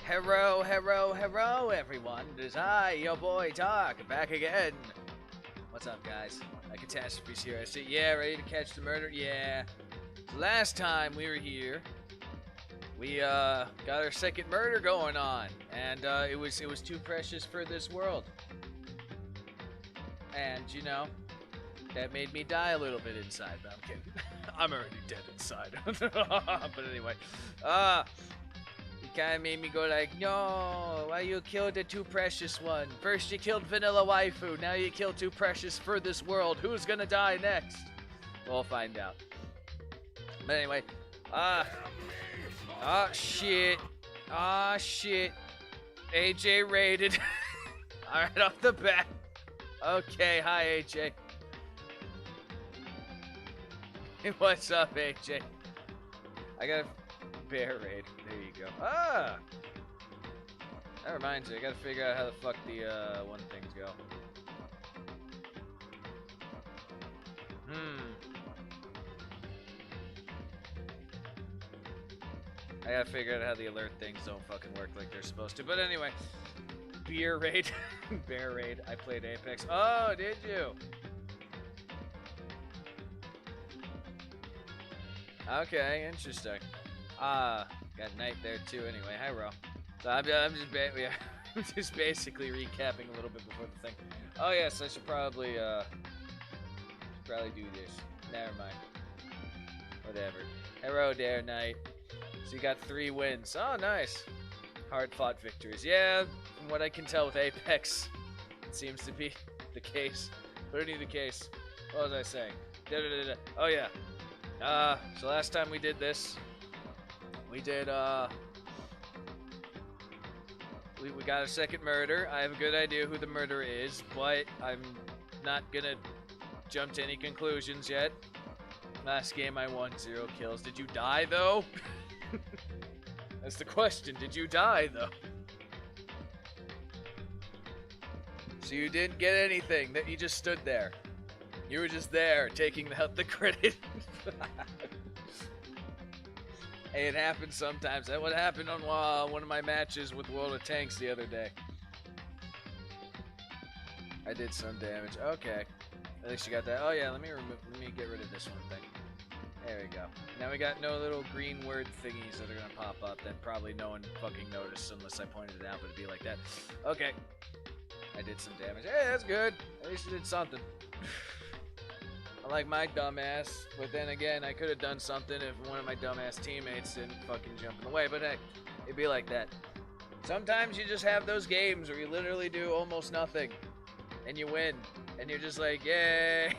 Hello, everyone. It is I, your boy, Doc, back again. What's up, guys? Catastrophe's here. I see. Yeah, ready to catch the murder? Yeah. So last time we were here, we got our second murder going on, and it was too precious for this world. And you know, that made me die a little bit inside. But I'm kidding. I'm already dead inside. But anyway, it kind of made me go like, no, why you killed the too precious one? First you killed Vanilla Waifu, now you killed too precious for this world. Who's gonna die next? We'll find out. But anyway, shit. Shit. AJ raided. Alright, off the bat. Okay, hi AJ. What's up, AJ? I got a bear raid. There you go. That reminds me, I gotta figure out how the fuck the one things go. I gotta figure out how the alert things don't fucking work like they're supposed to. But anyway, beer raid, bear raid. I played Apex. Oh, did you? Okay, interesting. Got Knight there too. Anyway, hi, Ro. So I'm just basically recapping a little bit before the thing. Oh yes, I should probably do this. Never mind. Whatever. Hello there, Knight. So you got 3 wins. Oh, nice. Hard-fought victories. Yeah, from what I can tell with Apex, it seems to be the case. Clearly the case. What was I saying? Oh yeah. So last time we did this, we did, we got a second murder. I have a good idea who the murderer is, but I'm not gonna jump to any conclusions yet. Last game I won 0 kills. Did you die, though? That's the question. Did you die, though? So you didn't get anything, that you just stood there. You were just there, taking the credit. Hey, it happens sometimes. That would happen on one of my matches with World of Tanks the other day. I did some damage. Okay. At least you got that. Oh yeah, let me get rid of this one thing. There we go. Now we got no little green word thingies that are gonna pop up that probably no one fucking noticed unless I pointed it out, but it'd be like that. Okay. I did some damage. Hey, that's good. At least you did something. Like my dumbass, but then again, I could have done something if one of my dumbass teammates didn't fucking jump in the way, but hey, it'd be like that. Sometimes you just have those games where you literally do almost nothing, and you win, and you're just like, yay,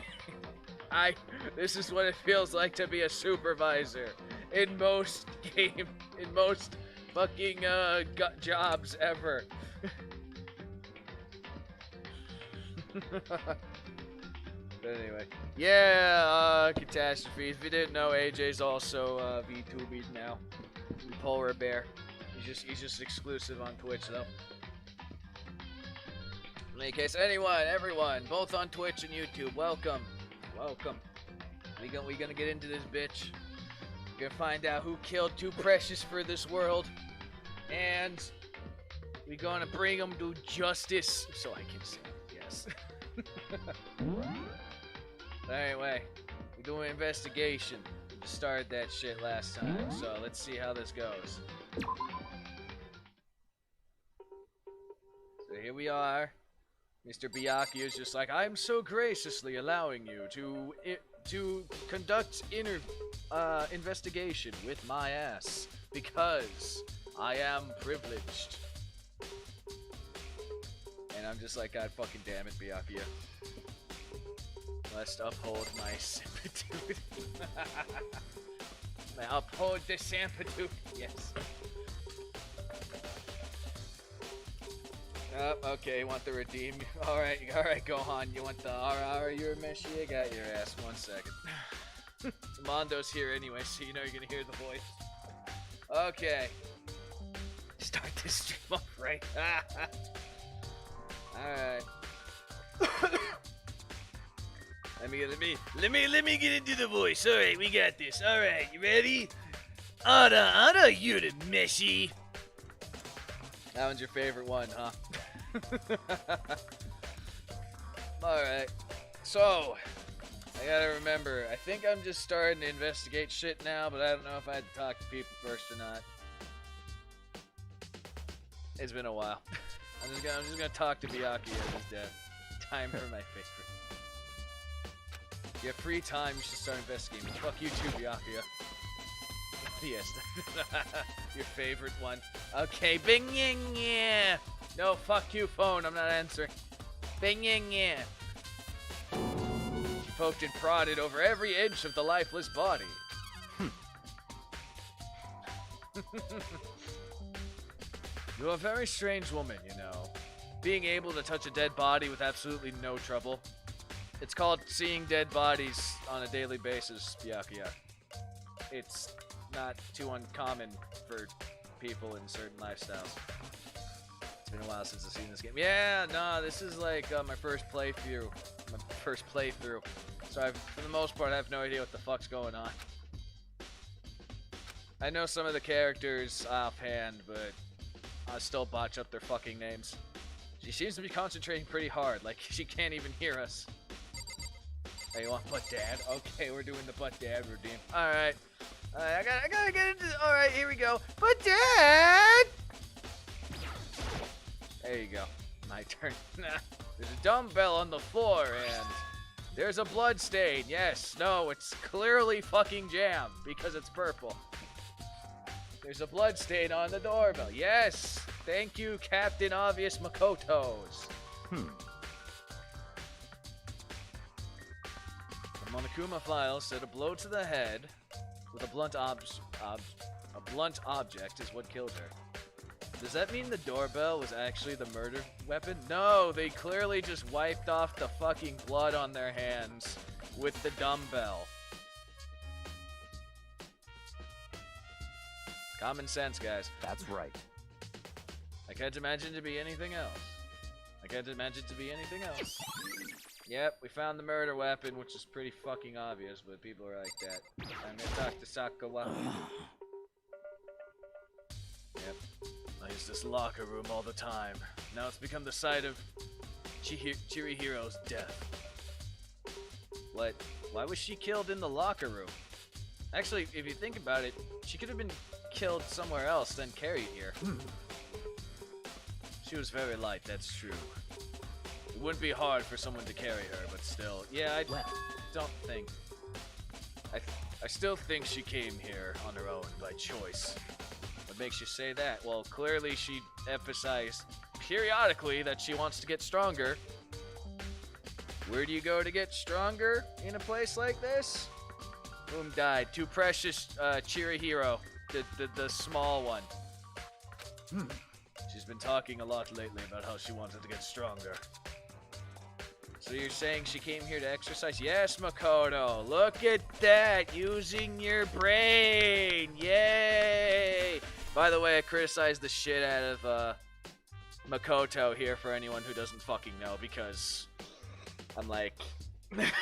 this is what it feels like to be a supervisor in most fucking jobs ever. But anyway, yeah, Catastrophe. If you didn't know, AJ's also VTuber now. Polar Bear. He's just exclusive on Twitch though. In any case, everyone, both on Twitch and YouTube, welcome. We gonna get into this bitch. We're gonna find out who killed Too Precious for this world, and we're gonna bring him to justice. So I can say yes. Anyway, we're doing an investigation. We started that shit last time, so let's see how this goes. So here we are. Mr. Byakuya is just like, I'm so graciously allowing you to conduct investigation with my ass because I am privileged. And I'm just like, God fucking damn it, Byakuya. Must uphold my sampitude. I uphold the sampitude. Yes. Oh, okay, you want the redeem? Alright, Gohan, you want the you're a Meshi? I got your ass. 1 second. Mondo's here anyway, so you know you're gonna hear the voice. Okay. Start this stream off right. Alright. Let me get into the voice. Alright, we got this. Alright, you ready? Ada, you're the Meshi. That one's your favorite one, huh? Alright. So, I gotta remember, I think I'm just starting to investigate shit now, but I don't know if I had to talk to people first or not. It's been a while. I'm just gonna talk to Byakuya who's dead. Timer, my favorite. If you have free time, you should start investigating. Fuck you too, Byakuya. Yes. Your favorite one. Okay, bing ying yeah. No, fuck you, phone. I'm not answering. Bing ying yeah. She poked and prodded over every inch of the lifeless body. You're a very strange woman, you know. Being able to touch a dead body with absolutely no trouble. It's called seeing dead bodies on a daily basis, Byakuya. It's not too uncommon for people in certain lifestyles. It's been a while since I've seen this game. Yeah, no, this is like my first playthrough. So for the most part, I have no idea what the fuck's going on. I know some of the characters offhand, but I still botch up their fucking names. She seems to be concentrating pretty hard, like she can't even hear us. Hey, you want butt dad? Okay, we're doing the butt dad routine. Alright. I gotta get into. Alright, here we go. Butt dad! There you go. My turn. There's a dumbbell on the floor, and there's a blood stain. Yes, no, it's clearly fucking jam, because it's purple. There's a blood stain on the doorbell. Yes! Thank you, Captain Obvious Makotos. The Monokuma file said a blow to the head with a blunt object is what killed her. Does that mean the doorbell was actually the murder weapon? No, they clearly just wiped off the fucking blood on their hands with the dumbbell. Common sense, guys. That's right. I can't imagine to be anything else. Yep, we found the murder weapon, which is pretty fucking obvious, but people are like that. I'm gonna talk to Sakawa. Yep. I use this locker room all the time. Now it's become the site of Chirihiro's death. What? Why was she killed in the locker room? Actually, if you think about it, she could have been killed somewhere else, then carried here. She was very light, that's true. It wouldn't be hard for someone to carry her, but still. Yeah, I don't think. I still think she came here on her own by choice. What makes you say that? Well, clearly she emphasized periodically that she wants to get stronger. Where do you go to get stronger in a place like this? Boom, died. Too precious, Chirihiro, the small one. She's been talking a lot lately about how she wanted to get stronger. So you're saying she came here to exercise? Yes, Makoto. Look at that. Using your brain. Yay. By the way, I criticized the shit out of Makoto here for anyone who doesn't fucking know, because I'm like... But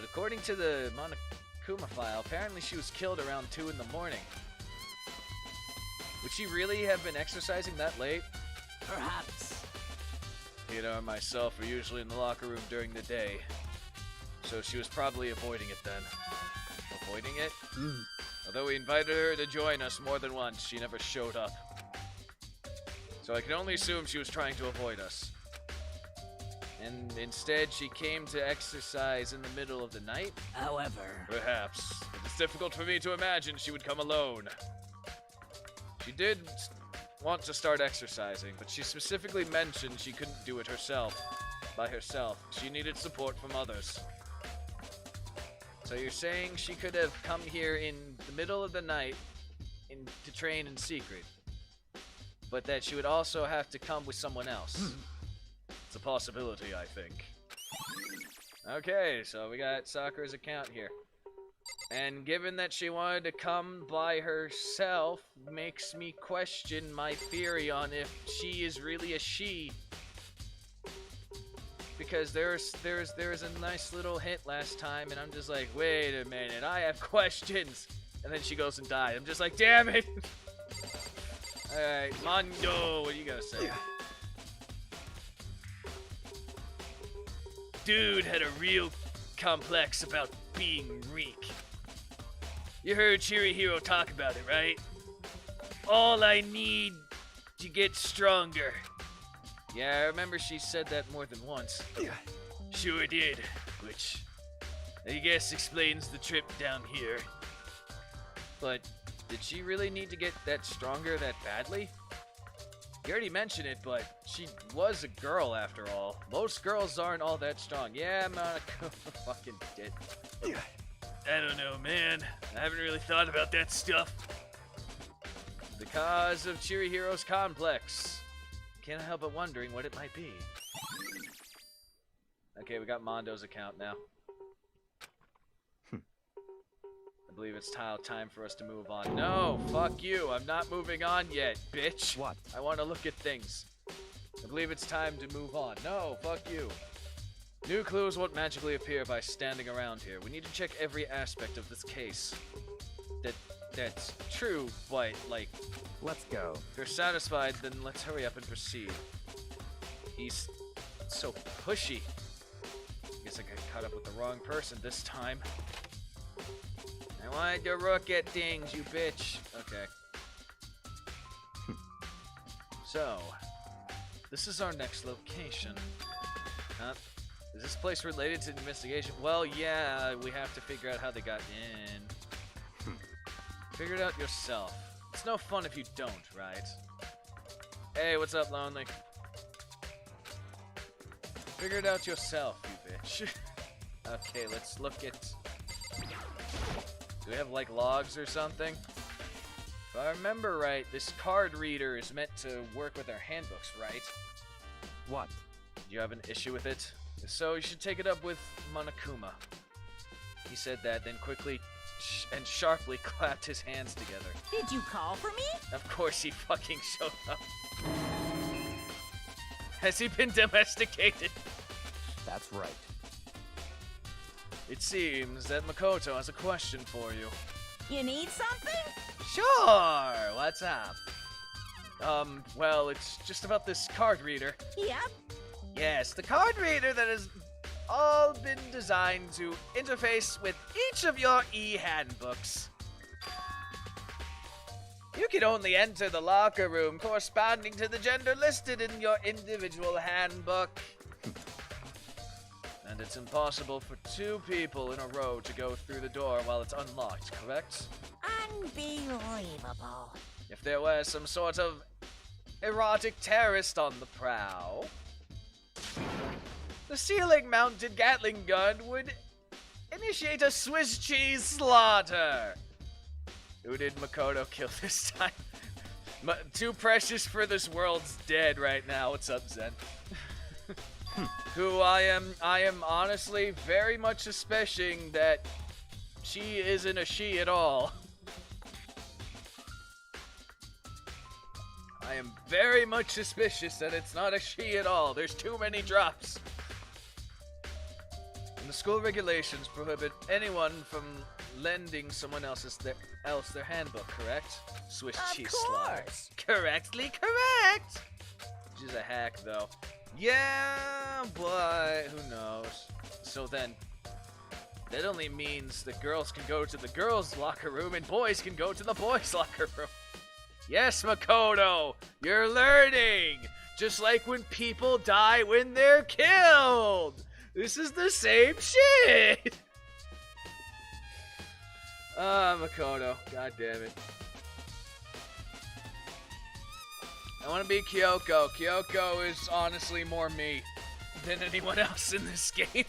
according to the Monokuma file, apparently she was killed around 2 in the morning. Would she really have been exercising that late? Perhaps. Theodore and myself were usually in the locker room during the day, so she was probably avoiding it then. Avoiding it? Although we invited her to join us more than once, she never showed up. So I can only assume she was trying to avoid us. And instead, she came to exercise in the middle of the night? However... Perhaps. It's difficult for me to imagine she would come alone. She did want to start exercising, but she specifically mentioned she couldn't do it herself, by herself. She needed support from others. So you're saying she could have come here in the middle of the night to train in secret, but that she would also have to come with someone else. It's a possibility, I think. Okay, so we got Sakura's account here. And given that she wanted to come by herself, makes me question my theory on if she is really a she. Because there was a nice little hint last time, and I'm just like, wait a minute, I have questions. And then she goes and dies. I'm just like, damn it! Alright, Mondo, what do you gotta say? Dude had a real complex about being weak. You heard Chirihiro talk about it, right? All I need to get stronger. Yeah, I remember she said that more than once. Sure did, which I guess explains the trip down here. But did she really need to get that stronger that badly? You already mentioned it, but she was a girl after all. Most girls aren't all that strong. Yeah, Monaco fucking did. I don't know, man. I haven't really thought about that stuff. The cause of Chirihiro's complex. Can't help but wondering what it might be. Okay, we got Mondo's account now. I believe it's time for us to move on. No, fuck you. I'm not moving on yet, bitch. What? I want to look at things. I believe it's time to move on. No, fuck you. New clues won't magically appear by standing around here. We need to check every aspect of this case. That's true, but, like... Let's go. If you're satisfied, then let's hurry up and proceed. He's so pushy. Guess I got caught up with the wrong person this time. I wanted to look at things, you bitch. Okay. So, this is our next location. Huh? Is this place related to the investigation? Well, yeah, we have to figure out how they got in. Figure it out yourself. It's no fun if you don't, right? Hey, what's up, Lonely? Figure it out yourself, you bitch. Okay, let's look at... Do we have, like, logs or something? If I remember right, this card reader is meant to work with our handbooks, right? What? Do you have an issue with it? If so, you should take it up with Monokuma. He said that, then quickly and sharply clapped his hands together. Did you call for me? Of course he fucking showed up. Has he been domesticated? That's right. It seems that Makoto has a question for you. You need something? Sure! What's up? Well, it's just about this card reader. Yep. Yes, the card reader that has all been designed to interface with each of your e-handbooks. You can only enter the locker room corresponding to the gender listed in your individual handbook. And it's impossible for two people in a row to go through the door while it's unlocked, correct? Unbelievable. If there were some sort of erotic terrorist on the prowl, the ceiling-mounted Gatling gun would initiate a Swiss cheese slaughter. Who did Makoto kill this time? Too precious for this world's dead right now. What's up, Zen? Who I am honestly very much suspecting that she isn't a she at all. I am very much suspicious that it's not a she at all. There's too many drops. And the school regulations prohibit anyone from lending someone else's their handbook, correct? Swiss cheese slaughter. Correctly correct! She's a hack, though. Yeah, but who knows? So then, that only means that girls can go to the girls' locker room and boys can go to the boys' locker room. Yes, Makoto, you're learning! Just like when people die when they're killed! This is the same shit! Makoto, god damn it. I want to be Kyoko. Kyoko is honestly more me than anyone else in this game.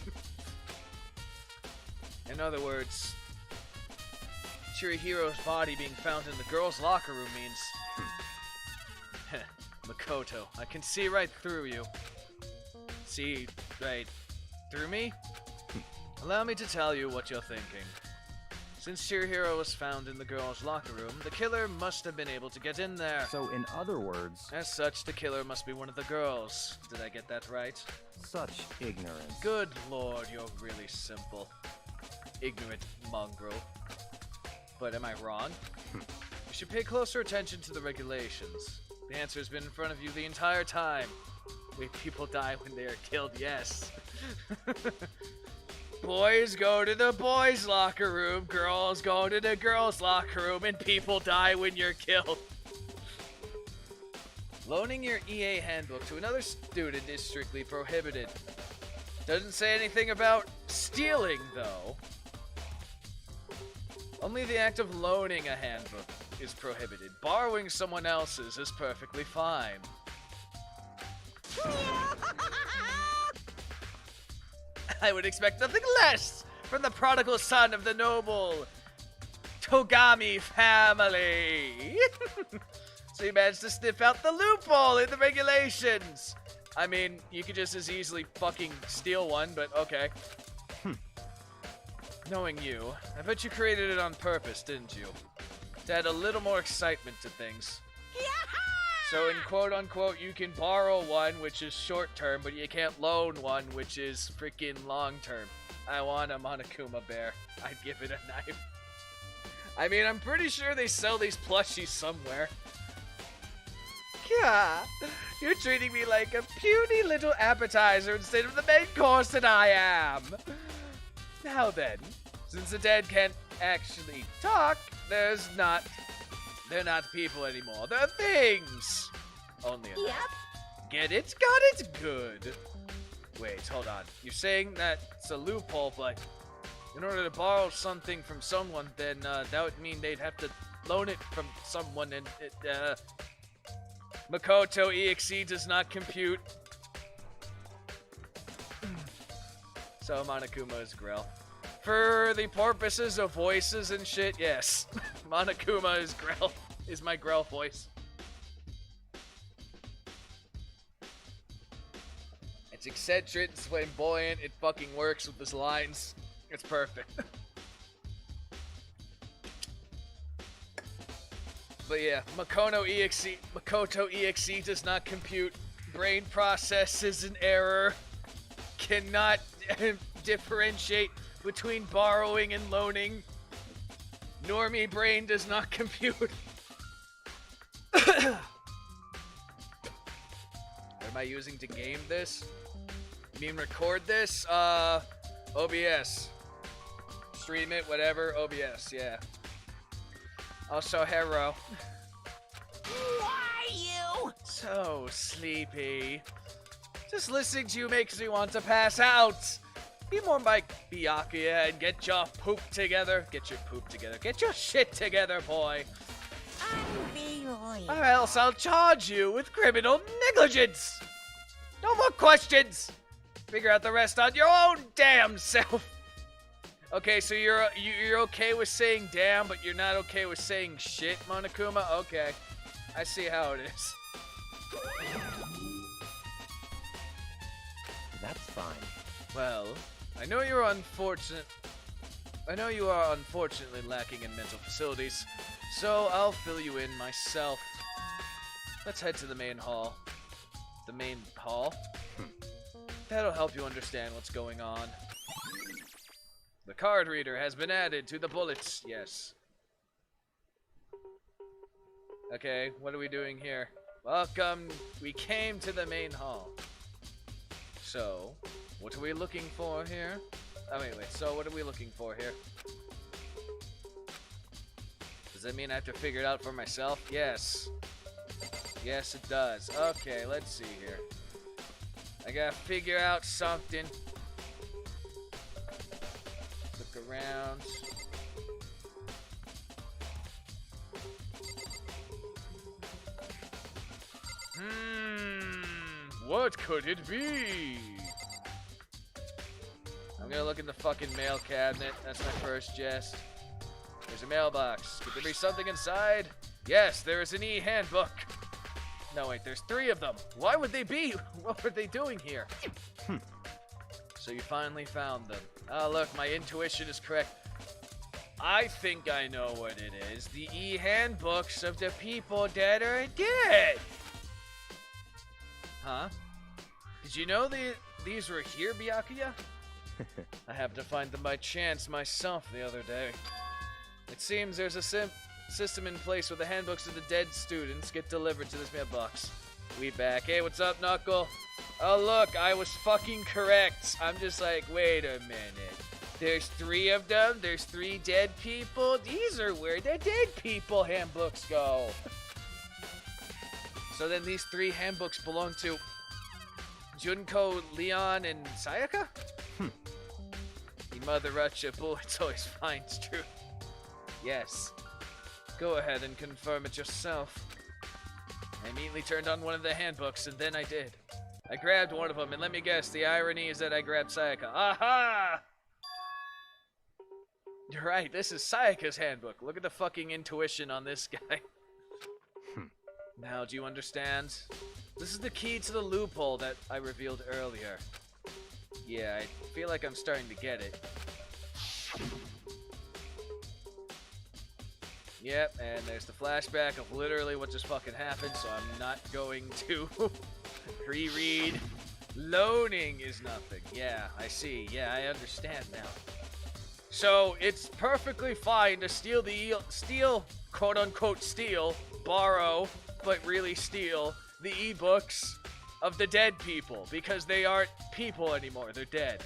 In other words, Chirihiro's body being found in the girls' locker room means... Makoto, I can see right through you. See right through me? Allow me to tell you what you're thinking. Since Chirihiro was found in the girls' locker room, the killer must have been able to get in there. So, in other words... As such, the killer must be one of the girls. Did I get that right? Such ignorance. Good lord, you're really simple. Ignorant mongrel. But am I wrong? You should pay closer attention to the regulations. The answer's been in front of you the entire time. Wait, people die when they are killed, yes. Boys go to the boys' locker room, girls go to the girls' locker room, and people die when you're killed. Loaning your EA handbook to another student is strictly prohibited. Doesn't say anything about stealing, though. Only the act of loaning a handbook is prohibited. Borrowing someone else's is perfectly fine. I would expect nothing less from the prodigal son of the noble Togami family. So you managed to sniff out the loophole in the regulations. I mean, you could just as easily fucking steal one, but okay. Knowing you, I bet you created it on purpose, didn't you? To add a little more excitement to things. So in quote-unquote, you can borrow one, which is short-term, but you can't loan one, which is freaking long-term. I want a Monokuma bear. I'd give it a knife. I mean, I'm pretty sure they sell these plushies somewhere. Yeah, you're treating me like a puny little appetizer instead of the main course that I am. Now then, since the dead can't actually talk, they're not people anymore. They're things. Only enough. Yep. Get it? Got it? Good. Wait, hold on. You're saying that it's a loophole, but in order to borrow something from someone, then that would mean they'd have to loan it from someone, and Makoto EXE does not compute. So Monokuma is Grell. For the purposes of voices and shit, yes. Monokuma is Grell. Is my Grell voice. It's eccentric, it's flamboyant, it fucking works with his lines. It's perfect. But yeah, Makoto EXE does not compute. Brain process is an error. Cannot differentiate between borrowing and loaning. Normie brain does not compute. What am I using to game this? You mean record this? OBS. Stream it, whatever. OBS, yeah. Also, Hero. Who are you? So sleepy. Just listening to you makes me want to pass out. Be more like Byakuya and get your poop together. Get your poop together. Get your shit together, boy. Or else I'll charge you with criminal negligence. No more questions. Figure out the rest on your own damn self. Okay, so you're okay with saying damn, but you're not okay with saying shit, Monokuma? Okay. I see how it is. That's fine. Well, I know you are unfortunately lacking in mental facilities, so I'll fill you in myself. Let's head to the main hall. The main hall? That'll help you understand what's going on. The card reader has been added to the bullets, yes. Okay, what are we doing here? Welcome, we came to the main hall. So, what are we looking for here? Oh, wait, so what are we looking for here? Does that mean I have to figure it out for myself? Yes. Yes, it does. Okay, let's see here. I gotta figure out something. Look around. What could it be? I'm gonna look in the fucking mail cabinet. That's my first jest. There's a mailbox. Could there be something inside? Yes, there is an e-handbook. No, wait, there's 3 of them. Why would they be? What were they doing here? So you finally found them. Oh, look, my intuition is correct. I think I know what it is. The e-handbooks of the people that are dead. Huh? Did you know these were here, Byakuya? I happened to find them by chance myself the other day. It seems there's a system in place where the handbooks of the dead students get delivered to this mailbox. We back. Hey, what's up, Knuckle? Oh, look, I was fucking correct. I'm just like, wait a minute. There's 3 of them. There's 3 dead people. These are where the dead people handbooks go. So then these 3 handbooks belong to Junko, Leon, and Sayaka? The mother Russia bullets always finds truth. Yes. Go ahead and confirm it yourself. I immediately turned on one of the handbooks, and then I did. I grabbed one of them, and let me guess, the irony is that I grabbed Sayaka. Aha! You're right, this is Sayaka's handbook. Look at the fucking intuition on this guy. Now, do you understand? This is the key to the loophole that I revealed earlier. Yeah, I feel like I'm starting to get it. Yep, and there's the flashback of literally what just fucking happened, so I'm not going to reread. Loaning is nothing. Yeah, I see. Yeah, I understand now. So, it's perfectly fine to steal, quote-unquote steal, borrow, but really steal, the ebooks of the dead people, because they aren't people anymore, they're dead.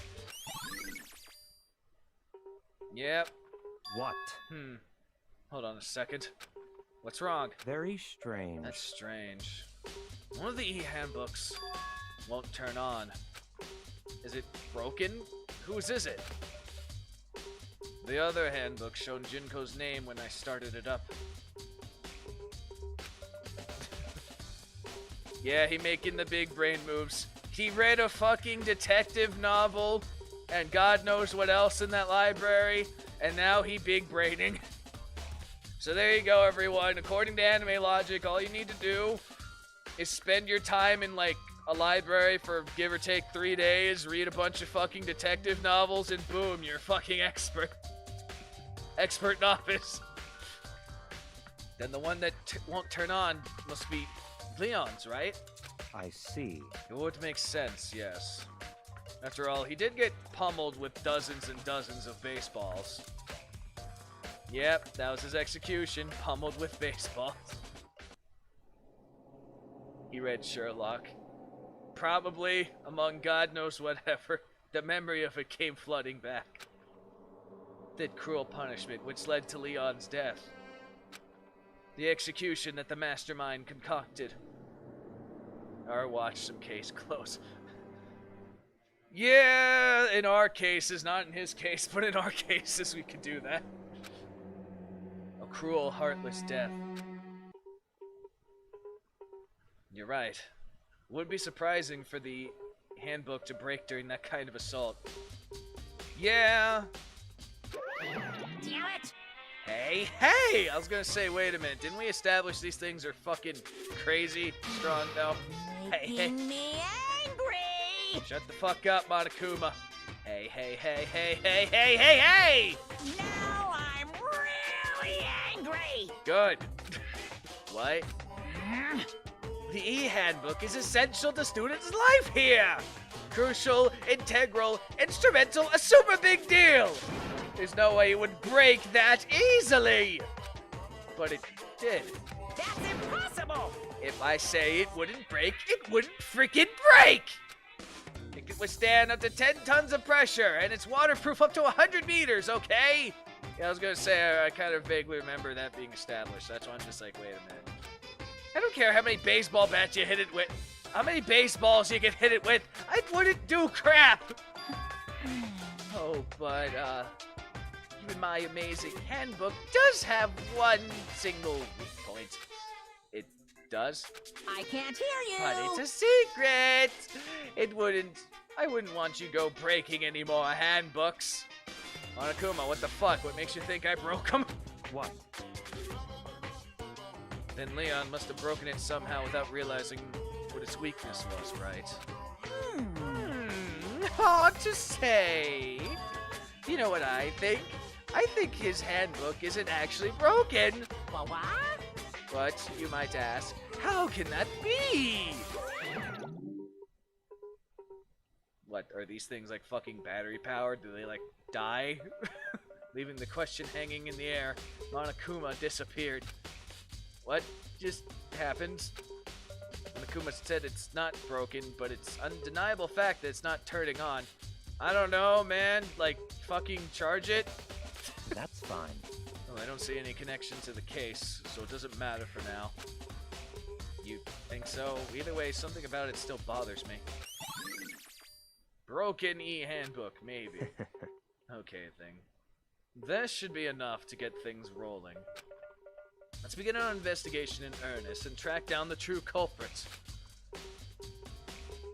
Yep. What? Hold on a second. What's wrong? Very strange. That's strange. One of the e-handbooks won't turn on. Is it broken? Whose is it? The other handbook showed Junko's name when I started it up. Yeah, he making the big brain moves. He read a fucking detective novel and God knows what else in that library, and now he big braining. So there you go, everyone. According to anime logic, all you need to do is spend your time in like a library for give or take 3 days, read a bunch of fucking detective novels, and boom, you're a fucking expert. Expert novice. Then the one that won't turn on must be Leon's, right? I see. It would make sense, yes. After all, he did get pummeled with dozens and dozens of baseballs. Yep, that was his execution, pummeled with baseballs. He read Sherlock. Probably, among God knows whatever, the memory of it came flooding back. That cruel punishment which led to Leon's death. The execution that the mastermind concocted. Or watch some case close. Yeah, in our cases, not in his case, but in our cases we could do that. A cruel, heartless death. You're right. Would be surprising for the handbook to break during that kind of assault. Yeah. Damn it! Hey, hey! I was gonna say, wait a minute. Didn't we establish these things are fucking crazy strong? No. Hey, hey. Making me angry! Shut the fuck up, Monokuma. Hey, hey, hey, hey, hey, hey, hey, hey! Now I'm really angry! Good. What? The e-handbook is essential to students' life here! Crucial, integral, instrumental, a super big deal! There's no way it would break that easily! But it did. That's impossible! If I say it wouldn't break, it wouldn't freaking break! It can withstand up to 10 tons of pressure, and it's waterproof up to 100 meters, okay? Yeah, I was gonna say, I kind of vaguely remember that being established. That's why I'm just like, wait a minute. I don't care how many baseball bats you hit it with. How many baseballs you can hit it with. I wouldn't do crap! Oh, but, even my amazing handbook does have one single weak point. It does? I can't hear you! But it's a secret! I wouldn't want you go breaking any more handbooks. Monokuma, what the fuck? What makes you think I broke them? What? Then Leon must have broken it somehow without realizing what its weakness was, right? Hard to say. You know what I think? I think his handbook isn't actually broken. What? But you might ask, how can that be? What, are these things like fucking battery powered? Do they like die? leaving the question hanging in the air. Monokuma disappeared. What just happened? Monokuma said it's not broken, but it's undeniable fact that it's not turning on. I don't know, man. Like, fucking charge it? That's fine. Well, I don't see any connection to the case, so it doesn't matter for now. You think so? Either way, something about it still bothers me. Broken e-handbook, maybe. Okay, thing. This should be enough to get things rolling. Let's begin our investigation in earnest and track down the true culprits.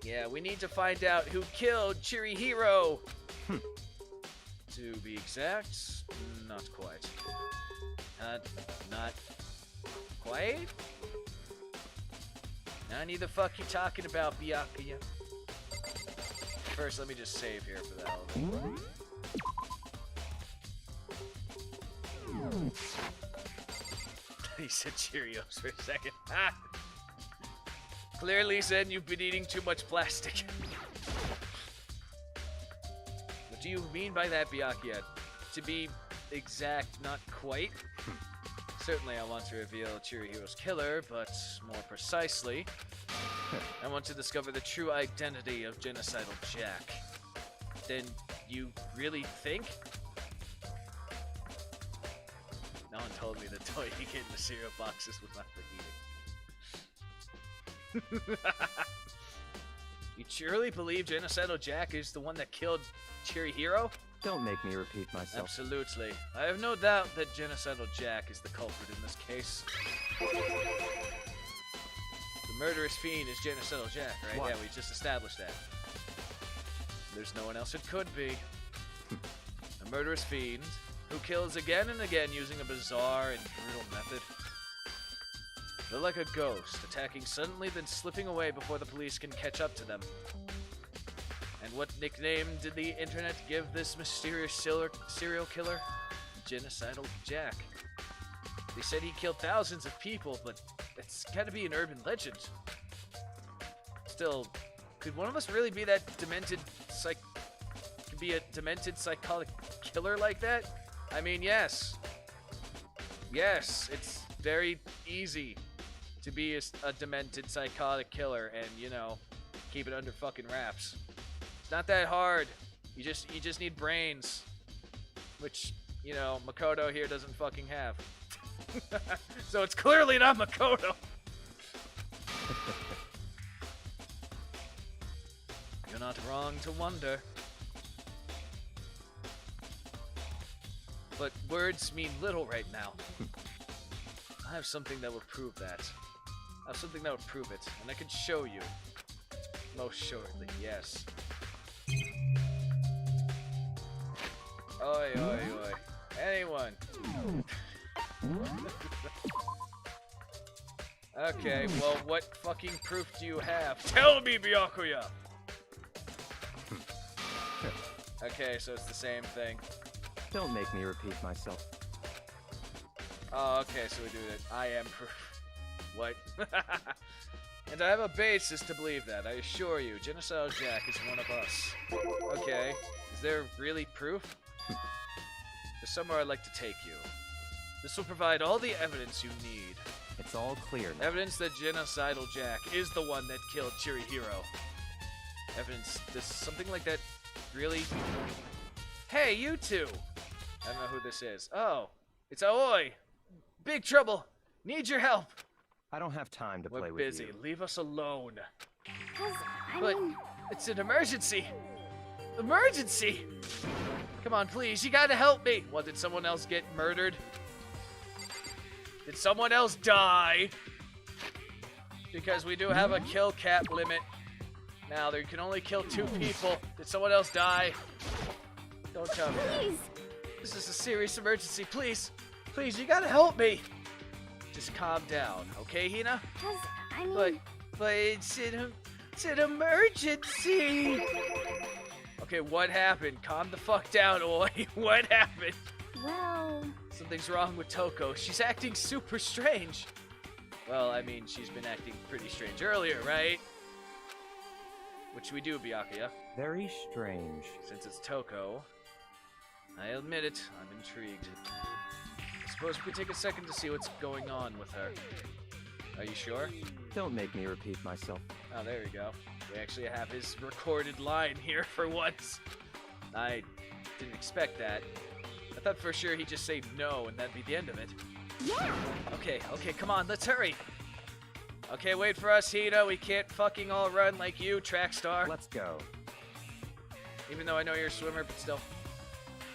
Yeah, we need to find out who killed Chirihiro! To be exact, not quite. Not quite? Nani the fuck you talking about, Byakuya? First, let me just save here for the hell of it. He said Cheerios for a second. Ah! Clearly said you've been eating too much plastic. What do you mean by that, Byakuya? To be exact, not quite? Certainly I want to reveal Chirihiro's killer, but more precisely, I want to discover the true identity of Genocidal Jack. Then you really think? No one told me the toy you get in the cereal boxes was not for eating. You truly believe Genocidal Jack is the one that killed Chirihiro? Don't make me repeat myself. Absolutely. I have no doubt that Genocidal Jack is the culprit in this case. The murderous fiend is Genocidal Jack, right? What? Yeah, we just established that. There's no one else it could be. A murderous fiend who kills again and again using a bizarre and brutal method. They're like a ghost, attacking suddenly then slipping away before the police can catch up to them. And what nickname did the internet give this mysterious serial killer? Genocidal Jack. They said he killed thousands of people, but it's gotta be an urban legend. Still, could one of us really be that demented psychotic killer like that? I mean, yes. Yes, it's very easy to be a demented psychotic killer and, you know, keep it under fucking wraps. It's not that hard. You just need brains, which, you know, Makoto here doesn't fucking have. So it's clearly not Makoto. You're not wrong to wonder. But words mean little right now. I have something that will prove that. I have something that will prove it, and I can show you. Most shortly, yes. Oi, oi, oi. Anyone. Okay, well, what fucking proof do you have? Tell me, Byakuya! Okay, so it's the same thing. Don't make me repeat myself. Oh, okay, so we do that. I am proof. What? And I have a basis to believe that, I assure you. Genocidal Jack is one of us. Okay, is there really proof? There's somewhere I'd like to take you. This will provide all the evidence you need. It's all clear now. Evidence that Genocidal Jack is the one that killed Chirihiro. Evidence, does something like that really... Hey, you two! I don't know who this is. Oh, it's Aoi! Big trouble! Need your help! I don't have time to play We're with busy. you. Leave us alone. I But mean, it's an emergency! Emergency! Come on, please, you gotta help me! What, did someone else get murdered? Did someone else die? Because we do have a kill cap limit. Now, there can only kill 2 people. Did someone else die? Don't tell me. please. This is a serious emergency. Please, please, you gotta help me. Just calm down, okay, Hina? I mean, But it's an emergency. Okay, what happened? Calm the fuck down, Oi. What happened? well, Something's wrong with Toko. She's acting super strange. Well, I mean, she's been acting pretty strange earlier, right? What should we do, Byakuya? Very strange. Since it's Toko, I admit it, I'm intrigued. I suppose we could take a second to see what's going on with her. Are you sure? Don't make me repeat myself. Oh, there you go. We actually have his recorded line here for once. I didn't expect that. I thought for sure he'd just say no and that'd be the end of it. Yeah. Okay, come on, let's hurry. Okay, wait for us, Hida. We can't fucking all run like you, track star. Let's go. Even though I know you're a swimmer, but still.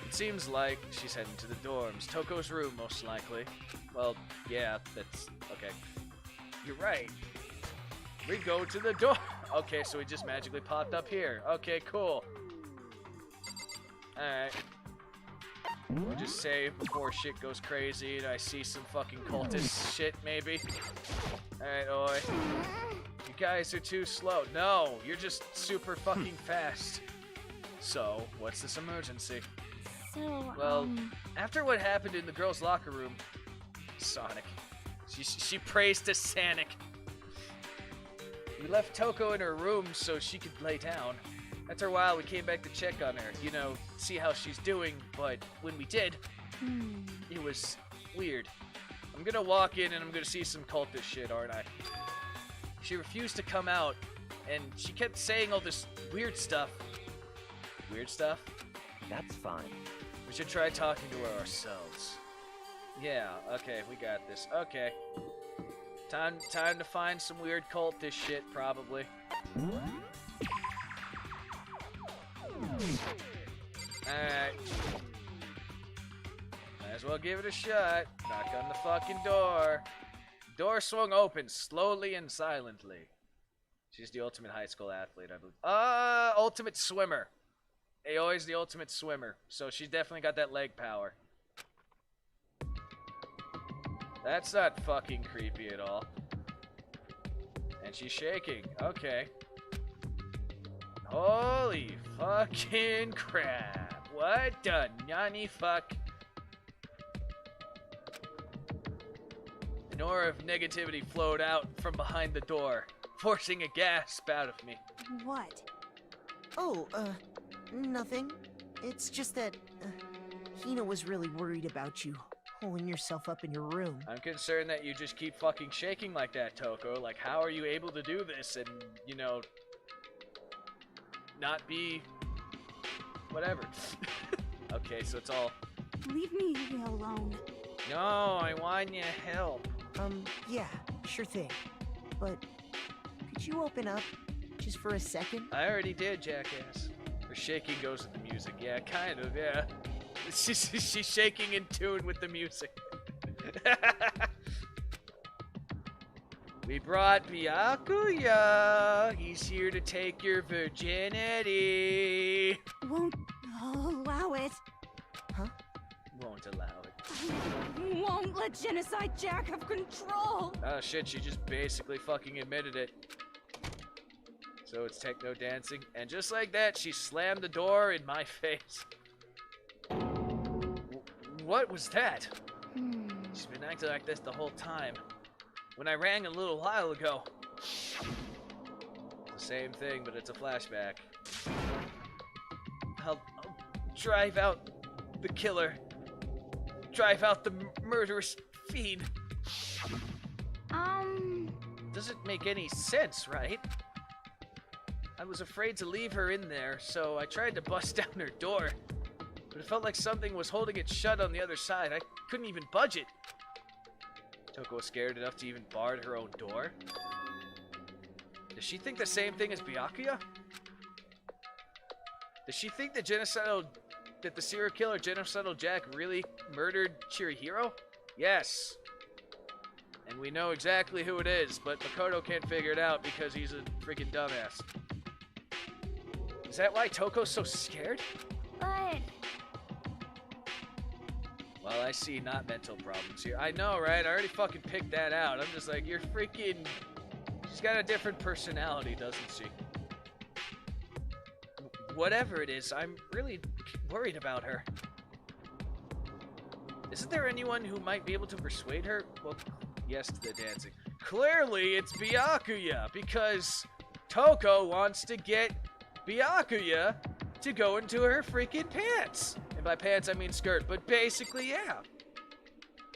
It seems like she's heading to the dorms. Toko's room, most likely. Well, yeah, that's... okay. You're right. We go to the door. Okay, so we just magically popped up here. Okay, cool. Alright. We'll just save before shit goes crazy and I see some fucking cultist shit, maybe. Alright, oi. You guys are too slow. No, you're just super fucking fast. So, what's this emergency? So, Well, after what happened in the girls' locker room, Sonic. She prays to Sonic. We left Toko in her room so she could lay down. After a while, we came back to check on her, you know, see how she's doing, but when we did, it was weird. I'm gonna walk in and I'm gonna see some cultist shit, aren't I? She refused to come out, and she kept saying all this weird stuff. Weird stuff? That's fine. We should try talking to her ourselves. Yeah, okay, we got this. Okay. Time to find some weird cultist shit, probably. Alright. Might as well give it a shot. Knock on the fucking door. Door swung open, slowly and silently. She's the ultimate high school athlete, I believe. Ultimate swimmer. Aoi's the ultimate swimmer, so she's definitely got that leg power. That's not fucking creepy at all. And she's shaking. Okay. Holy fucking crap. What the nani fuck? An aura of negativity flowed out from behind the door, forcing a gasp out of me. What? Oh, nothing. It's just that, Hina was really worried about you, holding yourself up in your room. I'm concerned that you just keep fucking shaking like that, Toko. Like, how are you able to do this and, you know, not be... whatever. Okay, so it's all... Leave me alone. No, I want your help. Yeah, sure thing. But, could you open up, just for a second? I already did, jackass. Her shaking goes with the music. Yeah, kind of, yeah. She's shaking in tune with the music. We brought Byakuya. He's here to take your virginity. Won't allow it. Huh? Won't allow it. I won't let Genocide Jack have control. Oh shit, she just basically fucking admitted it. So it's techno dancing. And just like that, she slammed the door in my face. What was that? She's been acting like this the whole time. When I rang a little while ago. It's the same thing, but it's a flashback. I'll drive out the killer. Drive out the murderous fiend. Doesn't make any sense, right? I was afraid to leave her in there, so I tried to bust down her door. But it felt like something was holding it shut on the other side. I couldn't even budge it. Toko was scared enough to even bar her own door. Does she think the same thing as Byakuya? Does she think that the serial killer Genocidal Jack really murdered Chirihiro? Yes. And we know exactly who it is, but Makoto can't figure it out because he's a freaking dumbass. Is that why Toko's so scared? But... Well, I see not mental problems here. I know, right? I already fucking picked that out. I'm just like, you're freaking... She's got a different personality, doesn't she? Whatever it is, I'm really worried about her. Isn't there anyone who might be able to persuade her? Well, yes to the dancing. Clearly, it's Byakuya, because Toko wants to get Byakuya to go into her freaking pants. Am by pants, I mean skirt. But basically, yeah.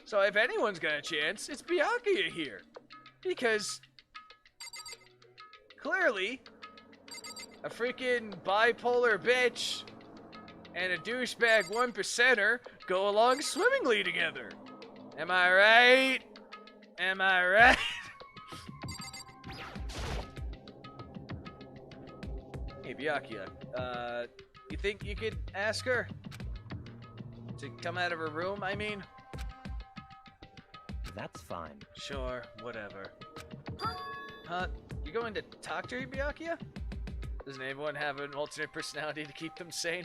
So if anyone's got a chance, it's Byakuya here. Because, clearly, a freaking bipolar bitch and a douchebag 1%er go along swimmingly together. Am I right? Am I right? Hey, Byakuya, you think you could ask her to come out of her room, I mean? That's fine. Sure, whatever. Huh? You going to talk to her, Byakuya? Doesn't everyone have an alternate personality to keep them sane?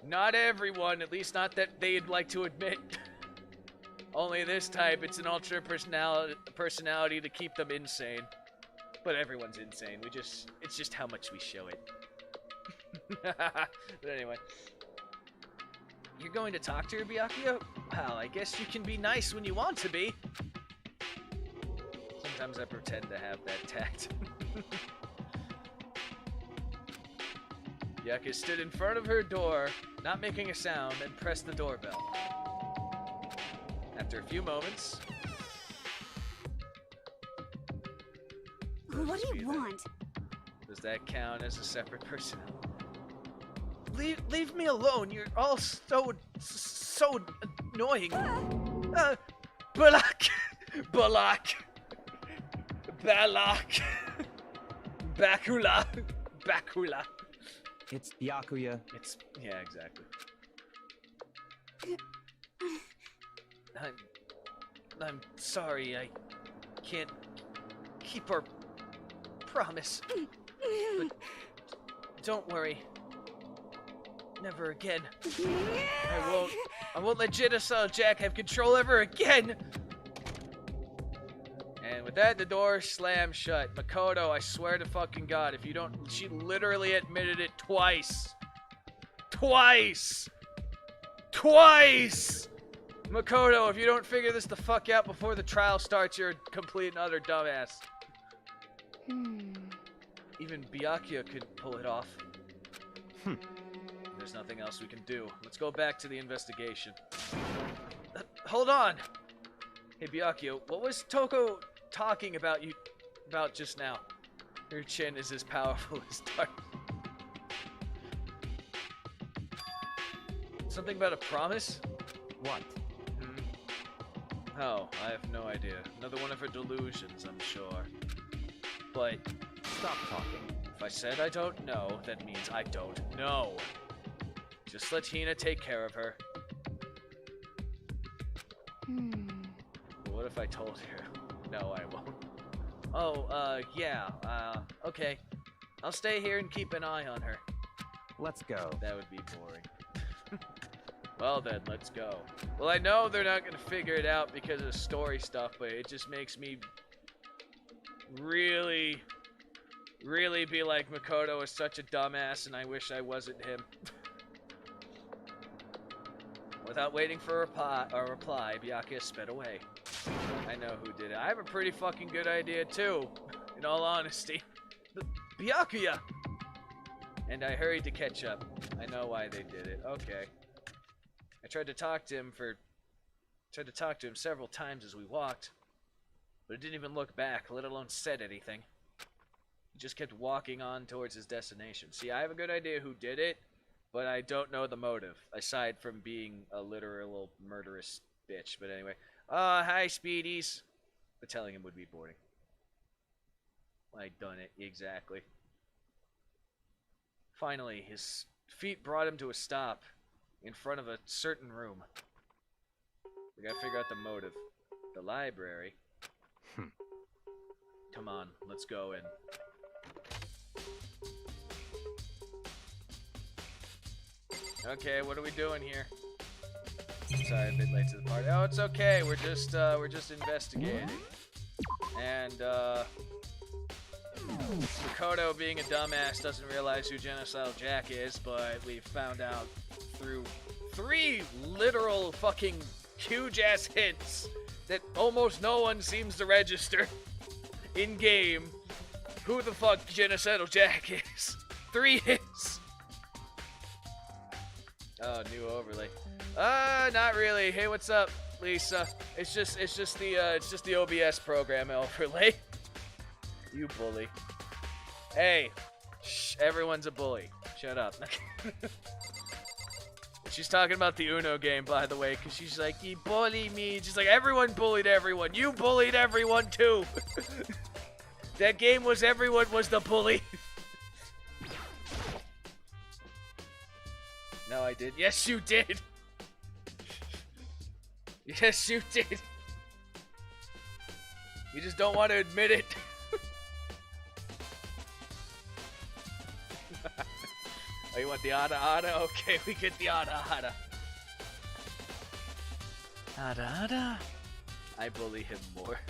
Not everyone, at least not that they'd like to admit. Only this type, it's an alternate personality to keep them insane. But everyone's insane. It's just how much we show it. But anyway. You're going to talk to her, Byakuya? Well, I guess you can be nice when you want to be. Sometimes I pretend to have that tact. Byakuya stood in front of her door, not making a sound, and pressed the doorbell. After a few moments... What do you want? Does that count as a separate personality? Leave me alone. You're all so annoying. Balak. Balak. Balak. Bakula. Bakula. It's Byakuya. Yeah, exactly. I'm sorry, I can't keep our promise. But don't worry. Never again. I won't let Genocide Jack have control ever again. And with that, the door slammed shut. Makoto, I swear to fucking God, if you don't... She literally admitted it twice. Twice! Twice! Makoto, if you don't figure this the fuck out before the trial starts, you're a complete and utter dumbass. Even Byakuya could pull it off. There's nothing else we can do. Let's go back to the investigation. Hold on! Hey, Byakuya, what was Toko talking about just now? Your chin is as powerful as dark. Something about a promise? What? Oh, I have no idea. Another one of her delusions, I'm sure. But Stop talking. if I said I don't know, that means I don't know. Just let Hina take care of her. But what if I told her? No, I won't. Oh, yeah, okay. I'll stay here and keep an eye on her. Let's go. That would be boring. Well then, let's go. Well, I know they're not gonna figure it out because of story stuff, but it just makes me really be like, Makoto is such a dumbass and I wish I wasn't him. Without waiting for a reply, Byakuya sped away. I know who did it. I have a pretty fucking good idea too, in all honesty. Byakuya! And I hurried to catch up. I know why they did it. Okay. I tried to talk to him several times as we walked, but it didn't even look back, let alone said anything. He just kept walking on towards his destination. See, I have a good idea who did it, but I don't know the motive, aside from being a literal murderous bitch. But anyway, hi, Speedies. But telling him would be boring. I done it, exactly. Finally, his feet brought him to a stop in front of a certain room. We gotta figure out the motive. The library. Come on, let's go in. Okay, what are we doing here? Sorry, a bit late to the party. Oh, it's okay. We're just investigating. And Makoto, being a dumbass, doesn't realize who Genocidal Jack is, but we found out through 3 literal fucking huge-ass hints that almost no one seems to register in-game who the fuck Genocidal Jack is. 3 hints. Oh, new overlay. Not really. Hey, what's up, Lisa? It's just the OBS program overlay. You bully. Hey, shh, everyone's a bully. Shut up. She's talking about the Uno game, by the way, because she's like, you bully me. She's like, everyone bullied everyone. You bullied everyone, too. That game was everyone was the bully. No, I did. Yes, you did. Yes, you did. You just don't want to admit it. Oh, you want the Ada? Okay, we get the Ada. Ada. I bully him more.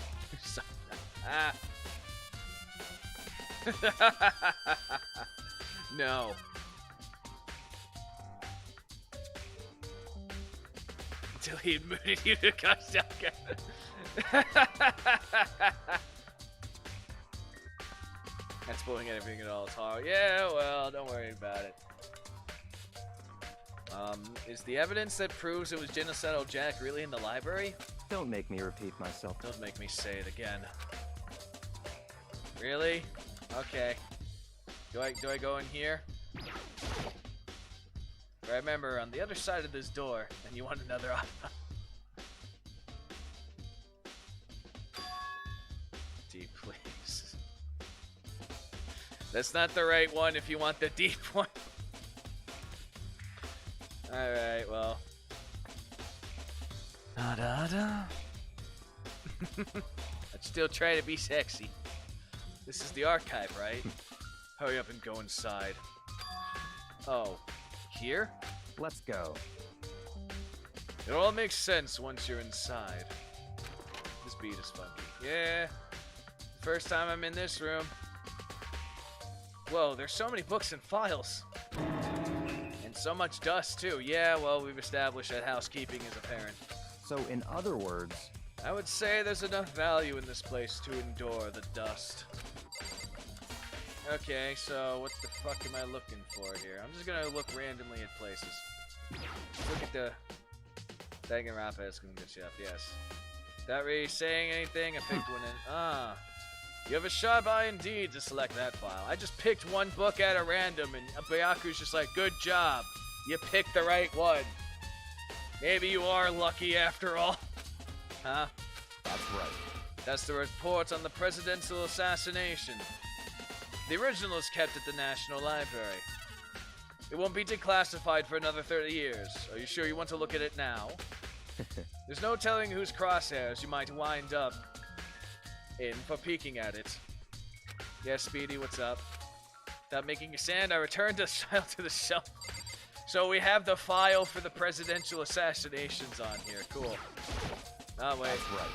No. Until he admitted you to Kashaka. Not spoiling anything at all. It's hard. Yeah, well, don't worry about it. Is the evidence that proves it was Genocidal Jack really in the library? Don't make me repeat myself. Don't make me say it again. Really? Okay. Do I go in here? Remember, on the other side of this door, and you want another option. Deep, please. That's not the right one if you want the deep one. Alright, well. I'd still try to be sexy. This is the archive, right? Hurry up and go inside. Oh. Here? Let's go. It all makes sense once you're inside. This beat is funky. Yeah. First time I'm in this room. Whoa, there's so many books and files. And so much dust, too. Yeah, well, we've established that housekeeping is apparent. So, in other words... I would say there's enough value in this place to endure the dust. Okay, so what the fuck am I looking for here? I'm just gonna look randomly at places. Look at the... Danganronpa is gonna get you up, yes. Without really saying anything, I picked one in... Ah. You have a sharp eye indeed to select that file. I just picked one book at a random, and Byaku's just like, good job. You picked the right one. Maybe you are lucky after all. Huh? That's right. That's the report on the presidential assassination. The original is kept at the National Library. It won't be declassified for another 30 years. Are you sure you want to look at it now? There's no telling whose crosshairs you might wind up in for peeking at it. Yes, Speedy, what's up? Without making a sound, I returned the file to the shelf. So we have the file for the presidential assassinations on here. Cool. Oh, wait. That's right.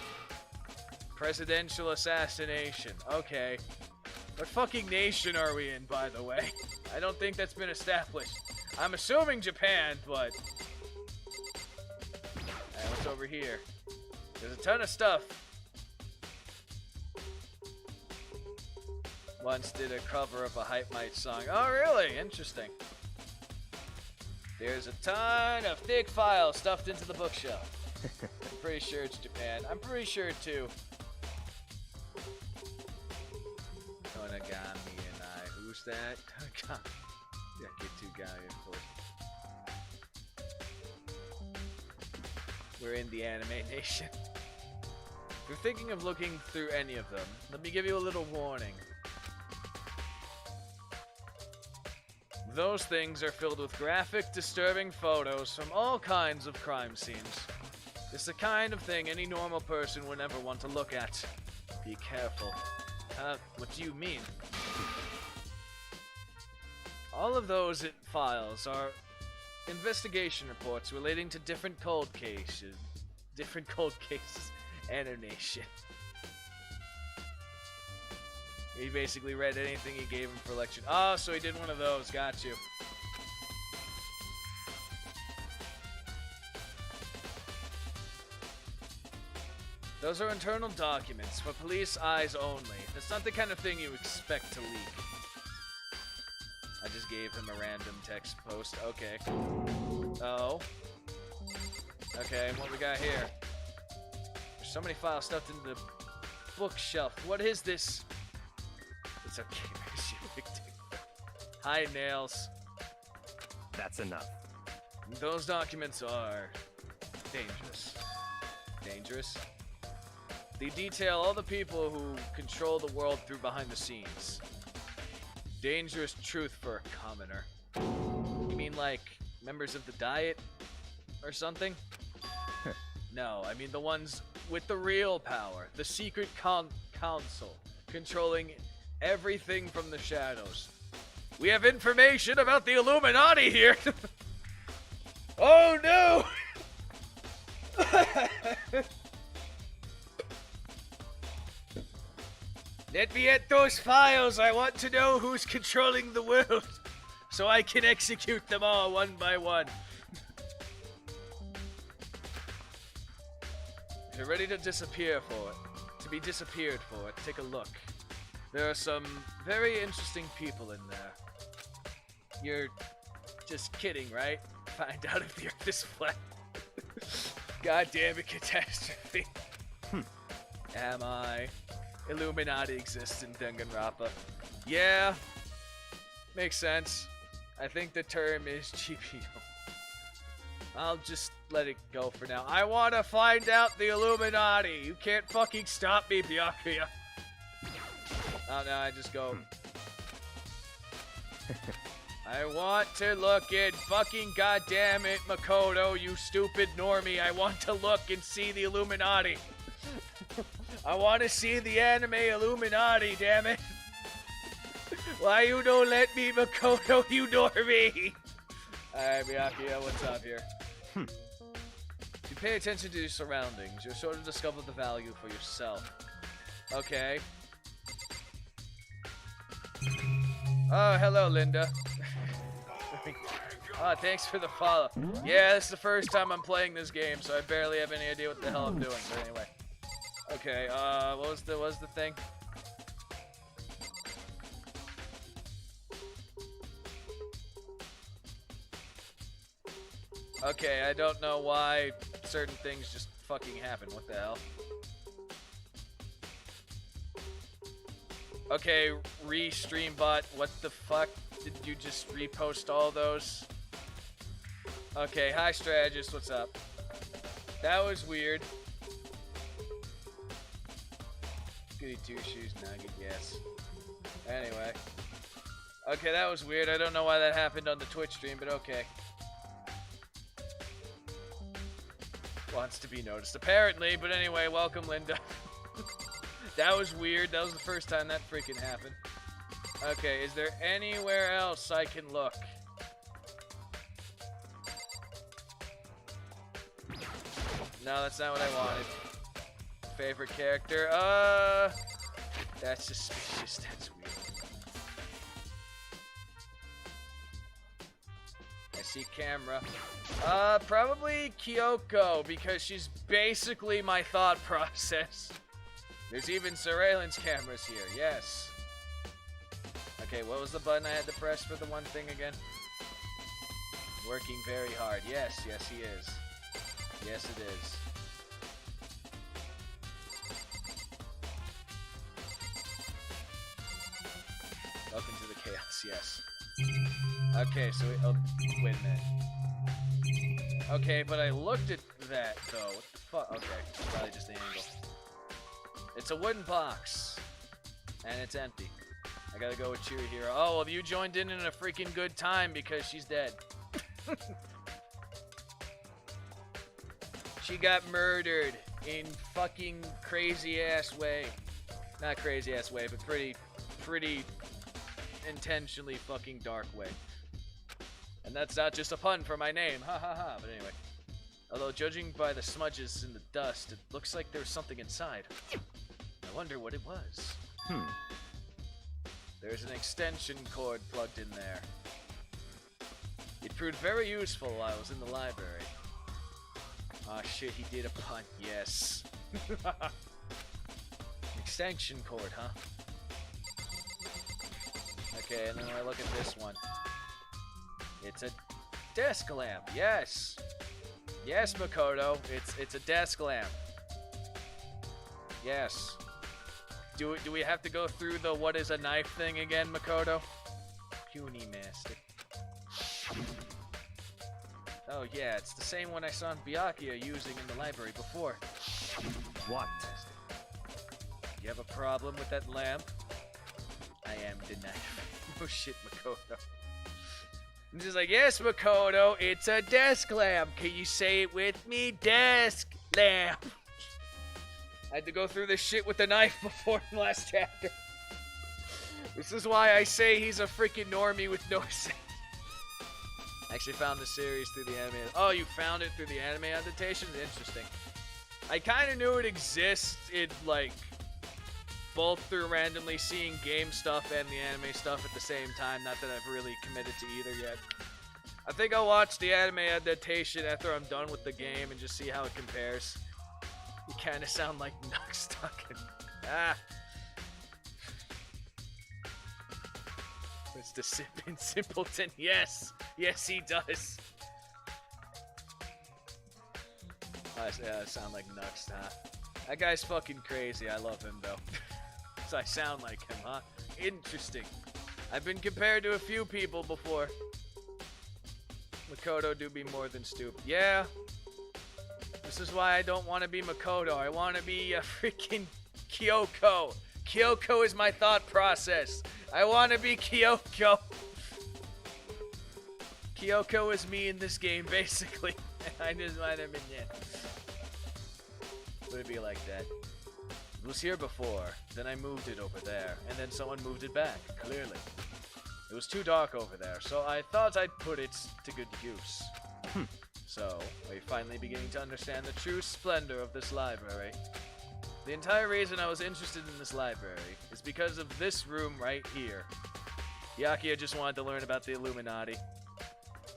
Presidential assassination. Okay. What fucking nation are we in, by the way? I don't think that's been established. I'm assuming Japan, but... Alright, what's over here? There's a ton of stuff. Once did a cover of a Hype Mite song. Oh, really? Interesting. There's a ton of thick files stuffed into the bookshelf. I'm pretty sure it's Japan. I'm pretty sure, too. Konagami and I. Who's that? Yeah, get two Gami, of course. We're in the anime nation. If you're thinking of looking through any of them, let me give you a little warning. Those things are filled with graphic, disturbing photos from all kinds of crime scenes. It's the kind of thing any normal person would never want to look at. Be careful. What do you mean? All of those files are investigation reports relating to different cold cases. And a nation. He basically read anything he gave him for lecture. Oh, so he did one of those. Got you. Those are internal documents for police eyes only. That's not the kind of thing you expect to leak. I just gave him a random text post. Okay. Oh. Okay, and what we got here? There's so many files stuffed into the bookshelf. What is this? It's okay. Hi, Nails. That's enough. Those documents are dangerous. Dangerous? They detail all the people who control the world through behind the scenes. Dangerous truth for a commoner. You mean like members of the Diet or something? No, I mean the ones with the real power. The secret council controlling everything from the shadows. We have information about the Illuminati here! Oh no! Let me at those files. I want to know who's controlling the world, so I can execute them all one by one. If you're ready to disappear for it, take a look. There are some very interesting people in there. You're just kidding, right? Find out if the Earth is flat. Goddamn it, catastrophe. Am I? Illuminati exists in Danganronpa. Yeah, makes sense. I think the term is GPO. I'll just let it go for now. I want to find out the Illuminati. You can't fucking stop me, Byakuya. Oh no, I just go. I want to look in. Fucking goddamn it, Makoto, you stupid normie. I want to look and see the Illuminati. I want to see the anime Illuminati, damn it. Why you don't let me, Makoto, you normie? Alright, Byakuya, what's up here? If you pay attention to your surroundings, you'll sort of discover the value for yourself. Okay. Oh, hello, Linda. Oh, thanks for the follow. Yeah, this is the first time I'm playing this game, so I barely have any idea what the hell I'm doing. But anyway. Okay, what was the thing? Okay, I don't know why certain things just fucking happen. What the hell? Okay, re-streambot, what the fuck? Did you just repost all those? Okay, hi strategist, what's up? That was weird. Goody two shoes nugget, yes. Anyway. Okay, that was weird. I don't know why that happened on the Twitch stream, but okay. Wants to be noticed, apparently, but anyway, welcome, Linda. That was weird. That was the first time that freaking happened. Okay, is there anywhere else I can look? No, that's not what I wanted. Favorite character? That's suspicious. That's weird. I see camera. Probably Kyoko, because she's basically my thought process. There's even surveillance cameras here, yes. Okay, what was the button I had to press for the one thing again? Working very hard. Yes, yes he is. Yes it is. Welcome to the chaos, yes. Okay, so oh, wait a minute. Okay, but I looked at that though. What the fuck? Okay, it's probably just the angle. It's a wooden box. And it's empty. I gotta go with Chihiro. Oh, well, you joined in a freaking good time because she's dead. She got murdered in fucking crazy ass way. Not crazy ass way, but pretty intentionally fucking dark way. And that's not just a pun for my name. Ha ha ha. But anyway. Although judging by the smudges in the dust, it looks like there's something inside. I wonder what it was. There's an extension cord plugged in there. It proved very useful while I was in the library. Aw shit, he did a pun. Yes. Extension cord, huh? Okay, and then I look at this one. It's a desk lamp. Yes. Yes, Makoto. It's a desk lamp. Yes. Do we have to go through the what is a knife thing again, Makoto? Puny master. Oh yeah, it's the same one I saw Byakuya using in the library before. What? You have a problem with that lamp? I am the knife. Oh shit, Makoto. And she's like, yes, Makoto, it's a desk lamp. Can you say it with me? Desk lamp. I had to go through this shit with the knife before in the last chapter. This is why I say he's a freaking normie with no sense. I actually found the series through the anime. Oh, you found it through the anime adaptations? Interesting. I kind of knew it existed, like, both through randomly seeing game stuff and the anime stuff at the same time. Not that I've really committed to either yet. I think I'll watch the anime adaptation after I'm done with the game and just see how it compares. You kind of sound like Nux talking. Ah. It's the sipping simpleton. Yes. Yes, he does. I sound like Nux, huh? That guy's fucking crazy. I love him, though. So I sound like him, huh? Interesting. I've been compared to a few people before. Makoto do be more than stupid. Yeah. This is why I don't want to be Makoto. I want to be a freaking Kyoko. Kyoko is my thought process. I want to be Kyoko. Kyoko is me in this game, basically. I just want to be Would it be like that? It was here before, then I moved it over there, and then someone moved it back, clearly. It was too dark over there, so I thought I'd put it to good use. So, are you finally beginning to understand the true splendor of this library? The entire reason I was interested in this library is because of this room right here. Byakuya just wanted to learn about the Illuminati.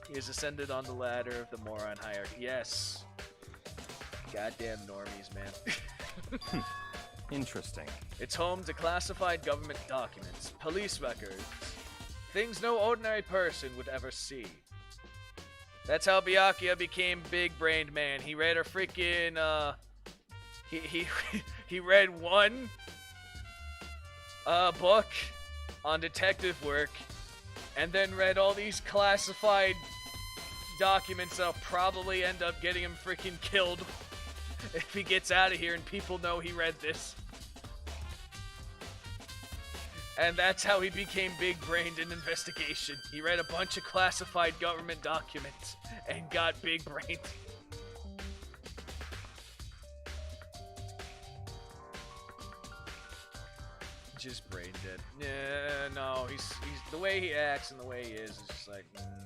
He has ascended on the ladder of the moron hierarchy. Yes. Goddamn normies, man. Interesting. It's home to classified government documents, police records, things no ordinary person would ever see. That's how Byakuya became big-brained man. He read a freaking, he read one book on detective work, and then read all these classified documents that'll probably end up getting him freaking killed if he gets out of here and people know he read this. And that's how he became big-brained in investigation. He read a bunch of classified government documents and got big-brained. Just brain dead. Yeah, no, he's the way he acts and the way he is just like,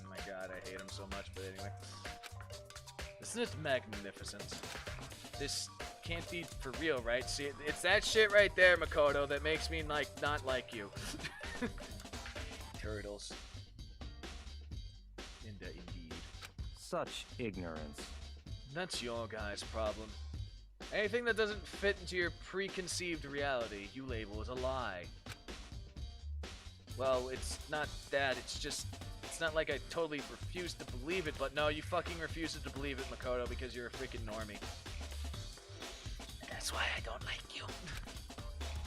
my god, I hate him so much. But anyway, isn't it magnificent? This can't be for real, right? See, it's that shit right there, Makoto, that makes me like not like you. Turtles. Indeed. Such ignorance. That's your guy's problem. Anything that doesn't fit into your preconceived reality, you label as a lie. Well, it's not that, it's not like I totally refuse to believe it, but no, you fucking refuse to believe it, Makoto, because you're a freaking normie. That's why I don't like you.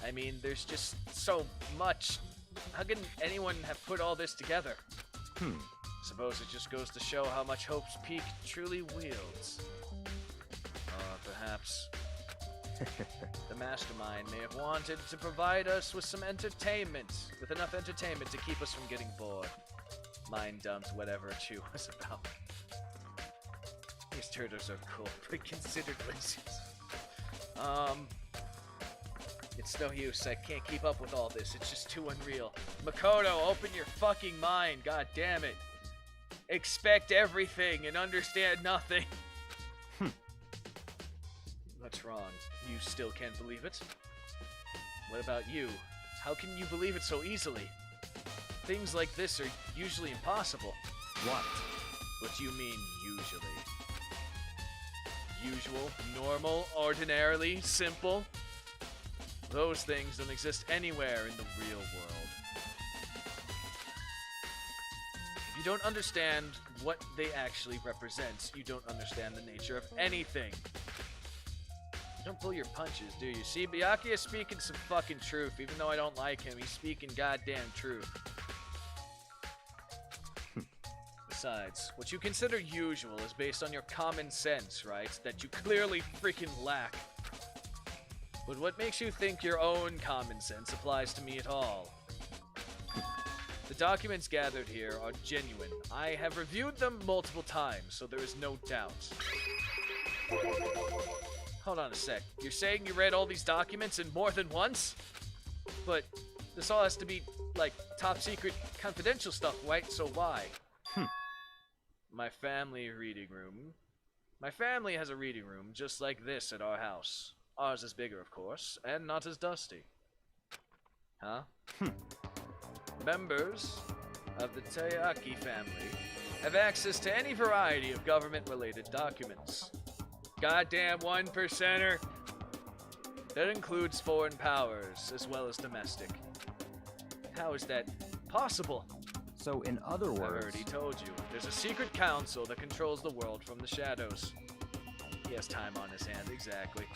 I mean, there's just so much. How can anyone have put all this together? Suppose it just goes to show how much Hope's Peak truly wields. Perhaps the mastermind may have wanted to provide us with some entertainment, with enough entertainment to keep us from getting bored. Mind dumped whatever Chew was about. These turtles are cool, but considered lazy. It's no use. I can't keep up with all this. It's just too unreal. Makoto, open your fucking mind. God damn it. Expect everything and understand nothing. What's wrong? You still can't believe it? What about you? How can you believe it so easily? Things like this are usually impossible. What? What do you mean, usually? Usual, normal, ordinarily, simple? Those things don't exist anywhere in the real world. Have you you don't understand what they actually represent. You don't understand the nature of anything. Don't pull your punches, do you? See, Byakuya is speaking some fucking truth. Even though I don't like him, he's speaking goddamn truth. Besides, what you consider usual is based on your common sense, right? That you clearly freaking lack. But what makes you think your own common sense applies to me at all? The documents gathered here are genuine. I have reviewed them multiple times, so there is no doubt. Hold on a sec. You're saying you read all these documents and more than once? But this all has to be, like, top secret confidential stuff, right? So why? My family reading room. My family has a reading room just like this at our house. Ours is bigger, of course, and not as dusty. Huh? Members of the Taiyaki family have access to any variety of government-related documents. Goddamn 1%er! That includes foreign powers, as well as domestic. How is that possible? So, in other I words... already told you. There's a secret council that controls the world from the shadows. He has time on his hands, exactly.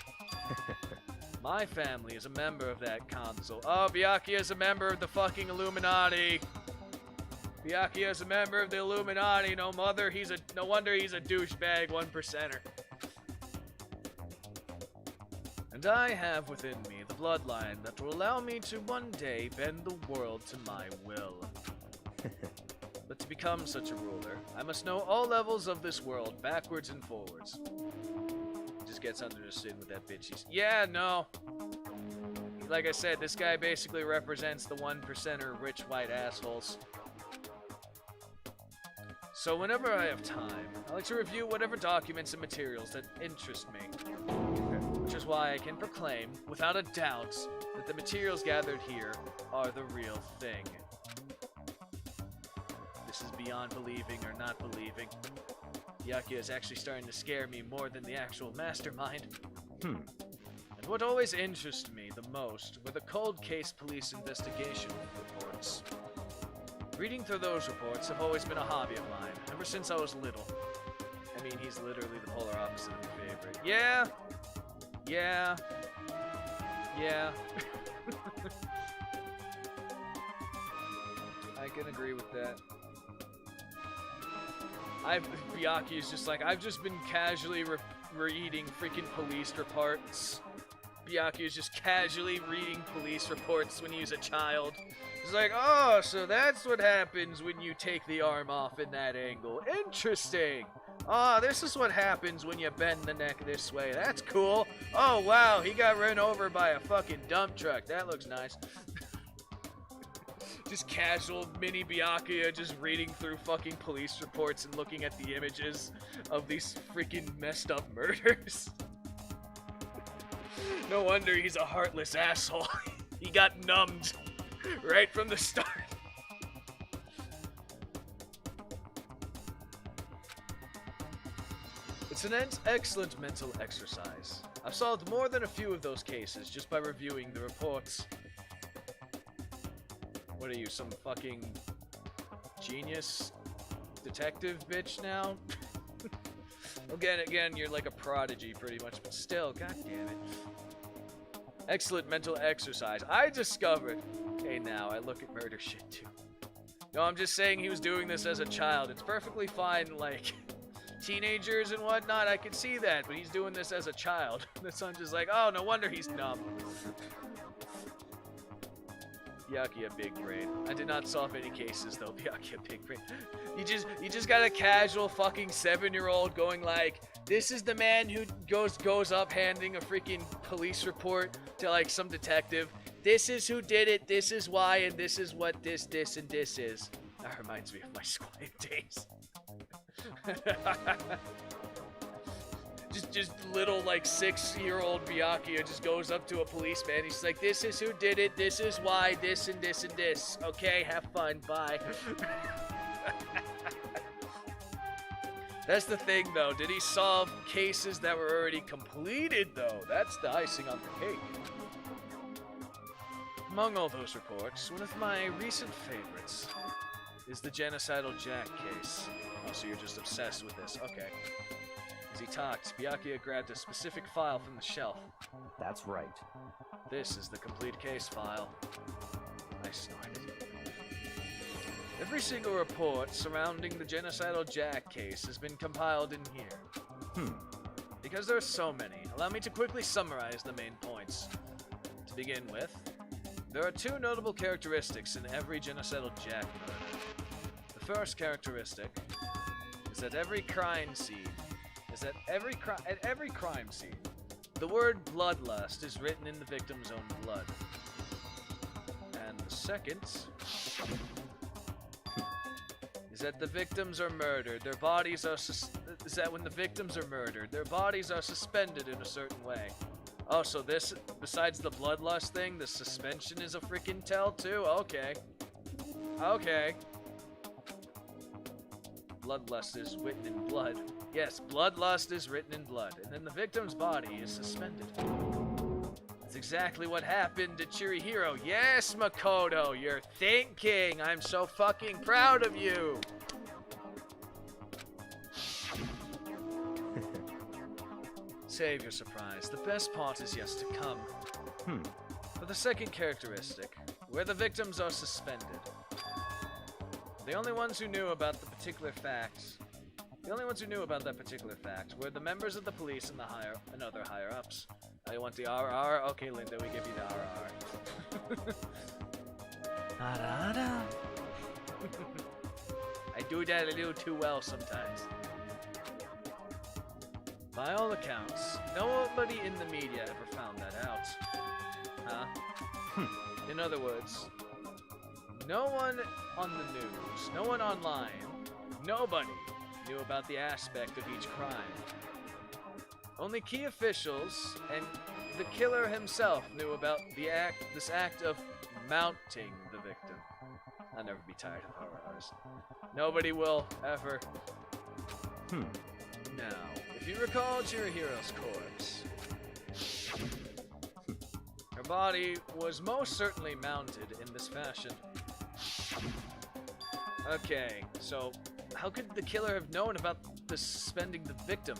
My family is a member of that council. Oh, Byakuya is a member of the fucking Illuminati. Byakuya is a member of the Illuminati. No wonder he's a douchebag 1%er. And I have within me the bloodline that will allow me to one day bend the world to my will. But to become such a ruler, I must know all levels of this world, backwards and forwards. Just gets under the skin with that bitch. Yeah, no. Like I said, this guy basically represents the 1%er rich white assholes. So whenever I have time, I like to review whatever documents and materials that interest me. Which is why I can proclaim, without a doubt, that the materials gathered here are the real thing. This is beyond believing or not believing. Byakuya is actually starting to scare me more than the actual mastermind. And what always interested me the most were the cold case police investigation reports. Reading through those reports have always been a hobby of mine, ever since I was little. I mean, he's literally the polar opposite of your favorite. Yeah. I can agree with that. Byakuya's just like, I've just been casually reading freaking police reports. Byakuya's just casually reading police reports when he was a child. He's like, oh, so that's what happens when you take the arm off in that angle. Interesting. Oh, this is what happens when you bend the neck this way. That's cool. Oh, wow, he got run over by a fucking dump truck. That looks nice. Just casual mini Byakuya just reading through fucking police reports and looking at the images of these freaking messed up murders. No wonder he's a heartless asshole. He got numbed right from the start. It's an excellent mental exercise. I've solved more than a few of those cases just by reviewing the reports. What are you, some fucking genius detective bitch now? Again, you're like a prodigy pretty much, but still, god damn it. Excellent mental exercise. I discovered. Okay, now I look at murder shit too. No, I'm just saying he was doing this as a child. It's perfectly fine, like, teenagers and whatnot, I can see that, but he's doing this as a child. So I'm just like, oh, no wonder he's dumb. Byakuya big brain. I did not solve any cases though. Byakuya big brain. You just got a casual fucking 7-year-old going like, this is the man who goes up handing a freaking police report to like some detective. This is who did it. This is why, and this is what this, and this is. That reminds me of my squad days. Just little like 6-year-old Byakuya just goes up to a policeman. He's like, this is who did it, this is why, this and this and this. Okay, have fun, bye. That's the thing though, did he solve cases that were already completed though? That's the icing on the cake. Among all those reports, one of my recent favorites is the Genocidal Jack case. Oh, so you're just obsessed with this. Okay. As he talked, Byakuya grabbed a specific file from the shelf. That's right. This is the complete case file. I snorted. Every single report surrounding the Genocidal Jack case has been compiled in here. Because there are so many, allow me to quickly summarize the main points. To begin with, there are two notable characteristics in every Genocidal Jack murder. The first characteristic is that at every crime scene, the word bloodlust is written in the victim's own blood. And the second is that the victims are murdered. Their bodies are when the victims are murdered, their bodies are suspended in a certain way. Oh, so this, besides the bloodlust thing, the suspension is a freaking tell too? Okay. Okay. Bloodlust is written in blood. Yes, bloodlust is written in blood, and then the victim's body is suspended. That's exactly what happened to Chirihiro. Yes, Makoto, you're thinking. I'm so fucking proud of you. Save your surprise. The best part is yet to come. For the second characteristic, where the victims are suspended, the only ones who knew about that particular fact were the members of the police and other higher-ups. Oh, you want the RR? Okay, Linda, we give you the RR. Arara. I do that a little too well sometimes. By all accounts, nobody in the media ever found that out. Huh? In other words, no one on the news, no one online, nobody knew about the aspect of each crime. Only key officials and the killer himself knew about this act of mounting the victim. I'll never be tired of horrors. Nobody will ever. Now, if you recall Chirihiro's corpse, her body was most certainly mounted in this fashion. Okay, so how could the killer have known about the suspending the victim?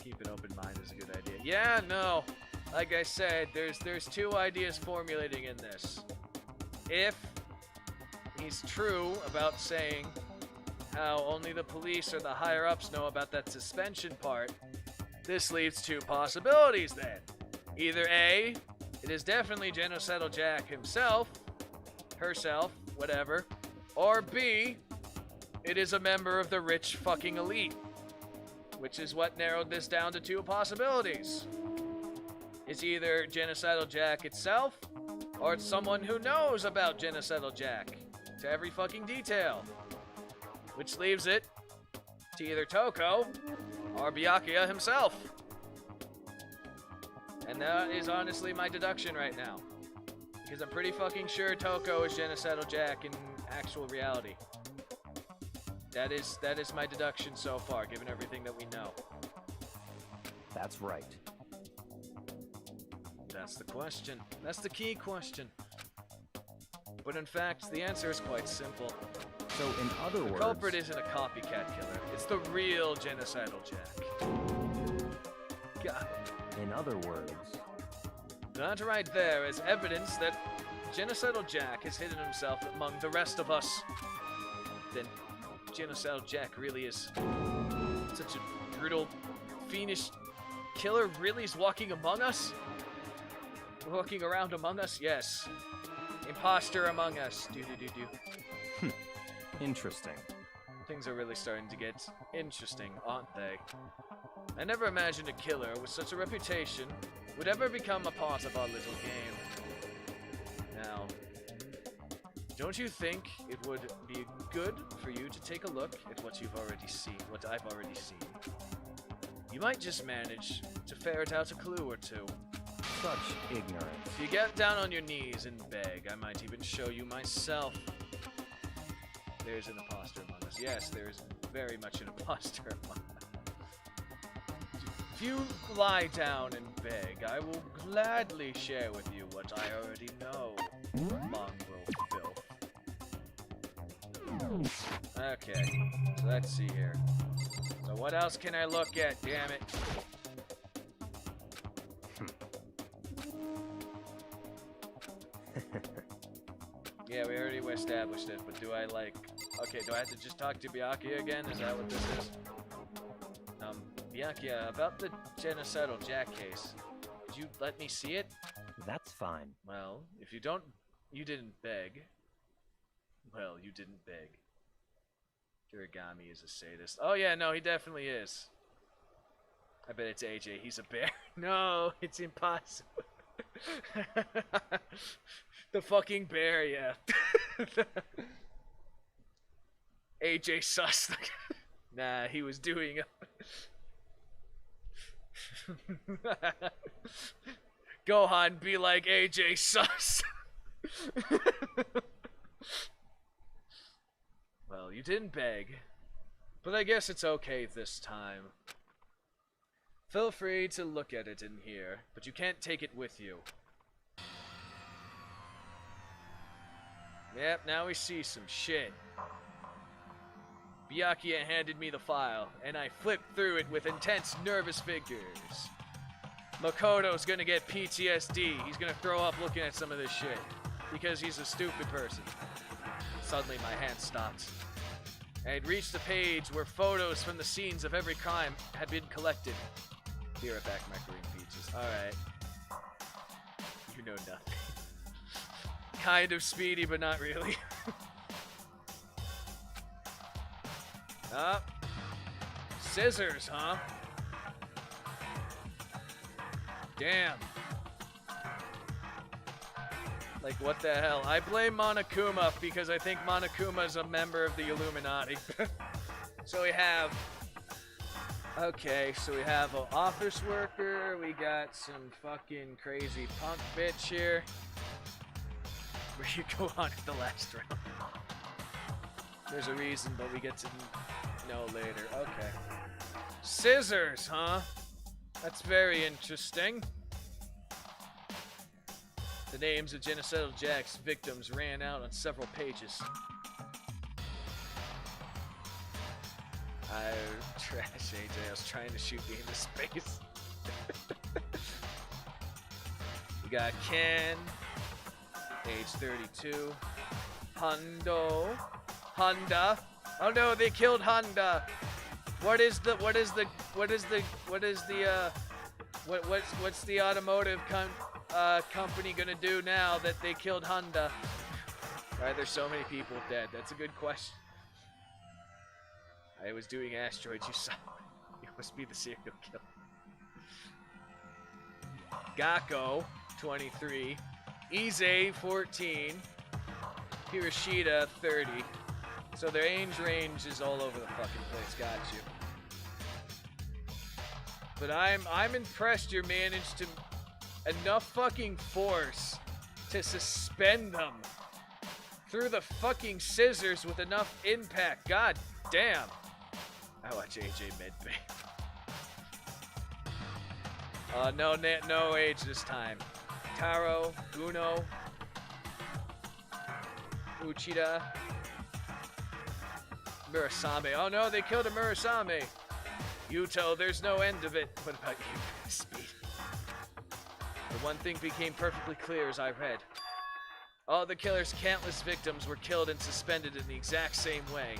Keep an open mind is a good idea. Yeah, no. Like I said, there's two ideas formulating in this. If he's true about saying how only the police or the higher-ups know about that suspension part, this leaves two possibilities then. Either A, it is definitely Genocidal Jack himself, herself, whatever, or B, it is a member of the rich fucking elite, which is what narrowed this down to two possibilities. It's either Genocidal Jack itself, or it's someone who knows about Genocidal Jack, to every fucking detail. Which leaves it to either Toko or Byakuya himself. And that is honestly my deduction right now. Because I'm pretty fucking sure Toko is Genocidal Jack in actual reality. That is my deduction so far, given everything that we know. That's right. That's the question. That's the key question. But in fact, the answer is quite simple. So, in other words... The culprit isn't a copycat killer. It's the real Genocidal Jack. God. In other words... That right there is evidence that Genocidal Jack has hidden himself among the rest of us. Then Genocidal Jack really is such a brutal, fiendish killer. Really is walking among us? Walking around among us? Yes. Imposter among us. Do. Interesting. Things are really starting to get interesting, aren't they? I never imagined a killer with such a reputation would ever become a part of our little game. Now, don't you think it would be good for you to take a look at what you've already seen, what I've already seen? You might just manage to ferret out a clue or two. Such ignorance. If you get down on your knees and beg, I might even show you myself. There's an imposter among us. Yes, there is very much an imposter among us. If you lie down and beg, I will gladly share with you what I already know. Mongrel filth. Okay, so let's see here. So what else can I look at, damn it? Yeah, we already established it, but do I like... Okay, do I have to just talk to Byakuya again? Is that what this is? Byakuya, about the genocidal Jack case, did you let me see it? That's fine. Well, if you don't... You didn't beg. Well, you didn't beg. Kirigami is a sadist. Oh yeah, no, he definitely is. I bet it's AJ. He's a bear. No, it's impossible. The fucking bear, yeah. AJ sus. Nah, he was doing Gohan, be like AJ sus. Well, you didn't beg, but I guess it's okay this time. Feel free to look at it in here, but you can't take it with you. Yep, now we see some shit. Byakuya handed me the file, and I flipped through it with intense, nervous figures. Makoto's gonna get PTSD. He's gonna throw up looking at some of this shit, because he's a stupid person. Suddenly my hand stopped. I had reached the page where photos from the scenes of every crime had been collected. Be right back, my green peaches. Alright. You know nothing. Kind of speedy, but not really. Scissors, huh? Damn. Like, what the hell? I blame Monokuma because I think Monokuma is a member of the Illuminati. So we have... Okay, so we have an office worker. We got some fucking crazy punk bitch here. Where you go on at the last round. There's a reason, but we get to know later. Okay. Scissors, huh? That's very interesting. The names of genocidal Jack's victims ran out on several pages. Trash AJ, I was trying to shoot me into space. We got Ken, age 32. Honda. Oh no, they killed Honda. What's the automotive company gonna do now that they killed Honda? Why are there so many people dead? That's a good question. I was doing asteroids, you saw. You must be the serial killer. Gakko, 23. Ize, 14. Hiroshita, 30. So their age range is all over the fucking place. Got you. But I'm impressed you managed to enough fucking force to suspend them through the fucking scissors with enough impact. God damn. I watch AJ Medbay. No age this time. Taro, Guno, Uchida, Murasame. Oh no, they killed a Murasame. Yuto, there's no end of it. What about you, Speed? The one thing became perfectly clear as I read. All the killer's countless victims were killed and suspended in the exact same way.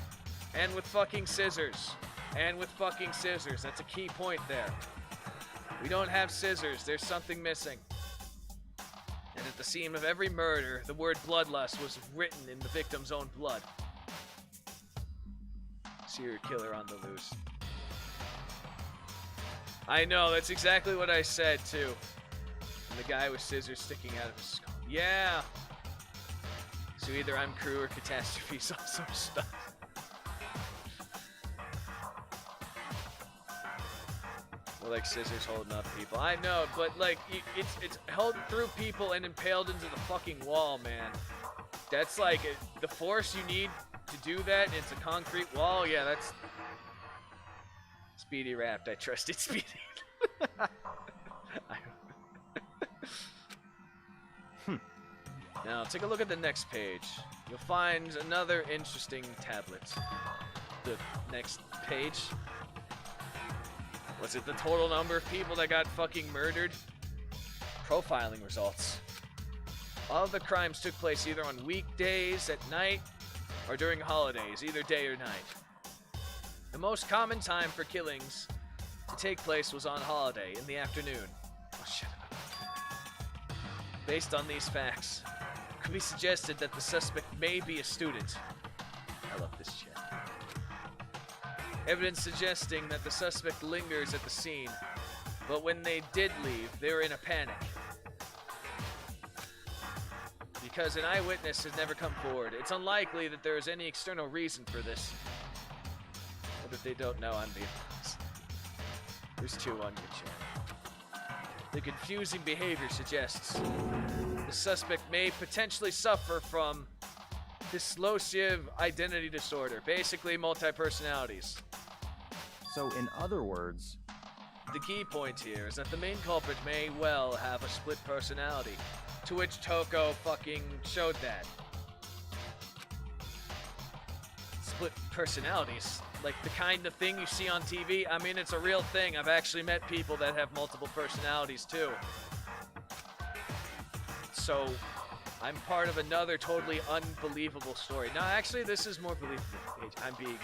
And with fucking scissors. That's a key point there. We don't have scissors. There's something missing. And at the scene of every murder, the word bloodlust was written in the victim's own blood. Serial killer on the loose. I know, that's exactly what I said, too. And the guy with scissors sticking out of his skull. Yeah! So either I'm Crew or Catastrophe's awesome stuff. Well, like scissors holding up people. I know, but like, it's held through people and impaled into the fucking wall, man. That's like, the force you need to do that, it's a concrete wall, yeah, that's... Speedy rapped, I trusted Speedy. Now, take a look at the next page. You'll find another interesting tablet. The next page. Was it the total number of people that got fucking murdered? Profiling results. All of the crimes took place either on weekdays at night or during holidays, either day or night. The most common time for killings to take place was on holiday in the afternoon. Oh shit. Based on these facts, it could be suggested that the suspect may be a student. I love this shit. Evidence suggesting that the suspect lingers at the scene, but when they did leave, they were in a panic. Because an eyewitness has never come forward, it's unlikely that there is any external reason for this. But if they don't know, I'm being honest. There's 2 on your channel. The confusing behavior suggests the suspect may potentially suffer from dissociative identity disorder, basically multi-personalities. So, in other words, The key point here is that the main culprit may well have a split personality, to which Toko fucking showed that. Split personalities? Like the kind of thing you see on TV? I mean, it's a real thing. I've actually met people that have multiple personalities too. So, I'm part of another totally unbelievable story. No, actually, this is more believable. I'm being...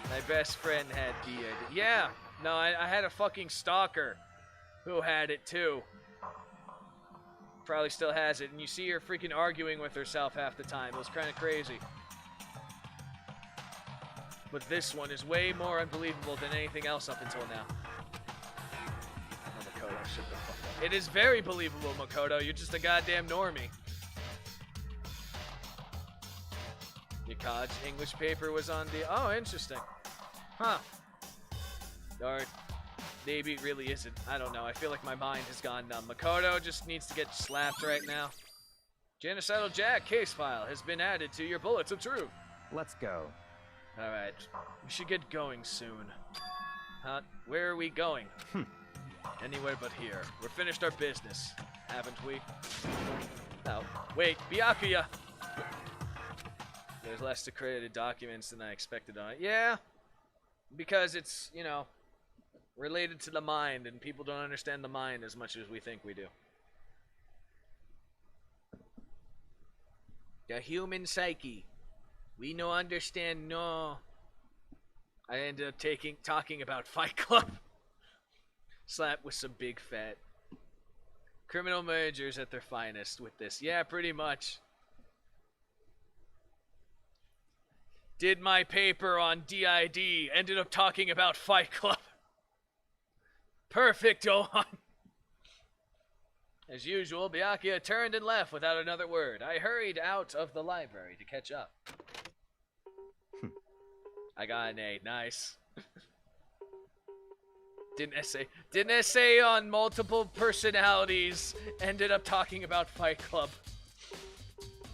My best friend had the... yeah, no, I had a fucking stalker who had it too. Probably still has it. And you see her freaking arguing with herself half the time. It was kind of crazy. But this one is way more unbelievable than anything else up until now. Oh, Makoto, shut the fuck up. It is very believable, Makoto. You're just a goddamn normie. Your college English paper was on the... oh, interesting. Huh. Or maybe it really isn't. I don't know. I feel like my mind has gone numb. Makoto just needs to get slapped right now. Genocidal Jack case file has been added to your bullets of truth. let's go. Alright, we should get going soon. Huh? Where are we going? Anywhere but here. We're finished our business, haven't we? Oh, wait, Byakuya! There's less decredited documents than I expected on it. Yeah, because it's, you know, related to the mind, and people don't understand the mind as much as we think we do. The human psyche. We no understand, no. I ended up talking about Fight Club. Slapped with some big fat criminal managers at their finest with this. Yeah, pretty much. Did my paper on DID. Ended up talking about Fight Club. Perfect, Johan. As usual, Byakuya turned and left without another word. I hurried out of the library to catch up. I got an A. Nice. Didn't essay on multiple personalities. Ended up talking about Fight Club.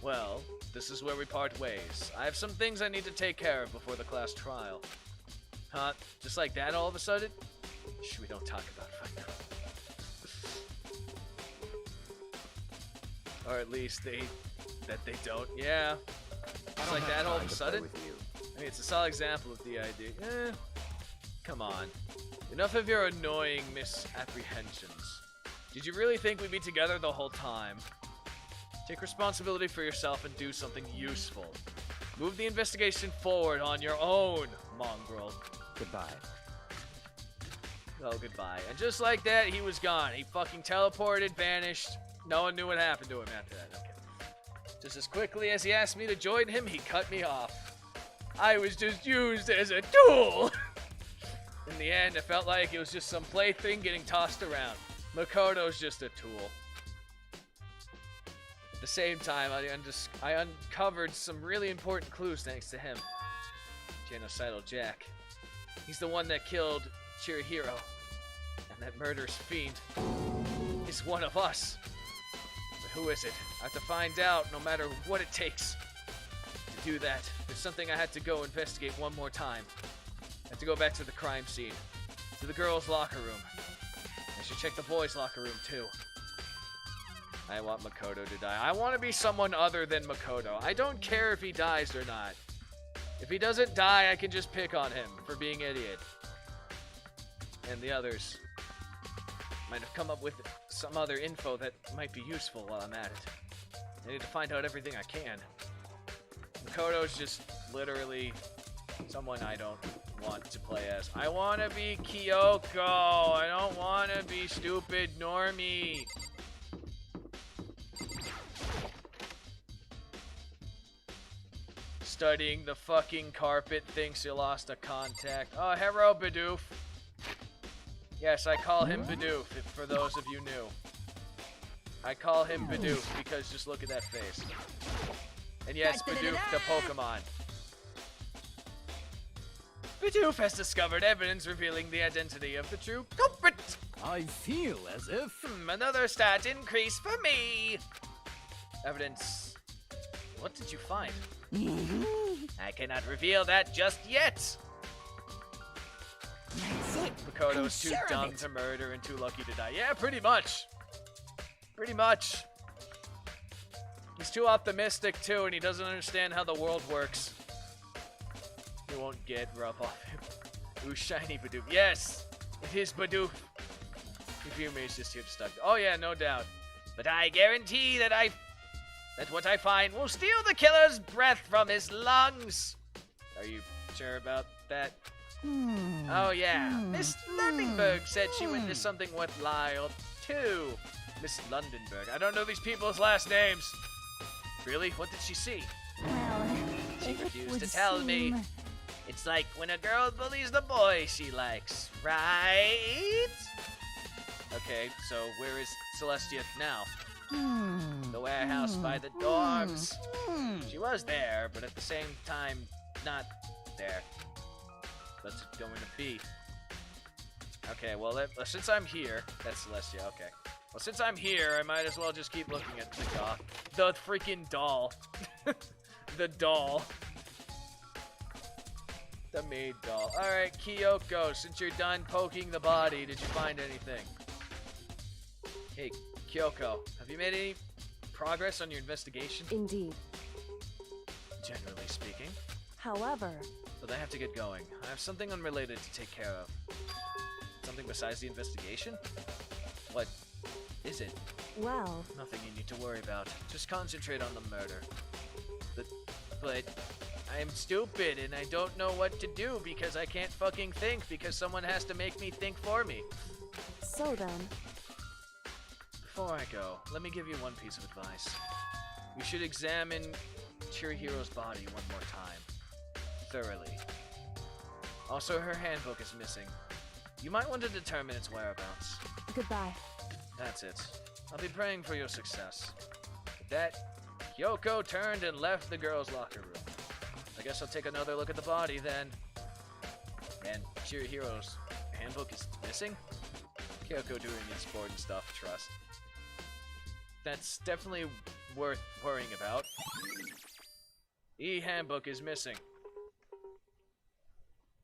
Well, this is where we part ways. I have some things I need to take care of before the class trial. Huh? Just like that all of a sudden? Shh, we don't talk about Fight Club. Or at least they don't. Yeah. Just like that all of a sudden? I mean, it's a solid example of DID. Come on. Enough of your annoying misapprehensions. Did you really think we'd be together the whole time? Take responsibility for yourself and do something useful. Move the investigation forward on your own, mongrel. Goodbye. Oh, goodbye. And just like that, he was gone. He fucking teleported, vanished. No one knew what happened to him after that. Okay. Just as quickly as he asked me to join him, he cut me off. I was just used as a tool! In the end, it felt like it was just some plaything getting tossed around. Makoto's just a tool. At the same time, I uncovered some really important clues thanks to him. Genocidal Jack. He's the one that killed Chirihiro. And that murderous fiend is one of us. But who is it? I have to find out no matter what it takes. To do that, there's something I had to go investigate one more time. I have to go back to the crime scene. To the girls' locker room. I should check the boys' locker room too. I want Makoto to die. I want to be someone other than Makoto. I don't care if he dies or not. If he doesn't die, I can just pick on him for being an idiot. And the others might have come up with some other info that might be useful while I'm at it. I need to find out everything I can. Makoto's just literally someone I don't want to play as. I want to be Kyoko. I don't want to be stupid Normie. Studying the fucking carpet, thinks you lost a contact. Oh, hello, Bidoof. Yes, I call him Bidoof, if for those of you new. I call him Bidoof because just look at that face. And yes, Bidoof the Pokemon. Bidoof has discovered evidence revealing the identity of the true culprit. I feel as if... Another stat increase for me. Evidence. What did you find? I cannot reveal that just yet. That's it. Makoto's too dumb to murder and too lucky to die. Yeah, pretty much. Pretty much. He's too optimistic too, and he doesn't understand how the world works. He won't get rub off him. Ooh, shiny Bidoof. Yes! It is Bidoof. Ifumi is just here to stop. Oh yeah, no doubt. But I guarantee that what I find will steal the killer's breath from his lungs. Are you sure about that? Oh yeah, Miss Lundenberg said she witnessed something worthwhile too. Miss Lundenberg. I don't know these people's last names. Really? What did she see? Well, She if it refused would to tell me. seem- It's like when a girl bullies the boy she likes, right? Okay, so where is Celestia now? The warehouse by the dorms. She was there, but at the same time, not there. What's it going to be? Okay, well, since I'm here, that's Celestia, okay. Well, since I'm here, I might as well just keep looking at the freaking doll. The doll. The maid doll. Alright, Kyoko, since you're done poking the body, did you find anything? Hey, Kyoko, have you made any progress on your investigation? Indeed. Generally speaking. However, But I have to get going. I have something unrelated to take care of. Something besides the investigation? What is it? well, Nothing you need to worry about. Just concentrate on the murder. But I am stupid and I don't know what to do because I can't fucking think because someone has to make me think for me. so then, Before I go, let me give you one piece of advice. You should examine Chirihiro's body one more time. Thoroughly. Also, her handbook is missing. You might want to determine its whereabouts. goodbye. That's it. I'll be praying for your success. With that, Kyoko turned and left the girls' locker room. I guess I'll take another look at the body then. And Chirihiro's handbook is missing? Kyoko doing important stuff, trust. That's definitely worth worrying about. E-handbook is missing.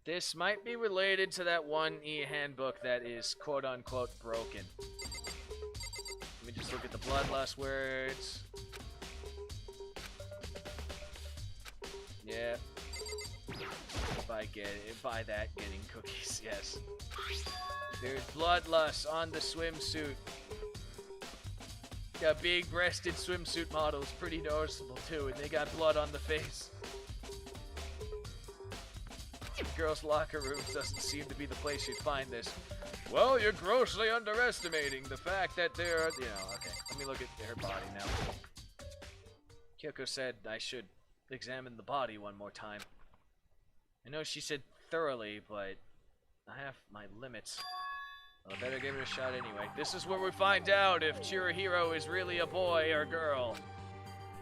This might be related to that one e-handbook that is quote-unquote broken. Let me just look at the bloodlust words. Yeah. By that, getting cookies, yes. There's bloodlust on the swimsuit. Got big-breasted swimsuit models, pretty noticeable too, and they got blood on the face. Girls' locker rooms doesn't seem to be the place you'd find this. Well, you're grossly underestimating the fact that they're, okay. Let me look at her body now. Kyoko said I should examine the body one more time. I know she said thoroughly, but I have my limits. I better give it a shot anyway. This is where we find out if Chirihiro is really a boy or girl.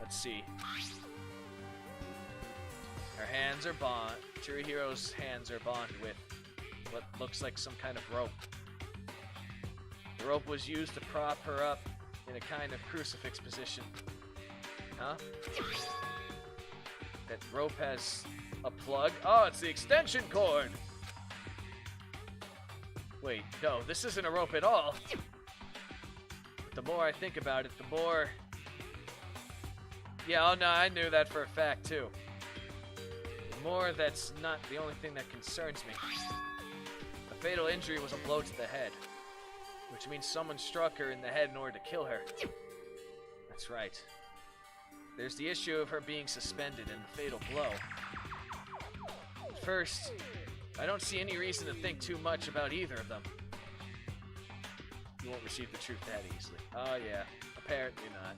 Let's see. Her hands are bound. Chirihiro's hands are bound with what looks like some kind of rope. The rope was used to prop her up in a kind of crucifix position. Huh? That rope has a plug? Oh, it's the extension cord! Wait, no, this isn't a rope at all. the more I think about it, the more... Yeah, oh no, I knew that for a fact, too. The more that's not the only thing that concerns me. The fatal injury was a blow to the head, which means someone struck her in the head in order to kill her. That's right. There's the issue of her being suspended and the fatal blow. At first, I don't see any reason to think too much about either of them. You won't receive the truth that easily. Oh yeah, apparently not.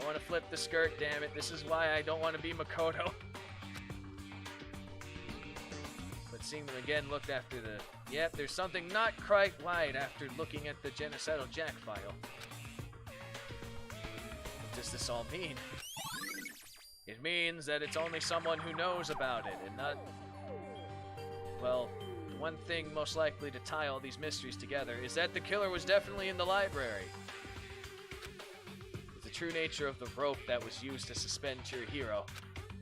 I want to flip the skirt, damn it. This is why I don't want to be Makoto. But seeing them again looked after the... Yep, there's something not quite right after looking at the genocidal Jack file. What does this all mean? It means that it's only someone who knows about it, and not... Well, the one thing most likely to tie all these mysteries together is that the killer was definitely in the library. With the true nature of the rope that was used to suspend Chirihiro,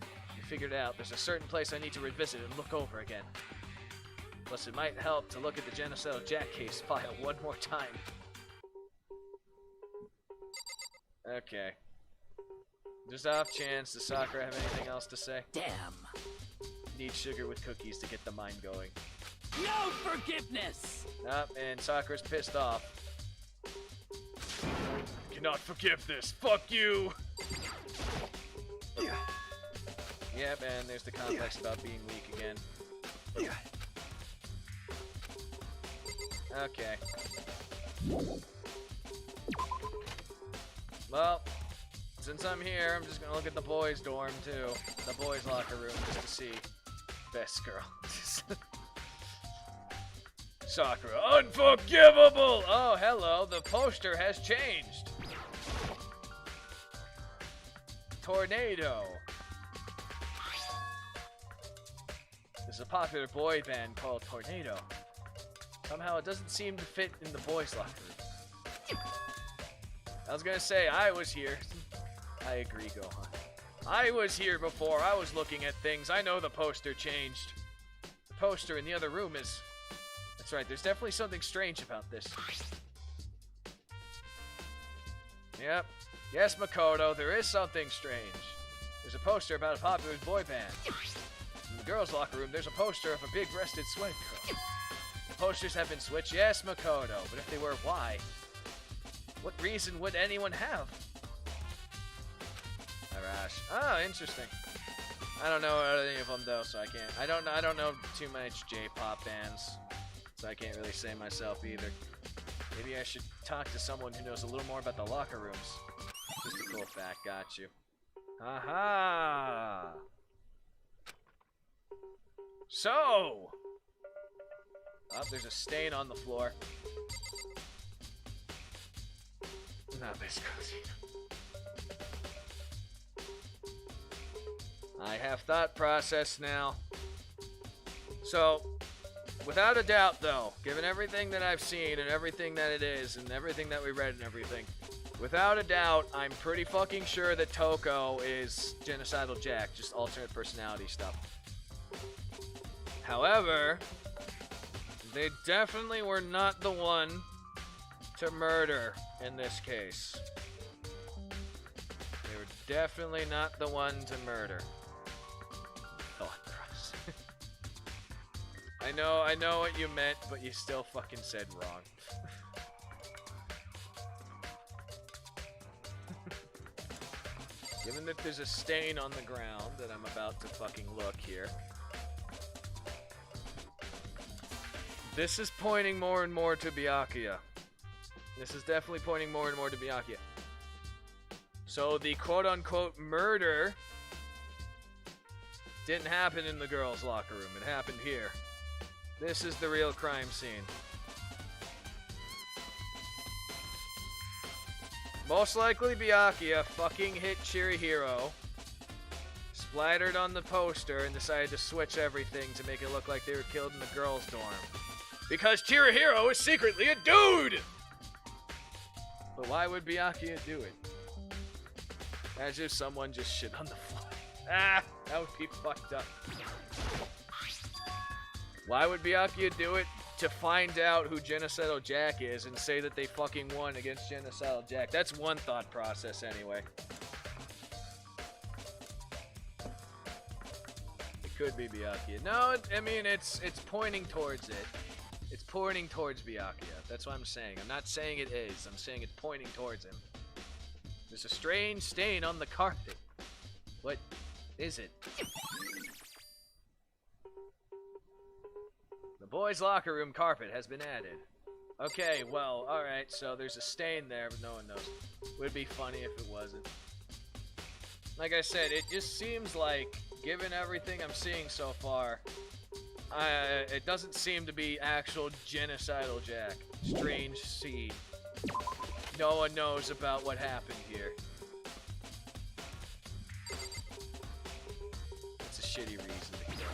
I figured out there's a certain place I need to revisit and look over again. Plus, it might help to look at the genocidal Jack case file one more time. Okay. Just off chance, does Sakura have anything else to say? Damn. Need sugar with cookies to get the mind going. No forgiveness! And Sakura's pissed off. Cannot forgive this. Fuck you! Yep, and there's the complex about being weak again. Okay. Well, since I'm here, I'm just gonna look at the boys' dorm too. The boys' locker room, just to see. Best girl. Sakura, unforgivable! Oh, hello, the poster has changed. Tornado. There's a popular boy band called Tornado. Somehow it doesn't seem to fit in the boys' locker room. I was gonna say, I was here. I agree, Gohan. I was here before. I was looking at things. I know the poster changed. The poster in the other room is... That's right, there's definitely something strange about this. Yep. Yes, Makoto, there is something strange. There's a poster about a popular boy band. In the girls' locker room, there's a poster of a big-breasted sweat girl. The posters have been switched. Yes, Makoto, but if they were, why? What reason would anyone have? Arash. Oh, interesting. I don't know any of them though, so I can't. I don't know too much J-pop bands, so I can't really say myself either. Maybe I should talk to someone who knows a little more about the locker rooms. Just a cool fact. Got you. Aha. So. Oh, there's a stain on the floor. Not this cozy. I have thought process now. So, without a doubt though, given everything that I've seen and everything that it is and everything that we read and everything, without a doubt, I'm pretty fucking sure that Toko is Genocidal Jack, just alternate personality stuff. However, they definitely were not the one to murder in this case. They were definitely not the one to murder. Thought process. I know what you meant, but you still fucking said wrong. Given that there's a stain on the ground that I'm about to fucking look here. This is pointing more and more to Byakuya. This is definitely pointing more and more to Byakuya. So the quote-unquote murder didn't happen in the girls' locker room. It happened here. This is the real crime scene. Most likely Byakuya fucking hit Chirihiro, splattered on the poster, and decided to switch everything to make it look like they were killed in the girls' dorm. Because Chirihiro is secretly a dude! But why would Byakuya do it? As if someone just shit on the floor. Ah, that would be fucked up. Why would Byakuya do it? to find out who Genocidal Jack is and say that they fucking won against Genocidal Jack. That's one thought process anyway. It could be Byakuya. No, I mean, it's pointing towards it. It's pointing towards Byakuya. That's what I'm saying. I'm not saying it is. I'm saying it's pointing towards him. There's a strange stain on the carpet. What is it? The boys' locker room carpet has been added. Okay, well, alright, so there's a stain there, but no one knows. Would be funny if it wasn't. Like I said, it just seems like, given everything I'm seeing so far, it doesn't seem to be actual Genocidal Jack. Strange seed. No one knows about what happened here. It's a shitty reason to kill.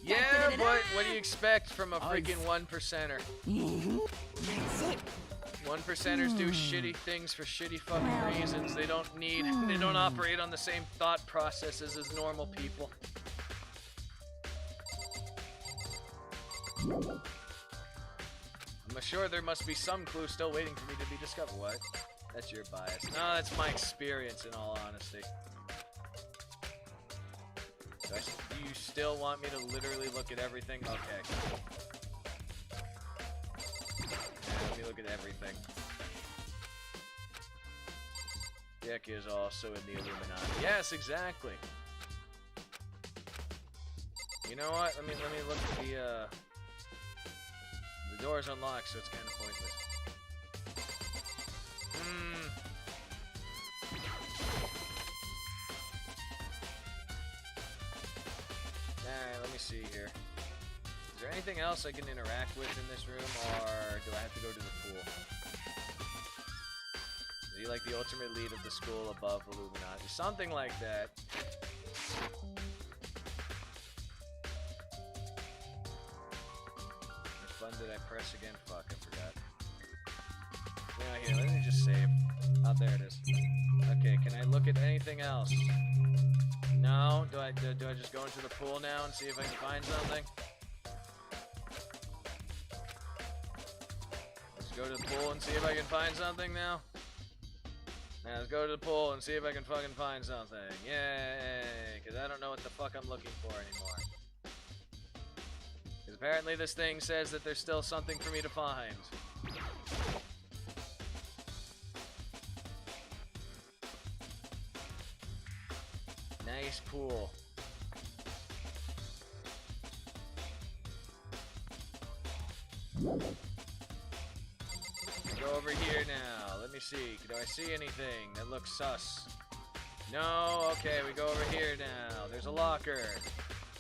Yeah, but what do you expect from a freaking 1%er? That's it. 1%ers do shitty things for shitty fucking reasons. They don't operate on the same thought processes as normal people. I'm sure there must be some clue still waiting for me to be discovered. What? That's your bias. No, that's my experience in all honesty. Do you still want me to literally look at everything? Okay. Yeah, let me look at everything. Byakuya is also in the Illuminati. Yes, exactly. You know what? Let me look at the door's unlocked, so it's kind of pointless. Alright, let me see here. Is there anything else I can interact with in this room, or do I have to go to the pool? Is he like the ultimate lead of the school above Illuminati? Something like that. Which button did I press again? Fuck, I forgot. Yeah, here, let me just save. Oh, there it is. Okay, can I look at anything else? No? Do I just go into the pool now and see if I can find something? Let's go to the pool and see if I can find something now. Now let's go to the pool and see if I can fucking find something. Yay! Because I don't know what the fuck I'm looking for anymore. Because apparently this thing says that there's still something for me to find. Nice pool. Go over here now. Let me see. Do I see anything that looks sus? No? Okay, we go over here now. There's a locker.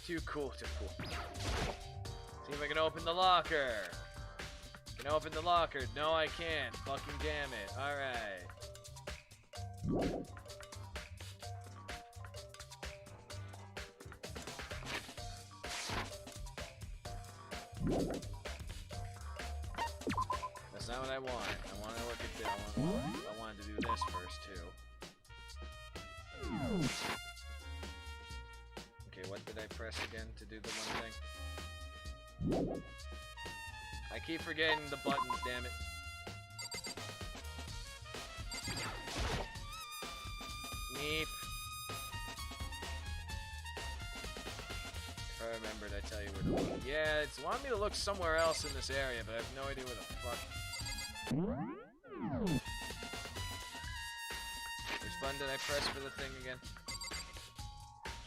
Too cool to pool. See if I can open the locker. Can I open the locker? No, I can't. Fucking damn it. Alright. That's not what I want. I want to look at this. I wanted to do this first too. Okay, what did I press again to do the one thing? I keep forgetting the buttons, damn it. Meep. If I remembered, I tell you where to look. Yeah, it's wanting me to look somewhere else in this area, but I have no idea where the fuck. Which button did I press for the thing again?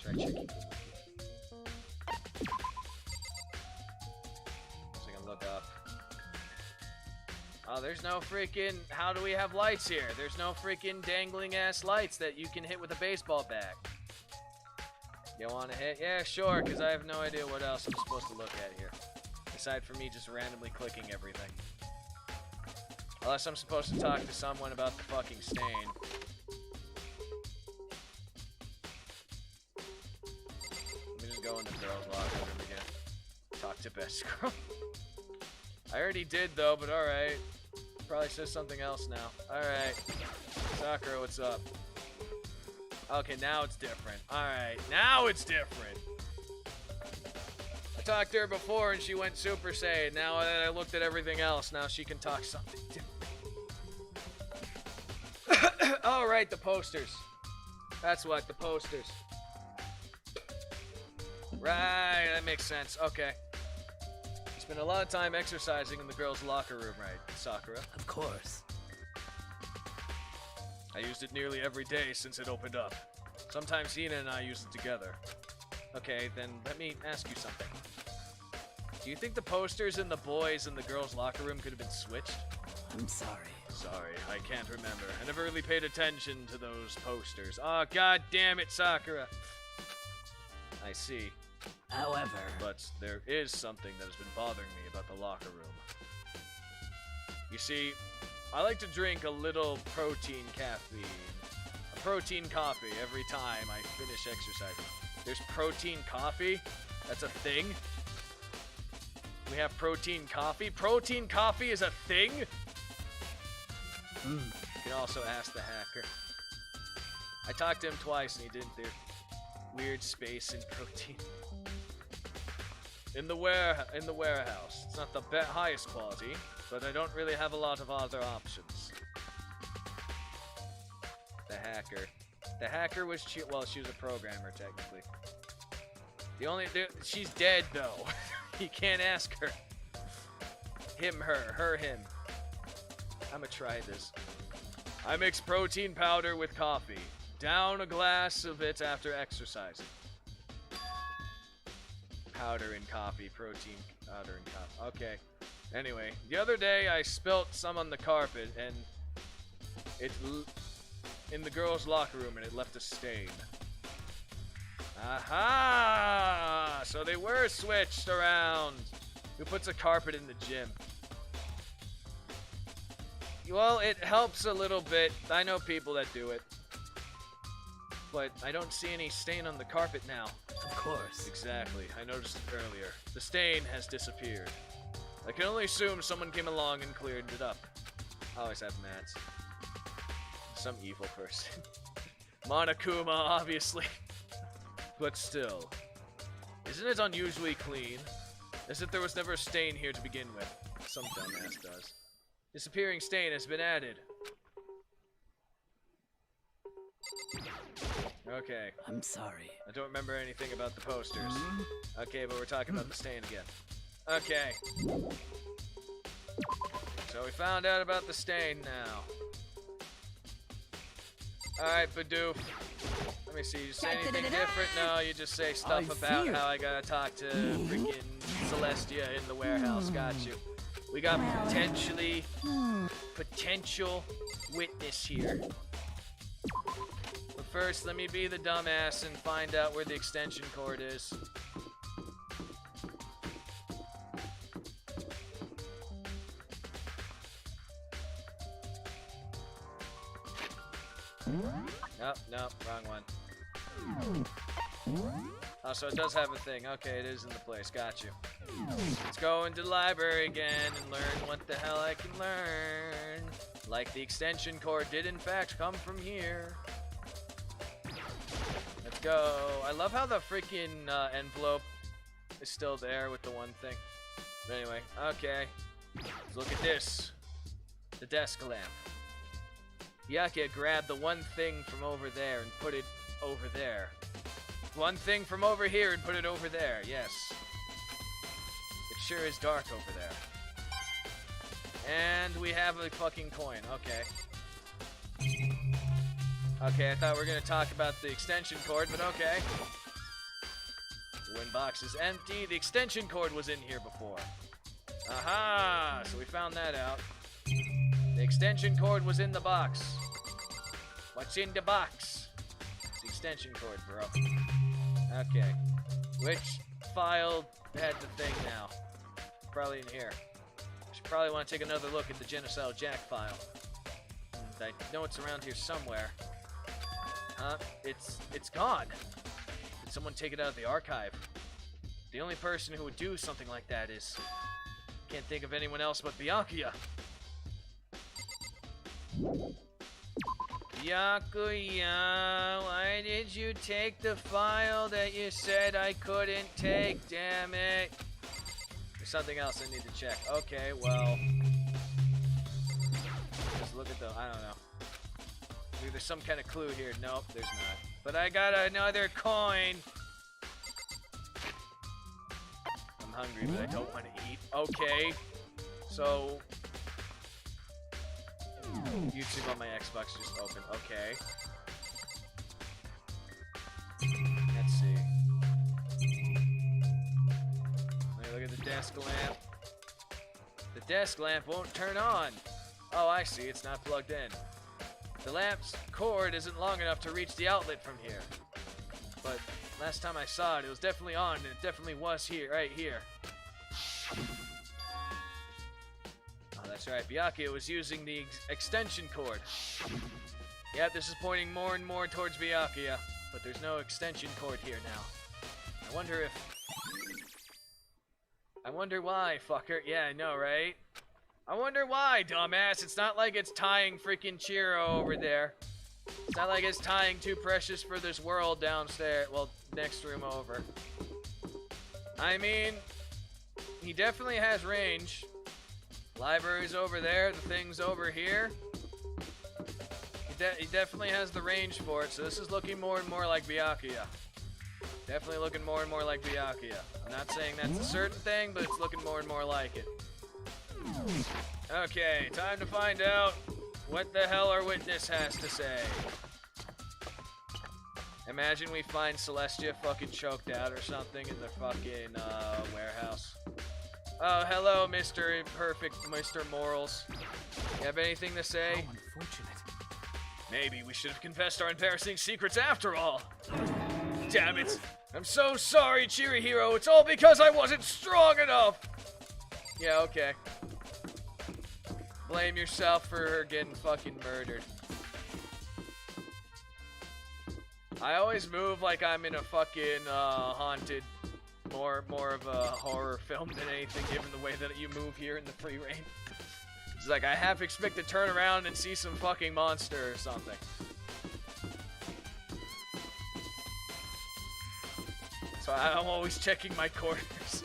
Try checking. So I can look up. Oh, there's no freaking... How do we have lights here? There's no freaking dangling ass lights that you can hit with a baseball bat. You wanna hit? Yeah, sure, because I have no idea what else I'm supposed to look at here. Aside from me just randomly clicking everything. Unless I'm supposed to talk to someone about the fucking stain. Let me just go in the girls' locker room again. Talk to best girl. I already did though, but alright. Probably says something else now. Alright. Sakura, what's up? Okay, now it's different. Alright, now it's different. I talked to her before and she went Super Saiyan. Now that I looked at everything else, now she can talk something different. Oh, right, the posters. That's what, the posters. Right, that makes sense. Okay. You spend a lot of time exercising in the girls' locker room, right, Sakura? Of course. I used it nearly every day since it opened up. Sometimes Hina and I use it together. Okay, then let me ask you something. Do you think the posters in the boys' and the girls' locker room could have been switched? I'm sorry. Sorry, I can't remember. I never really paid attention to those posters. Oh, god damn it, Sakura. I see. However, But there is something that has been bothering me about the locker room. You see, I like to drink a little protein caffeine. A protein coffee every time I finish exercising. There's protein coffee? That's a thing? We have protein coffee? Protein coffee is a thing? You can also ask the hacker. I talked to him twice and he didn't. There's weird space in protein. In the warehouse. It's not the highest quality, but I don't really have a lot of other options. The hacker. The hacker was she was a programmer technically. She's dead though. You can't ask her. Him, her, him. I'ma try this. I mix protein powder with coffee. Down a glass of it after exercising. Powder in coffee, protein powder in coffee. Okay. Anyway, the other day I spilt some on the carpet and in the girls' locker room and it left a stain. Aha! So they were switched around. Who puts a carpet in the gym? Well, it helps a little bit. I know people that do it. But I don't see any stain on the carpet now. of course. Exactly. I noticed it earlier. The stain has disappeared. I can only assume someone came along and cleared it up. I always have mats. Some evil person. Monokuma, obviously. But still. Isn't it unusually clean? As if there was never a stain here to begin with. Some dumbass does. Disappearing stain has been added. Okay. I'm sorry. I don't remember anything about the posters. Okay, but we're talking about the stain again. Okay. So we found out about the stain now. Alright, Bidoof. Let me see, you say anything different? No, you just say stuff about how I gotta talk to freaking Celestia in the warehouse. Got you. We got potential witness here. But first, let me be the dumbass and find out where the extension cord is. Nope, nope, wrong one. Oh, so it does have a thing. Okay, it is in the place. Got you. Let's go into the library again and learn what the hell I can learn. Like the extension cord did in fact come from here. Let's go. I love how the freaking envelope is still there with the one thing. But anyway, okay. Let's look at this. The desk lamp. Hyakka grabbed the one thing from over there and put it over there. One thing from over here and put it over there, yes. It sure is dark over there. And we have a fucking coin, okay. Okay, I thought we were gonna talk about the extension cord, but okay. The win box is empty. The extension cord was in here before. Aha! So we found that out. The extension cord was in the box. What's in the box? It's the extension cord, bro. Okay. Which file had the thing now? Probably in here. Should probably want to take another look at the Genocidal Jack file. I know it's around here somewhere. It's gone. Did someone take it out of the archive? The only person who would do something like that is... Can't think of anyone else but Byakuya. Byakuya, why did you take the file that you said I couldn't take? Damn it. There's something else I need to check. Okay, well. Just look at the, I don't know. Maybe there's some kind of clue here. Nope, there's not. But I got another coin. I'm hungry, but I don't want to eat. Okay. So. YouTube on my Xbox just opened. Okay. Let's see. Let me look at the desk lamp. The desk lamp won't turn on. Oh, I see. It's not plugged in. The lamp's cord isn't long enough to reach the outlet from here. But last time I saw it, it was definitely on, and it definitely was here, right here. Oh, that's right. Byakuya was using the extension cord. Yep, this is pointing more and more towards Byakuya, but there's no extension cord here now. I wonder why, fucker. Yeah, I know, right? I wonder why, dumbass. It's not like it's tying freaking Chiro over there. It's not like it's tying Too Precious for This World downstairs. Well, next room over. I mean, he definitely has range. Library's over there. The thing's over here. He definitely has the range for it, so this is looking more and more like Byakuya. Definitely looking more and more like Byakuya. I'm not saying that's a certain thing, but it's looking more and more like it. Okay, time to find out what the hell our witness has to say. Imagine we find Celestia fucking choked out or something in the fucking warehouse. Oh, hello, Mr. Perfect, Mr. Morals. You have anything to say? How unfortunate. Maybe we should have confessed our embarrassing secrets after all. Damn it. I'm so sorry, Chirihiro. It's all because I wasn't strong enough. Yeah, okay. Blame yourself for her getting fucking murdered. I always move like I'm in a fucking haunted, more of a horror film than anything, given the way that you move here in the free reign. It's like I half expect to turn around and see some fucking monster or something. So I'm always checking my corners.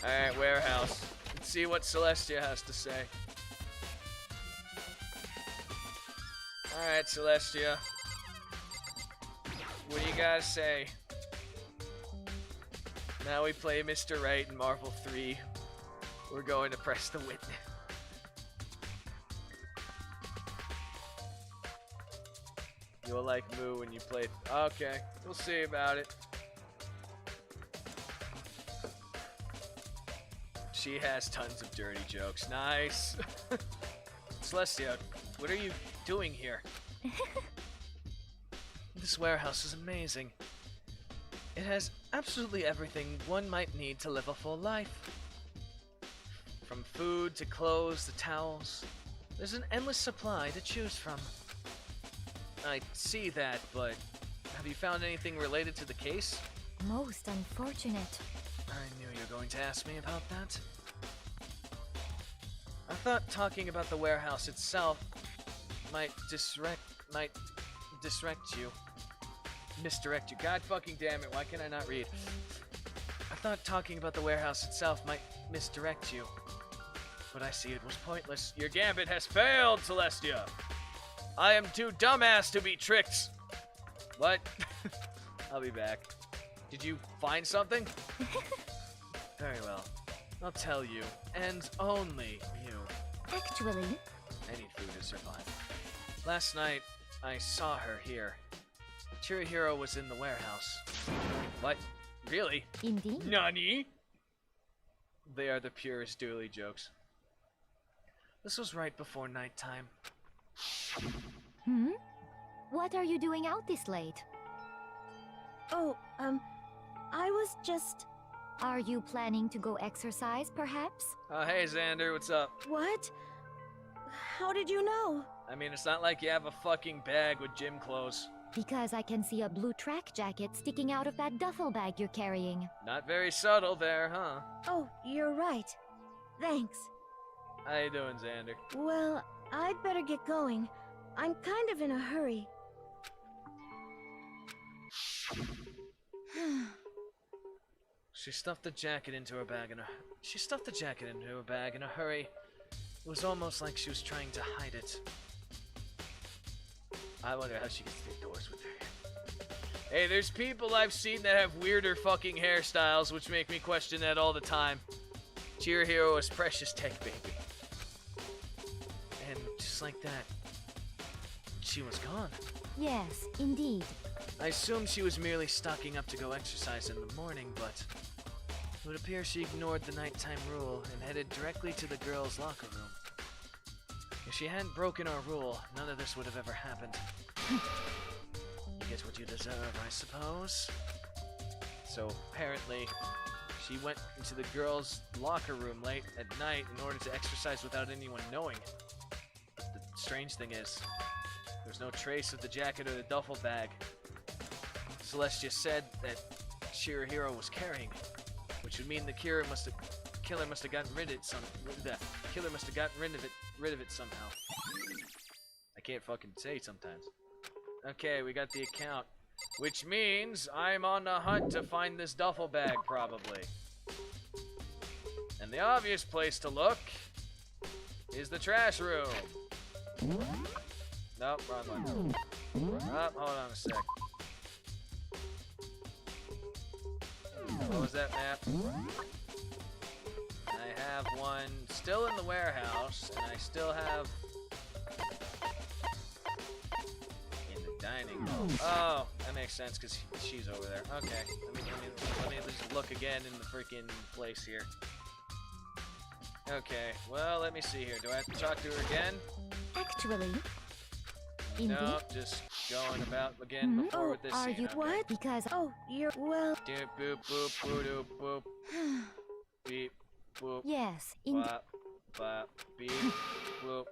Alright, warehouse. Let's see what Celestia has to say. Alright, Celestia. What do you gotta say? Now we play Mr. Right in Marvel 3. We're going to press the witness. You'll like Moo when you play. Okay, we'll see about it. She has tons of dirty jokes. Nice. Celestia, what are you doing here? This warehouse is amazing. It has absolutely everything one might need to live a full life. From food to clothes to towels, there's an endless supply to choose from. I see that, but have you found anything related to the case? Most unfortunate. I knew you were going to ask me about that. I thought talking about the warehouse itself might misdirect you. God fucking damn it, why can I not read? I thought talking about the warehouse itself might misdirect you. But I see it was pointless. Your gambit has failed, Celestia! I am too dumbass to be tricked! What? I'll be back. Did you find something? Very well. I'll tell you, and only you. Actually, I need food to survive. Last night, I saw her here. Chirihiro was in the warehouse. What? Really? indeed. Nani? They are the purest dooley jokes. This was right before nighttime. What are you doing out this late? Oh, I was just... Are you planning to go exercise, perhaps? Hey Xander, what's up? What? How did you know? I mean, it's not like you have a fucking bag with gym clothes. Because I can see a blue track jacket sticking out of that duffel bag you're carrying. Not very subtle there, huh? Oh, you're right. Thanks. How you doing, Xander? Well, I'd better get going. I'm kind of in a hurry. She stuffed the jacket into her bag in a hurry. It was almost like she was trying to hide it. I wonder how she gets indoors with her hair. Hey, there's people I've seen that have weirder fucking hairstyles, which make me question that all the time. Cheer Hero is precious tech baby. And just like that, she was gone. Yes, indeed. I assumed she was merely stocking up to go exercise in the morning, but it would appear she ignored the nighttime rule and headed directly to the girls' locker room. If she hadn't broken our rule, none of this would have ever happened. You get what you deserve, I suppose. So apparently, she went into the girls' locker room late at night in order to exercise without anyone knowing. The strange thing is, there's no trace of the jacket or the duffel bag Celestia said that Shirahiro was carrying, which would mean the killer must have gotten rid of it somehow. I can't fucking say sometimes. Okay, we got the account, which means I'm on the hunt to find this duffel bag, probably. And the obvious place to look is the trash room. Nope, wrong one. Oh, hold on a sec. What was that map? I have one still in the warehouse, and I still have in the dining room. Oh, that makes sense because she's over there. Okay, let me just look again in the freaking place here. Okay, well, let me see here. Do I have to talk to her again? Actually, indeed. No, just going about again before with this Are scene. you Okay. what? Because Oh, you're well. Doop boop boop boop doop boop. Beep boop. yes, indeed. Bop bop beep boop.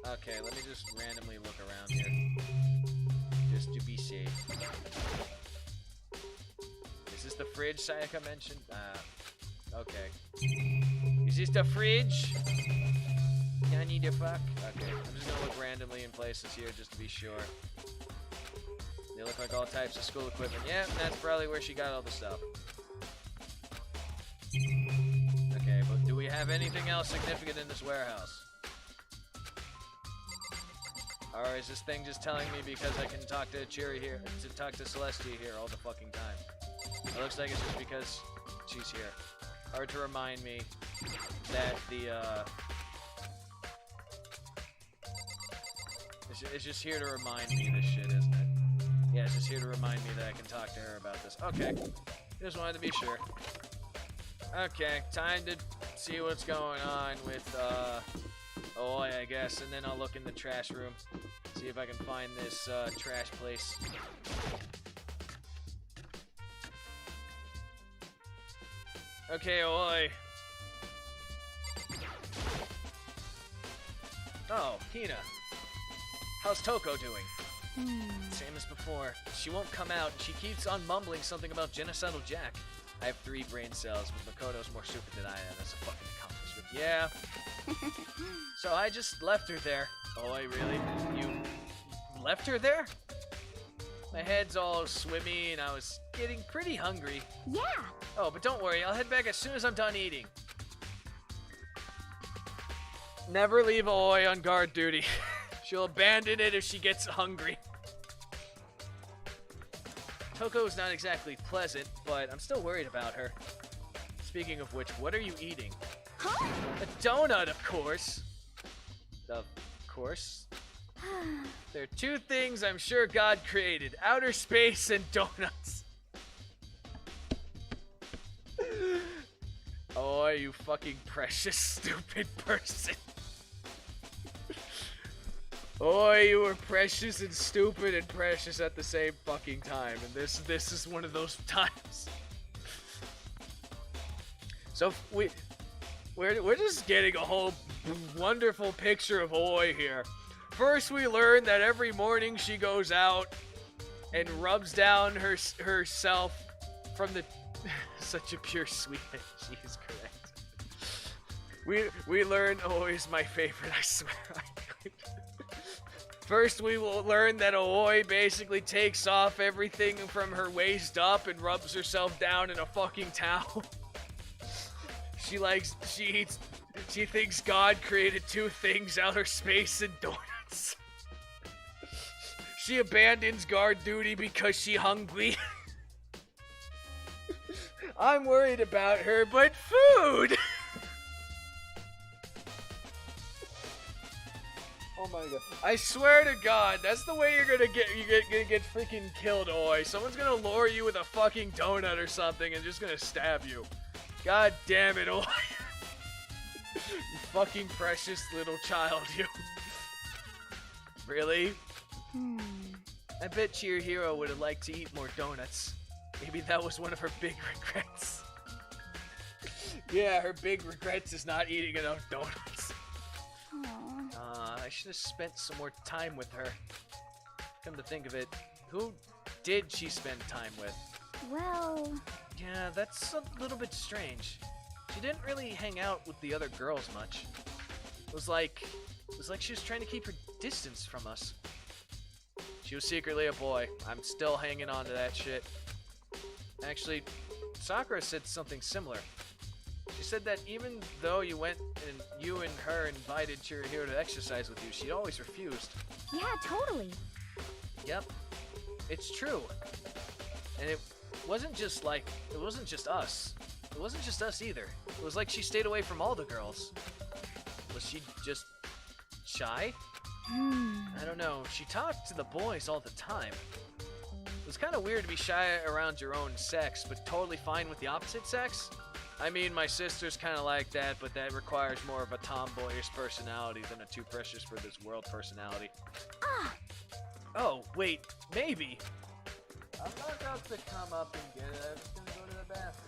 Okay, let me just randomly look around here, just to be safe. Is this the fridge Sayaka mentioned? Okay. Is this the fridge? I need to fuck. Okay, I'm just gonna look randomly in places here just to be sure. They look like all types of school equipment. Yeah, that's probably where she got all the stuff. Okay, but do we have anything else significant in this warehouse? Or is this thing just telling me because I can talk to Cherry here, to talk to Celestia here all the fucking time? It looks like it's just because she's here. Hard to remind me that the, It's just here to remind me this shit, isn't it? Yeah, it's just here to remind me that I can talk to her about this. Okay. Just wanted to be sure. Okay, time to see what's going on with, Oi, I guess, and then I'll look in the trash room. See if I can find this, trash place. Okay, Oi. Oh, Hina. How's Toko doing? Same as before. She won't come out, and she keeps on mumbling something about genocidal Jack. I have 3 brain cells, but Makoto's more stupid than I am. That's a fucking accomplishment. Yeah. So I just left her there. Oi, really? You left her there? My head's all swimmy, and I was getting pretty hungry. Yeah. Oh, but don't worry. I'll head back as soon as I'm done eating. Never leave Oi on guard duty. She'll abandon it if she gets hungry. Toko's not exactly pleasant, but I'm still worried about her. Speaking of which, what are you eating? Huh? A donut, of course. Of course. There are 2 things I'm sure God created. Outer space and donuts. Oh, you fucking precious, stupid person. Oh, you were precious and stupid and precious at the same fucking time, and this is one of those times. So we're just getting a whole wonderful picture of Oi here. First, we learn that every morning she goes out and rubs down herself from the such a pure sweetness. She is correct. We learn. Aoi is my favorite. I swear. First, we will learn that Aoi basically takes off everything from her waist up and rubs herself down in a fucking towel. She thinks God created two things: outer space and donuts. She abandons guard duty because she hungry. I'm worried about her, but food. Oh my god. I swear to God, that's the way you're gonna get freaking killed, Oi. Someone's gonna lure you with a fucking donut or something and just gonna stab you. God damn it, Oi. You fucking precious little child, you. Really? I bet Chihiro would have liked to eat more donuts. Maybe that was one of her big regrets. Yeah, her big regrets is not eating enough donuts. I should have spent some more time with her. Come to think of it, who did she spend time with? Well... Yeah, that's a little bit strange. She didn't really hang out with the other girls much. It was like she was trying to keep her distance from us. She was secretly a boy. I'm still hanging on to that shit. Actually, Sakura said something similar. She said that even though you and her invited Chihiro to exercise with you, she always refused. Yeah, totally. Yep, it's true. And it wasn't just us. It wasn't just us either. It was like she stayed away from all the girls. Was she just shy? I don't know. She talked to the boys all the time. It was kind of weird to be shy around your own sex, but totally fine with the opposite sex. I mean, my sister's kind of like that, but that requires more of a tomboyish personality than a too precious for this world personality. Oh, wait, maybe. I'm not about to come up and get it. I'm just gonna go to the bathroom.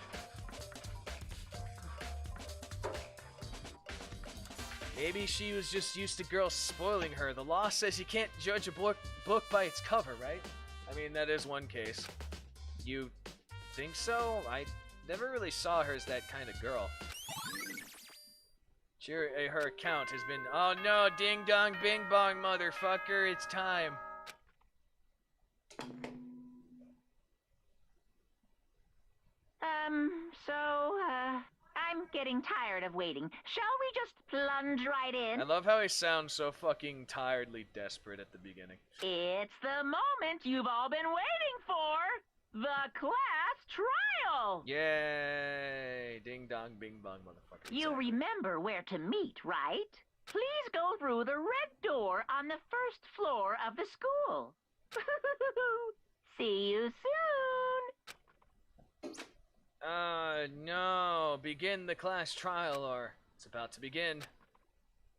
Maybe she was just used to girls spoiling her. The law says you can't judge a book by its cover, right? I mean, that is one case. You think so? I never really saw her as that kind of girl. Sure, her account has been... Oh no, ding dong bing bong, motherfucker, it's time. I'm getting tired of waiting. Shall we just plunge right in? I love how he sounds so fucking tiredly desperate at the beginning. It's the moment you've all been waiting for! The class trial! Yay! Ding dong bing bong, motherfucker. You remember where to meet, right? Please go through the red door on the first floor of the school. See you soon! No. Begin the class trial, or it's about to begin.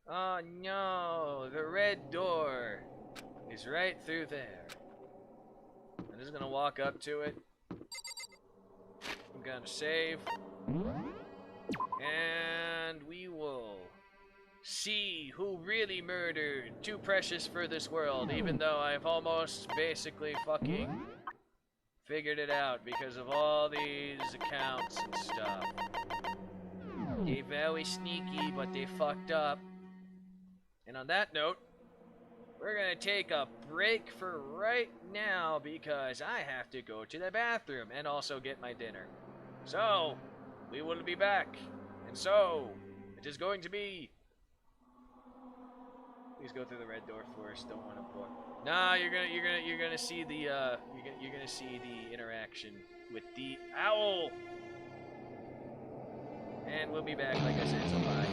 Oh, no. The red door is right through there. I'm just gonna walk up to it. I'm gonna save. And we will see who really murdered Too Precious for this world, even though I've almost basically fucking figured it out because of all these accounts and stuff. They very sneaky, but they fucked up. And on that note, we're gonna take a break for right now because I have to go to the bathroom and also get my dinner. So, we will be back. And so, it is going to be... Please go through the red door first. Don't want to book. Nah, you're gonna see the you're gonna see the interaction with the owl. And we'll be back, like I said, so bye.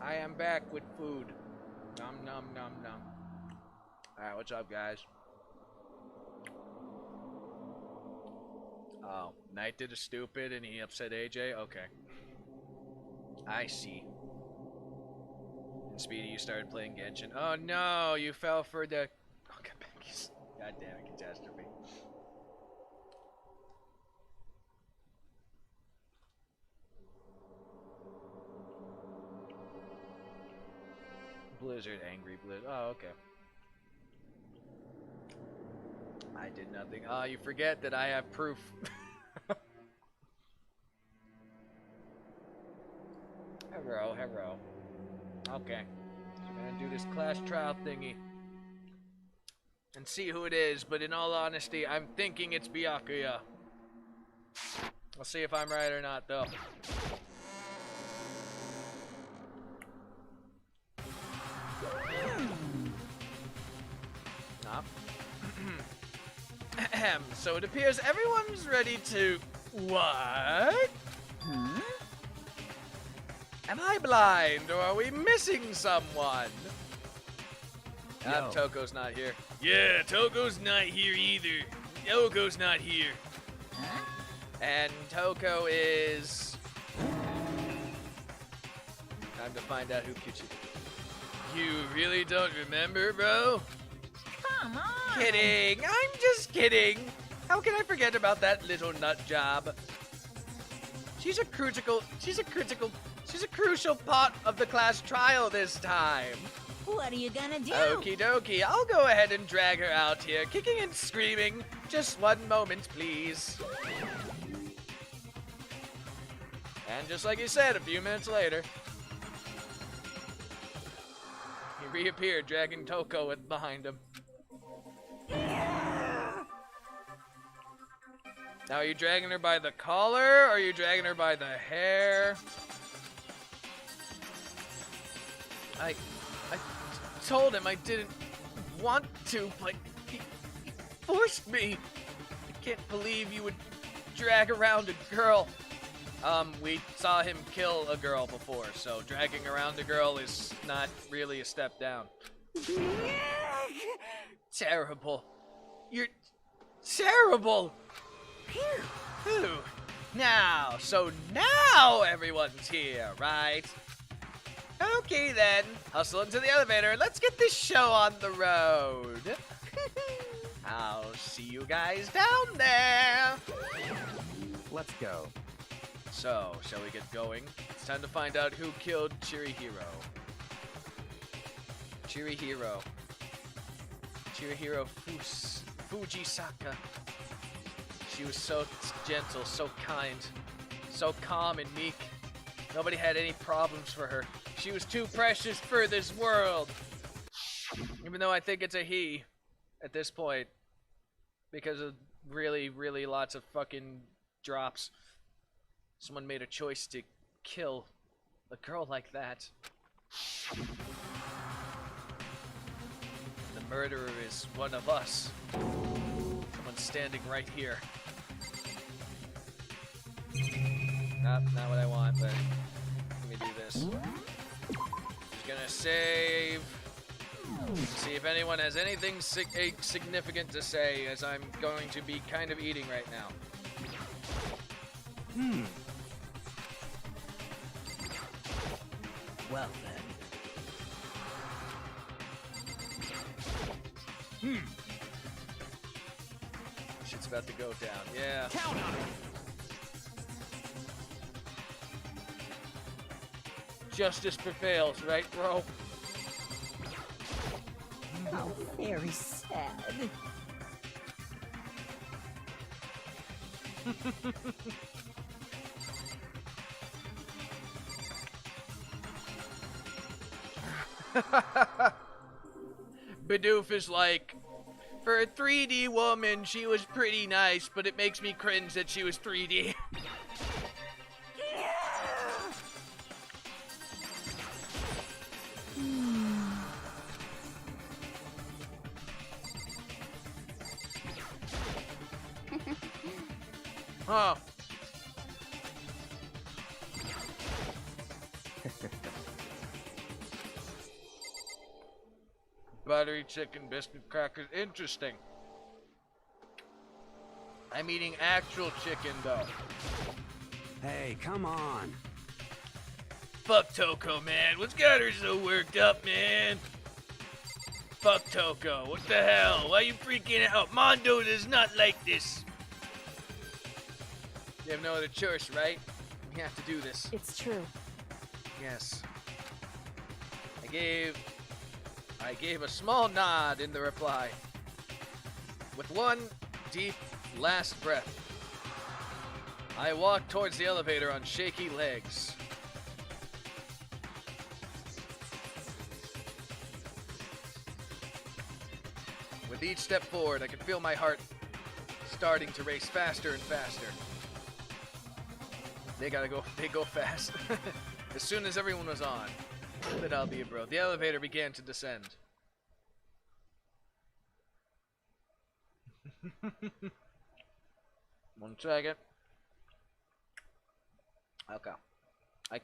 I am back with food. Nom nom nom nom. Alright, what's up, guys? Oh, Knight did a stupid and he upset AJ? Okay. I see. And Speedy, you started playing Genshin. Oh no, you fell for the... Okay, God damn it, catastrophe. Blizzard, angry Blizzard. Oh, okay. I did nothing. Oh, you forget that I have proof. Hello, hello. Okay. So I'm gonna do this class trial thingy. And see who it is, but in all honesty, I'm thinking it's Byakuya. I'll see if I'm right or not, though. So it appears everyone's ready to... What? Hmm? Am I blind, or are we missing someone? Yo. Toko's not here. Yeah, Toko's not here either. Yoko's not here. Huh? And Toko is... Time to find out who killed you. You really don't remember, bro? Come on. Kidding! I'm just kidding! How can I forget about that little nut job? She's a crucial part of the class trial this time. What are you gonna do? Okie dokie, I'll go ahead and drag her out here, kicking and screaming. Just one moment, please. And just like you said, a few minutes later, he reappeared, dragging Toko behind him. Now, are you dragging her by the collar, or are you dragging her by the hair? I told him I didn't want to, but he forced me. I can't believe you would drag around a girl. We saw him kill a girl before, so dragging around a girl is not really a step down. Terrible. You're terrible. Phew. Now everyone's here, right? Okay then, hustle into the elevator and let's get this show on the road. I'll see you guys down there. Let's go. So, shall we get going? It's time to find out who killed Chirihiro. Chirihiro Fujisaka. She was so gentle, so kind, so calm and meek. Nobody had any problems for her. She was too precious for this world. Even though I think it's a he at this point. Because of really, really lots of fucking drops. Someone made a choice to kill a girl like that. The murderer is one of us. Someone's standing right here. Not what I want, but let me do this. Just gonna save. See if anyone has anything significant to say, as I'm going to be kind of eating right now. Well then. Shit's about to go down. Yeah. Count on it. Justice prevails, right, bro? How very sad. Bidoof is like, for a 3D woman, she was pretty nice, but it makes me cringe that she was 3D. Oh. Buttery chicken, biscuit crackers. Interesting. I'm eating actual chicken, though. Hey, come on. Fuck Toko, man. What's got her so worked up, man? Fuck Toko. What the hell? Why you freaking out? Mondo does not like this. You have no other choice, right? You have to do this. It's true. Yes. I gave a small nod in the reply. With one deep last breath, I walked towards the elevator on shaky legs. With each step forward, I could feel my heart starting to race faster and faster. They go fast. As soon as everyone was on, but I'll be a bro. The elevator began to descend. One second. Okay. I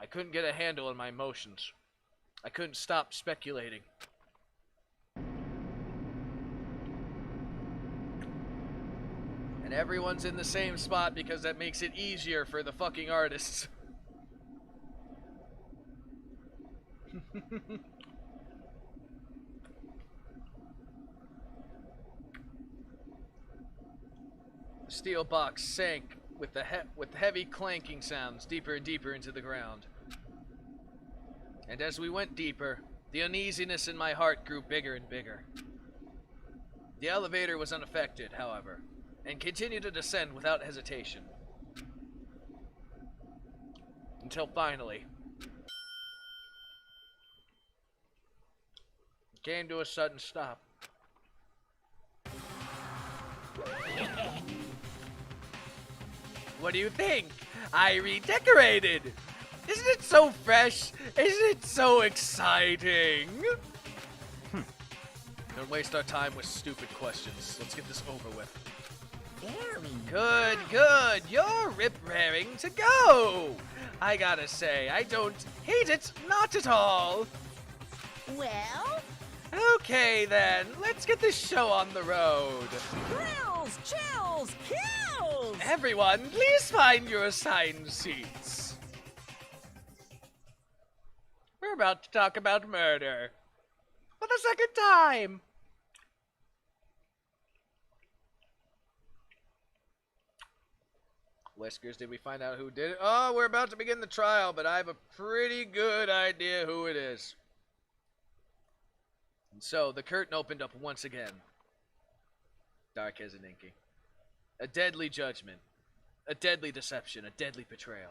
couldn't get a handle on my emotions. I couldn't stop speculating. And everyone's in the same spot because that makes it easier for the fucking artists. The steel box sank with heavy clanking sounds deeper and deeper into the ground. And as we went deeper, the uneasiness in my heart grew bigger and bigger. The elevator was unaffected, however, and continued to descend without hesitation. Until finally, it came to a sudden stop. What do you think? I redecorated! Isn't it so fresh? Isn't it so exciting? Don't waste our time with stupid questions. Let's get this over with. Very Good, good. You're rip-raring to go. I gotta say, I don't hate it, not at all. well. Okay then, let's get this show on the road. Thrills, chills, kills. Everyone, please find your assigned seats. We're about to talk about murder. For the second time. Whiskers, did we find out who did it? Oh, we're about to begin the trial, but I have a pretty good idea who it is. And so, the curtain opened up once again. Dark as an inky. A deadly judgment. A deadly deception. A deadly betrayal.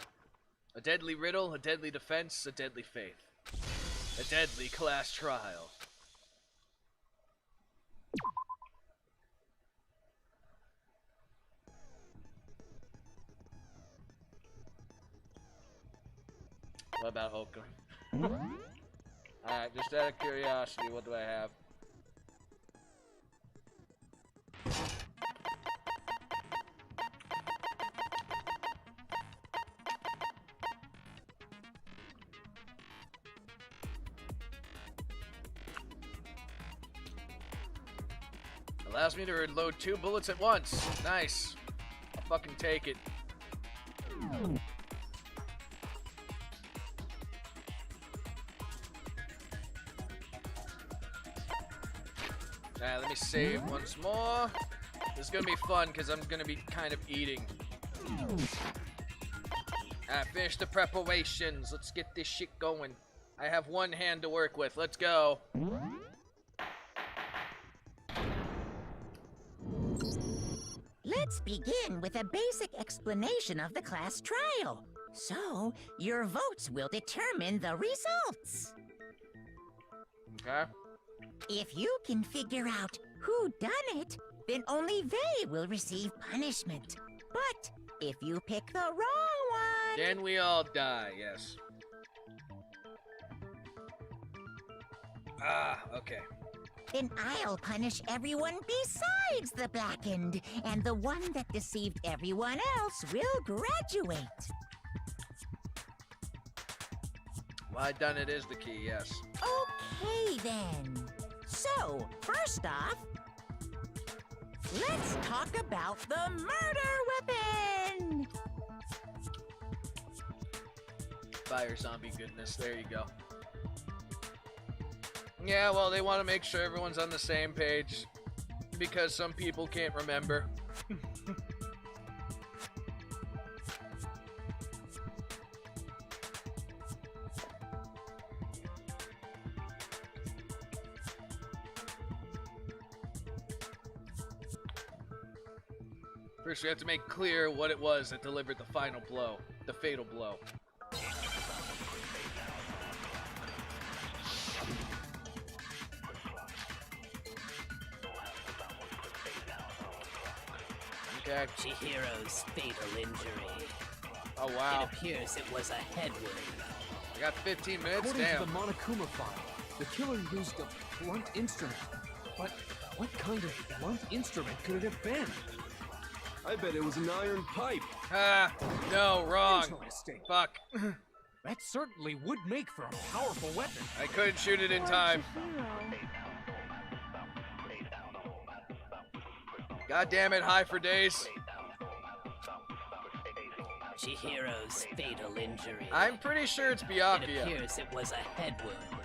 A deadly riddle. A deadly defense. A deadly faith. A deadly class trial. What about Oka? Alright, just out of curiosity, what do I have? Allows me to reload 2 bullets at once. Nice. I'll fucking take it. Alright, let me save once more. This is gonna be fun because I'm gonna be kind of eating. I finished the preparations. Let's get this shit going. I have one hand to work with. Let's go. Let's begin with a basic explanation of the class trial. So, your votes will determine the results. Okay. If you can figure out who done it, then only they will receive punishment. But if you pick the wrong one, Then we all die, yes. Ah, okay. then I'll punish everyone besides the blackened, and the one that deceived everyone else will graduate. Why done it is the key, yes. Okay, then. So, first off, let's talk about the murder weapon! Fire zombie goodness. There you go. Yeah, well, they want to make sure everyone's on the same page because some people can't remember. First, we have to make clear what it was that delivered the final blow, the fatal blow. Okay. Chihiro's fatal injury. Oh, wow. It appears it was a head wound. I got 15 minutes, According damn. to the Monokuma file, the killer used a blunt instrument. But what kind of blunt instrument could it have been? I bet it was an iron pipe. Ah, no, wrong. Interesting. Fuck. That certainly would make for a powerful weapon. I couldn't shoot it in time. God damn it, high for days. Chihiro's fatal injury. I'm pretty sure it's It Byakuya. appears it was a head wound.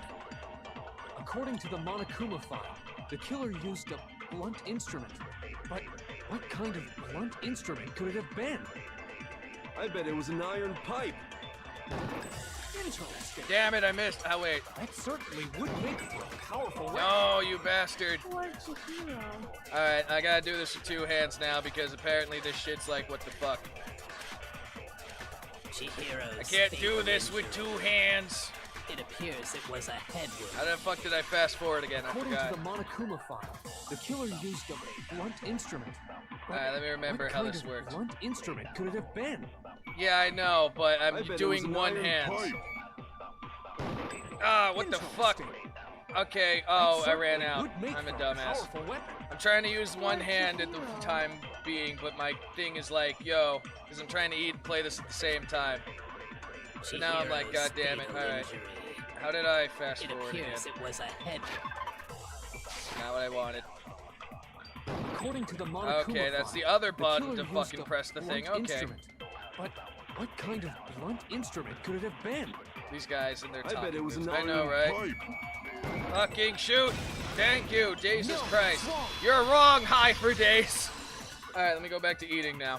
According to the Monokuma file, the killer used a blunt instrument. But what kind of blunt instrument could it have been? I bet it was an iron pipe. Interesting. Damn it, I missed. Oh, wait. That certainly would make for a powerful weapon. No, you bastard. Poor Chihiro. Alright, I gotta do this with 2 hands now because apparently this shit's like, what the fuck? Chihiro's I can't do fatal this with injury. 2 hands. It appears it was a head How wound. the fuck did I fast forward again? I According forgot. to the Monokuma file, the killer used a blunt instrument. But Alright, let me remember what how kind this of works. blunt instrument could it have been? Yeah, I know, but I I'm bet it was doing an 1 iron hand. pipe. Ah, what the fuck? Interesting. Okay, That oh, I certainly ran out. would make I'm a for dumbass. powerful weapon. I'm trying to use 1 hand at the time being, but my thing is like, yo, because I'm trying to eat and play this at the same time. So now I'm like, Chihiro's god damn it, fatal alright. injury. How did I fast It forward again? appears it was a head wound. Not what I wanted. According to the Monokuma Okay, that's file, the other the button killer to used fucking a press the thing. blunt Okay. instrument. But what kind of blunt instrument could it have been? These guys and their I talking bet it was moves. an I iron know, right? pipe. Fucking shoot! Thank you, Jesus No, Christ. it's wrong. You're wrong, high for days. Alright, let me go back to eating now.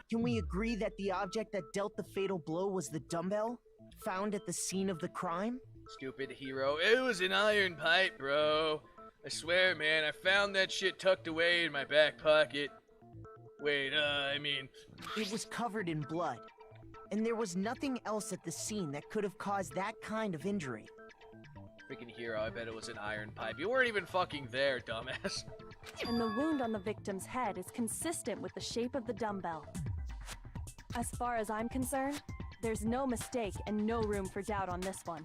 Can we agree that the object that dealt the fatal blow was the dumbbell found at the scene of the crime? Stupid hero. It was an iron pipe, bro. I swear, man, I found that shit tucked away in my back pocket. Wait, I mean... It was covered in blood, and there was nothing else at the scene that could have caused that kind of injury. Freaking hero, I bet it was an iron pipe. You weren't even fucking there, dumbass. And the wound on the victim's head is consistent with the shape of the dumbbell. As far as I'm concerned, there's no mistake and no room for doubt on this one.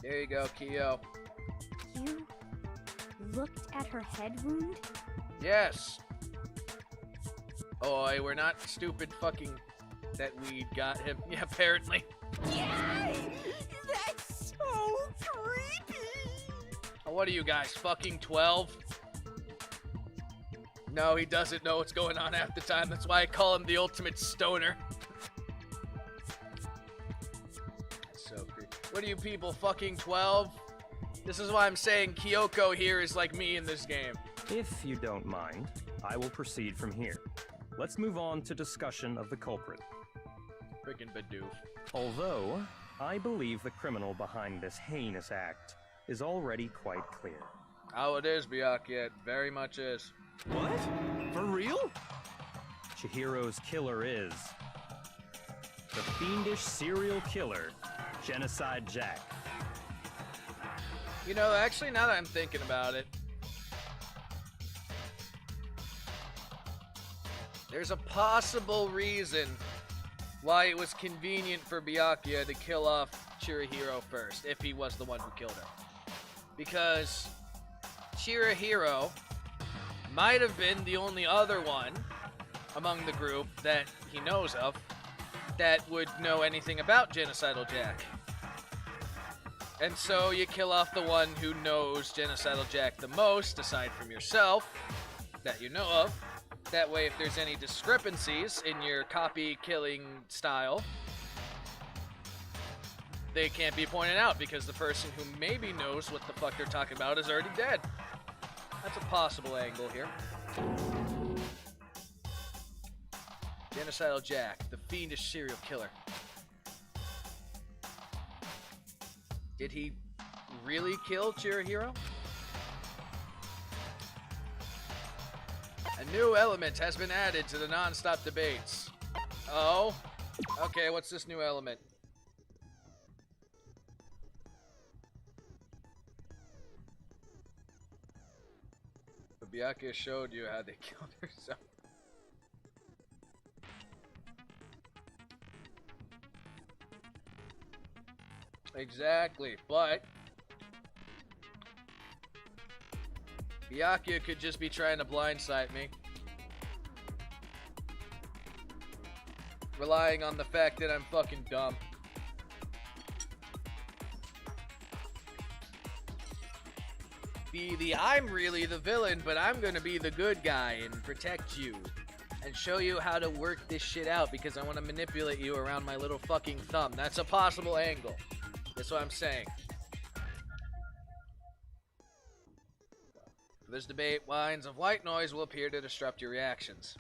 There you go, Kyo. You looked at her head wound? Yes. Oh, we're not stupid fucking that we got him. Yeah, apparently. Yay! That's so creepy! Oh, what are you guys, fucking 12? No, he doesn't know what's going on half the time. That's why I call him the ultimate stoner. That's so creepy. What are you people, fucking 12? This is why I'm saying Kyoko here is like me in this game. If you don't mind, I will proceed from here. Let's move on to discussion of the culprit. Freaking Bidoof. Although, I believe the criminal behind this heinous act is already quite clear. Oh, it is, Byakuya. It very much is. What? For real? Chihiro's killer is the fiendish serial killer, Genocide Jack. You know, actually, now that I'm thinking about it, there's a possible reason why it was convenient for Byakuya to kill off Chirahiro first, if he was the one who killed her. Because Chirahiro might have been the only other one among the group that he knows of that would know anything about Genocidal Jack. And so you kill off the one who knows Genocidal Jack the most, aside from yourself, that you know of. That way, if there's any discrepancies in your copy killing style, they can't be pointed out because the person who maybe knows what the fuck they're talking about is already dead. That's a possible angle here. Genocidal Jack, the fiendish serial killer. Did he really kill Chirahiro? A new element has been added to the non-stop debates. Oh? Okay, what's this new element? Byakuya showed you how they killed herself. Exactly, but Byakuya could just be trying to blindside me, relying on the fact that I'm fucking dumb. I'm really the villain, but I'm gonna be the good guy and protect you and show you how to work this shit out because I want to manipulate you around my little fucking thumb. That's a possible angle. That's what I'm saying. For this debate, lines of white noise will appear to disrupt your reactions.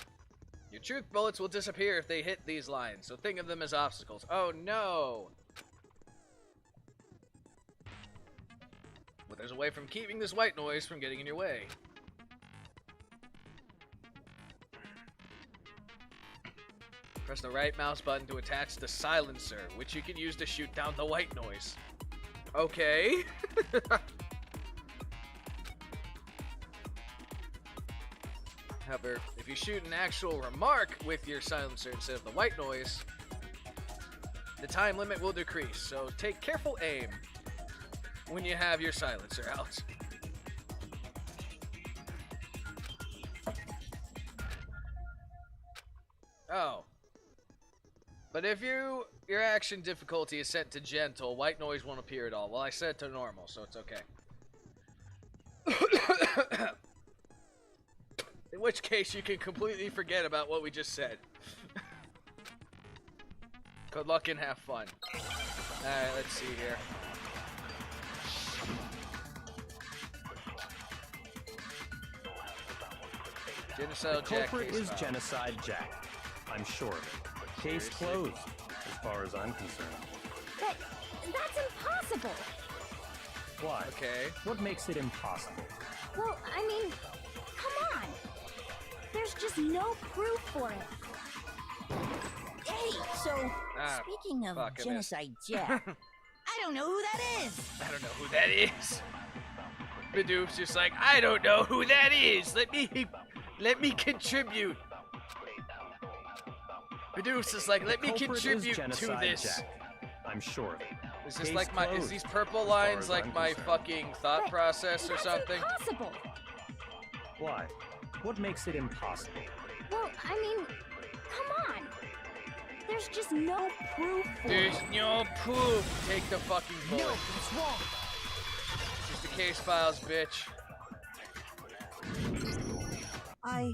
Your truth bullets will disappear if they hit these lines, so think of them as obstacles. Oh no! But there's a way from keeping this white noise from getting in your way. Press the right mouse button to attach the silencer, which you can use to shoot down the white noise. Okay. However, if you shoot an actual remark with your silencer instead of the white noise, the time limit will decrease, so take careful aim when you have your silencer out. Oh. But if your action difficulty is set to gentle, white noise won't appear at all. Well, I set it to normal, so it's okay. In which case, you can completely forget about what we just said. Good luck and have fun. Alright, let's see here. Genocidal Jack. The culprit is file. Genocide Jack. I'm sure of it. Case closed, as far as I'm concerned. That's impossible! Why? Okay. What makes it impossible? Well, I mean, come on! There's just no proof for it. Hey, so, speaking of Genocide Jack, I don't know who that is. I don't know who that is. Bidoof's just like, I don't know who that is. Let me contribute. Bidoof's is like, let me contribute to this. Jack. I'm sure of it. Is this like my? Is these purple lines like my fucking thought process or something? Impossible. Why? What makes it impossible? Well, I mean, come on. There's just no proof for There's it. no proof. Take the fucking bullet. No, it's wrong. Just the case files, bitch. I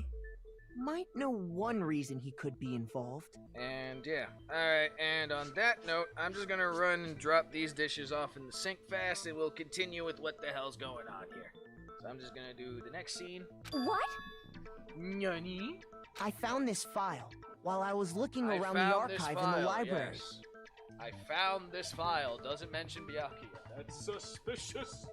might know one reason he could be involved. And yeah, alright, and on that note, I'm just gonna run and drop these dishes off in the sink fast, and we'll continue with what the hell's going on here. So I'm just gonna do the next scene. What? Nani? I found this file while I was looking around the archive in the library. Yes. I found this file. Doesn't mention Byakuya. That's suspicious.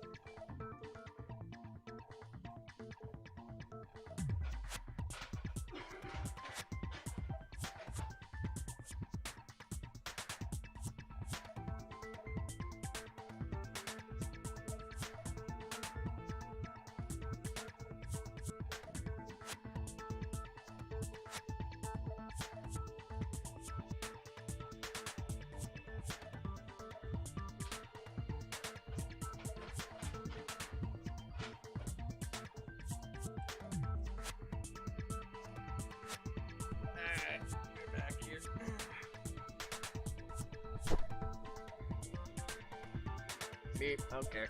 Neat. Okay.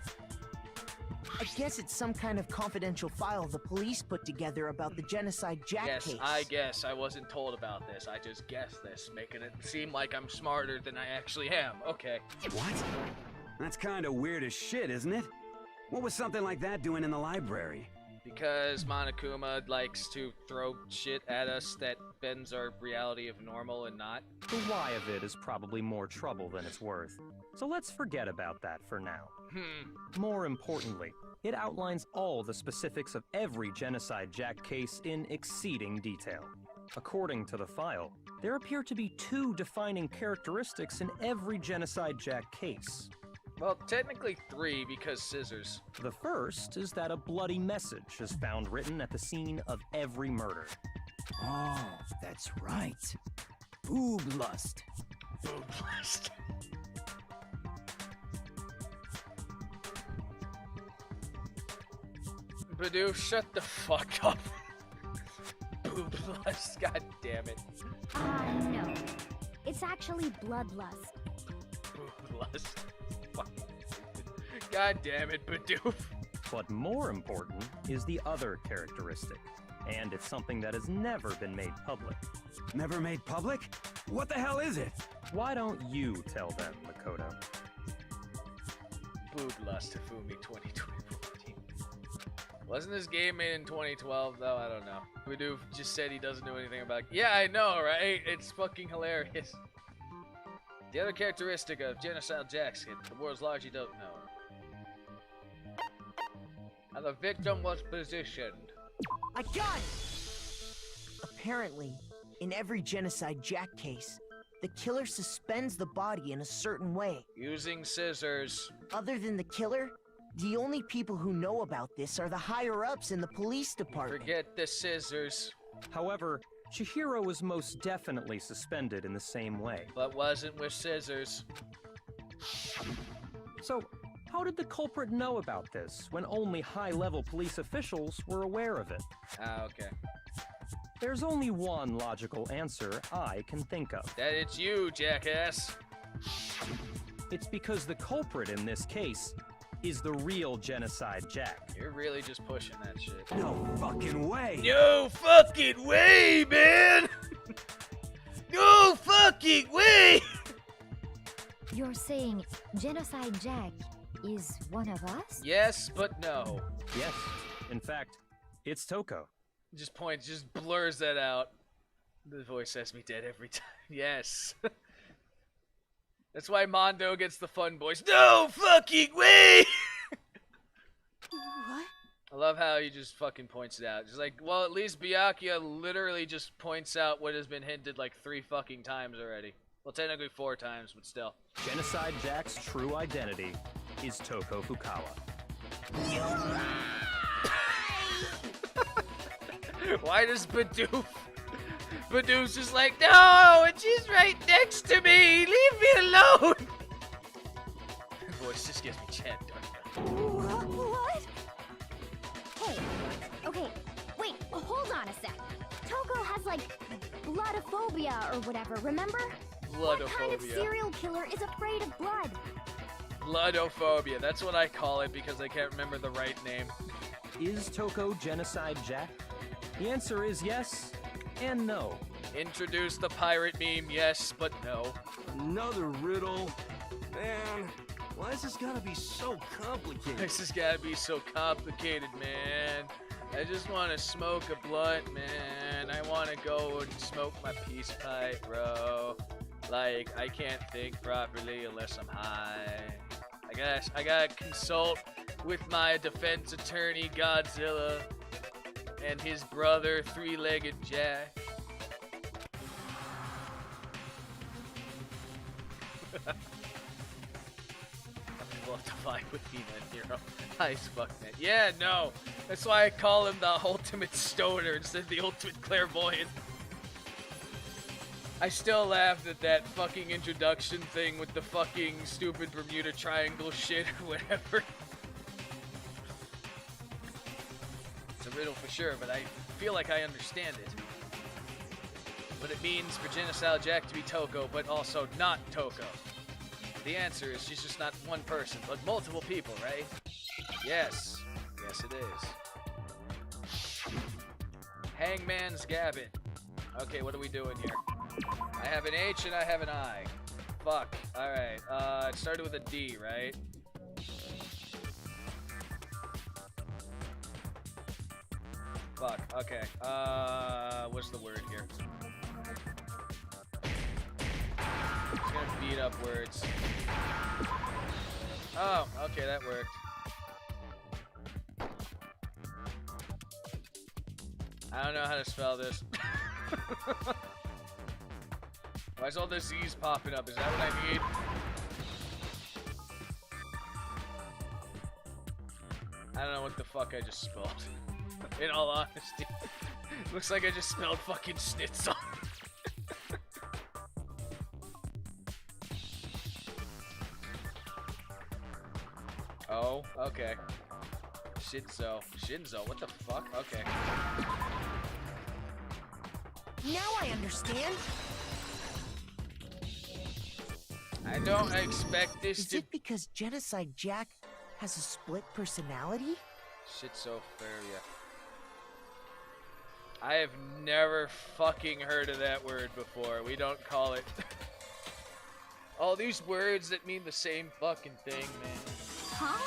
I guess it's some kind of confidential file the police put together about the Genocide Jack Yes, case. I guess. I wasn't told about this. I just guessed this, making it seem like I'm smarter than I actually am. Okay. What? That's kind of weird as shit, isn't it? What was something like that doing in the library? Because Monokuma likes to throw shit at us that bends our reality of normal and not. The why of it is probably more trouble than it's worth. So let's forget about that for now. More importantly, it outlines all the specifics of every Genocide Jack case in exceeding detail. According to the file, there appear to be 2 defining characteristics in every Genocide Jack case. Well, technically 3 because scissors. The first is that a bloody message is found written at the scene of every murder. Oh, that's right. Boob lust. Boob lust. Badoo, shut the fuck up. Boob lust, god damn it. No. It's actually bloodlust. Boob lust. Fucking stupid. God damn it, Badoo. But more important is the other characteristic, and it's something that has never been made public. Never made public? What the hell is it? Why don't you tell them, Makoto? Boob lust, Hifumi 2014. Wasn't this game made in 2012 though? I don't know. Badoo just said he doesn't know anything about it. Yeah, I know, right? It's fucking hilarious. The other characteristic of Genocide Jack's hit, the world's largely don't know. How the victim was positioned. I got it! Apparently, in every Genocide Jack case, the killer suspends the body in a certain way. Using scissors. Other than the killer, the only people who know about this are the higher-ups in the police department. Forget the scissors. However, Chihiro was most definitely suspended in the same way. But wasn't with scissors. So, how did the culprit know about this when only high-level police officials were aware of it? Ah, okay. There's only one logical answer I can think of. That it's you, jackass. It's because the culprit in this case is the real Genocide Jack. You're really just pushing that shit. No fucking way! No fucking way, man! No fucking way! You're saying Genocide Jack is one of us? Yes, but no. Yes. In fact, it's Toko. Just points, just blurs that out. The voice has me dead every time. Yes. That's why Mondo gets the fun voice. No fucking way! What? I love how he just fucking points it out. Just like, well, at least Byakuya literally just points out what has been hinted like 3 fucking times already. Well, technically 4 times, but still. Genocide Jack's true identity is Toko Fukawa. You lie! Why does Badoo's just like, no, and she's right next to me. Leave me alone. Voice just gives me chant. What? Hey, okay, wait, hold on a sec. Toko has like bloodophobia or whatever, remember? Bloodophobia. What kind of serial killer is afraid of blood? Bloodophobia, that's what I call it because I can't remember the right name. Is Toko Genocide Jack? The answer is yes and no. Introduce the pirate meme, yes, but no. Another riddle? Man, why is this gotta be so complicated? This has gotta be so complicated, man. I just want to smoke a blunt, man. I want to go and smoke my peace pipe, bro. Like, I can't think properly unless I'm high. I gotta consult with my defense attorney, Godzilla, and his brother, Three-Legged Jack. Love to fight with He-Man Hero. Nice fuck, man. Yeah, no. That's why I call him the ultimate stoner instead of the ultimate clairvoyant. I still laughed at that fucking introduction thing with the fucking stupid Bermuda Triangle shit or whatever. It's a riddle for sure, but I feel like I understand it. But it means for Genocide Jack to be Toko, but also not Toko. the answer is she's just not one person, but multiple people, right? Yes. Yes, it is. Hangman's Gabbin. Okay, what are we doing here? I have an H and I have an I. Fuck. Alright, it started with a D, right? Fuck, okay. What's the word here? I'm just gonna beat up words. Oh, okay, that worked. I don't know how to spell this. Why is all the Z's popping up? Is that what I need? I don't know what the fuck I just spelled. In all honesty. Looks like I just spelled fucking schnitzel. Oh, okay. Shinzo, what the fuck? Okay. Now I understand. I don't expect this Is to... it because Genocide Jack has a split personality? Schizophrenia. I have never fucking heard of that word before. We don't call it... All these words that mean the same fucking thing, man. Huh?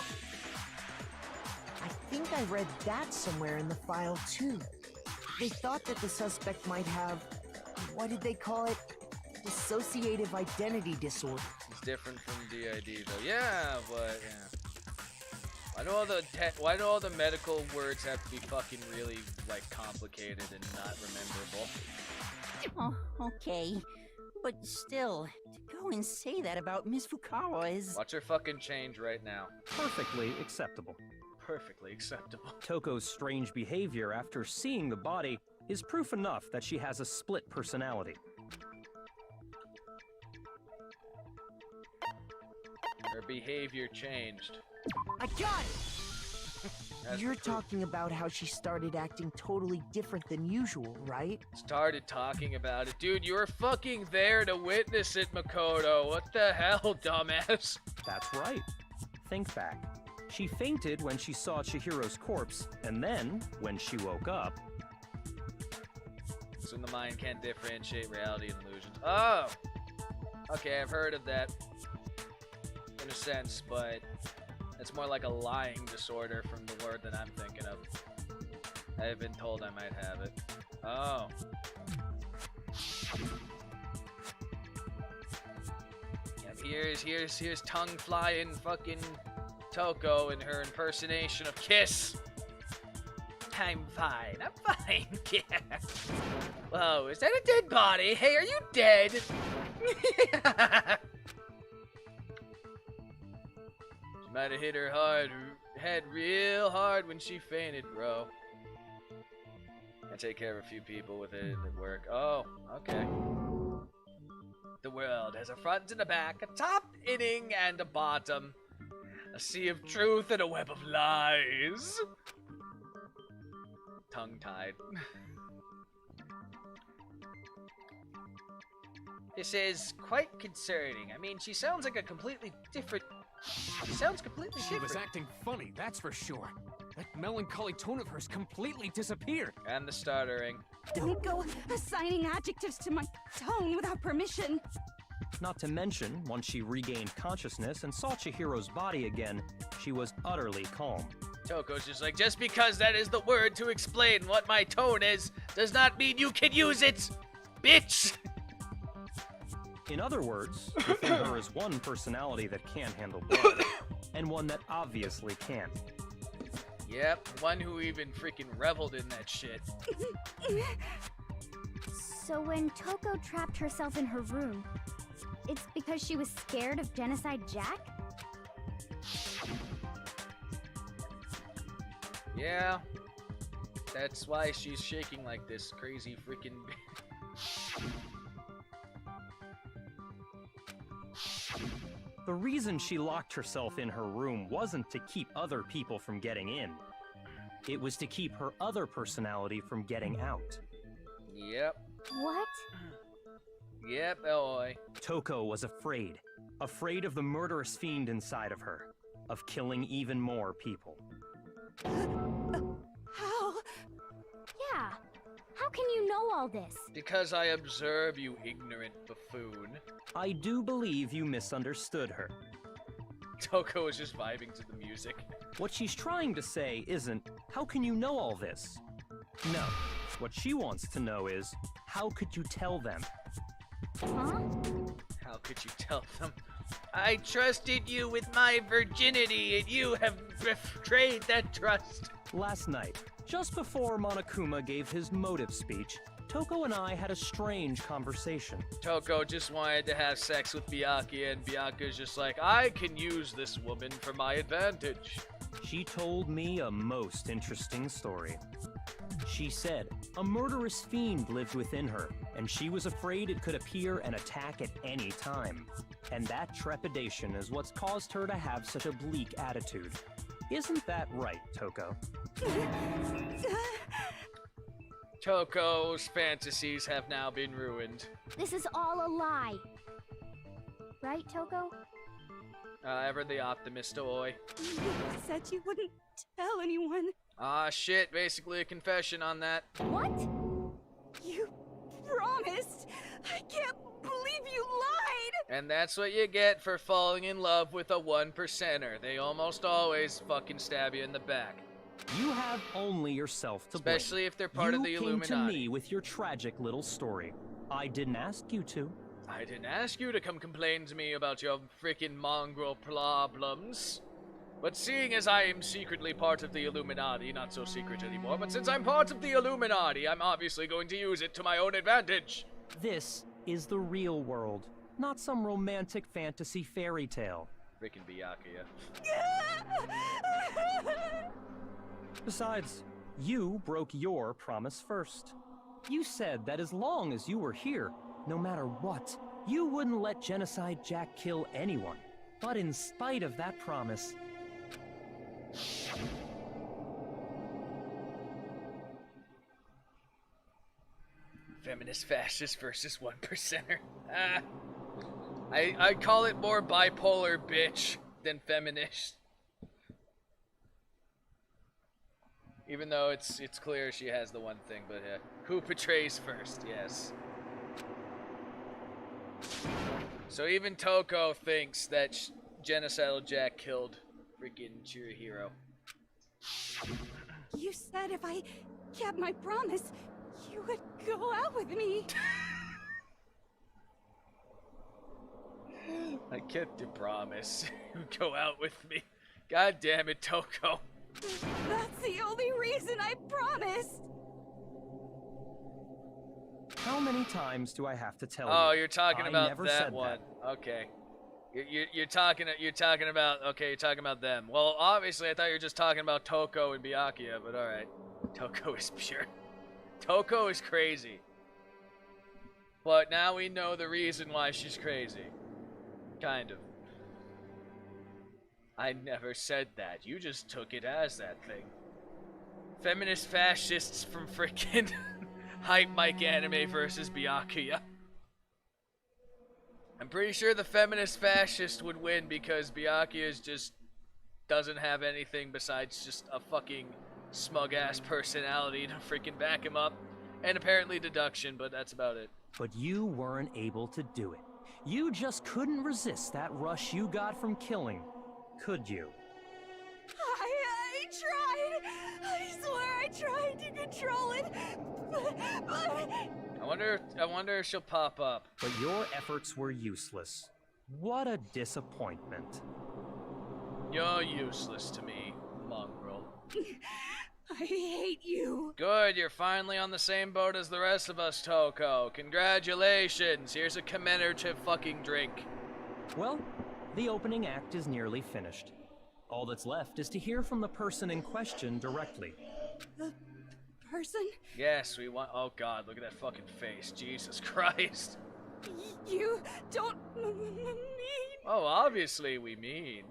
I think I read that somewhere in the file, too. They thought that the suspect might have... What did they call it? Dissociative identity disorder. It's different from DID, though. Yeah, but, yeah. Why do all the medical words have to be fucking really, like, complicated and not rememberable? Oh, okay. But still, to go and say that about Miss Fukawa is... Watch her fucking change right now. Perfectly acceptable. Perfectly acceptable. Toko's strange behavior after seeing the body is proof enough that she has a split personality. Her behavior changed. I got it! You're talking about how she started acting totally different than usual, right? Started talking about it. Dude, you were fucking there to witness it, Makoto. What the hell, dumbass? That's right. Think back. She fainted when she saw Chihiro's corpse, and then, when she woke up... So the mind can't differentiate reality and illusions. Oh! Okay, I've heard of that. In a sense, but it's more like a lying disorder from the word that I'm thinking of. I have been told I might have it. Oh. Yep, here's tongue-flying fucking Toko in her impersonation of Kiss. I'm fine, yeah. Whoa, is that a dead body? Hey, are you dead? She might have hit her head real hard when she fainted, bro. I take care of a few people with it at work. Oh, okay. The world has a front and a back, a top inning and a bottom. A sea of truth and a web of lies. Tongue-tied. This is quite concerning. I mean, she sounds like a completely different... She sounds completely different. She was acting funny, that's for sure. That melancholy tone of hers completely disappeared. And the stuttering. Don't go assigning adjectives to my tone without permission. Not to mention, once she regained consciousness and saw Chihiro's body again, she was utterly calm. Toko's just like, just because that is the word to explain what my tone is, does not mean you can use it, bitch! In other words, within her is one personality that can handle blood, and one that obviously can't. Yep, one who even freaking reveled in that shit. So when Toko trapped herself in her room, it's because she was scared of Genocide Jack? Yeah, that's why she's shaking like this crazy freaking... The reason she locked herself in her room wasn't to keep other people from getting in. It was to keep her other personality from getting out. Yep. What? Yep, boy. Toko was afraid. Afraid of the murderous fiend inside of her. Of killing even more people. How? Yeah. How can you know all this? Because I observe, you ignorant buffoon. I do believe you misunderstood her. Toko is just vibing to the music. What she's trying to say isn't, how can you know all this? No. What she wants to know is, how could you tell them? Huh? How could you tell them? I trusted you with my virginity, and you have betrayed that trust. Last night, just before Monokuma gave his motive speech, Toko and I had a strange conversation. Toko just wanted to have sex with Byakuya, and Byakuya's just like, I can use this woman for my advantage. She told me a most interesting story. She said a murderous fiend lived within her, and she was afraid it could appear and attack at any time. And that trepidation is what's caused her to have such a bleak attitude. Isn't that right, Toko? Toko's fantasies have now been ruined. This is all a lie. Right, Toko? Ever the optimist-oi. You said you wouldn't tell anyone. Ah, shit, basically a confession on that. What? You promised. I can't believe you lied. And that's what you get for falling in love with a 1%er. They almost always fucking stab you in the back. You have only yourself to blame. Especially if they're part of the Illuminati. You came to me with your tragic little story. I didn't ask you to. I didn't ask you to come complain to me about your freaking mongrel problems. But seeing as I am secretly part of the Illuminati, not so secret anymore, but since I'm part of the Illuminati, I'm obviously going to use it to my own advantage. This is the real world, not some romantic fantasy fairy tale. Frickin' Byakuya. Besides, you broke your promise first. You said that as long as you were here, no matter what, you wouldn't let Genocide Jack kill anyone. But in spite of that promise... Feminist fascist versus 1%er. I call it more bipolar bitch than feminist. Even though it's clear she has the one thing, but who betrays first? Yes. So even Toko thinks that Genocidal Jack killed freaking Chihiro. You said if I kept my promise, you would go out with me. I kept your promise. You go out with me. God damn it, Toko. That's the only reason I promised. How many times do I have to tell you? Oh, you're talking about never that said one. That. Okay. You're talking about okay, you're talking about them. Well, obviously I thought you were just talking about Toko and Byakuya, but alright. Toko is pure. Toko is crazy. But now we know the reason why she's crazy. Kind of. I never said that. You just took it as that thing. Feminist fascists from frickin' Hype Mike Anime versus Byakuya. I'm pretty sure the feminist fascist would win because Byakuya just doesn't have anything besides just a fucking smug-ass personality to freaking back him up. And apparently deduction, but that's about it. But you weren't able to do it. You just couldn't resist that rush you got from killing, could you? I tried. I swear I tried to control it, but... I wonder if she'll pop up. But your efforts were useless. What a disappointment. You're useless to me, mongrel. I hate you. Good, you're finally on the same boat as the rest of us, Toko. Congratulations. Here's a commemorative fucking drink. Well, the opening act is nearly finished. All that's left is to hear from the person in question directly. The person? Yes, we want... Oh god, look at that fucking face. Jesus Christ. You don't mean... Oh, obviously we mean.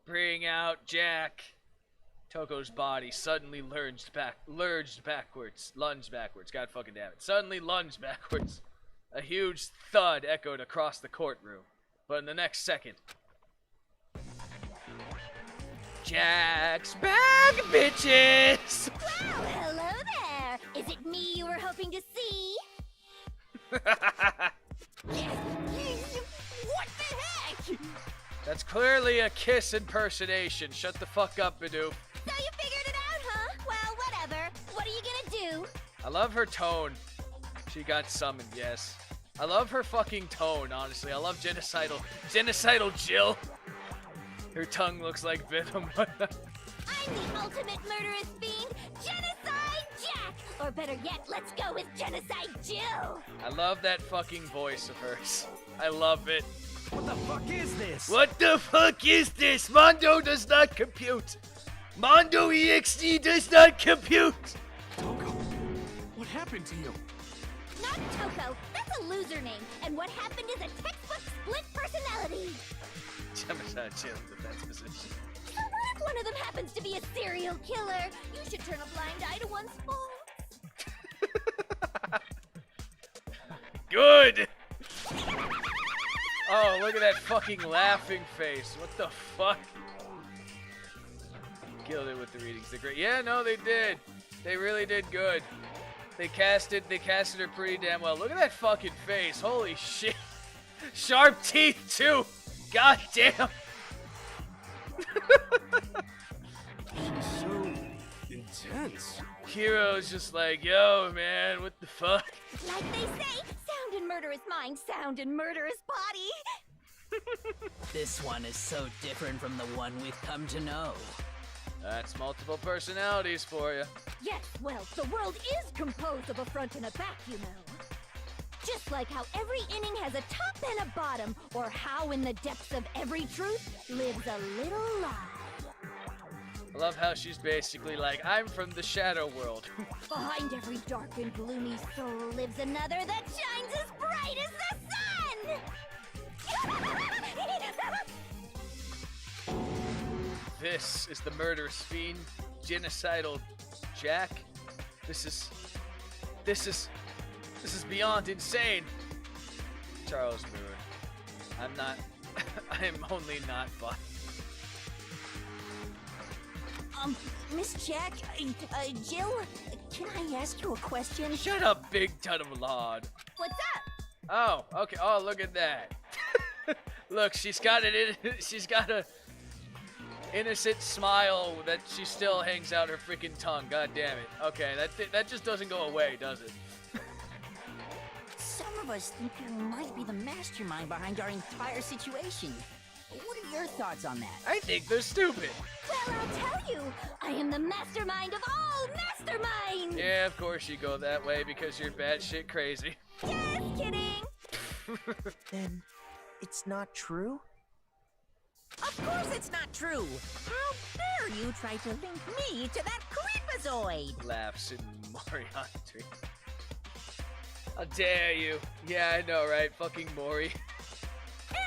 Bring out Jack. Toko's body suddenly lunged backwards. God fucking damn it. Suddenly lunged backwards. A huge thud echoed across the courtroom. But in the next second, Jack's back, bitches! Well, hello there! Is it me you were hoping to see? What the heck? That's clearly a Kiss impersonation. Shut the fuck up, Bidoof. So you figured it out, huh? Well, whatever. What are you gonna do? I love her tone. She got summoned, yes. I love her fucking tone, honestly. I love genocidal Jill. Her tongue looks like venom. I'm the ultimate murderous fiend, Genocide Jack! Or better yet, let's go with Genocide Jill! I love that fucking voice of hers. I love it. What the fuck is this? What the fuck is this? Mondo does not compute. Mondo EXD does not compute. Toko, what happened to you? Not Toko, that's a loser name, and what happened is a textbook split personality. Genocide Jill in the best position. So what if one of them happens to be a serial killer? You should turn a blind eye to one's faults. Good. Oh, look at that fucking laughing face. What the fuck? Killed it with the readings. They're great. Yeah, no, they did. They really did good. They casted her pretty damn well. Look at that fucking face. Holy shit. Sharp teeth, too. God damn. She's so intense. Hero's just like, yo, man, what the fuck? Like they say, sound in murderous mind, sound in murderous body. This one is so different from the one we've come to know. That's multiple personalities for you. Yes, well, the world is composed of a front and a back, you know. Just like how every inning has a top and a bottom, or how in the depths of every truth lives a little lie. I love how she's basically like, I'm from the shadow world. Behind every dark and gloomy soul lives another that shines as bright as the sun! This is the murderous fiend, genocidal Jack. This is beyond insane. Charles Moon. I'm only not fun. Miss Jack, Jill, can I ask you a question? Shut up, big ton of lard. What's up? Oh, okay. Oh, look at that. Look, she's got a innocent smile that she still hangs out her freaking tongue. God damn it. Okay, that just doesn't go away, does it? Some of us think you might be the mastermind behind our entire situation. What are your thoughts on that? I think they're stupid. Well, I'll tell you, I am the mastermind of all masterminds! Yeah, of course you go that way because you're batshit crazy. Just kidding! Then it's not true? Of course it's not true! How dare you try to link me to that creepazoid? Laughs in Moriarty. How dare you? Yeah, I know, right? Fucking Mori.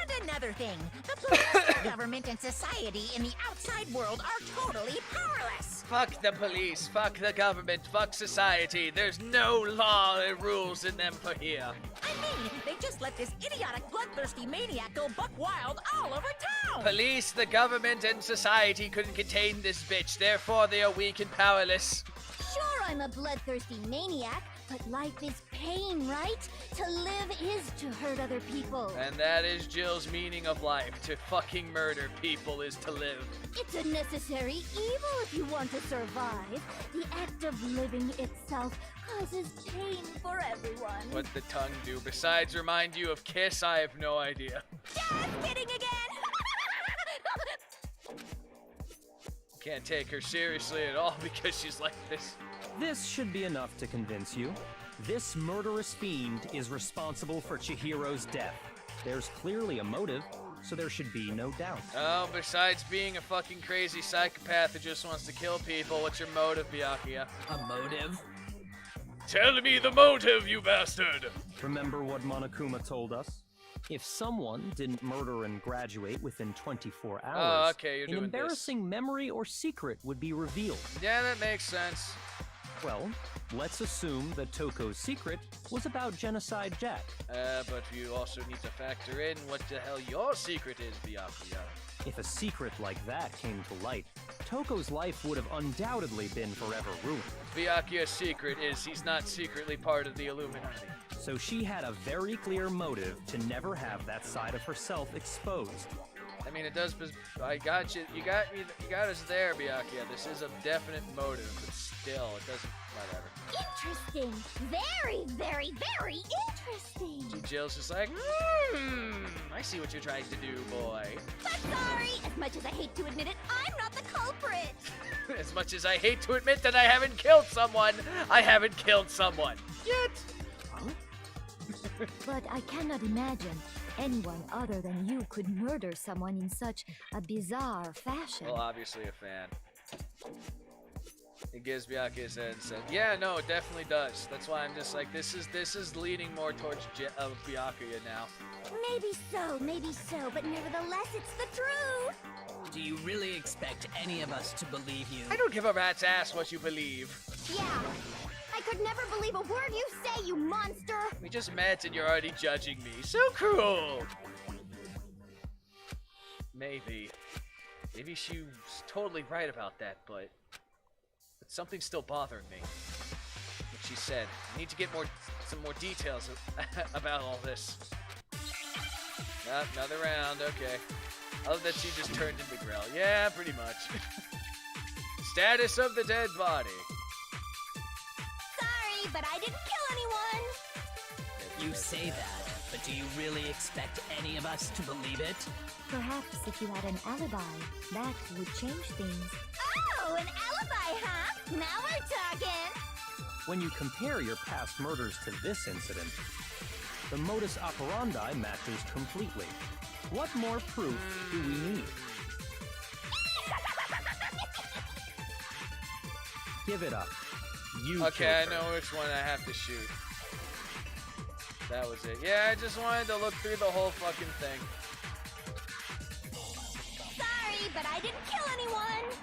And another thing, the police, government, and society in the outside world are totally powerless! Fuck the police, fuck the government, fuck society. There's no law and rules in them for here. I mean, they just let this idiotic, bloodthirsty maniac go buck wild all over town! Police, the government, and society couldn't contain this bitch, therefore they are weak and powerless. Sure, I'm a bloodthirsty maniac, but life is pain, right? To live is to hurt other people. And that is Jill's meaning of life. To fucking murder people is to live. It's a necessary evil if you want to survive. The act of living itself causes pain for everyone. What the tongue do besides remind you of Kiss, I have no idea. Just kidding again! Can't take her seriously at all because she's like this. This should be enough to convince you. This murderous fiend is responsible for Chihiro's death. There's clearly a motive, so there should be no doubt. Oh, besides being a fucking crazy psychopath who just wants to kill people, what's your motive, Byakuya? A motive? Tell me the motive, you bastard! Remember what Monokuma told us? If someone didn't murder and graduate within 24 hours, okay, you're an doing embarrassing memory or secret would be revealed. Yeah, that makes sense. Well, let's assume that Toko's secret was about Genocide Jack. But you also need to factor in what the hell your secret is, Byakuya. If a secret like that came to light, Toko's life would have undoubtedly been forever ruined. Byakuya's secret is he's not secretly part of the Illuminati. So she had a very clear motive to never have that side of herself exposed. I mean, it does. I got you. You got me. You got us there, Byakuya. This is a definite motive, but still, it doesn't. Whatever. Interesting. Very, very, very interesting. And Jill's just like, I see what you're trying to do, boy. But sorry, as much as I hate to admit it, I'm not the culprit. As much as I hate to admit that I haven't killed someone, I haven't killed someone yet. But I cannot imagine anyone other than you could murder someone in such a bizarre fashion. Well, obviously a fan. It gives Byakuya his head and said, yeah, no, it definitely does. That's why I'm just like, this is leaning more towards Byakuya now. Maybe so, but nevertheless, it's the truth. Do you really expect any of us to believe you? I don't give a rat's ass what you believe. Yeah, I could never believe a word you say, you monster. We just met and you're already judging me. So cruel. Maybe she's totally right about that, but something's still bothering me. What she said. I need to get some more details about all this. Another round, okay. I love that she just turned into Grell. Yeah, pretty much. Status of the dead body. Sorry, but I didn't kill anyone. You say that, but do you really expect any of us to believe it? Perhaps if you had an alibi, that would change things. Oh, an alibi, huh? Now we're talking! When you compare your past murders to this incident, the modus operandi matches completely. What more proof do we need? Give it up. You okay, I know which one I have to shoot. That was it. Yeah, I just wanted to look through the whole fucking thing. Sorry, but I didn't kill anyone!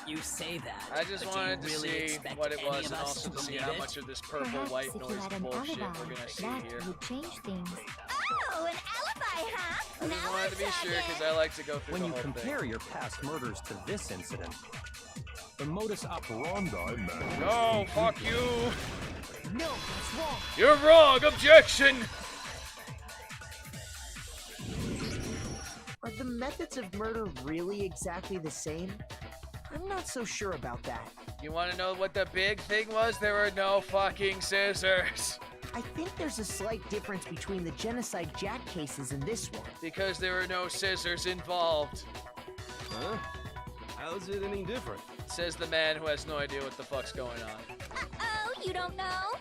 You say that. I just wanted to really see what it was and also to see how much of this purple-white noise bullshit we're gonna see here. Would change things. Oh, an alibi, huh? I just wanted to be sure because I like to go through when the you whole compare thing. your past murders to this incident, the modus operandi matches. No, fuck you! No, that's wrong. You're wrong! Objection! Are the methods of murder really exactly the same? I'm not so sure about that. You want to know what the big thing was? There were no fucking scissors. I think there's a slight difference between the Genocide Jack cases and this one. Because there were no scissors involved. Huh? How's it any different? Says the man who has no idea what the fuck's going on. Uh-oh, you don't know?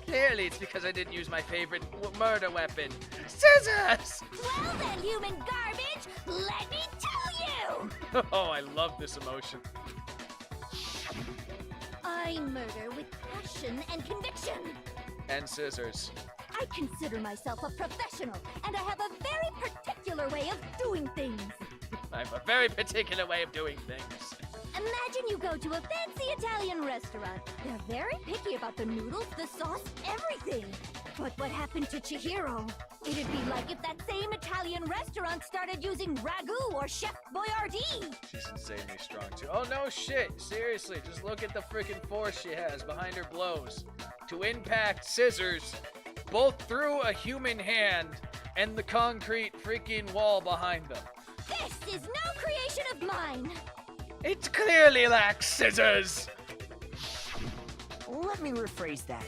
Clearly, it's because I didn't use my favorite murder weapon. Scissors! Well then, human garbage, let me tell you! Oh, I love this emotion. I murder with passion and conviction. And scissors. I consider myself a professional, and I have a very particular way of doing things. I have a very particular way of doing things. Imagine you go to a fancy Italian restaurant. They're very picky about the noodles, the sauce, everything. But what happened to Chihiro? It'd be like if that same Italian restaurant started using Ragu or Chef Boyardee. She's insanely strong too. Oh no shit, seriously, just look at the freaking force she has behind her blows. To impact scissors, both through a human hand and the concrete freaking wall behind them. This is no creation of mine. It clearly lacks scissors! Let me rephrase that,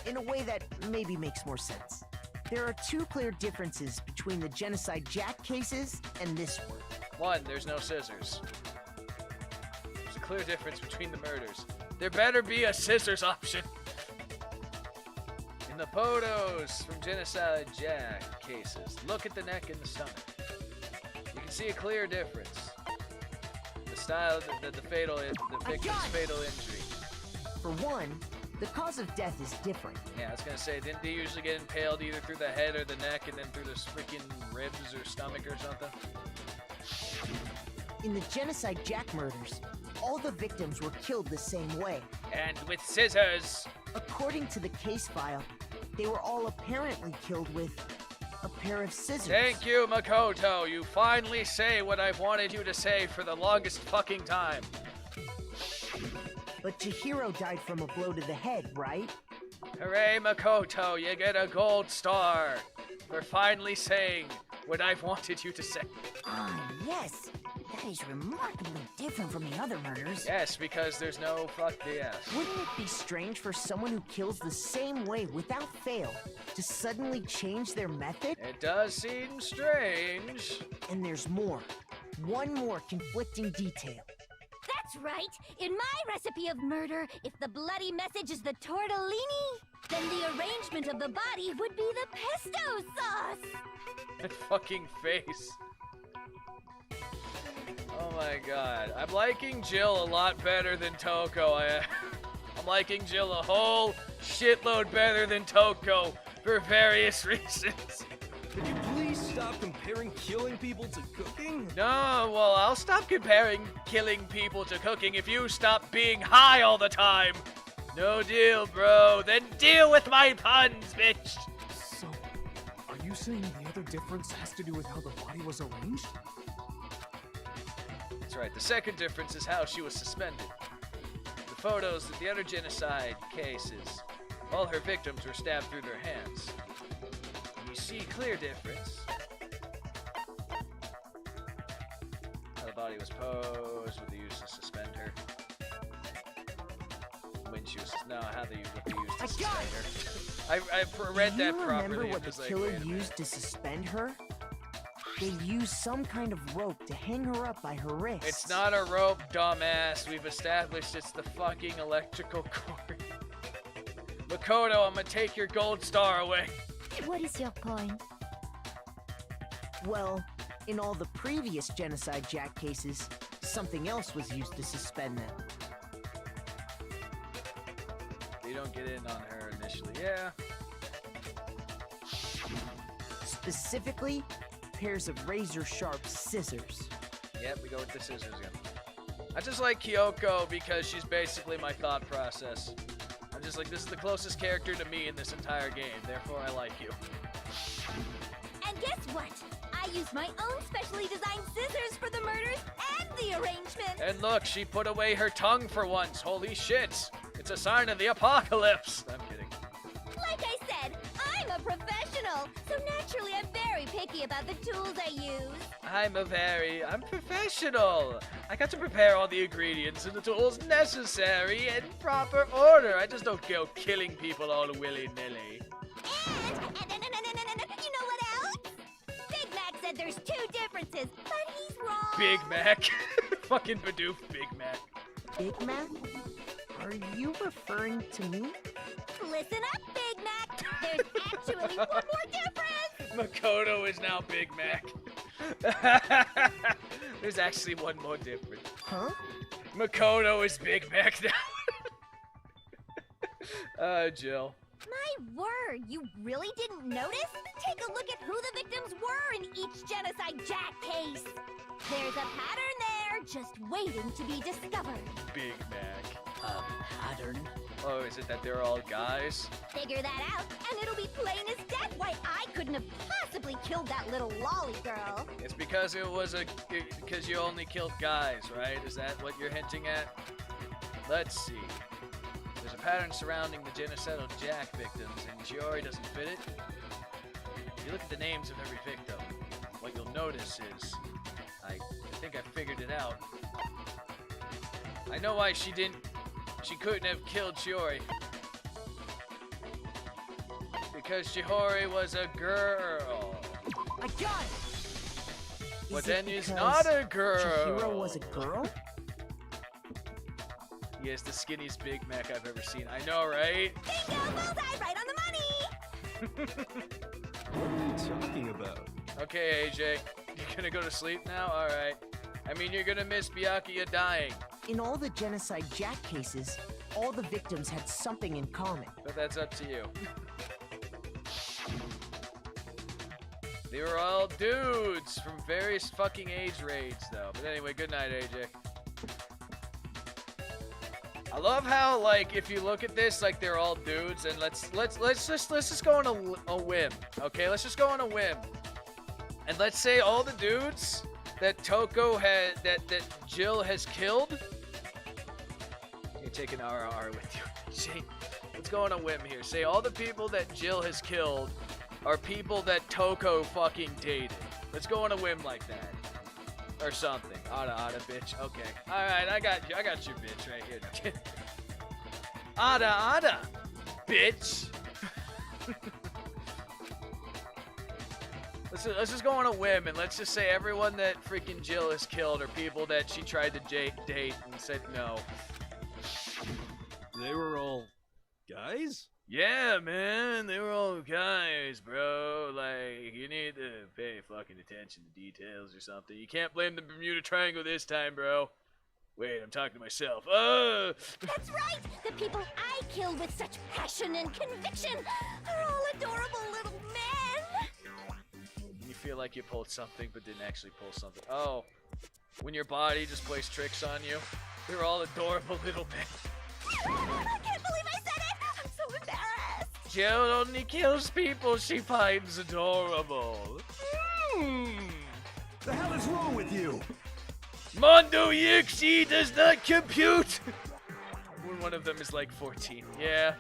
in a way that maybe makes more sense. There are two clear differences between the Genocide Jack cases and this one. One, there's no scissors. There's a clear difference between the murders. There better be a scissors option. In the photos from Genocide Jack cases, look at the neck and the stomach. You can see a clear difference. The style of the victim's fatal injury. For one, the cause of death is different. Yeah, I was gonna say, didn't they usually get impaled either through the head or the neck and then through the freaking ribs or stomach or something? In the Genocide Jack murders, all the victims were killed the same way. And with scissors. According to the case file, they were all apparently killed with a pair of scissors. Thank you, Makoto. You finally say what I've wanted you to say for the longest fucking time. But Chihiro died from a blow to the head, right? Hooray, Makoto, you get a gold star for finally saying what I've wanted you to say. Ah, yes. That is remarkably different from the other murders. Yes, because there's no fuck yes. Wouldn't it be strange for someone who kills the same way without fail to suddenly change their method? It does seem strange. And there's more. One more conflicting detail. That's right. In my recipe of murder, if the bloody message is the tortellini, then the arrangement of the body would be the pesto sauce. That fucking face. Oh my god. I'm liking Jill a lot better than Toko. I'm liking Jill a whole shitload better than Toko for various reasons. Could you please stop comparing killing people to cooking? No, well, I'll stop comparing killing people to cooking if you stop being high all the time. No deal, bro. Then deal with my puns, bitch. So, are you saying the other difference has to do with how the body was arranged? That's right. The second difference is how she was suspended. The photos of the other genocide cases, all her victims were stabbed through their hands. You see clear difference. How the body was posed with the use to suspend her. When she was how they used to suspend her. I read that properly. Do you remember what the like, killer used to suspend her? They used some kind of rope to hang her up by her wrists. It's not a rope, dumbass. We've established it's the fucking electrical cord. Makoto, I'm gonna take your gold star away. What is your point? Well, in all the previous Genocide Jack cases, something else was used to suspend them. They don't get in on her initially, yeah. Specifically, pairs of razor-sharp scissors. Yep, we go with the scissors again. I just like Kyoko because she's basically my thought process. I'm just like, this is the closest character to me in this entire game, therefore I like you. And guess what? I used my own specially designed scissors for the murders and the arrangement. And look, she put away her tongue for once. Holy shit. It's a sign of the apocalypse. I'm kidding. Like I said, I'm a professional, so naturally I'm very picky about the tools I use. I'm professional. I got to prepare all the ingredients and the tools necessary in proper order. I just don't go killing people all willy-nilly. And you know what else? Big Mac said there's two differences, but he's wrong. Big Mac. Fucking Bidoof Big Mac. Big Mac? Are you referring to me? Listen up, Big Mac. There's actually one more difference. Makoto is now Big Mac. There's actually one more difference. Huh? Makoto is Big Mac now. Jill. My word, you really didn't notice? Take a look at who the victims were in each Genocide Jack case. There's a pattern there, just waiting to be discovered. Big Mac. A pattern? Oh, is it that they're all guys? Figure that out, and it'll be plain as death why I couldn't have possibly killed that little lolly girl. It's because because you only killed guys, right? Is that what you're hinting at? Let's see. There's a pattern surrounding the genocidal Jack victims, and Shiori doesn't fit it. If you look at the names of every victim, what you'll notice is, I think I figured it out. I know why she couldn't have killed Shiori. Because Shiori was a girl. I got it! But then he's not a girl. Chihiro was a girl? He has the skinniest Big Mac I've ever seen. I know, right? Bingo! Bullseye! Right on the money! What are you talking about? Okay, AJ. You're gonna go to sleep now? Alright. I mean, you're gonna miss Byakuya dying. In all the Genocide Jack cases, all the victims had something in common. But that's up to you. They were all dudes from various fucking age ranges, though. But anyway, good night, AJ. I love how, like, if you look at this, like, they're all dudes, and let's just go on a whim, okay? Let's just go on a whim, and let's say all the dudes that that Jill has killed. You take an RR with you. See, let's go on a whim here. Say all the people that Jill has killed are people that Toko fucking dated. Let's go on a whim like that. Or something. Ada, bitch. Okay. Alright, I got you. I got your bitch right here. Ada, bitch. Let's just go on a whim and let's just say everyone that freaking Jill has killed are people that she tried to date and said no. They were all guys? Yeah, man, they were all guys, bro. Like, you need to pay fucking attention to details or something. You can't blame the Bermuda Triangle this time, bro. Wait, I'm talking to myself. That's right! The people I killed with such passion and conviction are all adorable little men! You feel like you pulled something, but didn't actually pull something. Oh, when your body just plays tricks on you. They're all adorable little men. I can't believe I said it! I'm so embarrassed! Jill only kills people she finds adorable. The hell is wrong with you? Mondo EXE does not compute! When one of them is like 14. Yeah.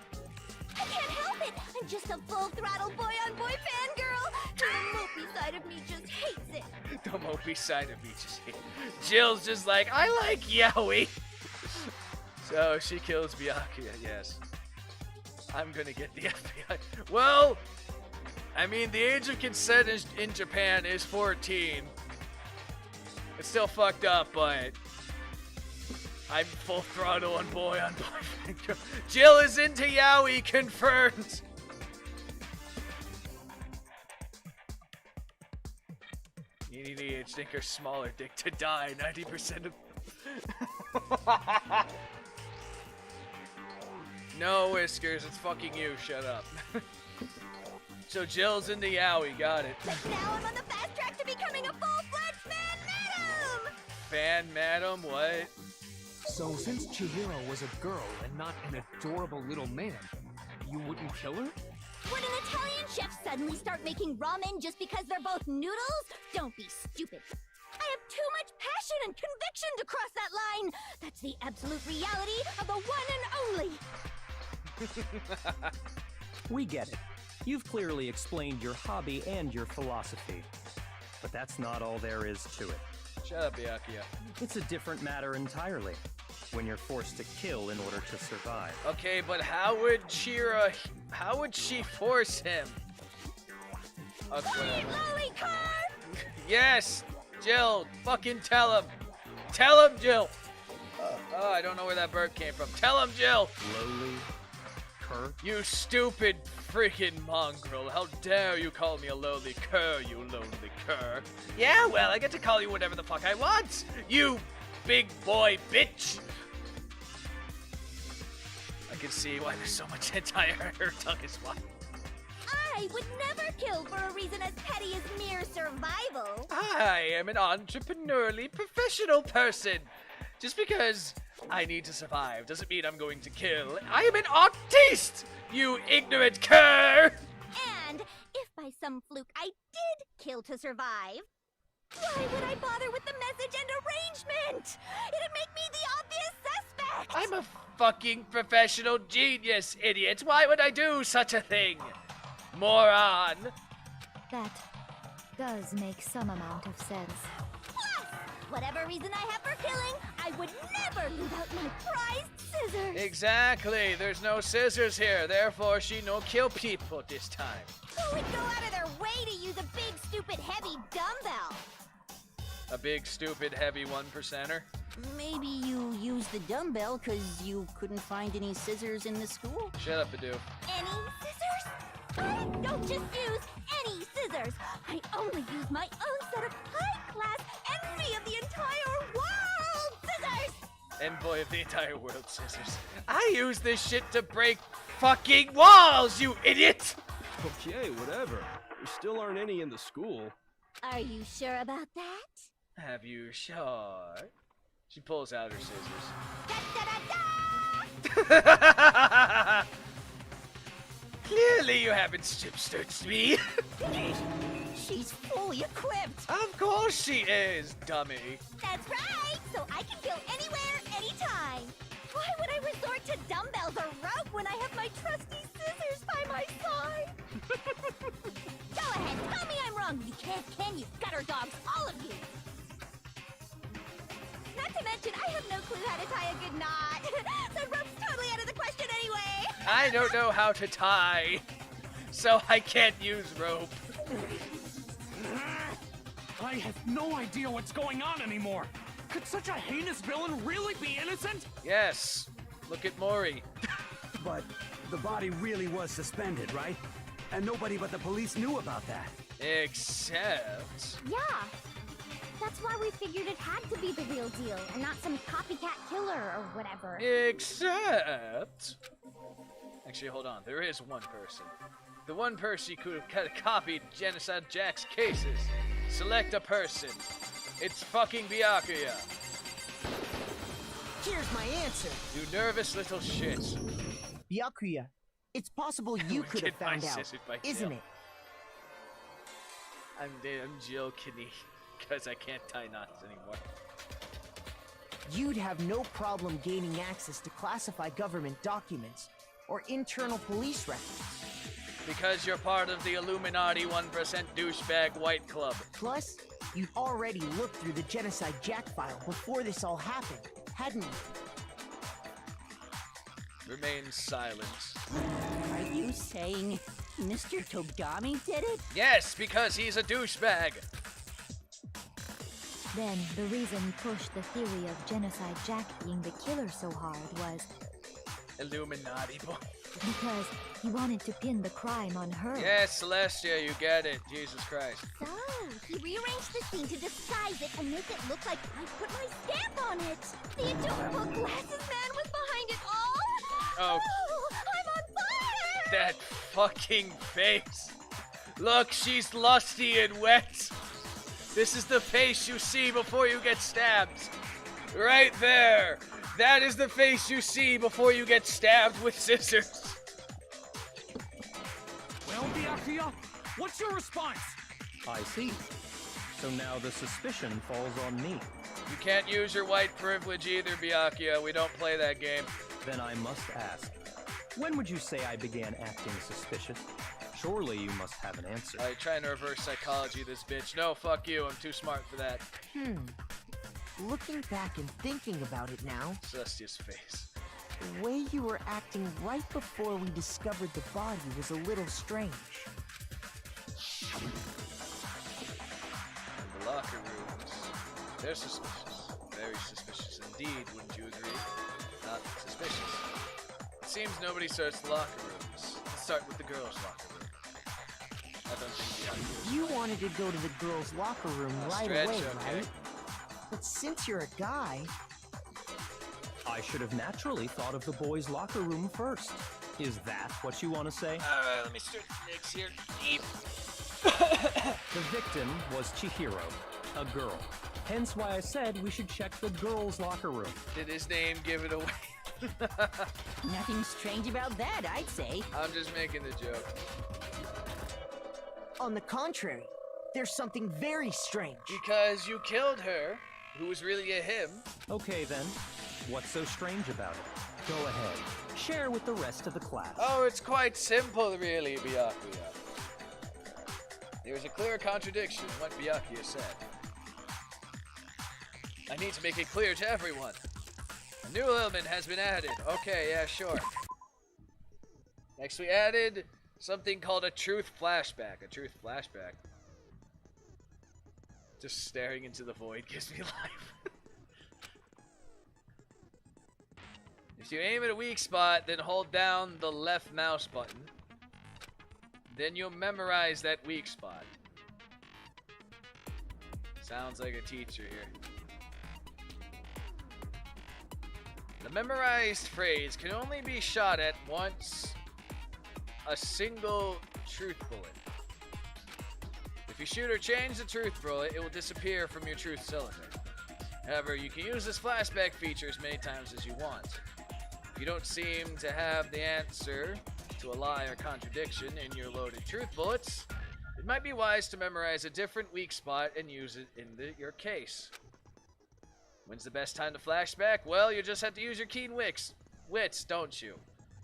I can't help it! I'm just a full-throttle boy-on-boy fangirl! The mopey side of me just hates it! The mopey side of me just hates it. Jill's just like, I like yaoi! So she kills Byakuya, yes. I'm gonna get the FBI. Well, I mean, the age of consent in Japan is 14. It's still fucked up, but I'm full throttle on boy. Jill is into yaoi, confirmed. EDH think her smaller dick to die. 90% of. No whiskers, it's fucking you. Shut up. So Jill's into yaoi, got it. Now I'm on the fast track to becoming a full-fledged fan madam! Fan madam, what? So since Chihiro was a girl and not an adorable little man, you wouldn't kill her? Would an Italian chef suddenly start making ramen just because they're both noodles? Don't be stupid. I have too much passion and conviction to cross that line. That's the absolute reality of the one and only. We get it. You've clearly explained your hobby and your philosophy. But that's not all there is to it. Shut up, Byakuya. It's a different matter entirely. When you're forced to kill in order to survive. Okay, but how would she force him? Okay, whatever. Yes! Jill, fucking tell him! Tell him, Jill! Oh, I don't know where that bird came from. Tell him, Jill! Lowly cur? You stupid freaking mongrel. How dare you call me a lowly cur, you lonely cur. Yeah, well, I get to call you whatever the fuck I want. You big boy bitch. I can see why there's so much hentai. Her tongue is wide. I would never kill for a reason as petty as mere survival. I am an entrepreneurially professional person. Just because I need to survive doesn't mean I'm going to kill. I am an artiste, you ignorant cur! And if by some fluke I did kill to survive, why would I bother with the message and arrangement? It'd make me the obvious suspect. I'm a fucking professional genius, idiot. Why would I do such a thing? Moron. That does make some amount of sense. Plus, whatever reason I have for killing, I would never leave out my prized scissors. Exactly. There's no scissors here. Therefore, she no kill people this time. Who would go out of their way to use a big, stupid, heavy dumbbell? A big, stupid, heavy 1%er? Maybe you used the dumbbell because you couldn't find any scissors in the school? Shut up, Badu. Any scissors? I don't just use any scissors. I only use my own set of high-class envy of the entire world scissors. Envoy of the entire world scissors. I use this shit to break fucking walls, you idiot! Okay, whatever. There still aren't any in the school. Are you sure about that? Have you sure? She pulls out her scissors. Da-da-da-da! Clearly you haven't strip searched me. She's fully equipped. Of course she is, dummy. That's right! So I can go anywhere, anytime! Why would I resort to dumbbells or rope when I have my trusty scissors by my side? Go ahead, tell me I'm wrong! You can't, can you? Gutter dogs, all of you! Not to mention, I have no clue how to tie a good knot. So rope's totally out of the question anyway! I don't know how to tie, so I can't use rope. I have no idea what's going on anymore. Could such a heinous villain really be innocent? Yes. Look at Mori. But the body really was suspended, right? And nobody but the police knew about that. Except... Yeah. That's why we figured it had to be the real deal and not some copycat killer or whatever. Except... Actually, hold on. There is one person. The one person who could have copied Genocide Jack's cases. Select a person. It's fucking Byakuya. Here's my answer. You nervous little shit. Byakuya, it's possible you could have found out, isn't it? I'm joking, because I can't tie knots anymore. You'd have no problem gaining access to classified government documents or internal police records. Because you're part of the Illuminati 1% douchebag white club. Plus, you'd already looked through the Genocide Jack file before this all happened, hadn't you? Remain silent. Are you saying Mr. Togami did it? Yes, because he's a douchebag. Then, the reason he pushed the theory of Genocide Jack being the killer so hard was... Illuminati boy. Because he wanted to pin the crime on her. Yes, Celestia, you get it. Jesus Christ. So, he rearranged the scene to disguise it and make it look like I put my stamp on it. The adorable glasses man was behind it all. Oh. I'm on fire! That fucking face. Look, she's lusty and wet. This is the face you see before you get stabbed. Right there. That is the face you see before you get stabbed with scissors. Well, Byakuya, what's your response? I see. So now the suspicion falls on me. You can't use your white privilege either, Byakuya. We don't play that game. Then I must ask, when would you say I began acting suspicious? Surely you must have an answer. Alright, trying to reverse psychology this bitch. No, fuck you. I'm too smart for that. Looking back and thinking about it now, Celestia's face. the way you were acting right before we discovered the body was a little strange. And the locker rooms. They're suspicious. Very suspicious indeed, wouldn't you agree? Not suspicious. It seems nobody searched the locker rooms. Let's start with the girls' locker room. I don't think the You wanted to go to the girls' locker room right stretch, away, okay. right? But since you're a guy... I should have naturally thought of the boys' locker room first. Is that what you want to say? Alright, let me start next here. The victim was Chihiro, a girl. Hence why I said we should check the girls' locker room. Did his name give it away? Nothing strange about that, I'd say. I'm just making the joke. On the contrary, there's something very strange. Because you killed her, who was really a him. Okay then, what's so strange about it? Go ahead, share with the rest of the class. Oh, it's quite simple, really, Byakuya. There's a clear contradiction in what Byakuya said. I need to make it clear to everyone. A new element has been added. Okay, yeah, sure. Next, we added something called a truth flashback. A truth flashback. Just staring into the void gives me life. If you aim at a weak spot, then hold down the left mouse button. Then you'll memorize that weak spot. Sounds like a teacher here. The memorized phrase can only be shot at once. A single truth bullet. If you shoot or change the truth bullet, it will disappear from your truth cylinder. However, you can use this flashback feature as many times as you want. If you don't seem to have the answer to a lie or contradiction in your loaded truth bullets, it might be wise to memorize a different weak spot and use it in your case. When's the best time to flashback? Well, you just have to use your keen wits, don't you?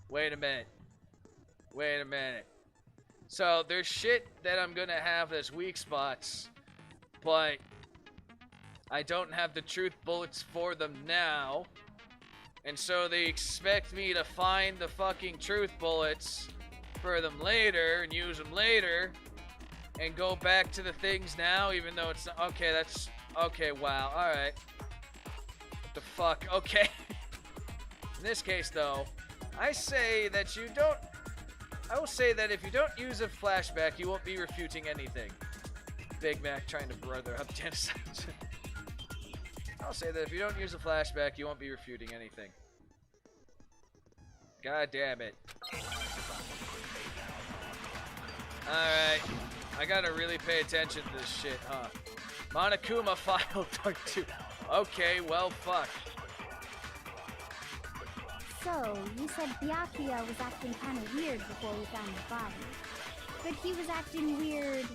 Wait a minute. Wait a minute. So, there's shit that I'm gonna have as weak spots, but I don't have the truth bullets for them now. And so they expect me to find the fucking truth bullets for them later and use them later and go back to the things now, even though it's not. Okay, that's. Okay, wow. Alright. What the fuck? Okay. In this case, though, I say that you don't. I will say that if you don't use a flashback, you won't be refuting anything. Big Mac trying to brother up genocide. I'll say that if you don't use a flashback, you won't be refuting anything. God damn it. Alright. I gotta really pay attention to this shit, huh? Monokuma file Dark 2. Okay, well, fuck. So, you said Byakuya was acting kind of weird before we found the body. But he was acting weird.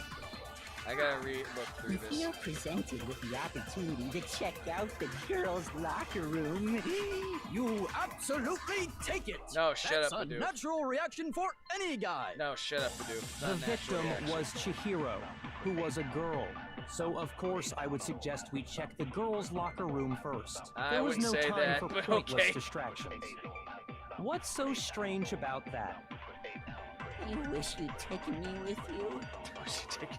I gotta look through If this. you're presented with the opportunity to check out the girls' locker room, You absolutely take it! No, shut That's up, a Badoo. natural reaction for any guy! No, shut up, Badoo. It's The not a natural victim reaction. was Chihiro, who was a girl. So, of course, I would suggest we check the girls' locker room first. I There was wouldn't no say time that, for but pointless okay. distractions. What's so strange about that? you wish you'd taken me with you. What's he taking?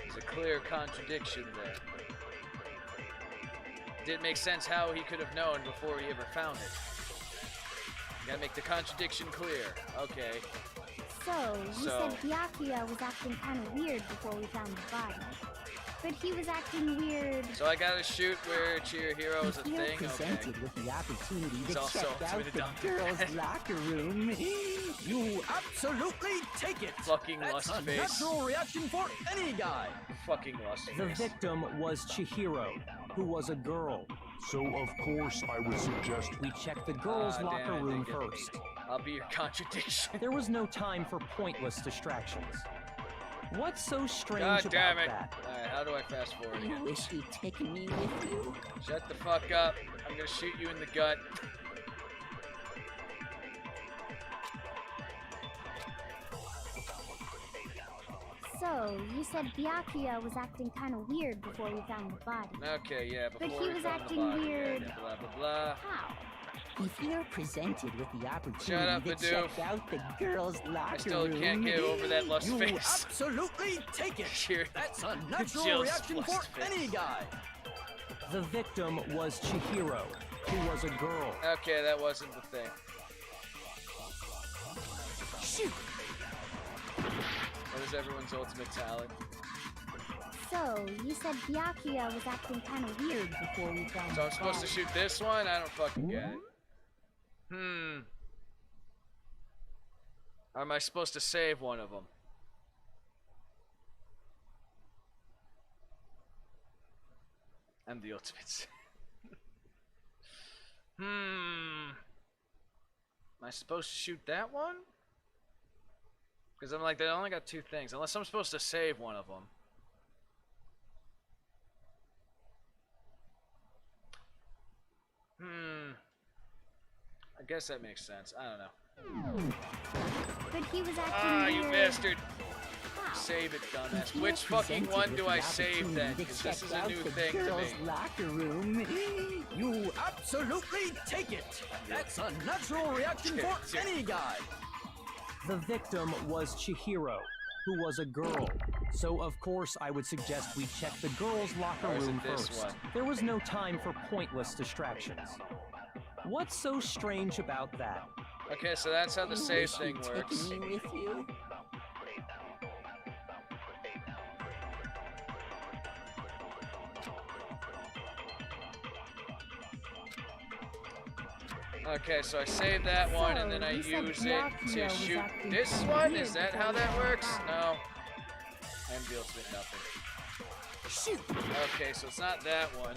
There's a clear contradiction there. Didn't make sense how he could have known before he ever found it. You gotta make the contradiction clear. Okay. So, you said Byakuya was acting kind of weird before we found the body. But he was acting weird. So I gotta shoot where Chihiro is a If you're thing? Okay. presented with the opportunity He's to also check out ultimate the dumb. girls' locker room, You absolutely take it! Fucking That's lust a face. natural reaction for any guy! Fucking lust The face. victim was Chihiro, who was a girl. So, of course, I would suggest we check the girls' Ah, locker damn it, room they get me. first. I'll be your contradiction. There was no time for pointless distractions. What's so strange God damn about it. that? Alright, how do I fast forward you again? wish you'd taken me with you. Shut the fuck up. I'm gonna shoot you in the gut. So, you said Byakuya was acting kind of weird before we found the body. Okay, yeah, But before he we was found the acting body, weird. yeah, blah, blah, blah. How? If you're presented with the opportunity Shut up, to Badoo. check out the girls' locker I still room, can't get over that lust You face. absolutely take it! Cheer. That's a natural Jill's reaction for lust face. any guy! The victim was Chihiro, who was a girl. Okay, that wasn't the thing. Shoot! What is everyone's ultimate talent? So, you said Byakuya was acting kind of weird before we found So I'm the supposed to body. shoot this one? I don't fucking get it. Or am I supposed to save one of them? I'm the ultimate. Am I supposed to shoot that one? Because I'm like, they only got two things. Unless I'm supposed to save one of them. I guess that makes sense. I don't know. But he was acting Ah, weird. you bastard. How? Save it, dumbass. If you're Which fucking presented one with do the I save then? opportunity to Because this check is a out new the thing to girls' me. locker room, You absolutely take it! That's a natural reaction for any guy! The victim was Chihiro, who was a girl. So, of course, I would suggest we check the girls' locker Or is it room this first. one? There was no time for pointless distractions. What's so strange about that? Okay, so that's how the you save wish thing you'd works. taken me with you. Okay, so I save that one and then I you said use it Byakuya to was shoot acting this kinda one? weird Is that before how we that found the works? body. No. I'm the ultimate nothing. Shoot! Okay, so it's not that one.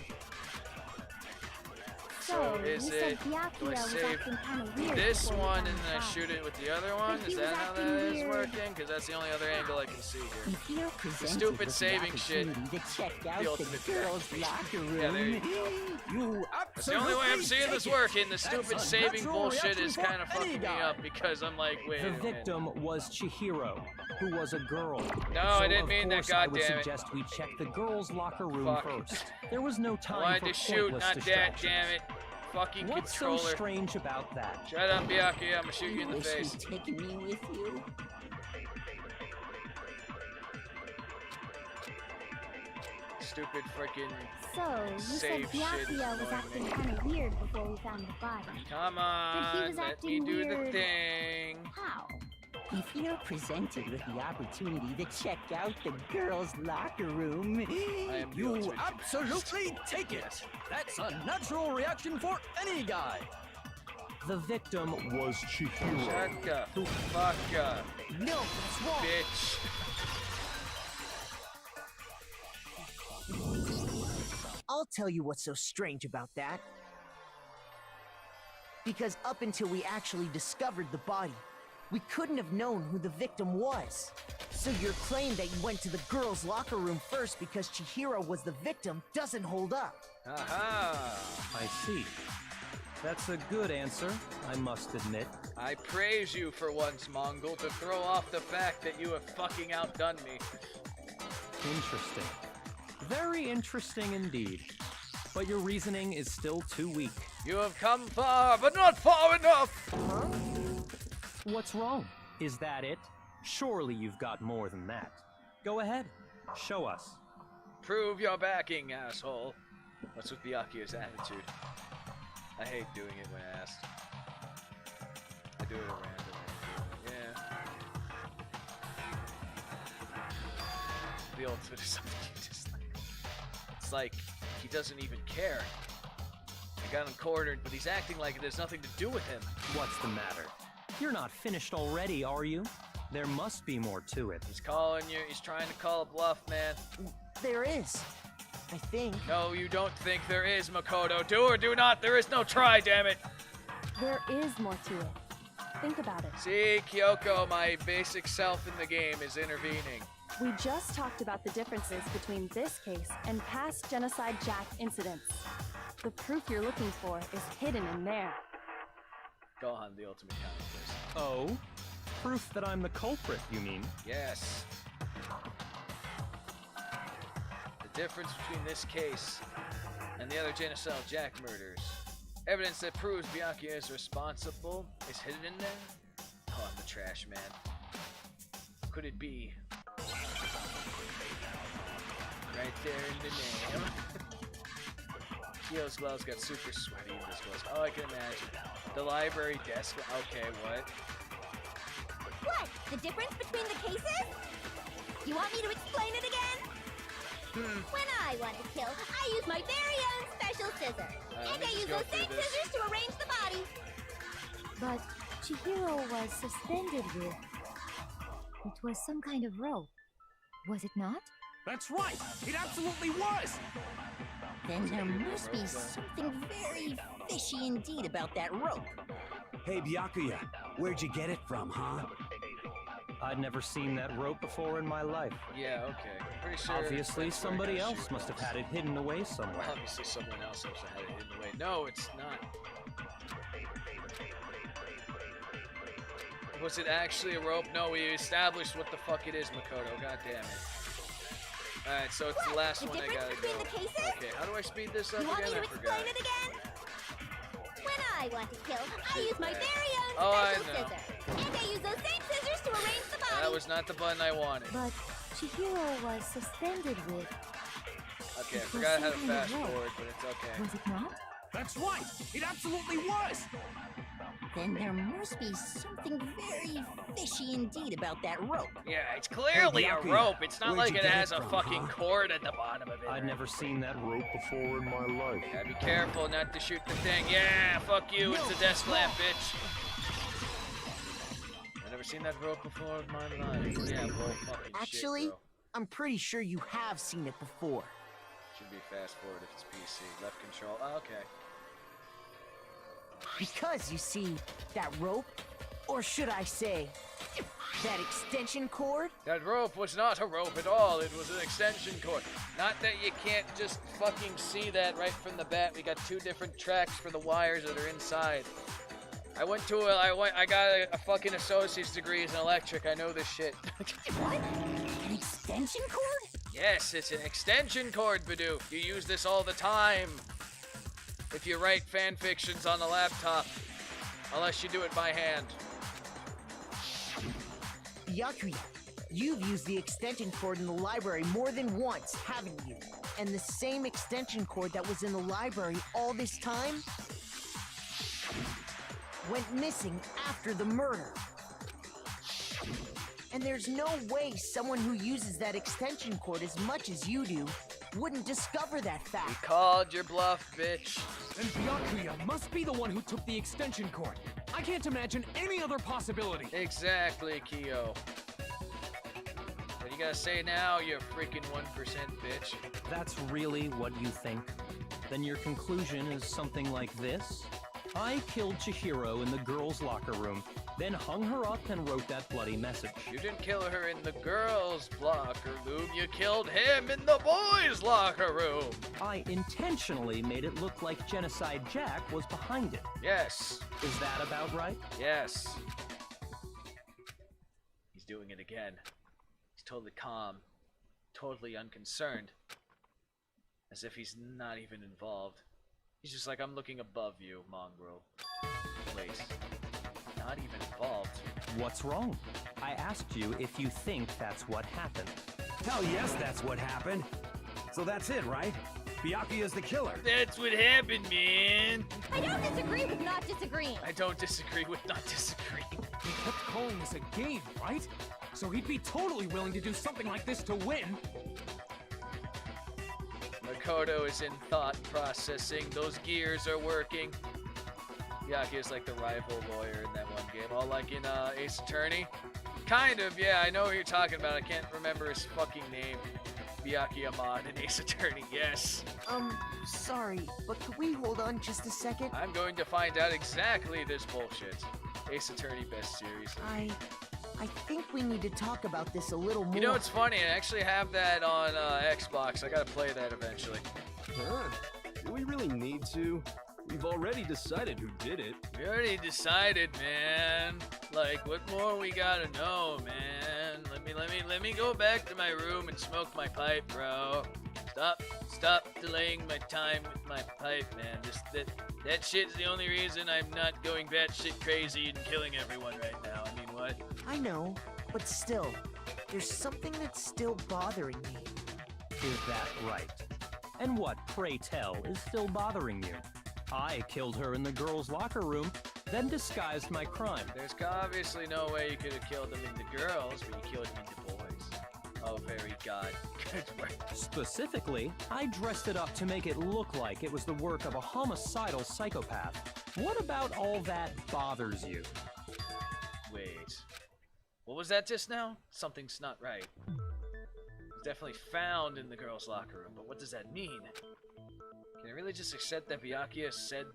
Is you it? said Byakuya Do I was save acting kinda weird this before we one found and the then I body. shoot it with the other one? But Is he that was how that acting is weird. working? Because that's the only other angle I can see here. If you're presented stupid with saving the shit. opportunity to check out The the, ultimate girls' trap. locker room, Yeah, there you go. you That's the only way I'm seeing take this it. working. The That's stupid a saving natural bullshit reaction is for kind of any fucking me guy. up because I'm like, wait The a minute. victim was Chihiro, who was a girl. No, so I didn't mean that, of course I would goddammit. suggest we check the girls' locker room Fuck. first. There was no I time wanted for to shoot, pointless not that, distractions. damn it. Fucking What's controller. so strange about that? Shut up, Byakuya. I'm gonna shoot you in the wish face. you'd taken me with you. Stupid freaking. So, you said Save shit is Byakuya was annoying acting me. kinda weird before we found the body. Come But he on, was let me acting do the weird. thing. How? If you're presented with the opportunity to check out the girls' locker room, am the You ultimate. absolutely take it. That's a natural reaction for any guy. The victim was Chihiro. Shut the fuck up, No, that's wrong. bitch. I'll tell you what's so strange about that. Because up until we actually discovered the body, we couldn't have known who the victim was. So your claim that you went to the girls' locker room first because Chihiro was the victim doesn't hold up. Aha. I see. That's a good answer, I must admit. I praise you for once, Mongol, to throw off the fact that you have fucking outdone me. Interesting. Very interesting indeed. But your reasoning is still too weak. You have come far, but not far enough! What's wrong? Is that it? Surely you've got more than that. Go ahead. Show us. Prove your backing, asshole. What's with Byakuya's attitude? I hate doing it when asked. I do it at random. Yeah. The ultimate is something you just like. It's like he doesn't even care. I got him cornered, but he's acting like there's nothing to do with him. What's the matter? You're not finished already, are you? There must be more to it. He's calling you. He's trying to call a bluff, man. There is. I think. No, you don't think there is, Makoto. Do or do not. There is no try, damn it. There is more to it. Think about it. See, Kyoko, my basic self in the game, is intervening. We just talked about the differences between this case and past Genocide Jack incidents. The proof you're looking for is hidden in there. Gohan, the ultimate counter, please. Oh? Proof that I'm the culprit, you mean? Yes. The difference between this case and the other Genocide Jack murders. Evidence that proves Byakuya is responsible is hidden in there? Oh, I'm the trash man. Could it be? Right there in the name. Kyo's gloves got super sweaty in this gloves. Oh, I can imagine. The library desk. Okay, what? What? The difference between the cases? You want me to explain it again? When I want to kill, I use my very own special scissors. And I use those same scissors to arrange the body. But Chihiro was suspended with... It was some kind of rope. Was it not? That's right. It absolutely was. Then there must be something very fishy indeed about that rope. Hey, Byakuya, where'd you get it from, huh? I'd never seen that rope before in my life. Yeah, okay. Pretty sure. Obviously, that's where I somebody gotta else shoot. must have had it hidden away somewhere. Obviously, someone else also had it hidden away. No, it's not. Was it actually a rope? No, we established what the fuck it is, Makoto. God damn it. Alright, so it's the last one I gotta go. Okay, how do I speed this up You want me again? to I forgot. explain it again? When I want to kill, I use my very own Oh, I special know. scissors. And I use those same scissors to arrange the body. That was not the button I wanted. But Chihiro was suspended with... Okay, I It was forgot how to some kind of fast rope. forward, but it's okay. Was it not? That's right. It absolutely was. Then there must be something very fishy indeed about that rope. Yeah, it's clearly a Byakuya, rope. It's not where'd like you it get has it a from, fucking huh? cord at the bottom of it. I'd never seen that rope before in my life. Yeah, be careful not to shoot the thing. Yeah, fuck you. It's a desk lamp, bitch. I've never seen that rope before in my life. Yeah, roll fucking Actually, shit, bro. I'm pretty sure you have seen it before. Should be fast forward if it's PC. Left control. Oh, okay. Because, you see, that rope, or should I say, that extension cord? That rope was not a rope at all. It was an extension cord. Not that you can't just fucking see that right from the bat. We got 2 different tracks for the wires that are inside. I got a fucking associate's degree in electric. I know this shit. What? An extension cord? Yes, it's an extension cord, Badoo. You use this all the time. If you write fan fictions on the laptop. Unless you do it by hand. Byakuya, you've used the extension cord in the library more than once, haven't you? And the same extension cord that was in the library all this time went missing after the murder. And there's no way someone who uses that extension cord as much as you do wouldn't discover that fact. We called your bluff, bitch. And Byakuya must be the one who took the extension cord. I can't imagine any other possibility. Exactly, Kyo. What you gotta say now, you freaking 1% bitch? That's really what you think? Then your conclusion is something like this? I killed Chihiro in the girls' locker room, then hung her up and wrote that bloody message. You didn't kill her in the girls' locker room. You killed him in the boys' locker room. I intentionally made it look like Genocide Jack was behind it. Yes. Is that about right? Yes. He's doing it again. He's totally calm, totally unconcerned, as if he's not even involved. He's just like, I'm looking above you, mongrel. Wait. Not even involved. What's wrong? I asked you if you think that's what happened. Hell yes, that's what happened. So that's it, right? Byakuya's the killer. That's what happened, man. I don't disagree with not disagreeing. I don't disagree with not disagreeing. He kept calling this a game, right? So he'd be totally willing to do something like this to win. Makoto is in thought processing. Those gears are working. Byakuya's like the rival lawyer in that one game. Oh, like in Ace Attorney? Kind of, yeah, I know what you're talking about. I can't remember his fucking name. Byakuya-mon in Ace Attorney, yes. Sorry, but could we hold on just a second? I'm going to find out exactly this bullshit. Ace Attorney best series. I think we need to talk about this a little more. You know what's funny? I actually have that on Xbox. I gotta play that eventually. Huh? Do we really need to? We've already decided who did it. We already decided, man. Like, what more we gotta know, man? Let me go back to my room and smoke my pipe, bro. Stop delaying my time with my pipe, man. Just that shit's the only reason I'm not going batshit crazy and killing everyone right now. I mean, what? I know, but still, there's something that's still bothering me. Is that right? And what, pray tell, is still bothering you? I killed her in the girls' locker room, then disguised my crime. There's obviously no way you could have killed them in the girls, but you killed them in the boys. Oh, very god. Good work. Specifically, I dressed it up to make it look like it was the work of a homicidal psychopath. What about all that bothers you? Wait. What was that just now? Something's not right. It was definitely found in the girls' locker room, but what does that mean? Can I really just accept that Byakuya said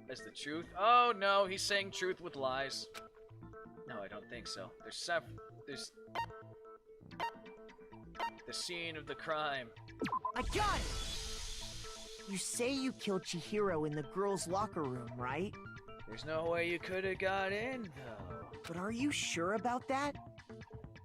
as the truth? Oh no, he's saying truth with lies. No, I don't think so. There's the scene of the crime. I got it! You say you killed Chihiro in the girls' locker room, right? There's no way you could have got in, though. But are you sure about that?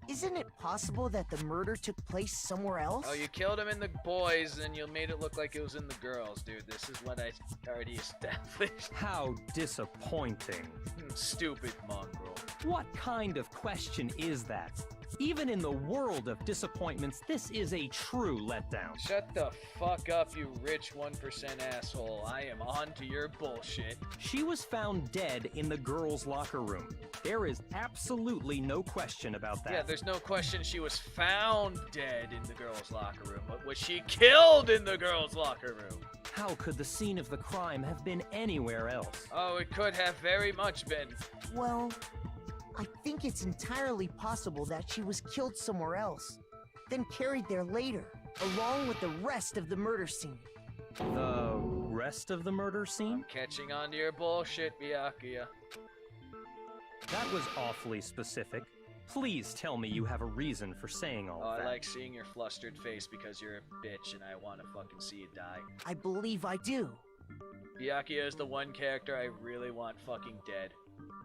Isn't it possible that the murder took place somewhere else? Oh, you killed him in the boys, and you made it look like it was in the girls, dude. This is what I already established. How disappointing. Stupid mongrel. What kind of question is that? Even in the world of disappointments, this is a true letdown. Shut the fuck up, you rich 1% asshole. I am on to your bullshit. She was found dead in the girls' locker room. There is absolutely no question about that. Yeah, there's no question she was found dead in the girls' locker room, but was she killed in the girls' locker room? How could the scene of the crime have been anywhere else? Oh, it could have very much been. Well, I think it's entirely possible that she was killed somewhere else, then carried there later, along with the rest of the murder scene. The rest of the murder scene? Catching on to your bullshit, Byakuya. That was awfully specific. Please tell me you have a reason for saying all that. I like seeing your flustered face because you're a bitch and I want to fucking see you die. I believe I do. Byakuya is the one character I really want fucking dead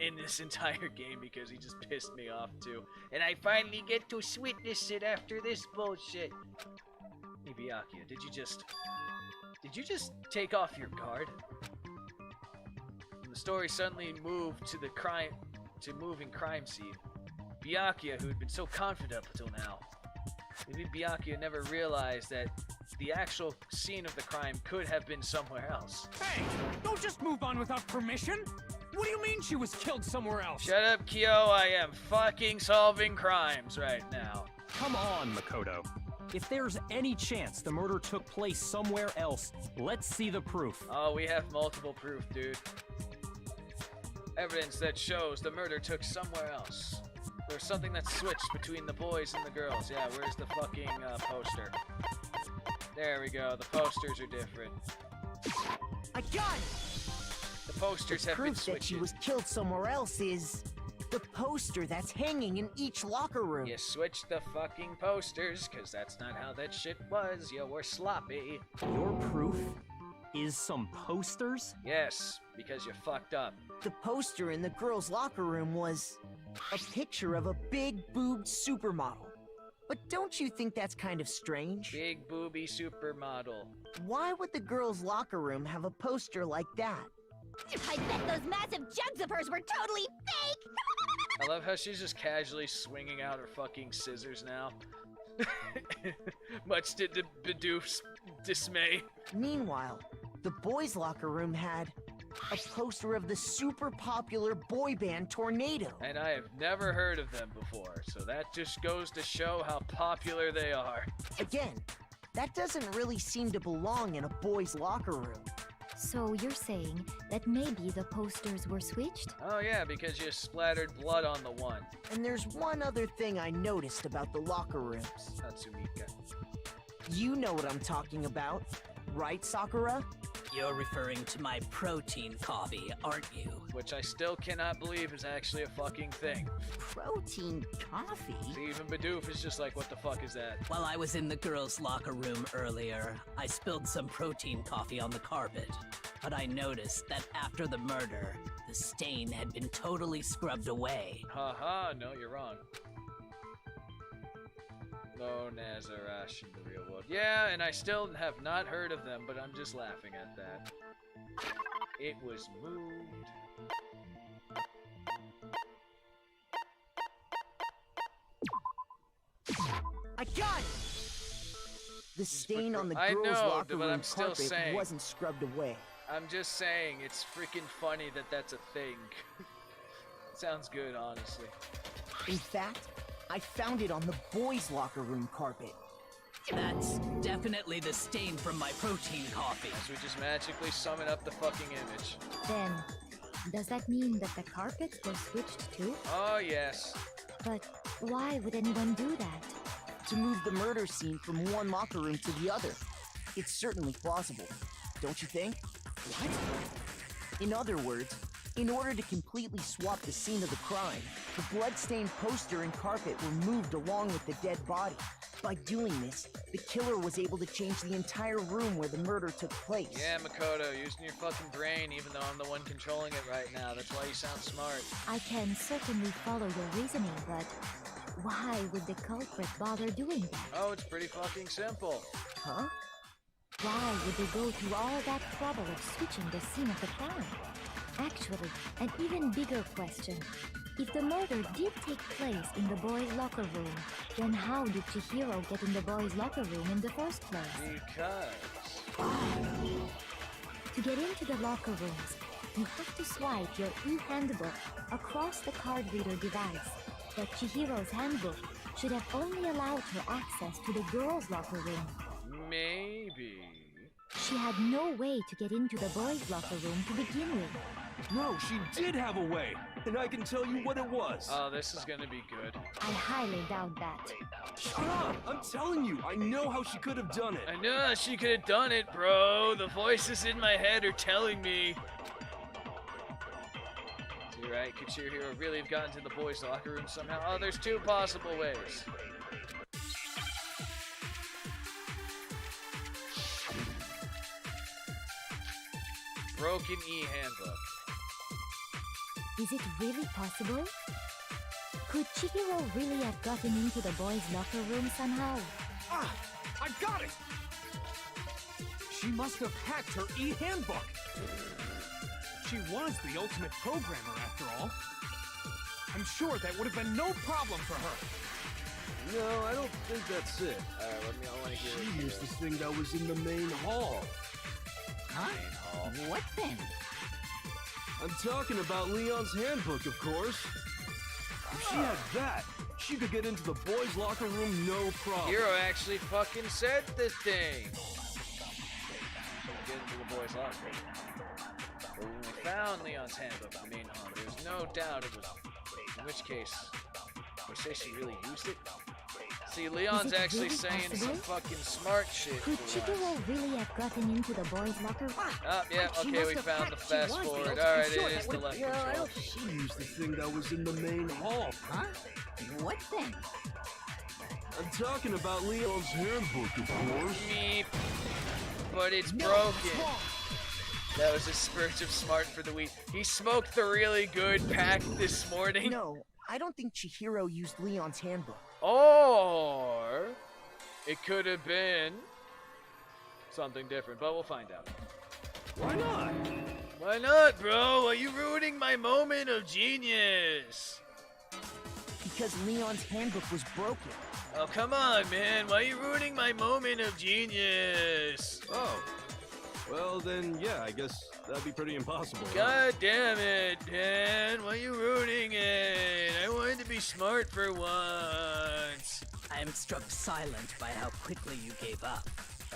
in this entire game because he just pissed me off too. And I finally get to witness it after this bullshit. Hey Byakuya, did you just take off your guard? When the story suddenly moved to the moving crime scene, Byakuya, who had been so confident up until now, maybe Byakuya never realized that the actual scene of the crime could have been somewhere else. Hey, don't just move on without permission. What do you mean she was killed somewhere else? Shut up, Kyo. I am fucking solving crimes right now. Come on, Makoto. If there's any chance the murder took place somewhere else, let's see the proof. Oh, we have multiple proof, dude. Evidence that shows the murder took somewhere else. There's something that switched between the boys and the girls. Yeah, where's the fucking poster? There we go. The posters are different. I got it! The posters have been proof switched. That she was killed somewhere else is the poster that's hanging in each locker room. You switched the fucking posters, because that's not how that shit was. You were sloppy. Your proof is some posters? Yes, because you fucked up. The poster in the girls' locker room was a picture of a big-boobed supermodel. But don't you think that's kind of strange? Big booby supermodel. Why would the girls' locker room have a poster like that? I bet those massive jugs of hers were totally fake! I love how she's just casually swinging out her fucking scissors now. Much to Bidoof's dismay. Meanwhile, the boys' locker room had a poster of the super popular boy band Tornado. And I have never heard of them before, so that just goes to show how popular they are. Again, that doesn't really seem to belong in a boys' locker room. So you're saying that maybe the posters were switched? Oh yeah, because you splattered blood on the one. And there's one other thing I noticed about the locker rooms. Tatsumika. You know what I'm talking about, right, Sakura? You're referring to my protein coffee, aren't you? Which I still cannot believe is actually a fucking thing. Protein coffee? See, even Bidoof is just like, what the fuck is that? While I was in the girls' locker room earlier, I spilled some protein coffee on the carpet. But I noticed that after the murder, the stain had been totally scrubbed away. Haha, no, you're wrong. No Nazarash in the real world. Yeah, and I still have not heard of them, but I'm just laughing at that. It was moved. I got it! The stain on the girls' locker room carpet wasn't scrubbed away. I'm just saying, it's freaking funny that that's a thing. Sounds good, honestly. In fact, I found it on the boys' locker room carpet. That's definitely the stain from my protein coffee. So we just magically summon up the fucking image. Then, does that mean that the carpets were switched too? Oh, yes. But why would anyone do that? To move the murder scene from one locker room to the other. It's certainly plausible, don't you think? What? In other words, in order to completely swap the scene of the crime, the blood-stained poster and carpet were moved along with the dead body. By doing this, the killer was able to change the entire room where the murder took place. Yeah, Makoto, using your fucking brain even though I'm the one controlling it right now. That's why you sound smart. I can certainly follow your reasoning, but why would the culprit bother doing that? Oh, it's pretty fucking simple. Huh? Why would they go through all that trouble of switching the scene of the crime? Actually, an even bigger question. If the murder did take place in the boys' locker room, then how did Chihiro get in the boys' locker room in the first place? Because... To get into the locker rooms, you have to swipe your e-handbook across the card reader device. But Chihiro's handbook should have only allowed her access to the girls' locker room. Maybe. She she had no way to get into the boys' locker room to begin with. No, she did have a way, and I can tell you what it was. Oh, this is gonna be good. I highly doubt that. Shut up! I'm telling you, I know how she could have done it. I know she could have done it, bro. The voices in my head are telling me. So you're right, could your hero really have gotten to the boys' locker room somehow? Oh, there's two possible ways. Broken e-handbook. Is it really possible? Could Chihiro really have gotten into the boys' locker room somehow? Ah! I got it! She must have hacked her e-handbook! She was the ultimate programmer, after all. I'm sure that would have been no problem for her. No, I don't think that's it. Alright, I want to hear She it. used this thing that was in the main hall. Huh? What then? I'm talking about Leon's handbook, of course. If she had that, she could get into the boys' locker room no problem. Hero actually fucking said the thing. Get into the boys' locker room. But when we found Leon's handbook in the main hall, there's no doubt it was. In which case, we say she really used it. See, Leon's actually really saying possible? some fucking smart shit. Could for once. Chihiro really have gotten into the boys' locker room? Oh, yeah, She okay, must we have found the hacked. She fast was the forward. ultimate Alright, sure, it is that the would- left yeah, I control. don't- She used the thing that was in the main hall. Huh? What then? I'm talking about Leon's handbook, of course. Meep. But it's broken. That was his spurge of smart for the week. He smoked the really good pack this morning. No, I don't think Chihiro used Leon's handbook. Or it could have been something different, but we'll find out. Why not? Why not, bro? Are you ruining my moment of genius? Because Leon's handbook was broken. Oh, come on, man. Why are you ruining my moment of genius? Oh. Well, then, yeah, I guess that'd be pretty impossible. huh? God damn it, man. Why are you ruining it? I wanted to be smart for once. I am struck silent by how quickly you gave up.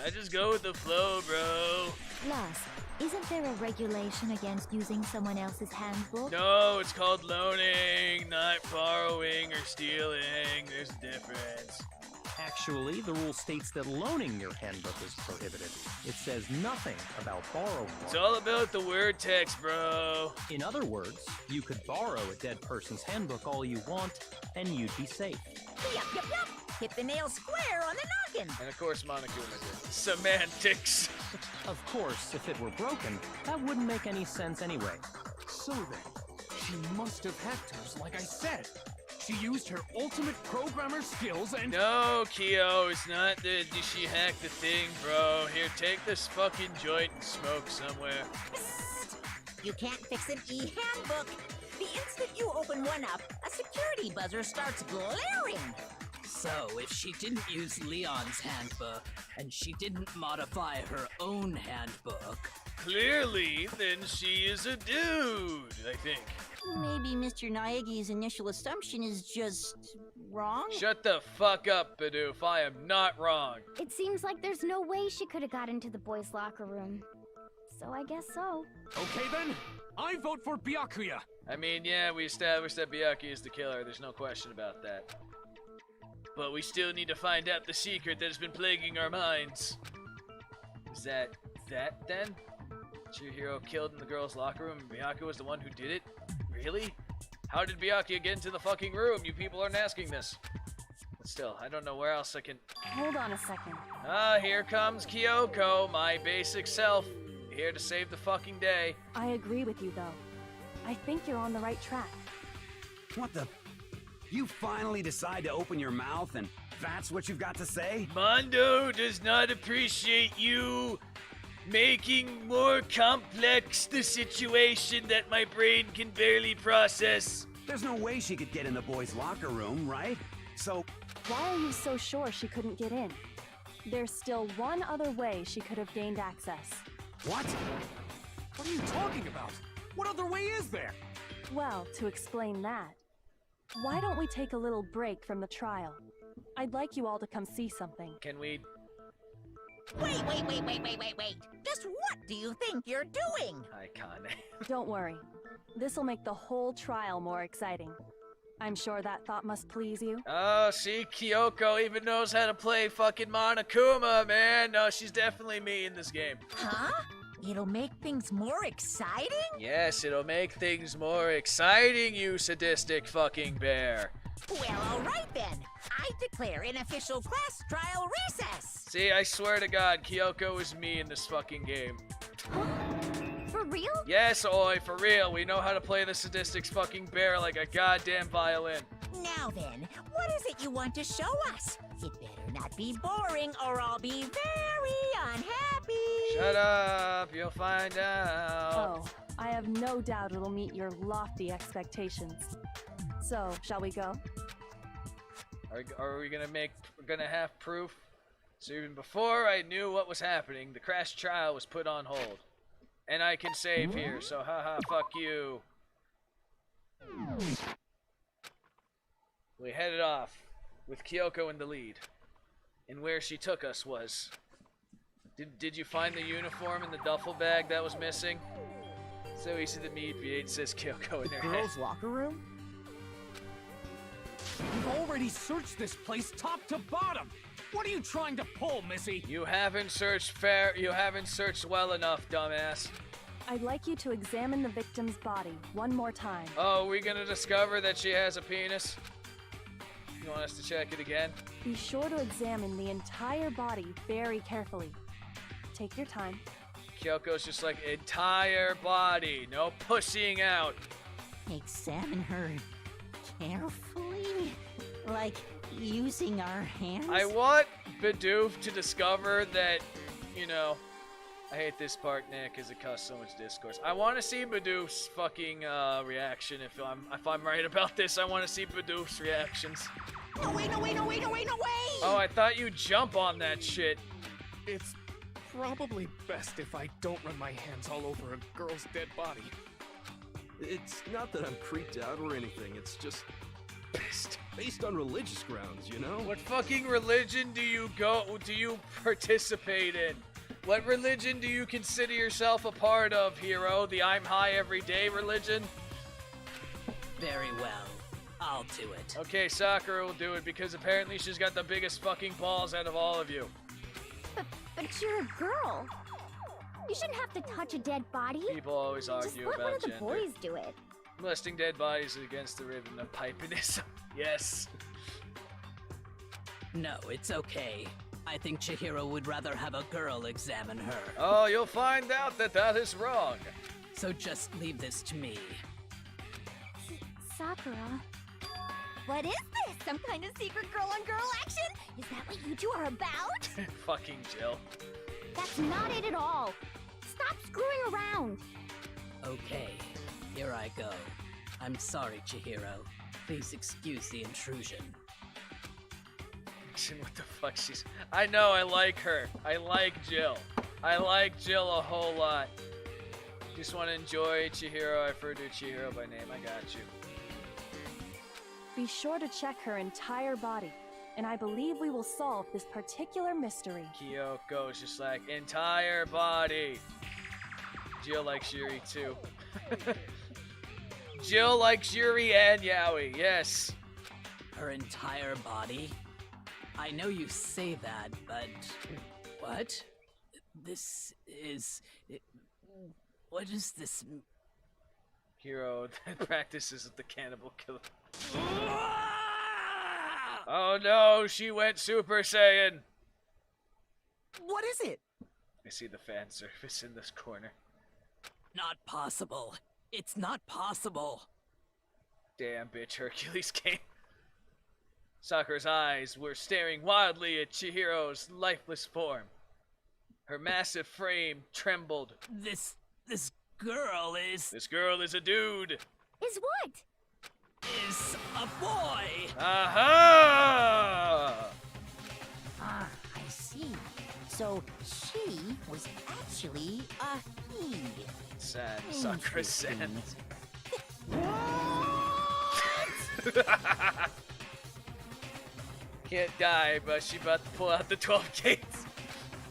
I just go with the flow, bro. Plus, isn't there a regulation against using someone else's handbook? No, it's called loaning, not borrowing or stealing. There's a difference. Actually, the rule states that loaning your handbook is prohibited. It says nothing about borrowing. It's all about the word text, bro. In other words, you could borrow a dead person's handbook all you want, and you'd be safe. Yup, yup, yup. Hit the nail square on the noggin. And of course, Monokuma did. Semantics. Of course, if it were broken, that wouldn't make any sense anyway. So then, she must have hacked hers, like I said. She used her ultimate programmer skills and— No, Kyo, it's not that she hacked the thing, bro. Here, take this fucking joint and smoke somewhere. Psst. You can't fix an e-handbook. The instant you open one up, a security buzzer starts glaring. So, if she didn't use Leon's handbook, and she didn't modify her own handbook, Clearly, then she is a dude, I think. Maybe Mr. Naegi's initial assumption is just wrong? Shut the fuck up, Bidoof. I am not wrong. It seems like there's no way she could have got into the boys' locker room. So I guess so. Okay then, I vote for Byakuya. I mean, yeah, we established that Byakuya is the killer. There's no question about that. But we still need to find out the secret that has been plaguing our minds. Is that then? Chihiro killed in the girls' locker room and Byakuya was the one who did it? Really? How did Byakuya get into the fucking room? You people aren't asking this. But still, I don't know where else I can... Hold on a second. Ah, here comes Kyoko, my basic self. Here to save the fucking day. I agree with you, though. I think you're on the right track. What the? You finally decide to open your mouth and that's what you've got to say? Mondo does not appreciate you making more complex the situation that my brain can barely process. There's no way she could get in the boys' locker room, right? So... Why are you so sure she couldn't get in? There's still one other way she could have gained access. What? What are you talking about? What other way is there? Well, to explain that, why don't we take a little break from the trial? I'd like you all to come see something. Can we Wait. Just what do you think you're doing? Iconic. Don't worry. This'll make the whole trial more exciting. I'm sure that thought must please you. Oh, see, Kyoko even knows how to play fucking Monokuma, man. No, she's definitely me in this game. Huh? It'll make things more exciting? Yes, it'll make things more exciting, you sadistic fucking bear. Well, alright then. I declare an official class trial recess. See, I swear to God, Kyoko is me in this fucking game. For real? Yes, Oi, for real. We know how to play the sadistic's fucking bear like a goddamn violin. Now then, what is it you want to show us? It better not be boring or I'll be very unhappy. Shut up, you'll find out. Oh, I have no doubt it'll meet your lofty expectations. So, shall we go? Are we gonna have proof? So even before I knew what was happening, the crash trial was put on hold. And I can save here, so haha, fuck you. We headed off, with Kyoko in the lead. And where she took us was... Did you find the uniform in the duffel bag that was missing? So easy to meet, V8 says Kyoko in her head. Girls' locker room? You've already searched this place top to bottom. What are you trying to pull, Missy? You haven't searched well enough, dumbass. I'd like you to examine the victim's body one more time. Oh, are we gonna discover that she has a penis? You want us to check it again? Be sure to examine the entire body very carefully. Take your time. Kyoko's just like, entire body, no pussying out. Examine her carefully? Like using our hands? I want Bidoof to discover that, you know, I hate this part, Nick, because it caused so much discourse. I want to see Bidoof's fucking reaction. If I'm right about this, I want to see Bidoof's reactions. No way! Oh, I thought you'd jump on that shit. It's probably best if I don't run my hands all over a girl's dead body. It's not that I'm creeped out or anything, it's just based on religious grounds, you know? What fucking religion do you participate in? What religion do you consider yourself a part of, hero? The I'm high every day religion? Very well. I'll do it. Okay, Sakura will do it because apparently she's got the biggest fucking balls out of all of you. But you're a girl. You shouldn't have to touch a dead body. People always argue Just let about one of the gender. boys do it. Molesting dead bodies is against the rhythm of pipenism. Yes. No, it's okay. I think Chihiro would rather have a girl examine her. Oh, you'll find out that is wrong. So just leave this to me. Sakura. What is this? Some kind of secret girl-on-girl action? Is that what you two are about? Fucking Jill. That's not it at all. Stop screwing around. Okay, here I go. I'm sorry, Chihiro. Please excuse the intrusion. What the fuck I know, I like her. I like Jill. I like Jill a whole lot. Just want to enjoy Chihiro. I refer to Chihiro by name. I got you. Be sure to check her entire body, and I believe we will solve this particular mystery. Kyoko's just like, entire body. Jill likes Yuri too. Jill likes Yuri and Yaoi, yes. Her entire body? I know you say that, but... What? This is... What is this... Hero that practices with the cannibal killer. Oh no, she went Super Saiyan! What is it? I see the fan service in this corner. Not possible. It's not possible. Damn bitch, Hercules came. Sakura's eyes were staring wildly at Chihiro's lifeless form. Her massive frame trembled. This girl is... This girl is a dude. Is what? Is a boy. Aha! Ah, I see. So she was actually a he. Sad. Sakura sad. Can't die, but she about to pull out the 12 gates.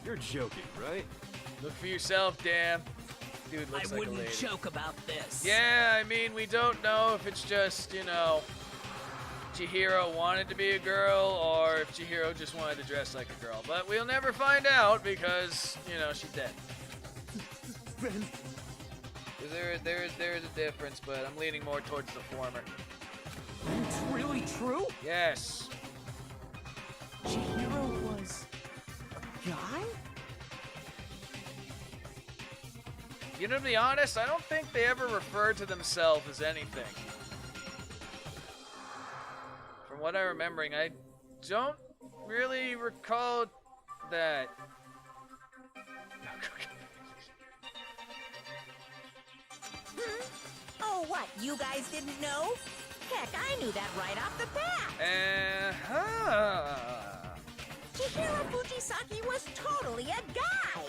You're joking, right? Look for yourself, damn. Dude looks I like a wouldn't lady. joke about this. Yeah, I mean, we don't know if it's just, you know, Chihiro wanted to be a girl or if Chihiro just wanted to dress like a girl. But we'll never find out because, you know, she's dead. There is a difference, but I'm leaning more towards the former. It's really true? Yes. Chihiro was a guy? You know, to be honest, I don't think they ever referred to themselves as anything. From what I'm remembering, I don't really recall that. Oh, what? You guys didn't know? Heck, I knew that right off the bat. Chihiro Fujisaki was totally a guy.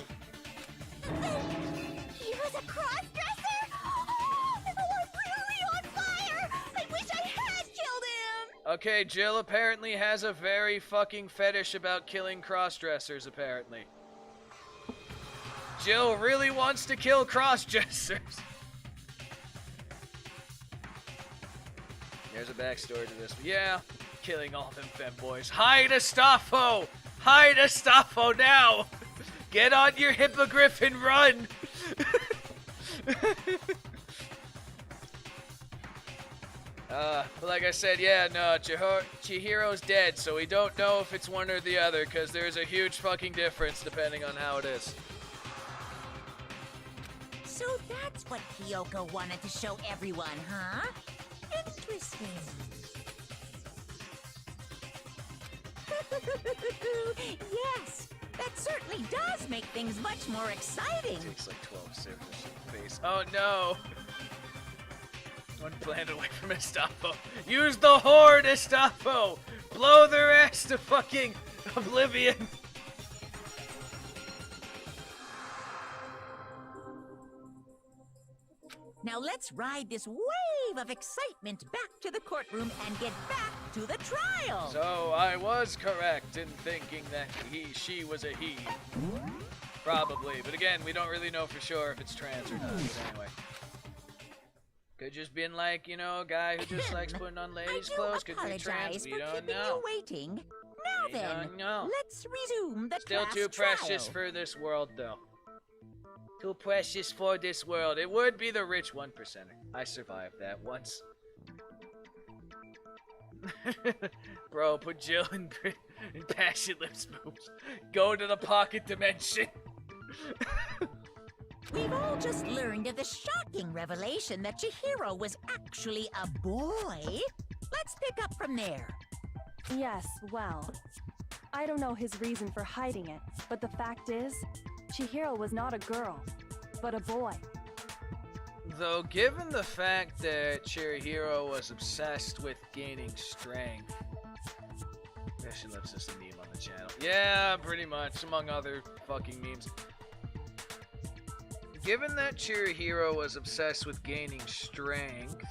He was a cross-dresser? Oh, I'm really on fire! I wish I had killed him! Okay, Jill apparently has a very fucking fetish about killing cross-dressers, apparently. Jill really wants to kill cross-dressers. There's a backstory to this. Yeah, killing all them femboys. Hide Astafo! Hide Astafo now! Get on your hippogriff and run! But like I said, yeah, no, Chihiro's dead, so we don't know if it's one or the other, because there's a huge fucking difference depending on how it is. So that's what Kyoko wanted to show everyone, huh? Interesting. Yes, that certainly does make things much more exciting. Takes like 12 servers in the face. Oh no! One planet away from Estafo. Use the horde, Estafo! Blow their ass to fucking oblivion! Now let's ride this wave of excitement back to the courtroom and get back to the trial. So I was correct in thinking that she was a he. Probably, but again, we don't really know for sure if it's trans or not. But anyway. Could just been like, you know, a guy who just likes putting on ladies' clothes. Could be trans. We don't know. You waiting. Now We then, don't know. let's resume the Still class too precious trial. for this world, though. Too precious for this world. It would be the rich 1%. I survived that once. Bro, put Jill in passion lips moves. Go to the pocket dimension. We've all just learned of the shocking revelation that Chihiro was actually a boy. Let's pick up from there. Yes, well, I don't know his reason for hiding it, but the fact is, Chihiro was not a girl, but a boy. Though, given the fact that Chihiro was obsessed with gaining strength, Passion Lips is a meme on the channel. Yeah, pretty much, among other fucking memes. Given that Chihiro was obsessed with gaining strength,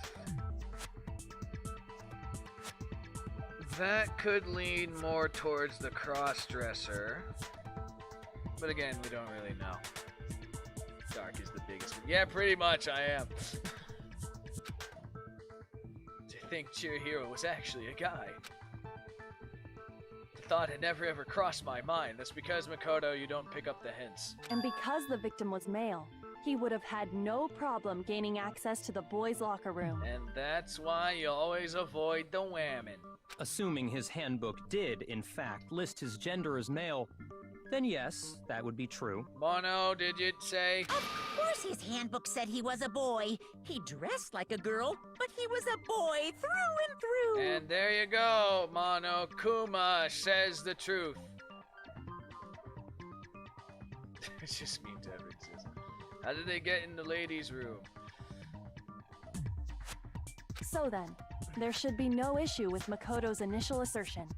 that could lean more towards the cross-dresser. But again, we don't really know. Dark is the biggest one. Yeah, pretty much I am. To think Chihiro was actually a guy. The thought had never ever crossed my mind. That's because, Makoto, you don't pick up the hints. And because the victim was male, he would have had no problem gaining access to the boys' locker room. And that's why you always avoid the women. Assuming his handbook did, in fact, list his gender as male, then yes, that would be true. Mono, did you say? Of course his handbook said he was a boy. He dressed like a girl, but he was a boy through and through. And there you go, Mono. Kuma says the truth. It's just mean to ever exist. How did they get in the ladies' room? So then, there should be no issue with Makoto's initial assertion.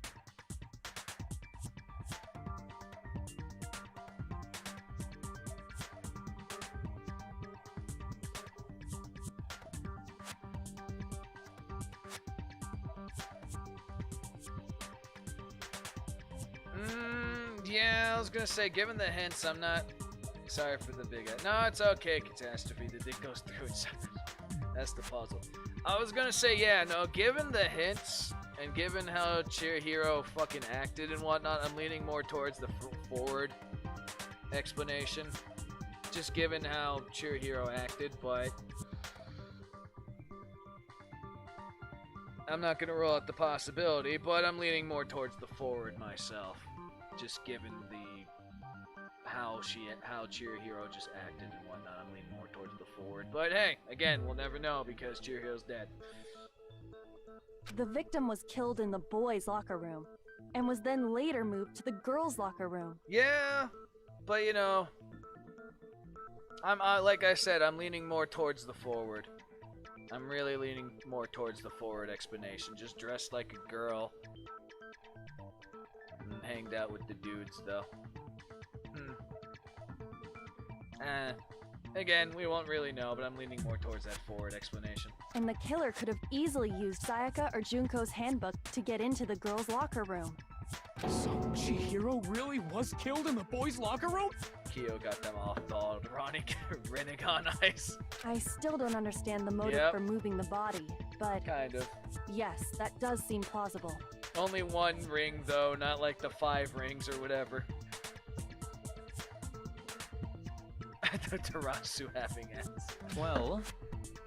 Yeah, I was gonna say, given the hints, I'm not sorry for the big. No, it's okay, Catastrophe. The dick goes through inside. That's the puzzle. I was gonna say, yeah, no, given the hints and given how Chihiro fucking acted and whatnot, I'm leaning more towards the forward explanation. Just given how Chihiro acted, but I'm not gonna rule out the possibility, but I'm leaning more towards the forward myself. Just given the how Chihiro just acted and whatnot, I'm leaning more towards the forward. But hey, again, we'll never know because Chihiro's dead. The victim was killed in the boys' locker room, and was then later moved to the girls' locker room. Yeah, but you know, like I said, I'm leaning more towards the forward. I'm really leaning more towards the forward explanation. Just dressed like a girl. And hanged out with the dudes, though. Again, we won't really know, but I'm leaning more towards that forward explanation. And the killer could have easily used Sayaka or Junko's handbook to get into the girls' locker room. So Chihiro really was killed in the boys' locker room? Kyo got them all thawed, running on ice. I still don't understand the motive for moving the body, but kind of. Yes, that does seem plausible. Only one ring, though, not like the 5 rings or whatever. The Tarasu having ends. Well,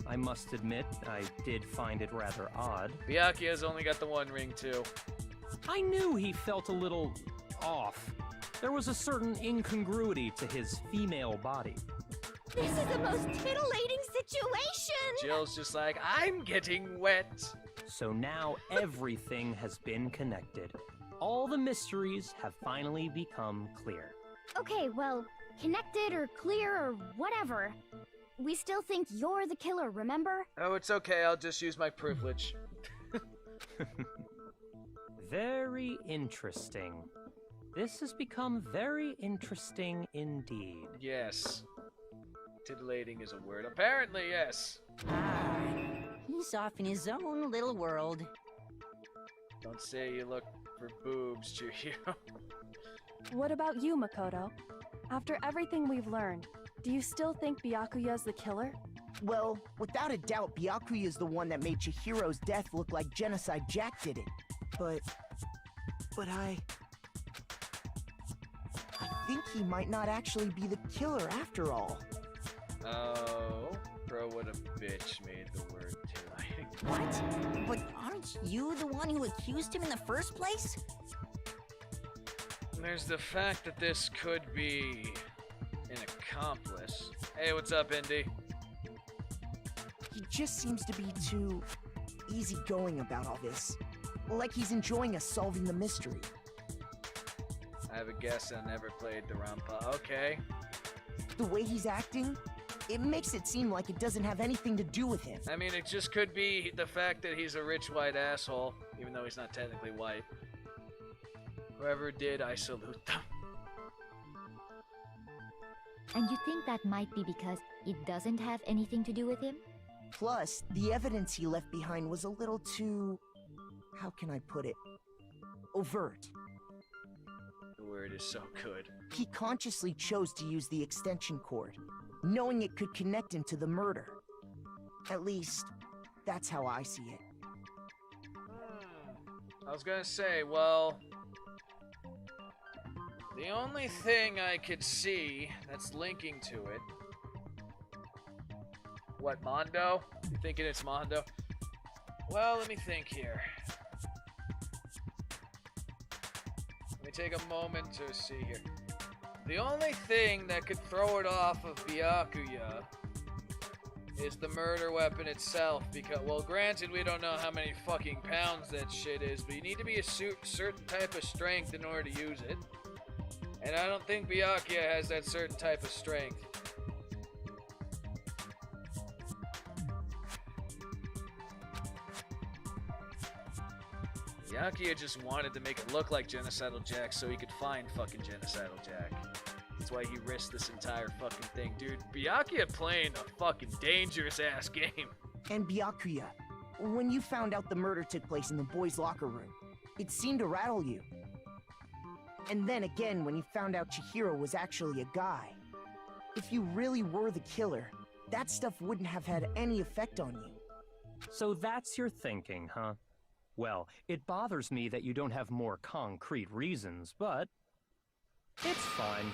I must admit, I did find it rather odd. Byakuya's only got the 1 ring, too. I knew he felt a little off. There was a certain incongruity to his female body. This is the most titillating situation! Jill's just like, I'm getting wet. So now everything has been connected. All the mysteries have finally become clear. Okay, well, connected or clear or whatever. We still think you're the killer, remember? Oh, it's okay. I'll just use my privilege. Very interesting. This has become very interesting indeed. Yes. Titillating is a word. Apparently, yes. He's off in his own little world. Don't say you look for boobs, Chihiro. What about you, Makoto? After everything we've learned, do you still think Byakuya's the killer? Well, without a doubt, Byakuya's the one that made Chihiro's death look like Genocide Jack did it. But I think he might not actually be the killer after all. Oh, bro, what a bitch made the word titillating. What? But aren't you the one who accused him in the first place? There's the fact that this could be an accomplice. Hey, what's up, Indy? He just seems to be too easygoing about all this. Like he's enjoying us solving the mystery. I have a guess I never played Danganronpa. Okay. The way he's acting, it makes it seem like it doesn't have anything to do with him. I mean, it just could be the fact that he's a rich white asshole, even though he's not technically white. Whoever did, I salute them. And you think that might be because it doesn't have anything to do with him? Plus, the evidence he left behind was a little too... how can I put it? Overt. The word is so good. He consciously chose to use the extension cord, knowing it could connect him to the murder. At least, that's how I see it. I was gonna say, well... the only thing I could see that's linking to it... What, Mondo? You thinking it's Mondo? Well, let me think here. Let me take a moment to see here. The only thing that could throw it off of Byakuya is the murder weapon itself, because, well, granted, we don't know how many fucking pounds that shit is, but you need to be a certain type of strength in order to use it. And I don't think Byakuya has that certain type of strength. Byakuya just wanted to make it look like Genocidal Jack so he could find fucking Genocidal Jack. That's why he risked this entire fucking thing. Dude, Byakuya playing a fucking dangerous ass game. And Byakuya, when you found out the murder took place in the boys' locker room, it seemed to rattle you. And then again when you found out Chihiro was actually a guy. If you really were the killer, that stuff wouldn't have had any effect on you. So that's your thinking, huh? Well, it bothers me that you don't have more concrete reasons, but it's fine.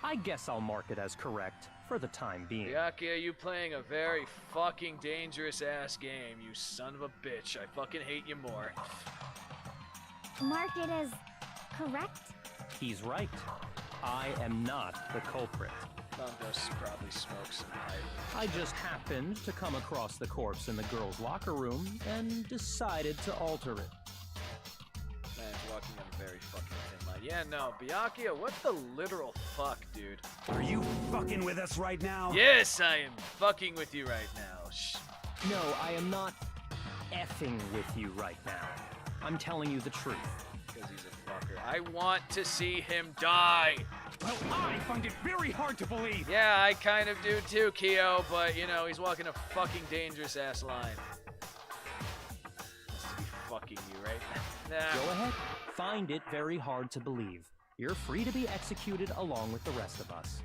I guess I'll mark it as correct for the time being. Byakuya, you playing a very fucking dangerous ass game, you son of a bitch. I fucking hate you more. Mark it as correct? He's right. I am not the culprit. Thundos probably smokes some pipe. I just happened to come across the corpse in the girls' locker room and decided to alter it. Man's walking on a very fucking thin line. Yeah, no, Byakuya, what the literal fuck, dude? Are you fucking with us right now? Yes, I am fucking with you right now. Shh. No, I am not effing with you right now. I'm telling you the truth. Because he's a fucker. I want to see him die. Well, I find it very hard to believe. Yeah, I kind of do too, Kyo, but you know, he's walking a fucking dangerous ass line. Must be fucking you, right? Nah. Go ahead. Find it very hard to believe. You're free to be executed along with the rest of us.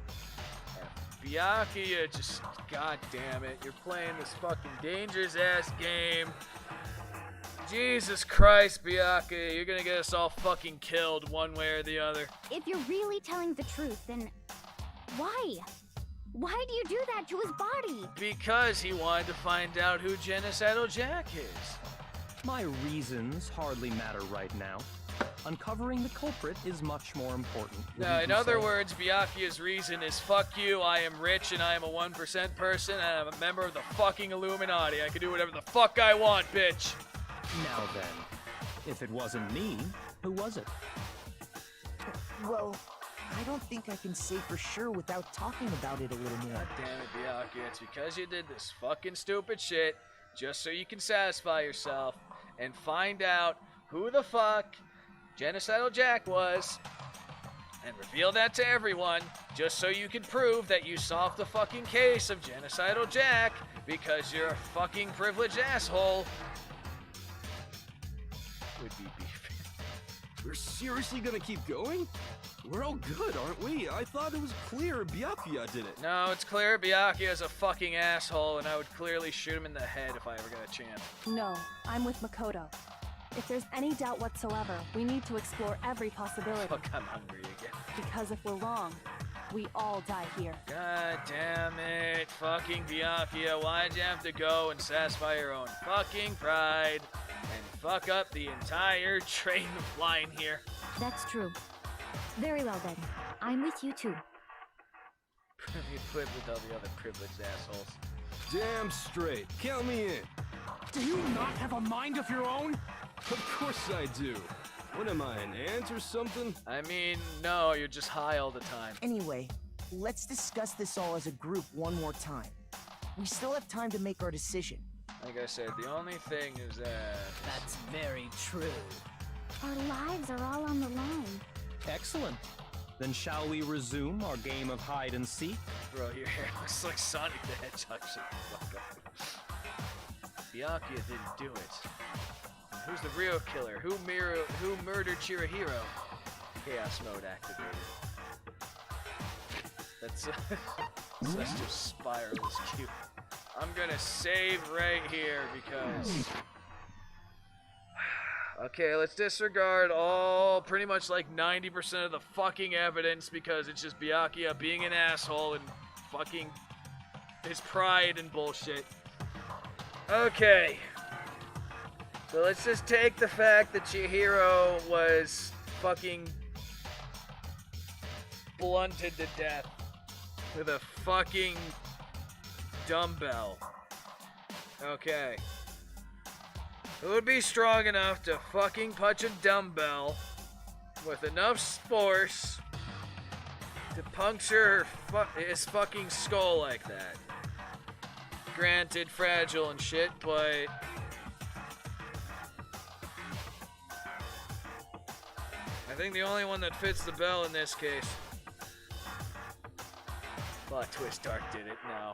Byakuya, just god damn it, you're playing this fucking dangerous ass game. Jesus Christ, Byakuya, you're gonna get us all fucking killed one way or the other. If you're really telling the truth, then why? Why do you do that to his body? Because he wanted to find out who Genocidal Jack is. My reasons hardly matter right now. Uncovering the culprit is much more important. No, in other words, Byakuya's reason is fuck you, I am rich and I am a 1% person and I'm a member of the fucking Illuminati. I can do whatever the fuck I want, bitch. Now then, if it wasn't me, who was it? Well, I don't think I can say for sure without talking about it a little more. God damn it, Byakuya, it's because you did this fucking stupid shit just so you can satisfy yourself and find out who the fuck Genocidal Jack was and reveal that to everyone just so you can prove that you solved the fucking case of Genocidal Jack because you're a fucking privileged asshole. Would be beefy. We're seriously gonna keep going? We're all good, aren't we? I thought it was clear Byakuya did it. No, it's clear Byakuya's a fucking asshole, and I would clearly shoot him in the head if I ever got a chance. No, I'm with Makoto. If there's any doubt whatsoever, we need to explore every possibility. Fuck, I'm hungry again. Because if we're wrong, we all die here. God damn it, fucking Byakuya, why'd you have to go and satisfy your own fucking pride and fuck up the entire train of line here? That's true. Very well then. I'm with you too. You quit with all the other privileged assholes. Damn straight. Count me in. Do you not have a mind of your own? Of course I do. What am I, an ant or something? I mean, no, you're just high all the time. Anyway, let's discuss this all as a group one more time. We still have time to make our decision. Like I said, the only thing is that... That's very true. Our lives are all on the line. Excellent. Then shall we resume our game of hide and seek? Bro, your hair looks like Sonic the Hedgehog. Shut the fuck up. Byakuya didn't do it. And who's the real killer? Who murdered Chihiro? Chaos mode activated. That's Celestial Spiral is cute. I'm gonna save right here because... Okay, let's disregard all, pretty much like 90% of the fucking evidence because it's just Byakuya being an asshole and fucking his pride and bullshit. Okay. So let's just take the fact that Chihiro was fucking blunted to death with a fucking dumbbell. Okay. Who would be strong enough to fucking punch a dumbbell with enough force to puncture his fucking skull like that? Granted, fragile and shit, but... I think the only one that fits the bell in this case... Plot twist, Dark did it, no.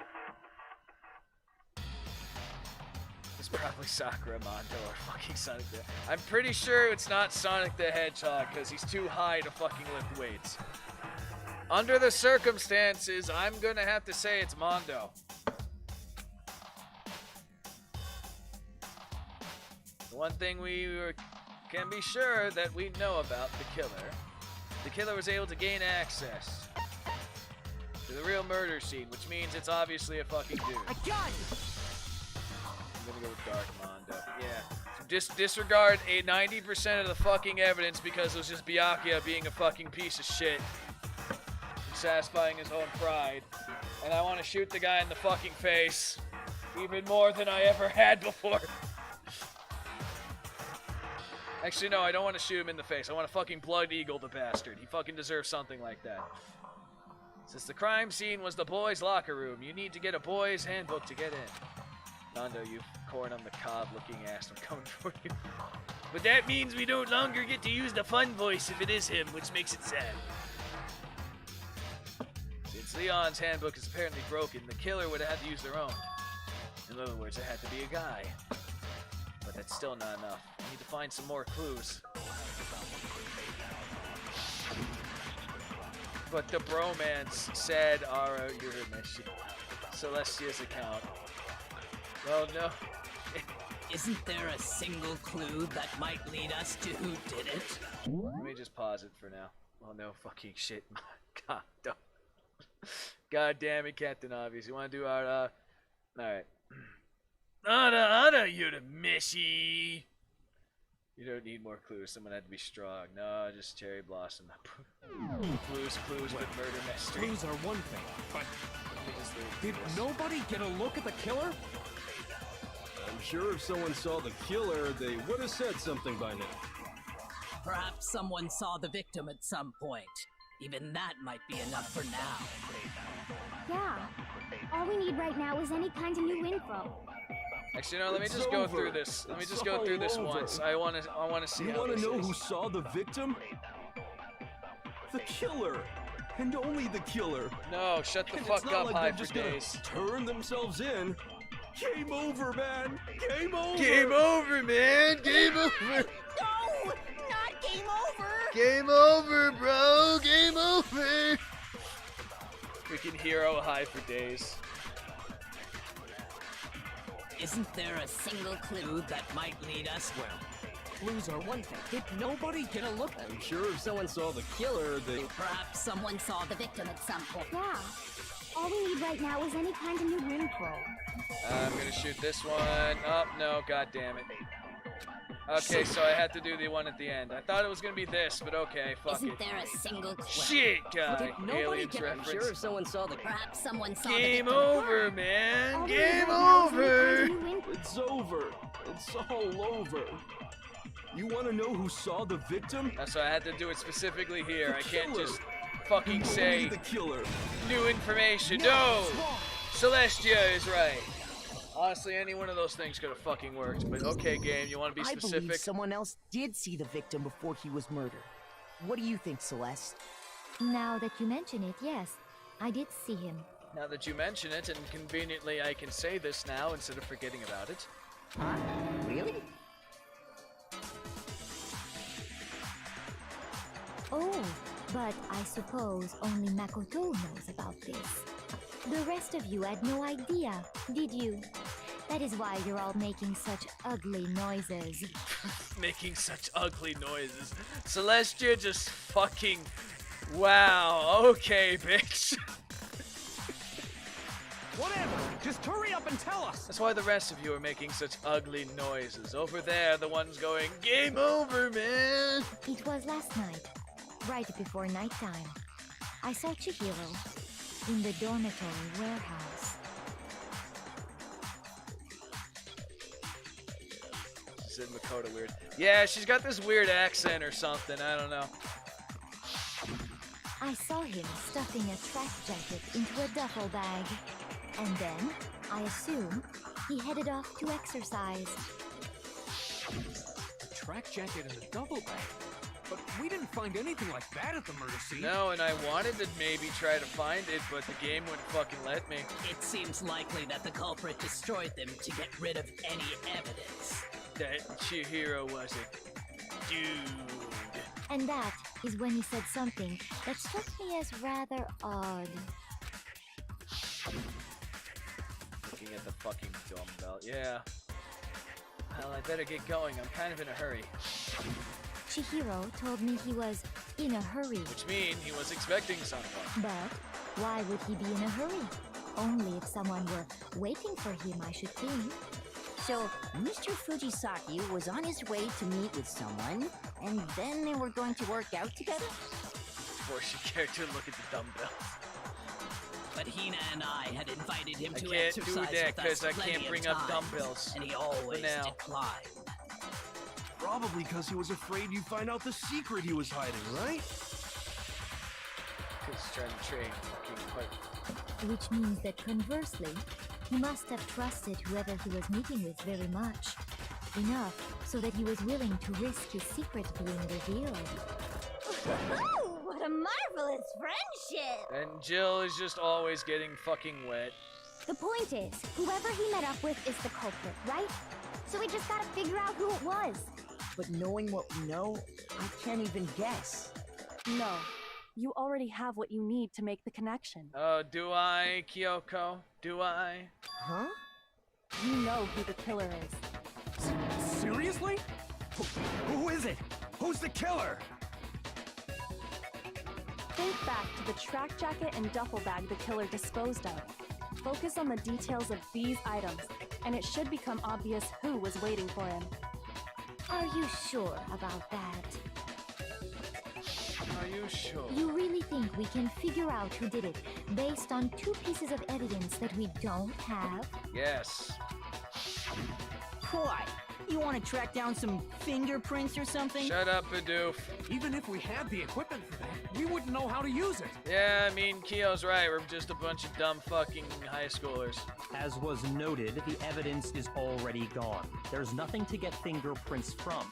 This It's probably Sakura Mondo or fucking Sonic the... I'm pretty sure it's not Sonic the Hedgehog because he's too high to fucking lift weights. Under the circumstances, I'm gonna have to say it's Mondo. The one thing can be sure that we know about the killer was able to gain access to the real murder scene, which means it's obviously a fucking dude. I got it! I'm gonna go with Dark Mondo. Yeah. Just disregard 90% of the fucking evidence because it was just Byakuya being a fucking piece of shit. Satisfying his own pride. And I want to shoot the guy in the fucking face. Even more than I ever had before. Actually, no, I don't want to shoot him in the face. I want to fucking Blood Eagle the bastard. He fucking deserves something like that. Since the crime scene was the boys' locker room, you need to get a boys' handbook to get in. Nando, you corn on the cob looking ass, I'm coming for you. But that means we no longer get to use the fun voice if it is him, which makes it sad. Since Leon's handbook is apparently broken, the killer would have had to use their own. In other words, it had to be a guy. But that's still not enough. We need to find some more clues. But the bromance said Ara Urameshi. Celestia's account. Well, no. Isn't there a single clue that might lead us to who did it? Let me just pause it for now. Oh no, fucking shit. God, don't. God damn it, Captain Obvious. You want to do our, alright. Ada, Urameshi. You don't need more clues. Someone had to be strong. No, just Cherry Blossom. Clues with murder mystery. Clues are one thing, but did nobody get a look at the killer? I'm sure if someone saw the killer, they would have said something by now. Perhaps someone saw the victim at some point. Even that might be enough for now. Yeah. All we need right now is any kind of new info. Actually, no, let me just go through this. Let me just go through this once. I want to see how this is. You want to know who saw the victim? The killer. And only the killer. No, shut the fuck up, High for Days. Turn themselves in. Game over, man. Game over. Game over, man. Game over. No, not game over. Game over, bro. Game over. Freaking hero High for Days. Isn't there a single clue that might lead us? Well, clues are one thing. Did nobody get a look? I'm sure if someone saw the killer, they... Perhaps someone saw the victim at some point. Yeah. All we need right now is any kind of new info. I'm gonna shoot this one. Oh, no, god damn it. Okay, so I had to do the one at the end. I thought it was gonna be this, but okay, fuck Isn't it. there a single clue? Shit, guy. Did nobody Aliens get... reference. I'm sure if someone saw the... Perhaps someone saw Game the victim. over, man. All we Game need right now is over. any kind of new info. It's over. It's all over. You want to know who saw the victim? That's why I had to do it specifically here. I can't killer. just fucking say the killer. new information. No! Celestia is right. Honestly, any one of those things could have fucking worked. But okay, game, you want to be I specific? believe someone else did see the victim before he was murdered. What do you think, Celeste? Now that you mention it, yes, I did see him. Now that you mention it, and conveniently I can say this now instead of forgetting about it. Huh? Really? Oh, but I suppose only Makoto knows about this. The rest of you had no idea, did you? That is why you're all making such ugly noises. Making such ugly noises. Celestia just fucking... Wow, okay, bitch. Whatever, just hurry up and tell us. That's why the rest of you are making such ugly noises. Over there, the one's going, game over, man. It was last night, right before nighttime. I saw Chihiro in the dormitory warehouse. She said Makoto weird. Yeah, she's got this weird accent or something, I don't know. I saw him stuffing a track jacket into a duffel bag. And then, I assume, he headed off to exercise. A track jacket and a duffel bag? But we didn't find anything like that at the murder scene. No, and I wanted to maybe try to find it, but the game wouldn't fucking let me. It seems likely that the culprit destroyed them to get rid of any evidence. That Chihiro was a dude. And that is when he said something that struck me as rather odd. Looking at the fucking dumbbell. Yeah. Well, I better get going. I'm kind of in a hurry. Chihiro told me he was in a hurry. Which means he was expecting someone. But why would he be in a hurry? Only if someone were waiting for him, I should think. So, Mr. Fujisaki was on his way to meet with someone, and then they were going to work out together? Force your character to look at the dumbbell. But Hina and I had invited him to can't exercise do that with us I plenty can't of bring up times, dumbbells. and he always now. declined. Probably because he was afraid you'd find out the secret he was hiding, right? Because he's trying to train fucking quite. Which means that conversely, he must have trusted whoever he was meeting with very much. Enough so that he was willing to risk his secret being revealed. Oh, what a marvelous friendship! And Jill is just always getting fucking wet. The point is, whoever he met up with is the culprit, right? So we just gotta figure out who it was. But knowing what we know, I can't even guess. No. You already have what you need to make the connection. Oh, do I, Kyoko? Do I? Huh? You know who the killer is. Seriously? Who is it? Who's the killer? Think back to the track jacket and duffel bag the killer disposed of. Focus on the details of these items, and it should become obvious who was waiting for him. Are you sure about that? Are you sure? You really think we can figure out who did it based on two pieces of evidence that we don't have? Yes. Why? You want to track down some fingerprints or something? Shut up, Bidoof. Even if we had the equipment for that, we wouldn't know how to use it. Yeah, I mean, Kyo's right. We're just a bunch of dumb fucking high schoolers. As was noted, the evidence is already gone. There's nothing to get fingerprints from.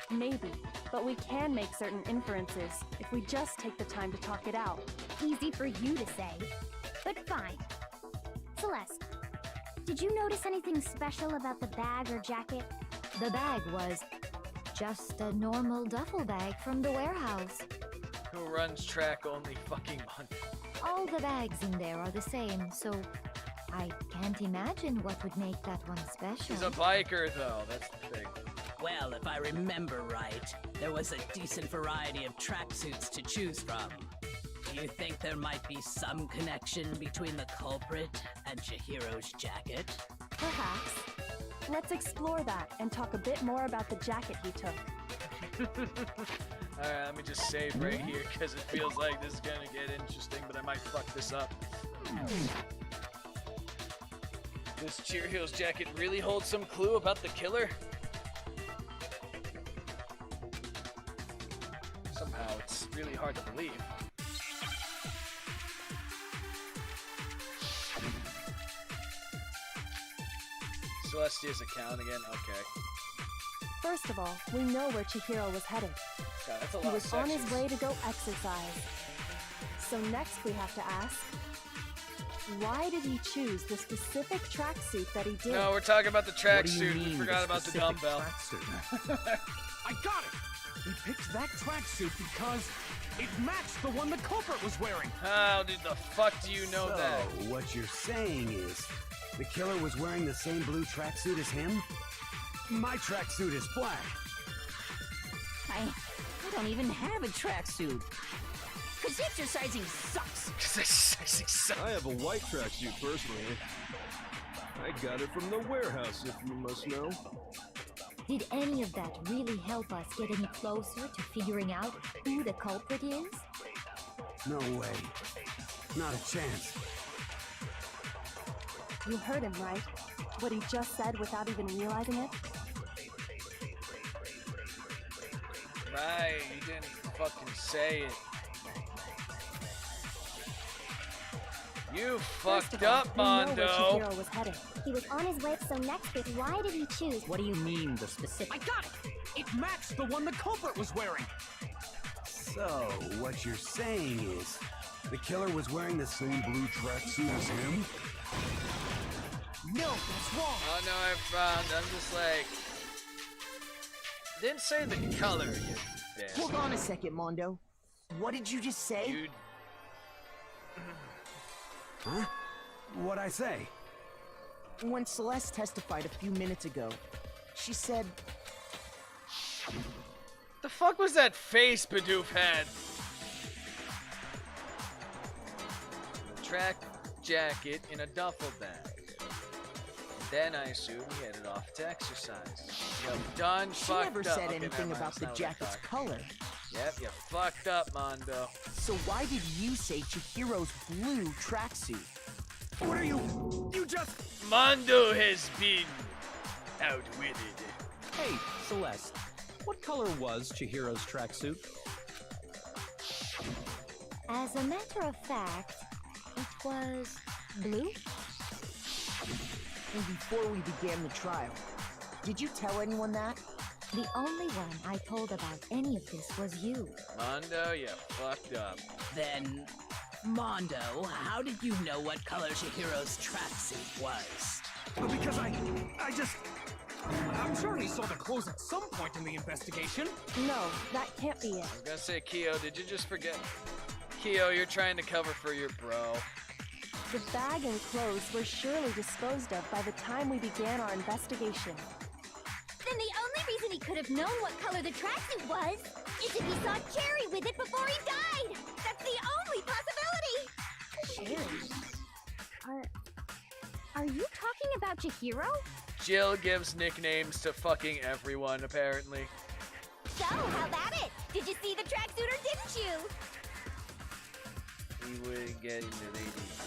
Maybe, but we can make certain inferences if we just take the time to talk it out. Easy for you to say, but fine. Celeste, did you notice anything special about the bag or jacket? The bag was just a normal duffel bag from the warehouse. Who runs track only fucking month? All the bags in there are the same, so I can't imagine what would make that one special. He's a biker, though. That's the thing. Well, if I remember right, there was a decent variety of tracksuits to choose from. Do you think there might be some connection between the culprit and Chihiro's jacket? Perhaps. Let's explore that and talk a bit more about the jacket he took. Alright, let me just save right here because it feels like this is gonna get interesting, but I might fuck this up. Does Chihiro's jacket really hold some clue about the killer? Somehow it's really hard to believe. Celestia's account again? Okay. First of all, we know where Chihiro was headed. God, that's a lot He of was on his sections. way to go exercise. So next we have to ask, why did he choose the specific tracksuit that he did? No, we're talking about the What do you tracksuit. We mean, forgot about the specific dumbbell. tracksuit? I got it! He picked that tracksuit because it matched the one the culprit was wearing. How did the fuck do you know So, that? what you're saying is, the killer was wearing the same blue tracksuit as him? My tracksuit is black. I don't even have a tracksuit. Cause exercising sucks. I have a white tracksuit personally. I got it from the warehouse, if you must know. Did any of that really help us get any closer to figuring out who the culprit is? No way. Not a chance. You heard him, right? What he just said without even realizing it? Right, you didn't fucking say it. You First of fucked all, up, we know where Mondo. Chihiro was headed. He was on his way, so next bit, why did he choose? What do you mean, the specific? I got it! It matched the one the culprit was wearing! So, what you're saying is, the killer was wearing the same blue tracksuit as him? No, that's wrong. Oh no, I frowned. I'm just like... Didn't say the color, you damn. Hold on a second, Mondo. What did you just say? You... Huh? What'd I say? When Celeste testified a few minutes ago, she said... The fuck was that face Bidoof had? A track jacket in a duffel bag. Then I assume he headed off to exercise. You done She fucked never up. said Okay, anything never mind, about that's the not what I jacket's thought. color. Yep, you fucked up, Mondo. So why did you say Chihiro's blue tracksuit? What are you just... Mondo has been outwitted. Hey, Celeste, what color was Chihiro's tracksuit? As a matter of fact, it was blue. And before we began the trial, did you tell anyone that? The only one I told about any of this was you. Mondo, you fucked up. Then, Mondo, how did you know what color Chihiro's tracksuit was? Because I'm sure he saw the clothes at some point in the investigation. No, that can't be it. I was gonna say, Kyo, did you just forget? Kyo, you're trying to cover for your bro. The bag and clothes were surely disposed of by the time we began our investigation. Then the only reason he could have known what color the tracksuit was is if he saw Cherry with it before he died. That's the only possibility. Cherry? Are you talking about Chihiro? Jill gives nicknames to fucking everyone, apparently. So, how about it? Did you see the tracksuit or didn't you? He wouldn't get in the ladies'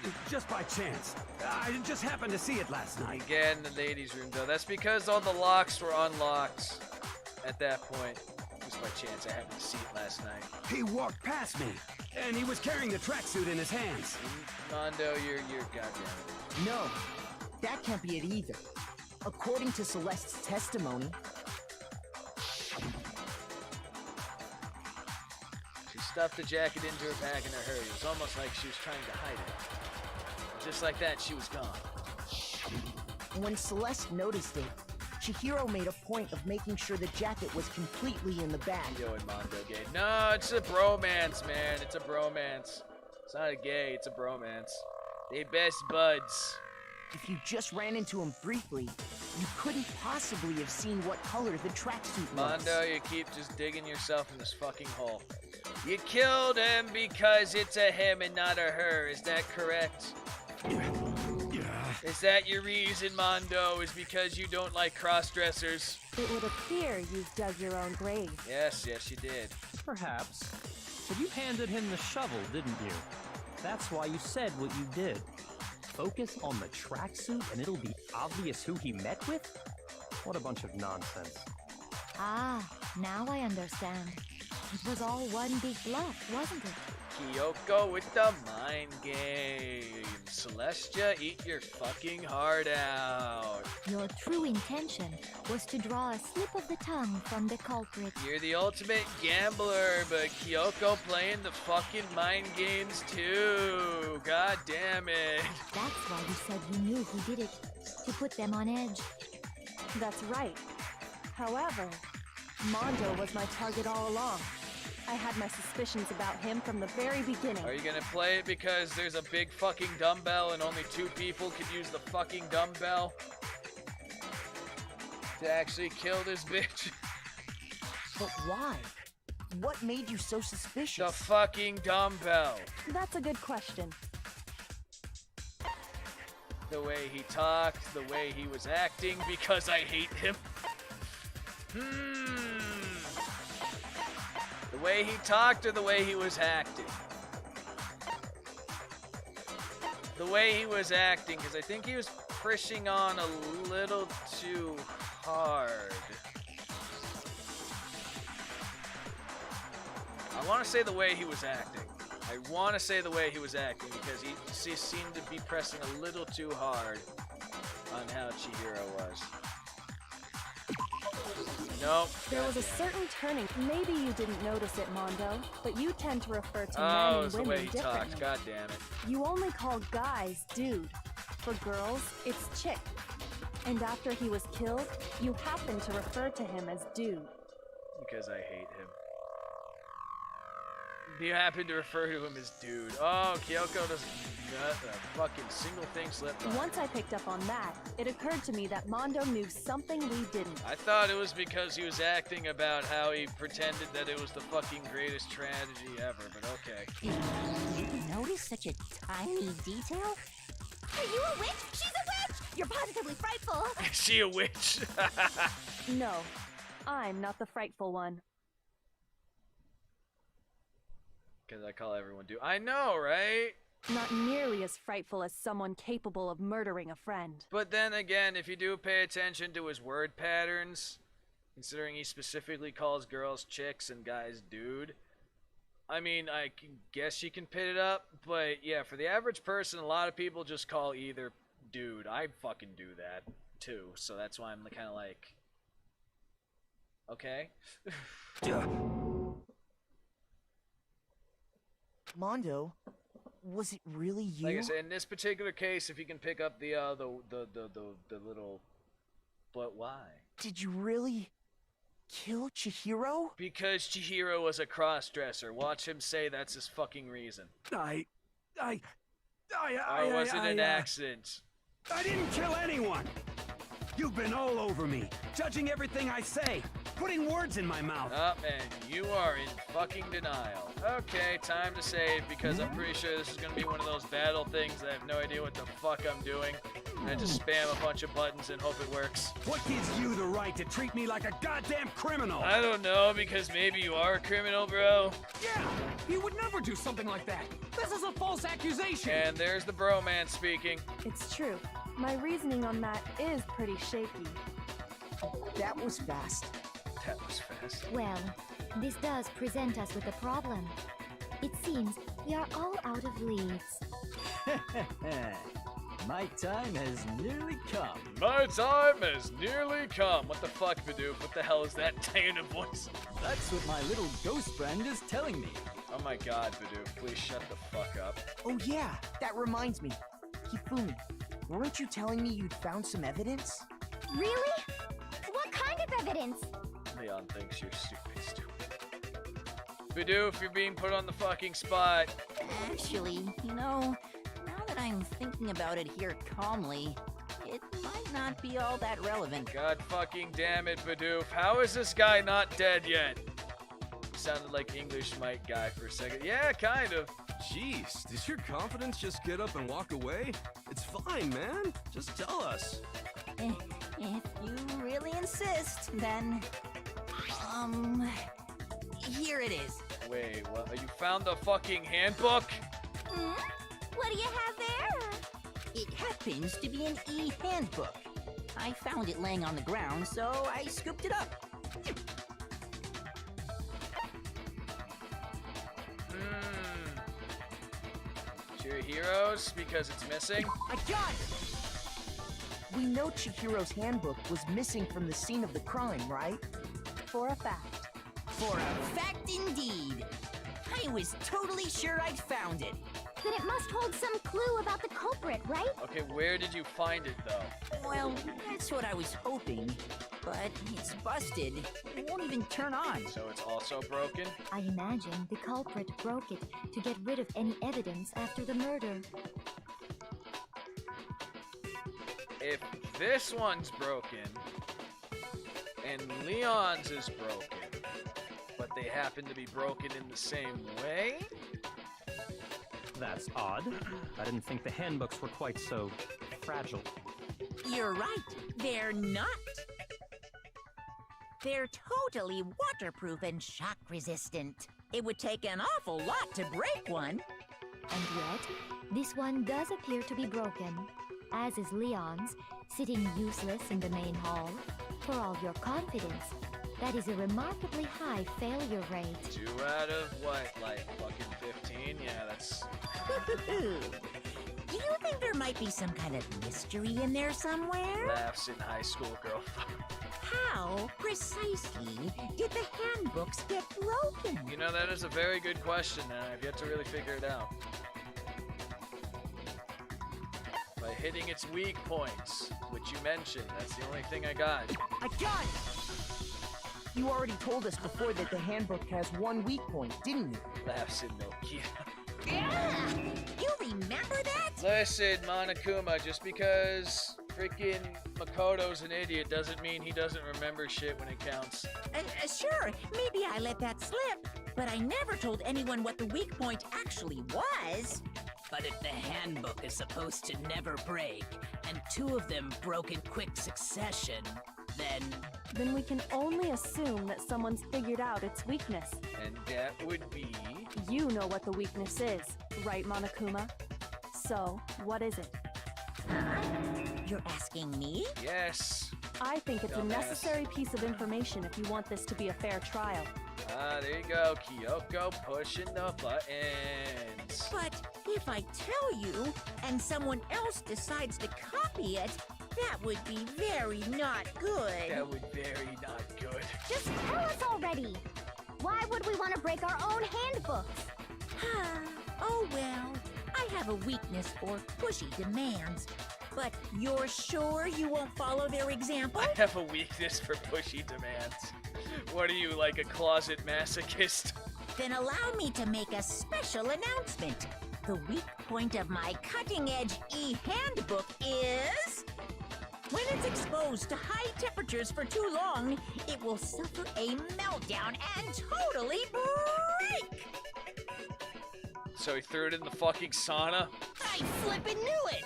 room, Just by chance. I just happened to see it last though. night. He get in the ladies' room, though. That's because all the locks were unlocked at that point. Just by chance, I happened to see it last night. He walked past me, and he was carrying the tracksuit in his hands. Mondo, you're goddamn. No, that can't be it either. According to Celeste's testimony, She stuffed the jacket into her bag in a hurry. It was almost like she was trying to hide it. Just like that, she was gone. when Celeste noticed it, Chihiro made a point of making sure the jacket was completely in the bag. Yo and Mondo gay. No, it's a bromance, man. It's a bromance. It's not a gay, it's a bromance. They best buds. If you just ran into him briefly, you couldn't possibly have seen what color the tracksuit was. Mondo, you keep just digging yourself in this fucking hole. You killed him because it's a him and not a her. Is that correct? Is that your reason, Mondo? Is because you don't like cross-dressers? It would appear you've dug your own grave. Yes, you did. Perhaps. But you handed him the shovel, didn't you? That's why you said what you did. Focus on the tracksuit and it'll be obvious who he met with? What a bunch of nonsense. Ah, now I understand. It was all one big bluff, wasn't it? Kyoko with the mind game. Celestia, eat your fucking heart out. Your true intention was to draw a slip of the tongue from the culprit. You're the ultimate gambler, but Kyoko playing the fucking mind games too. God damn it. That's why you said you knew who did it, to put them on edge. That's right. However, Mondo was my target all along. I had my suspicions about him from the very beginning. Are you gonna play it because there's a big fucking dumbbell and only 2 people could use the fucking dumbbell to actually kill this bitch? But why? What made you so suspicious? The fucking dumbbell. That's a good question. The way he talked, the way he was acting, because I hate him. The way he talked or the way he was acting? The way he was acting, because I think he was pushing on a little too hard. I want to say the way he was acting. I want to say the way he was acting because he seemed to be pressing a little too hard on how Chihiro was. Nope. There was a certain turning. Maybe you didn't notice it, Mondo, but you tend to refer to men Oh, and it's the women way he differently. talks. God damn it. You only call guys dude. For girls, it's chick. And after he was killed, you happen to refer to him as dude. Because I hate him. You happen to refer to him as dude. Oh, Kyoko doesn't got a fucking single thing slipped on. Once I picked up on that, it occurred to me that Mondo knew something we didn't. I thought it was because he was acting about how he pretended that it was the fucking greatest tragedy ever, but okay. Did you notice such a tiny detail? Are you a witch? She's a witch! You're positively frightful. Is she a witch? No, I'm not the frightful one. Because I call everyone dude. I know, right? Not nearly as frightful as someone capable of murdering a friend. But then again, if you do pay attention to his word patterns, considering he specifically calls girls chicks and guys dude, I mean, I guess you can pit it up, but yeah, for the average person, a lot of people just call either dude. I fucking do that, too, so that's why I'm kind of like, okay. Mondo, was it really you? Like I said, in this particular case, if you can pick up the little, but why? Did you really kill Chihiro? Because Chihiro was a cross-dresser. Watch him say that's his fucking reason. I wasn't an accident. I didn't kill anyone. You've been all over me, judging everything I say, putting words in my mouth. And you are in fucking denial. Okay, time to save, because I'm pretty sure this is gonna be one of those battle things that I have no idea what the fuck I'm doing. And I just spam a bunch of buttons and hope it works. What gives you the right to treat me like a goddamn criminal? I don't know, because maybe you are a criminal, bro. Yeah, he would never do something like that. This is a false accusation. And there's the bro man speaking. It's true. My reasoning on that is pretty shaky. That was fast. That was fast. Well, this does present us with a problem. It seems we are all out of leads. My time has nearly come. My time has nearly come. What the fuck, Bidoof? What the hell is that tone of voice? That's what my little ghost friend is telling me. Oh my god, Bidoof, please shut the fuck up. Oh yeah, that reminds me. Hifumi, weren't you telling me you'd found some evidence? Really? What kind of evidence? Leon thinks you're stupid. Bidoof, you're being put on the fucking spot. Actually, you know, now that I'm thinking about it here calmly, it might not be all that relevant. God fucking damn it, Bidoof. How is this guy not dead yet? Sounded like English Mike guy for a second. Yeah, kind of. Jeez, does your confidence just get up and walk away? It's fine, man. Just tell us. If you really insist, then... here it is. Wait, what? You found the fucking handbook? What do you have there? It happens to be an e-handbook. I found it laying on the ground, so I scooped it up. Chihiro's because it's missing? I got it! We know Chihiro's handbook was missing from the scene of the crime, right? For a fact. For a fact indeed. I was totally sure I'd found it. Then it must hold some clue about the culprit, right? Okay, where did you find it, though? Well, that's what I was hoping. But it's busted. It won't even turn on. So it's also broken? I imagine the culprit broke it to get rid of any evidence after the murder. If this one's broken, and Leon's is broken, but they happen to be broken in the same way? That's odd. I didn't think the handbooks were quite so fragile. You're right. They're not. They're totally waterproof and shock resistant. It would take an awful lot to break one. And yet, this one does appear to be broken, as is Leon's, sitting useless in the main hall. For all your confidence, That is a remarkably high failure rate. 2 out of what, like fucking 15? Yeah, that's... Do you think there might be some kind of mystery in there somewhere? Laughs in high school, girl. How precisely did the handbooks get broken? You know, that is a very good question, and I've yet to really figure it out. By hitting its weak points, which you mentioned, that's the only thing I got. I got it! You already told us before that the handbook has one weak point, didn't you? Laughs in Nokia. Yeah! You remember that? Listen, Monokuma, just because freaking Makoto's an idiot doesn't mean he doesn't remember shit when it counts. Sure, maybe I let that slip, but I never told anyone what the weak point actually was. But if the handbook is supposed to never break, and 2 of them broke in quick succession, then we can only assume that someone's figured out its weakness. And that would be... You know what the weakness is, right, Monokuma? So, what is it? You're asking me? Yes. I think it's a Dumbass. necessary piece of information if you want this to be a fair trial. Ah, there you go, Kyoko pushing the buttons. But if I tell you, and someone else decides to copy it, that would be very not good. That would very not good. Just tell us already. Why would we want to break our own handbooks? Oh well, I have a weakness for pushy demands. But you're sure you won't follow their example? I have a weakness for pushy demands. What are you, like a closet masochist? Then allow me to make a special announcement. The weak point of my cutting-edge e-handbook is... when it's exposed to high temperatures for too long, it will suffer a meltdown and totally break! So he threw it in the fucking sauna? I flippin' knew it!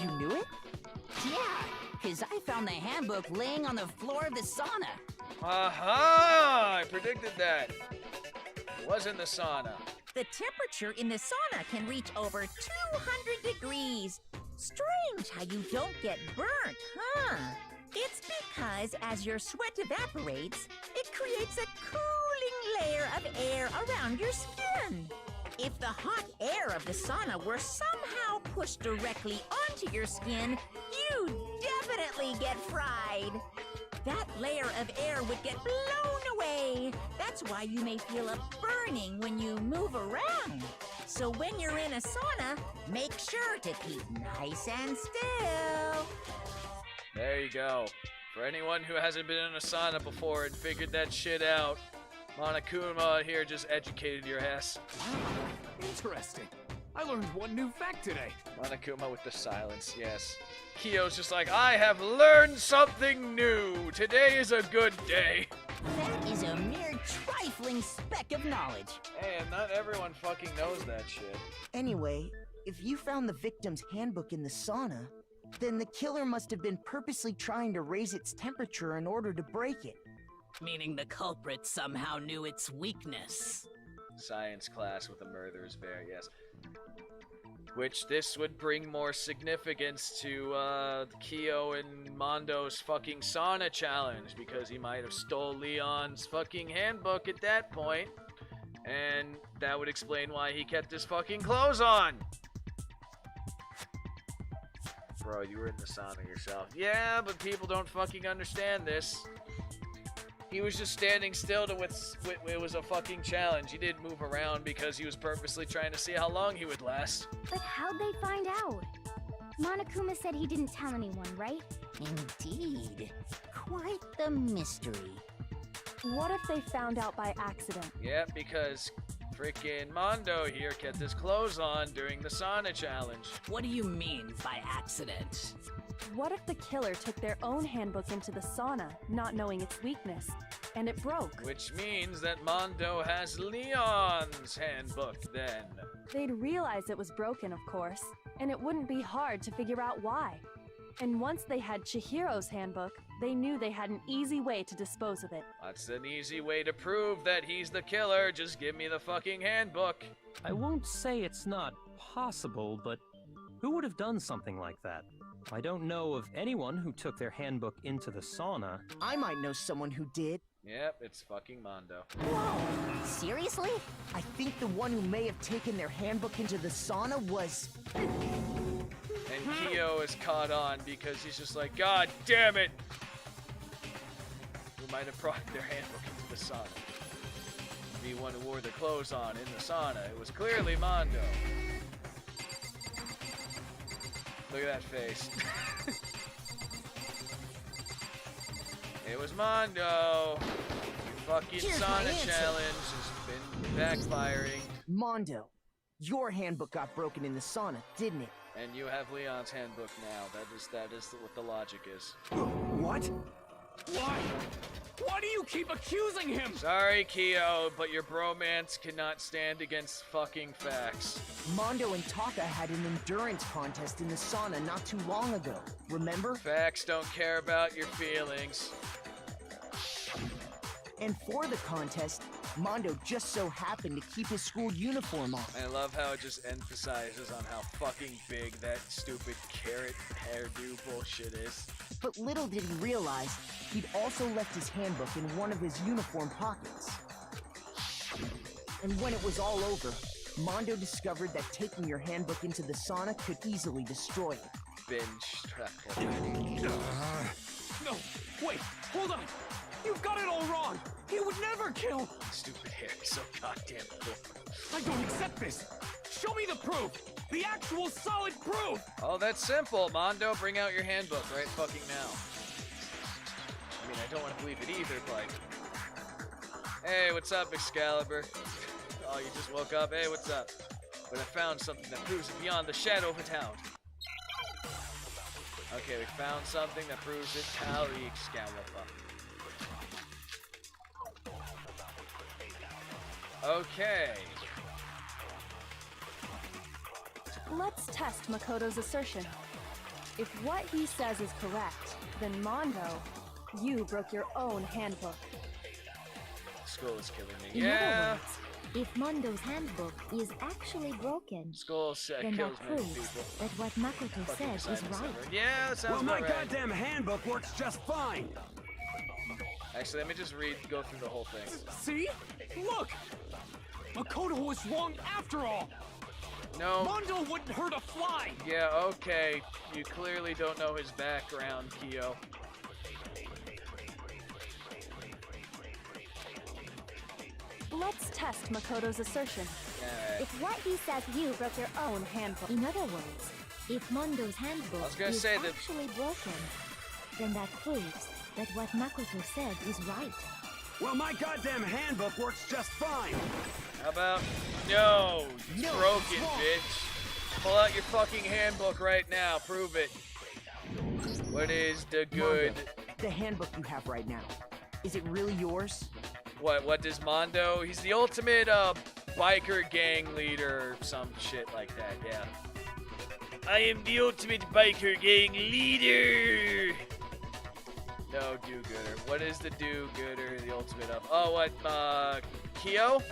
You knew it? Yeah, because I found the handbook laying on the floor of the sauna. Aha! I predicted that. It was in the sauna. The temperature in the sauna can reach over 200 degrees. Strange how you don't get burnt, huh? It's because as your sweat evaporates, it creates a cooling layer of air around your skin. If the hot air of the sauna were somehow pushed directly onto your skin, you'd definitely get fried. That layer of air would get blown away. That's why you may feel a burning when you move around. So when you're in a sauna, make sure to keep nice and still. There you go. For anyone who hasn't been in a sauna before and figured that shit out, Monokuma here just educated your ass. Interesting. I learned one new fact today. Monokuma with the silence, yes. Kyo's just like, I have learned something new. Today is a good day. That is a mere trifling speck of knowledge. Hey, and not everyone fucking knows that shit. Anyway, if you found the victim's handbook in the sauna, then the killer must have been purposely trying to raise its temperature in order to break it. Meaning the culprit somehow knew its weakness. Science class with a murderer's bear, yes. Which this would bring more significance to Kyo and Mondo's fucking sauna challenge, because he might have stole Leon's fucking handbook at that point, and that would explain why he kept his fucking clothes on. Bro, you were in the sauna yourself. Yeah, but people don't fucking understand this. He was just standing still it was a fucking challenge. He didn't move around because he was purposely trying to see how long he would last. But how'd they find out? Monokuma said he didn't tell anyone, right? Indeed. Quite the mystery. What if they found out by accident? Yeah, because freaking Mondo here kept his clothes on during the sauna challenge. What do you mean by accident? What if the killer took their own handbook into the sauna, not knowing its weakness, and it broke? Which means that Mondo has Leon's handbook, then. They'd realize it was broken, of course, and it wouldn't be hard to figure out why. And once they had Chihiro's handbook, they knew they had an easy way to dispose of it. That's an easy way to prove that he's the killer. Just give me the fucking handbook. I won't say it's not possible, but who would have done something like that? I don't know of anyone who took their handbook into the sauna. I might know someone who did. Yep, it's fucking Mondo. Whoa! Seriously? I think the one who may have taken their handbook into the sauna was... And Kyo is caught on because he's just like, God damn it! Who might have brought their handbook into the sauna? The one who wore their clothes on in the sauna. It was clearly Mondo. Look at that face. It was Mondo. Your fucking Here's sauna challenge has been backfiring. Mondo, your handbook got broken in the sauna, didn't it? And you have Leon's handbook now. That is what the logic is. What? Why? Why do you keep accusing him? Sorry, Kyo, but your bromance cannot stand against fucking facts. Mondo and Taka had an endurance contest in the sauna not too long ago. Remember? Facts don't care about your feelings. And for the contest, Mondo just so happened to keep his school uniform on. I love how it just emphasizes on how fucking big that stupid carrot hairdo bullshit is. But little did he realize, he'd also left his handbook in one of his uniform pockets. And when it was all over, Mondo discovered that taking your handbook into the sauna could easily destroy it. Binge strap. No, wait, hold on. You've got it all wrong. He would never kill. Stupid hair, so goddamn cool. I don't accept this. Show me the proof. The actual solid proof. Oh, that's simple. Mondo, bring out your handbook right fucking now. I mean, I don't want to believe it either, but... Hey, what's up, Excalibur? Oh, you just woke up? Hey, what's up? But I found something that proves it beyond the shadow of a doubt. Okay, we found something that proves it. Howdy, Excalibur. Okay. Let's test Makoto's assertion. If what he says is correct, then Mondo, you broke your own handbook. Skull is killing me. In Yeah. other words, if Mondo's handbook is actually broken, Skull then kills that many proves people. that what Makoto Fucking said is Simon right. Severn. Yeah, that sounds Well, about my right. goddamn handbook works just fine. Actually, let me just go through the whole thing. See? Look! Makoto was wrong after all! No. Mondo wouldn't hurt a fly! Yeah, okay. You clearly don't know his background, Kyo. Let's test Makoto's assertion. If what he says you broke your own handbook. In other words, if Mondo's handbook I was gonna is say that- actually broken, then that proves that what Makoto said is right. Well, my goddamn handbook works just fine. How about... No! It's No, broken, it's wrong. bitch. Pull out your fucking handbook right now. Prove it. What is the good... Mondo, the handbook you have right now, is it really yours? What does Mondo... He's the ultimate, biker gang leader or some shit like that, yeah. I am the ultimate biker gang leader! No do-gooder. What is the do-gooder, the ultimate of... Oh, what, Kyo?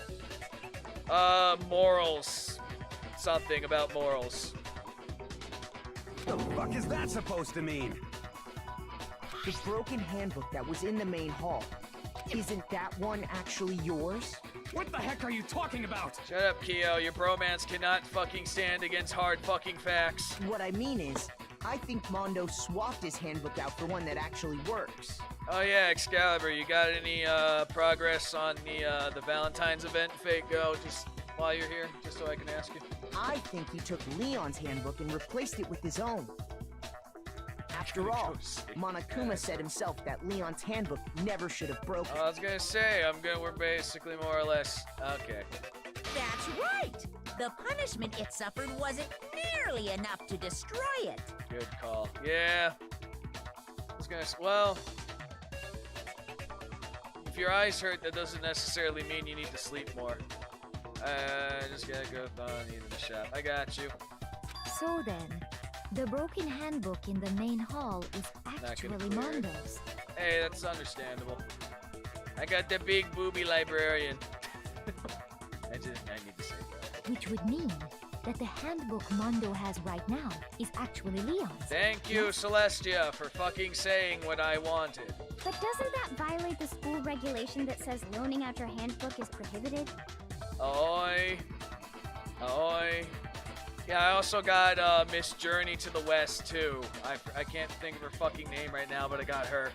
Morals. Something about morals. The fuck is that supposed to mean? The broken handbook that was in the main hall, isn't that one actually yours? What the heck are you talking about? Shut up, Kyo. Your bromance cannot fucking stand against hard fucking facts. What I mean is, I think Mondo swapped his handbook out for one that actually works. Oh yeah, Excalibur, you got any progress on the Valentine's event, Fake Go? Just while you're here, just so I can ask you. I think he took Leon's handbook and replaced it with his own. After all, Monokuma said himself that Leon's handbook never should have broken. I was gonna say, we're basically more or less okay. That's right! The punishment it suffered wasn't nearly enough to destroy it. Good call. Yeah. I was gonna well. If your eyes hurt, that doesn't necessarily mean you need to sleep more. Just gotta go need in the shop. I got you. So then, the broken handbook in the main hall is actually clear it. Mondo's. Hey, that's understandable. I got the big booby librarian. I need to say that. Which would mean that the handbook Mondo has right now is actually Leon's. Thank you, Celestia, for fucking saying what I wanted. But doesn't that violate the school regulation that says loaning out your handbook is prohibited? Oi. Oi. Yeah, I also got Miss Journey to the West, too. I can't think of her fucking name right now, but I got her.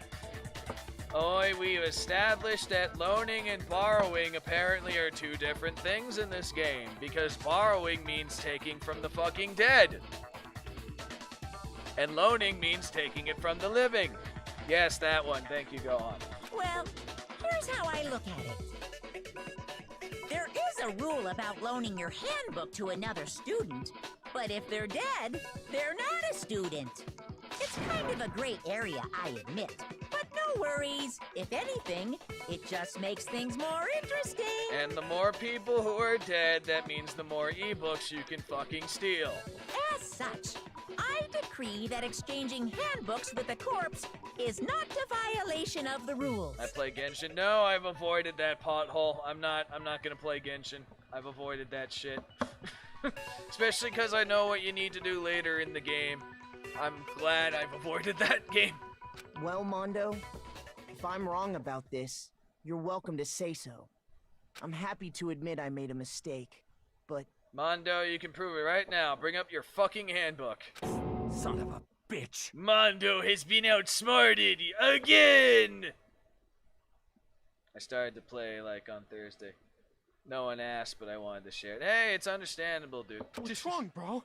Oi, we've established that loaning and borrowing apparently are two different things in this game, because borrowing means taking from the fucking dead. And loaning means taking it from the living. Yes, that one. Thank you. Go on. Well, here's how I look at it. There is a rule about loaning your handbook to another student, but if they're dead, they're not a student. It's kind of a gray area, I admit. But no worries. If anything, it just makes things more interesting. And the more people who are dead, that means the more ebooks you can fucking steal. As such, I decree that exchanging handbooks with a corpse is not a violation of the rules. I play Genshin. No, I've avoided that pothole. I'm not gonna play Genshin. I've avoided that shit. Especially because I know what you need to do later in the game. I'm glad I've avoided that game. Well, Mondo, if I'm wrong about this, you're welcome to say so. I'm happy to admit I made a mistake, but... Mondo, you can prove it right now. Bring up your fucking handbook. Son of a bitch. Mondo has been outsmarted again! I started to play, like, on Thursday. No one asked, but I wanted to share it. Hey, it's understandable, dude. What's wrong, bro?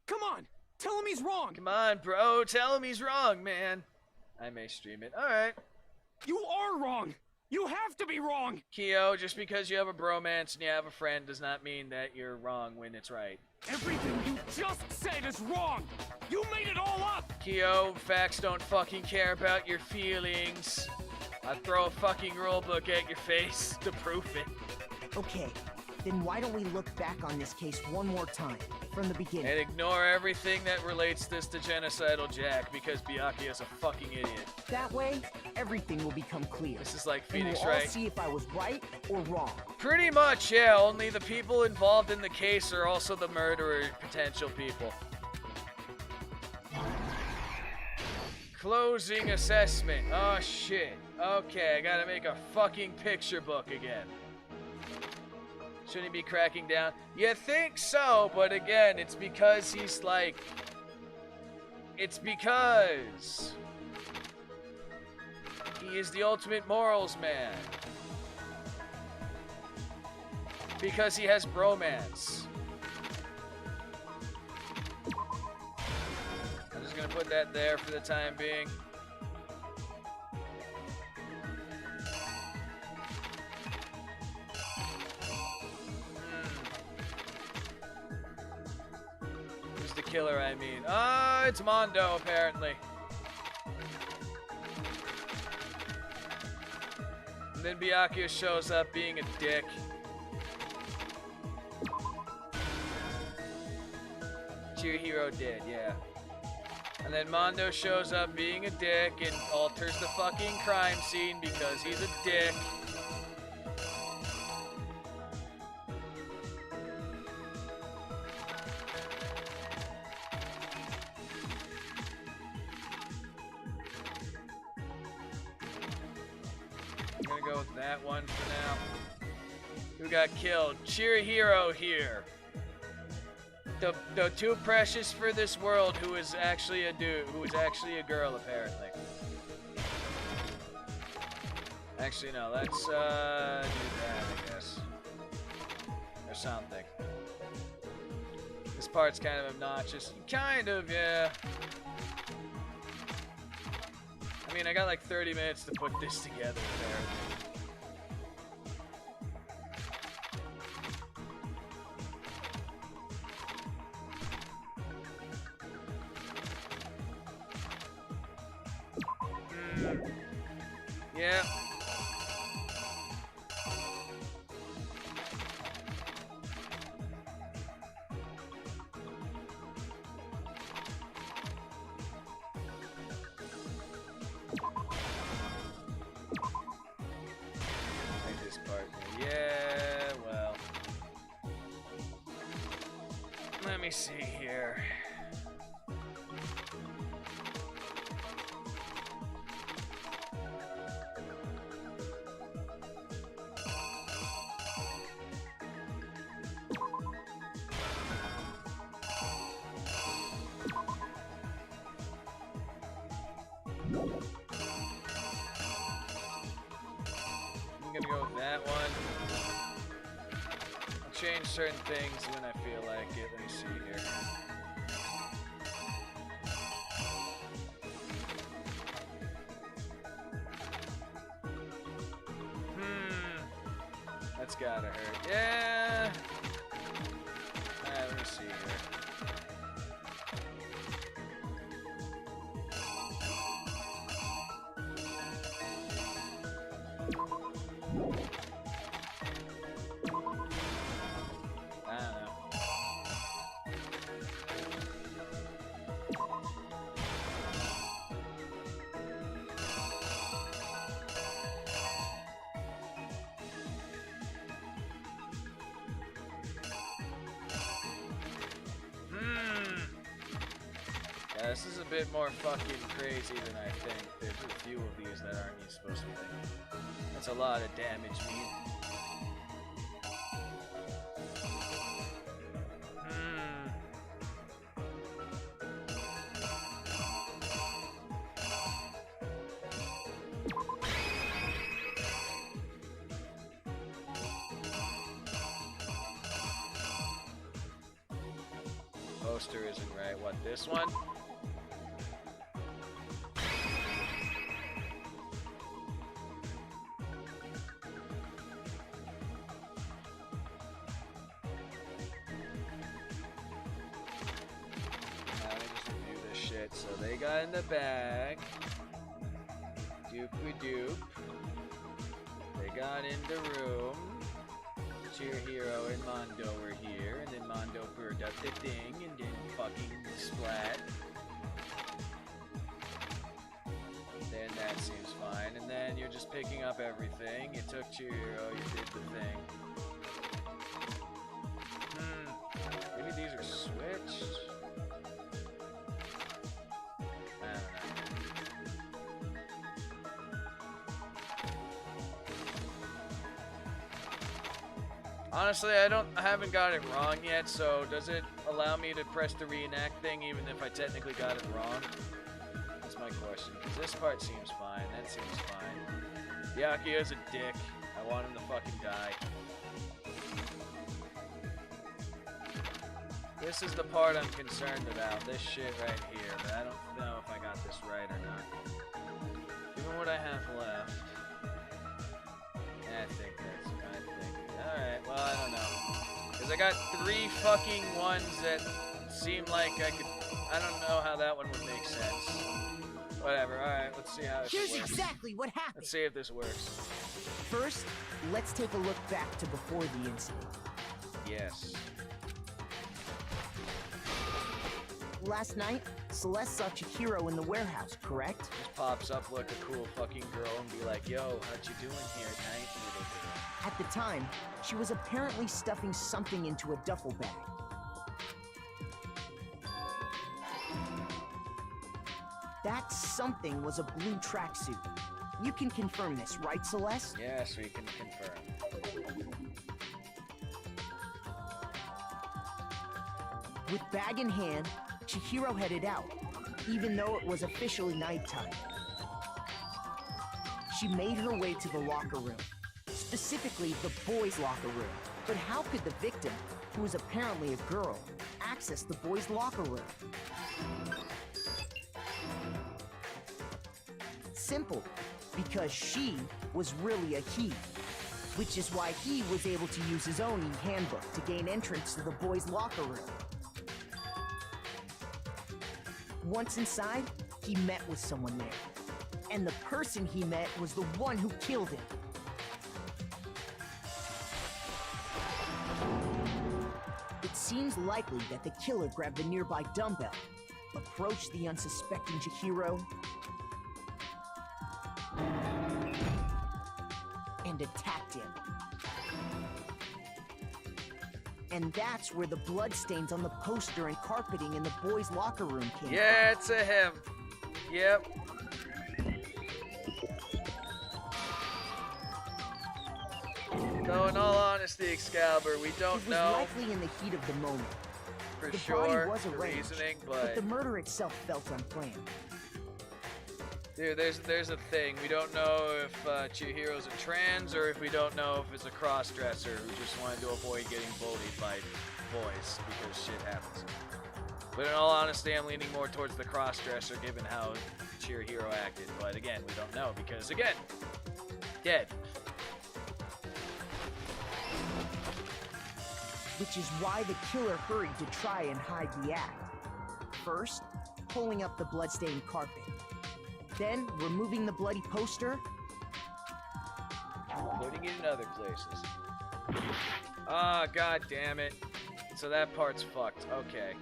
Come on, tell him he's wrong. Come on, bro, tell him he's wrong, man. I may stream it. Alright. You are wrong. You have to be wrong. Kyo, just because you have a bromance and you have a friend does not mean that you're wrong when it's right. Everything you just said is wrong. You made it all up. Kyo, facts don't fucking care about your feelings. I'd throw a fucking rulebook at your face to prove it. Okay, then why don't we look back on this case one more time, from the beginning? And ignore everything that relates this to Genocidal Jack, because Byakuya is a fucking idiot. That way, everything will become clear. This is like and Phoenix, we'll all right? see if I was right or wrong. Pretty much, yeah, only the people involved in the case are also the murderer potential people. Closing assessment. Oh, shit. Okay, I gotta make a fucking picture book again. Shouldn't he be cracking down? You think so, but again, it's because he's like... It's because... he is the ultimate morals man. Because he has bromance. I'm just gonna put that there for the time being. Who's the killer, I mean? Ah, it's Mondo, apparently. And then Byakuya shows up being a dick. Chihiro did, yeah. And then Mondo shows up being a dick and alters the fucking crime scene because he's a dick. I'm gonna go with that one for now. Who got killed? Chihiro here. The too precious for this world who is actually a dude, who is actually a girl, apparently. Actually, no, let's do that, I guess. Or something. This part's kind of obnoxious. Kind of, yeah. I mean, I got like 30 minutes to put this together, apparently. Yeah. Like this part. Yeah, well. see here. I'm gonna go with that one. I'll change certain things when I feel like it. Let me see here. That's gotta hurt. Yeah! Alright, let me see here. Yeah, this is a bit more fucking crazy than I think. There's a few of these that aren't you supposed to be thinking. That's a lot of damage, man. Poster isn't right. What, this one? Let me just review this shit. So they got in the bag. Doop-we-doop. They got in the room. Chihiro and Mondo were here, and then Mondo burned up the thing, and then fucking splat. Then that seems fine, and then you're just picking up everything. You took Chihiro, you did the thing. Maybe these are switched? I don't know. Honestly, I haven't got it wrong yet, so does it allow me to press the reenact thing even if I technically got it wrong? That's my question, because this part seems fine, that seems fine. Byakuya's a dick. I want him to fucking die. This is the part I'm concerned about, this shit right here, but I don't know if I got this right or not. Given what I have left, I think that's, alright, well, I don't know. Because I got 3 fucking ones that seem like I could, I don't know how that one would make sense. Whatever, alright, let's see how this works. Here's exactly what happened. Let's see if this works. First, let's take a look back to before the incident. Yes. Last night, Celeste saw Chihiro in the warehouse, correct? Just pops up like a cool fucking girl and be like, yo, what you doing here at night, little girl? At the time, she was apparently stuffing something into a duffel bag. That something was a blue tracksuit. You can confirm this, right, Celeste? Yes, we can confirm. With bag in hand, Chihiro headed out, even though it was officially nighttime. She made her way to the locker room, specifically the boys' locker room. But how could the victim, who was apparently a girl, access the boys' locker room? Simple, because she was really a he, which is why he was able to use his own e-handbook to gain entrance to the boys' locker room. Once inside, he met with someone there, and the person he met was the one who killed him. It seems likely that the killer grabbed the nearby dumbbell, approached the unsuspecting Chihiro, and attacked him. And that's where the bloodstains on the poster and carpeting in the boys' locker room came Yeah, it's a him. Yep. Though in all honesty, Excalibur, we don't It was know likely in the heat of the moment. for The sure body was the arranged, reasoning, but the murder itself felt unplanned. dude, there's a thing. We don't know if Chihiro's a trans or if we don't know if it's a cross-dresser who just wanted to avoid getting bullied by boys because shit happens. But in all honesty, I'm leaning more towards the cross-dresser given how Chihiro acted. But again, we don't know because, again, dead. Which is why the killer hurried to try and hide the act. First, pulling up the bloodstained carpet. Then, removing the bloody poster. Putting it in other places. Ah, god damn it. So that part's fucked. Okay.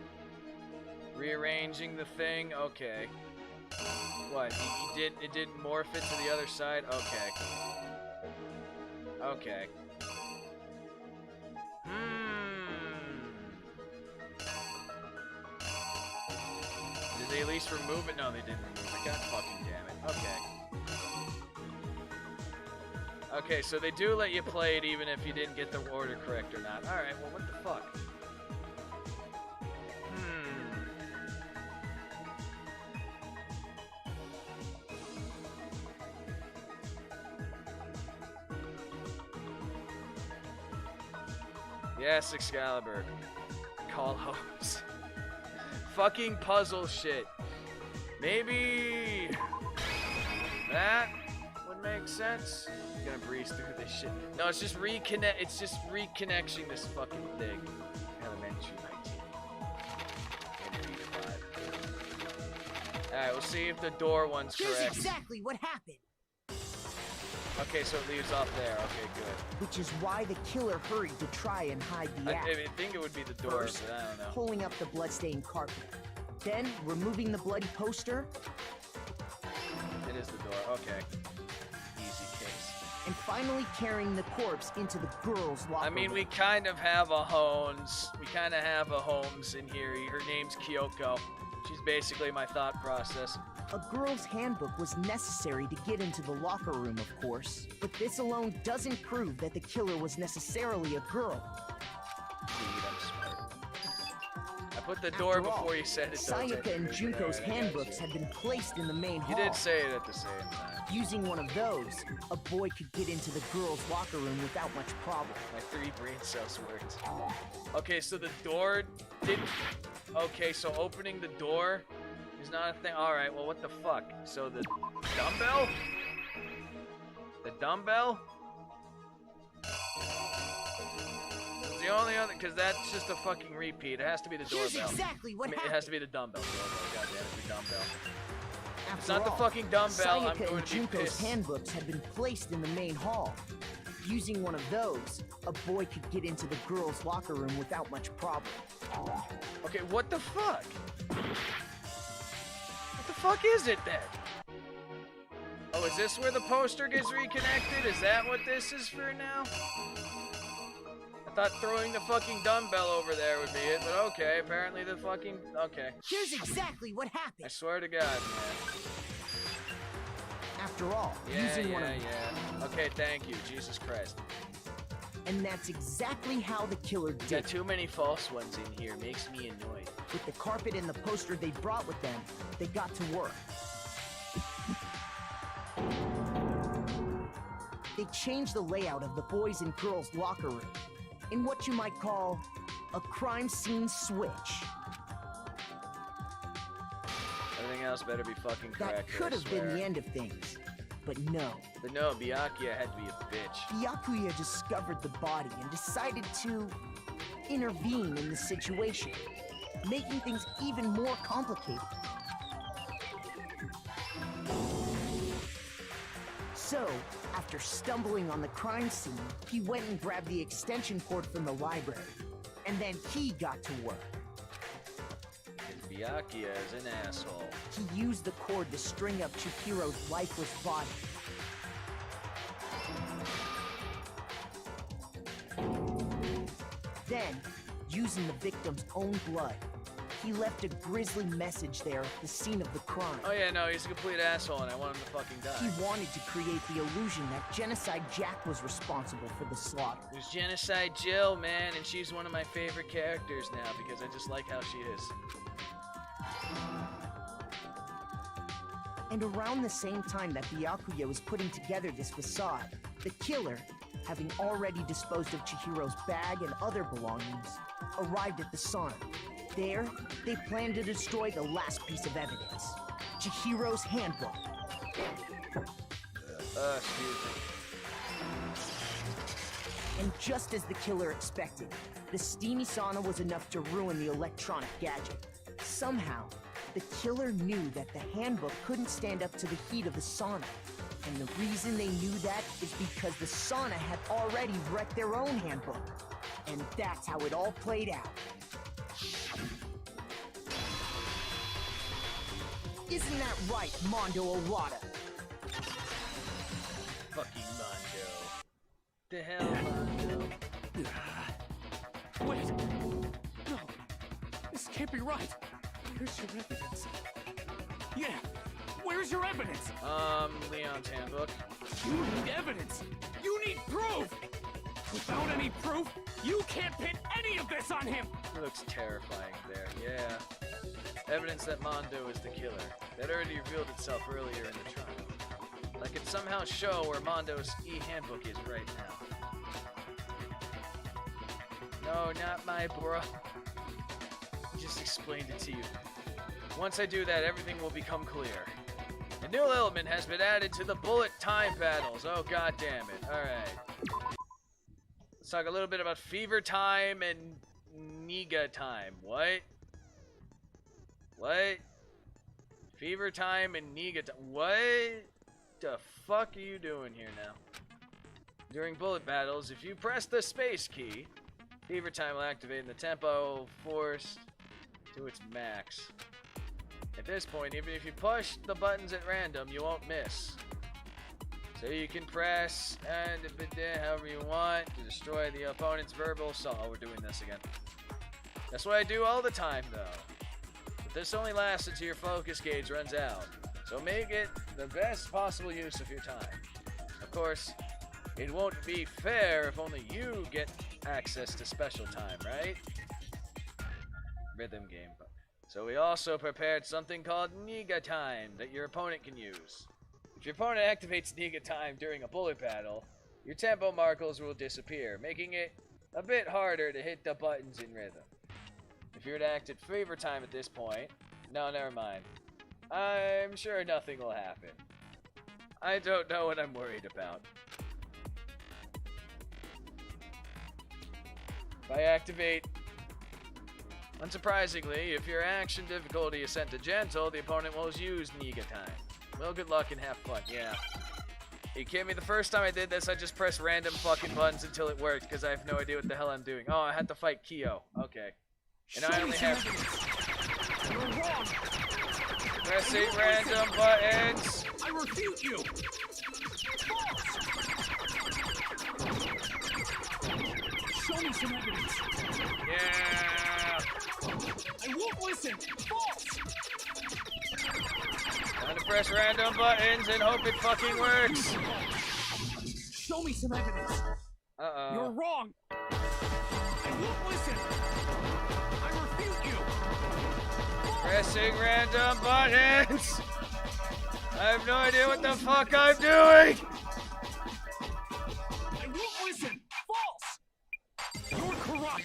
Rearranging the thing. Okay. What? It didn't morph it to the other side? Okay. Okay. Did they at least remove it? No, they didn't remove it. God fucking damn it. Okay. Okay, so they do let you play it even if you didn't get the order correct or not. Alright, well, what the fuck? Yes, Excalibur. Call hoes. Fucking puzzle shit. Maybe that would make sense. I'm gonna breeze through this shit. No, it's just reconnection this fucking thing. Elementary 19. Alright, we'll see if the door one's Here's correct. exactly what happened. Okay, so it leaves off there. Okay, good. Which is why the killer hurried to try and hide the act. I think it would be the door, First, but I don't know. pulling up the bloodstained carpet. Then, removing the bloody poster. It is the door. Okay. Easy case. And finally carrying the corpse into the girls' locker I mean, room. we kind of have a Holmes. We kind of have a Holmes in here. Her name's Kyoko. She's basically my thought process. A girl's handbook was necessary to get into the locker room, of course. But this alone doesn't prove that the killer was necessarily a girl. Dude, I'm smart. I put the door After all, before you said it. though, Sayaka and technically, Junko's but I got handbooks you. had been placed in the main You hall. did say it at the same time. Using one of those, a boy could get into the girls' locker room without much problem. My 3 brain cells worked. Okay, so the door didn't... Okay, so opening the door is not a thing. Alright, well, what the fuck? So the dumbbell? The dumbbell? It's the only other... Because that's just a fucking repeat. It has to be the Here's doorbell. exactly what I mean, happened. it has to be the dumbbell. God damn it, the dumbbell. If it's After not the all, fucking dumbbell, I'm Sayaka going and to be Junko's pissed. handbooks had been placed in the main hall. Using one of those, a boy could get into the girls' locker room without much problem. Okay, what the fuck? What the fuck is it then? Oh, is this where the poster gets reconnected? Is that what this is for now? I thought throwing the fucking dumbbell over there would be it, but okay, apparently the fucking... Okay. Here's exactly what happened. I swear to God, man. After all, Yeah, using one of yeah. Okay, thank you, Jesus Christ. And that's exactly how the killer did Got it. too many false ones in here, makes me annoyed. With the carpet and the poster they brought with them, they got to work. They changed the layout of the boys' and girls' locker room in what you might call a crime scene switch. Everything else better be fucking correct. That could have been the end of things, but no. But no, Byakuya had to be a bitch. Byakuya discovered the body and decided to intervene in the situation, making things even more complicated. So, after stumbling on the crime scene, he went and grabbed the extension cord from the library, and then he got to work. Byakuya is an asshole. He used the cord to string up Chihiro's lifeless body. Then, using the victim's own blood. He left a grisly message there at the scene of the crime. Oh yeah, no, he's a complete asshole and I want him to fucking die. He wanted to create the illusion that Genocide Jack was responsible for the slaughter. There's Genocide Jill, man, and she's one of my favorite characters now because I just like how she is. And around the same time that Byakuya was putting together this facade, the killer, having already disposed of Chihiro's bag and other belongings, arrived at the sauna. There, they planned to destroy the last piece of evidence, Chihiro's handbook. Excuse me. And just as the killer expected, the steamy sauna was enough to ruin the electronic gadget. Somehow, the killer knew that the handbook couldn't stand up to the heat of the sauna. And the reason they knew that is because the sauna had already wrecked their own handbook. And that's how it all played out. Isn't that right, Mondo Owada? Fucking Mondo. The hell, Mondo? Wait! No! This can't be right! Where's your evidence? Yeah! Where's your evidence? Leon's handbook. You need evidence! You need proof! Without any proof, you can't pin any of this on him! It looks terrifying there, yeah. Evidence that Mondo is the killer. That already revealed itself earlier in the trial. I could somehow show where Mondo's e-handbook is right now. No, not my bro. I just explained it to you. Once I do that, everything will become clear. A new element has been added to the bullet time battles. Oh, god damn it. Alright. Let's talk a little bit about Fever Time and Niga Time. What? What? Fever Time and Niga Time. What the fuck are you doing here now? During bullet battles, if you press the space key, Fever Time will activate and the tempo forced to its max. At this point, even if you push the buttons at random, you won't miss. So you can press and however you want to destroy the opponent's verbal soul. Oh, we're doing this again. That's what I do all the time, though. But this only lasts until your focus gauge runs out. So make it the best possible use of your time. Of course, it won't be fair if only you get access to special time, right? Rhythm game. So we also prepared something called Niga Time that your opponent can use. If your opponent activates Niga Time during a bullet battle, your tempo markers will disappear, making it a bit harder to hit the buttons in rhythm. If you were to act at Fever Time at this point, no, never mind. I'm sure nothing will happen. I don't know what I'm worried about. If I activate... Unsurprisingly, if your action difficulty is set to gentle, the opponent will use Niga Time. Well, good luck and have fun, yeah. Are you kidding me? The first time I did this, I just pressed random fucking buttons until it worked, because I have no idea what the hell I'm doing. Oh, I had to fight Kyo. Okay. And I only have... Pressing random buttons. I refute you! Show me some evidence. Yeah. I won't listen. False. Time to press random buttons and hope it fucking works. Show me some evidence. Uh-oh. You're wrong. I won't listen. I refute you. Pressing random buttons. I have no idea what the fuck I'm doing. I won't listen. False. You're corrupt.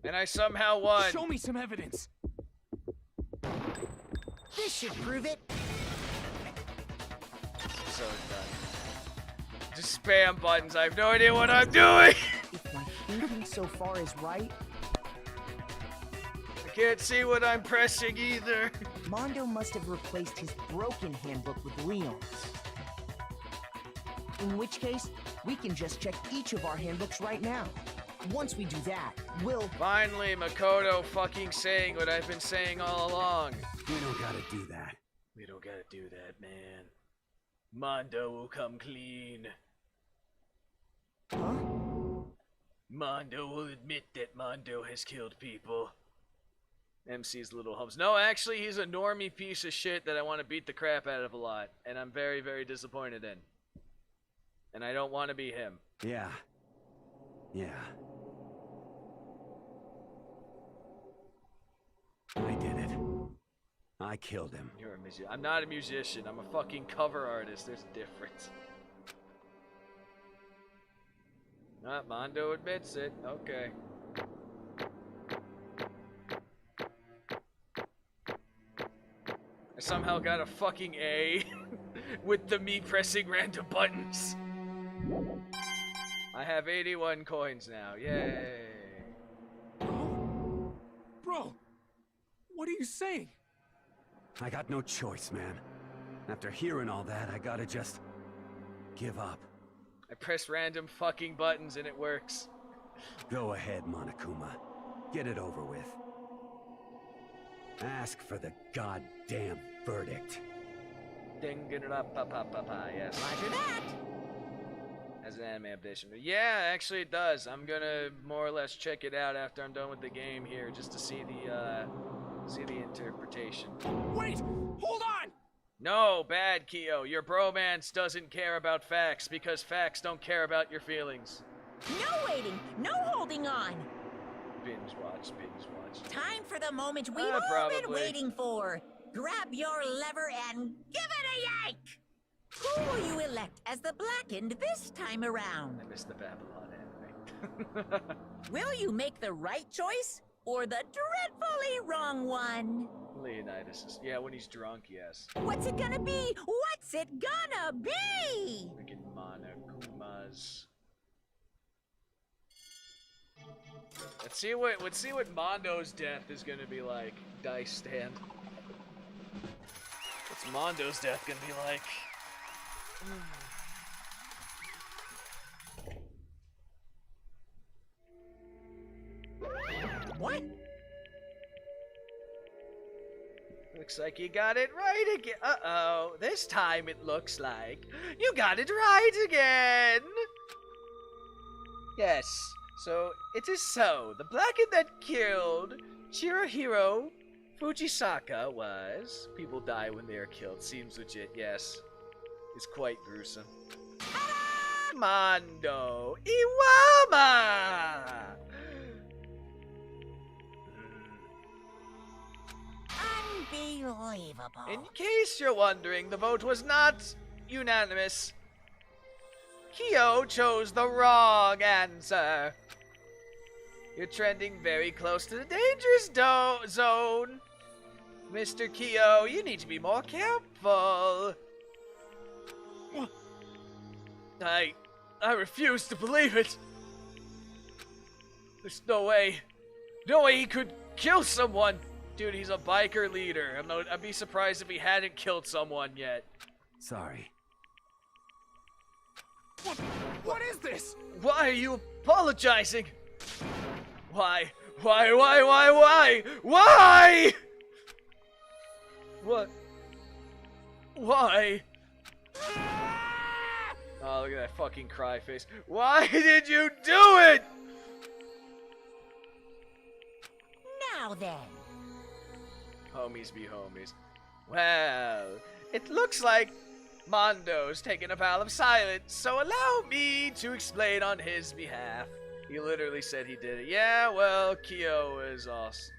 And I somehow won. Show me some evidence. This should prove it. So done. Just spam buttons. I have no idea what I'm doing. If my thinking so far is right, I can't see what I'm pressing either. Mondo must have replaced his broken handbook with Leon's. In which case, we can just check each of our handbooks right now. Once we do that, we'll... Finally, Makoto fucking saying what I've been saying all along. We don't gotta do that. We don't gotta do that, man. Mondo will come clean. Huh? Mondo will admit that Mondo has killed people. MC's little hubs. No, actually, he's a normie piece of shit that I want to beat the crap out of a lot. And I'm very, very disappointed in. And I don't want to be him. Yeah. Yeah. I did it. I killed him. You're a musician. I'm not a musician. I'm a fucking cover artist. There's a difference. Mondo admits it. Okay. I somehow got a fucking A with me pressing random buttons. I have 81 coins now. Yay. Bro, what are you saying? I got no choice, man. After hearing all that, I gotta just give up. I press random fucking buttons and it works. Go ahead, Monokuma. Get it over with. Ask for the goddamn verdict. Danganronpa, yes. Roger that. As an anime updation. Yeah, actually it does. I'm gonna more or less check it out after I'm done with the game here, just to see the interpretation. Wait! Hold on! No, bad, Kyo. Your bromance doesn't care about facts, because facts don't care about your feelings. No waiting, no holding on. Binge watch, binge watch. Time for the moment we've all been waiting for. Grab your lever and give it a yank! Who will you elect as the Blackened this time around? I missed the Babylon anime. Will you make the right choice or the dreadfully wrong one? Leonidas is, yeah, when he's drunk, yes. What's it gonna be? What's it gonna be? Freaking Monokumas. Let's see what Mondo's death is gonna be like. Dice stand. What's Mondo's death gonna be like? What? Looks like you got it right again. Uh-oh. This time it looks like you got it right again. Yes. So, it is so. The Blackened that killed Chirahiro Fujisaka was... People die when they are killed. Seems legit, yes. It's quite gruesome. Mondo Iwama! Unbelievable. In case you're wondering, the vote was not unanimous. Kyo chose the wrong answer. You're trending very close to the dangerous zone. Mr. Kyo, you need to be more careful. I refuse to believe it. There's no way he could kill someone. Dude, he's a biker leader. I'd be surprised if he hadn't killed someone yet. Sorry. What is this? Why are you apologizing? Why? Why? What? Why? Oh, look at that fucking cry face. Why did you do it? Now then. Homies be homies. Well, it looks like Mondo's taken a vow of silence, so allow me to explain on his behalf. He literally said he did it. Yeah, well, Kyo is awesome.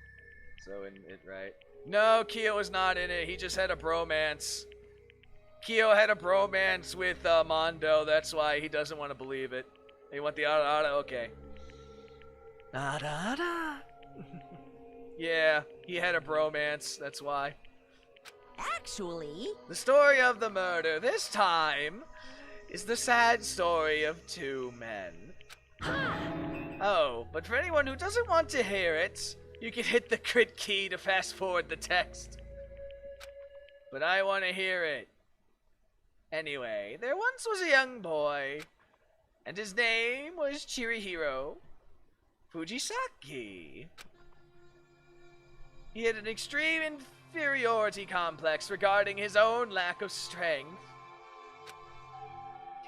So in it, right? No, Kyo is not in it. He just had a bromance. Kyo had a bromance with Mondo. That's why he doesn't want to believe it. You want the ada? Okay. Ada. Yeah, he had a bromance. That's why. Actually, the story of the murder this time is the sad story of two men. Oh, but for anyone who doesn't want to hear it, you can hit the crit key to fast forward the text. But I want to hear it. Anyway, there once was a young boy, and his name was Chirahiro Fujisaki. He had an extreme inferiority complex regarding his own lack of strength.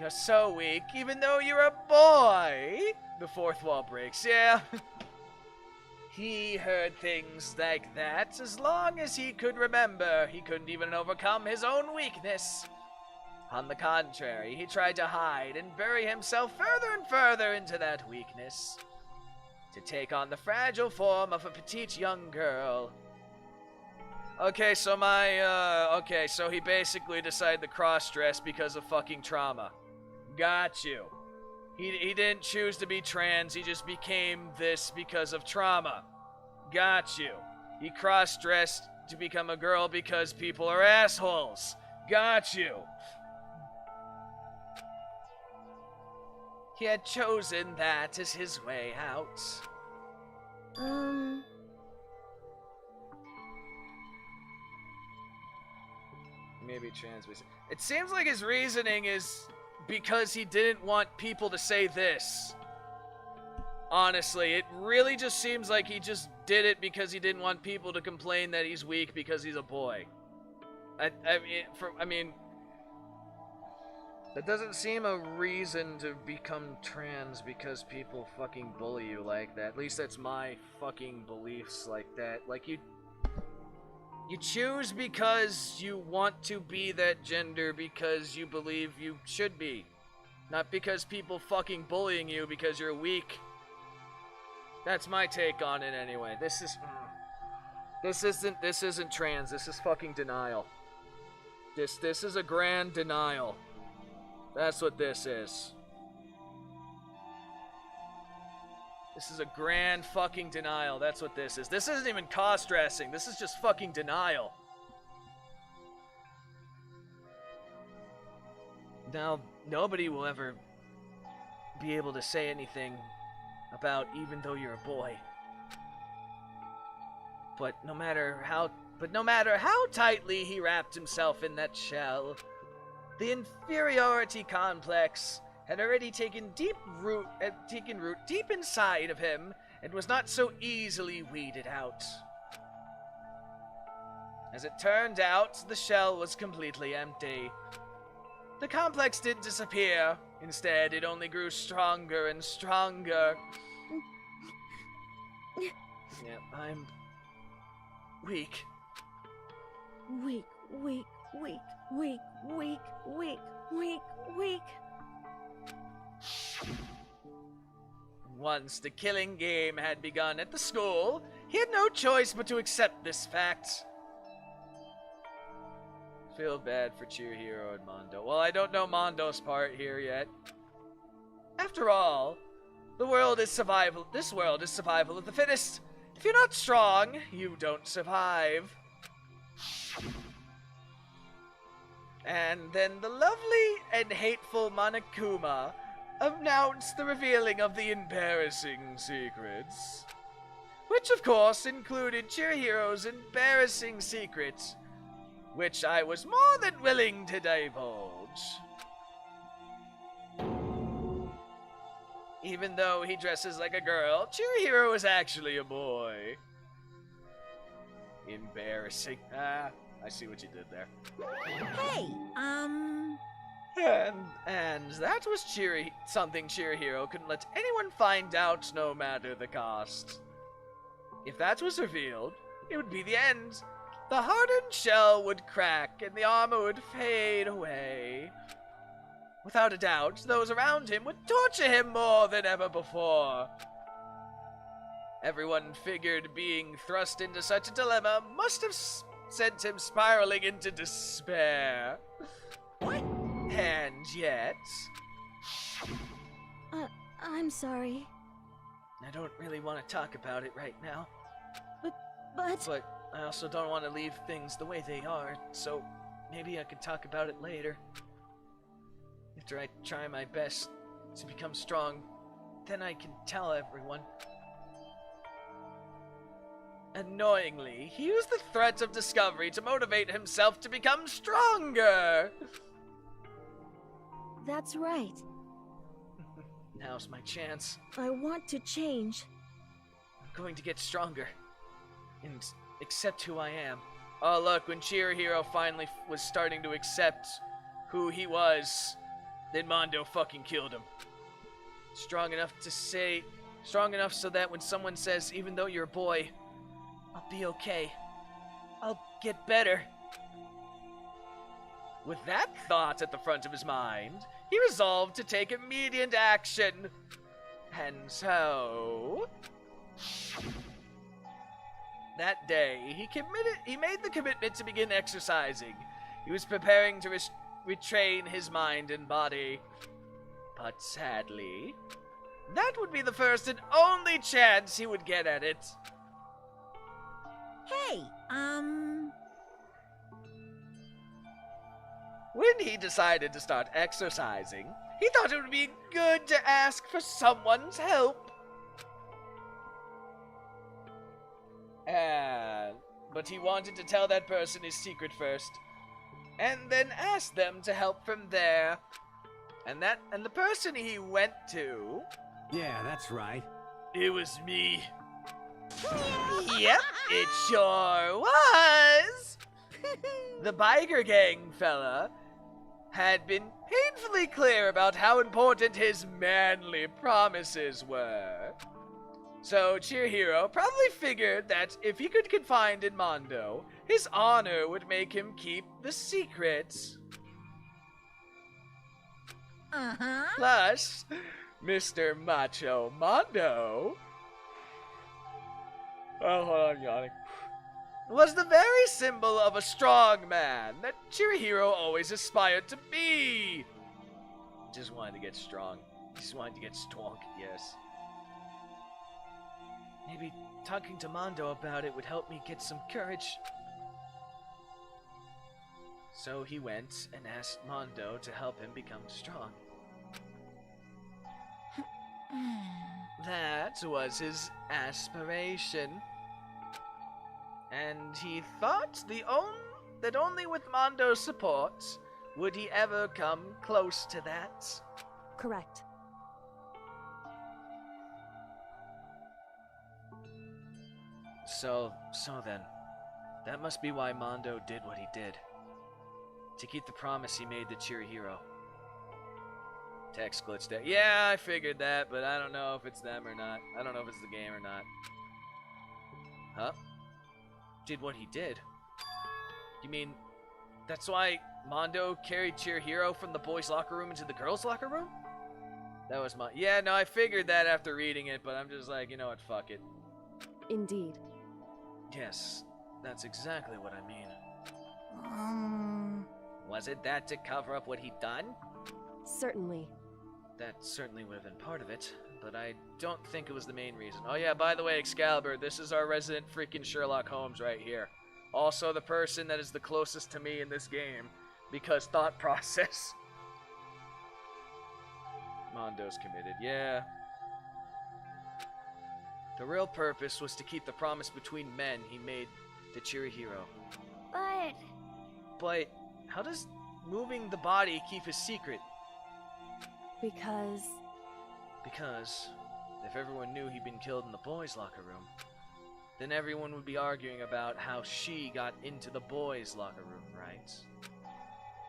You're so weak, even though you're a boy. The fourth wall breaks, yeah. He heard things like that as long as he could remember. He couldn't even overcome his own weakness. On the contrary, he tried to hide and bury himself further and further into that weakness, to take on the fragile form of a petite young girl. Okay, so so he basically decided to cross-dress because of fucking trauma. Got you. He didn't choose to be trans, he just became this because of trauma. Got you. He cross-dressed to become a girl because people are assholes. Got you. He had chosen that as his way out. Maybe trans reason. It seems like his reasoning is because he didn't want people to say this. Honestly, it really just seems like he just did it because he didn't want people to complain that he's weak because he's a boy. I mean, that doesn't seem a reason to become trans because people fucking bully you like that. At least that's my fucking beliefs like that. Like, you choose because you want to be that gender because you believe you should be. Not because people fucking bullying you because you're weak. That's my take on it anyway. This isn't trans. This is fucking denial. This is a grand denial. That's what this is. This is a grand fucking denial. That's what this is. This isn't even cross-dressing. This is just fucking denial. Now, nobody will ever be able to say anything about even though you're a boy. But no matter how tightly he wrapped himself in that shell, the inferiority complex had already taken root deep inside of him and was not so easily weeded out. As it turned out, the shell was completely empty. The complex didn't disappear. Instead, it only grew stronger and stronger. Yeah, I'm weak. Weak, weak, weak, weak, weak, weak, weak, weak. Once the killing game had begun at the school, he had no choice but to accept this fact. Feel bad for Chihiro and Mondo. Well, I don't know Mondo's part here yet. After all, this world is survival of the fittest. If you're not strong, you don't survive. And then the lovely and hateful Monokuma announced the revealing of the embarrassing secrets. Which, of course, included Chihiro's embarrassing secrets, which I was more than willing to divulge. Even though he dresses like a girl, Chihiro is actually a boy. Embarrassing. I see what you did there. Hey, And that was something Chihiro couldn't let anyone find out, no matter the cost. If that was revealed, it would be the end. The hardened shell would crack and the armor would fade away. Without a doubt, those around him would torture him more than ever before. Everyone figured being thrust into such a dilemma must have sent him spiraling into despair. What? And yet... I'm sorry. I don't really want to talk about it right now. But I also don't want to leave things the way they are, so maybe I could talk about it later. After I try my best to become strong, then I can tell everyone. Annoyingly, he used the threat of discovery to motivate himself to become stronger! That's right. Now's my chance. I want to change. I'm going to get stronger. And accept who I am. Oh look, when Chihiro finally was starting to accept who he was, then Mondo fucking killed him. Strong enough so that when someone says, even though you're a boy, I'll be okay. I'll get better. With that thought at the front of his mind, he resolved to take immediate action. And so, that day, he made the commitment to begin exercising. He was preparing to retrain his mind and body. But sadly, that would be the first and only chance he would get at it. Hey, When he decided to start exercising, he thought it would be good to ask for someone's help. But he wanted to tell that person his secret first, and then ask them to help from there. And the person he went to... Yeah, that's right. It was me. Yep, it sure was. The biker gang fella had been painfully clear about how important his manly promises were. So Chihiro probably figured that if he could confide in Mondo, his honor would make him keep the secret. Plus, Mr. Macho Mondo... Oh, hold on, I'm yawning. Was the very symbol of a strong man that Chihiro always aspired to be. Just wanted to get strong. Just wanted to get strong, yes. Maybe talking to Mondo about it would help me get some courage. So he went and asked Mondo to help him become strong. That was his aspiration. And he thought that only with Mondo's support would he ever come close to that. Correct. So then, that must be why Mondo did what he did. To keep the promise he made to Chihiro. Text glitched out. Yeah, I figured that, but I don't know if it's them or not. I don't know if it's the game or not. Huh? Did what he did? You mean, that's why Mondo carried Chihiro from the boys' locker room into the girls' locker room? That was my... Yeah, no, I figured that after reading it, but I'm just like, you know what, fuck it. Indeed. Yes, that's exactly what I mean. Was it that to cover up what he'd done? Certainly. That certainly would have been part of it, but I don't think it was the main reason. Oh yeah, by the way, Excalibur, this is our resident freaking Sherlock Holmes right here. Also the person that is the closest to me in this game, because thought process. Mondo's committed, yeah. The real purpose was to keep the promise between men he made to Chihiro. But how does moving the body keep his secret? Because if everyone knew he'd been killed in the boys' locker room, then everyone would be arguing about how she got into the boys' locker room, right?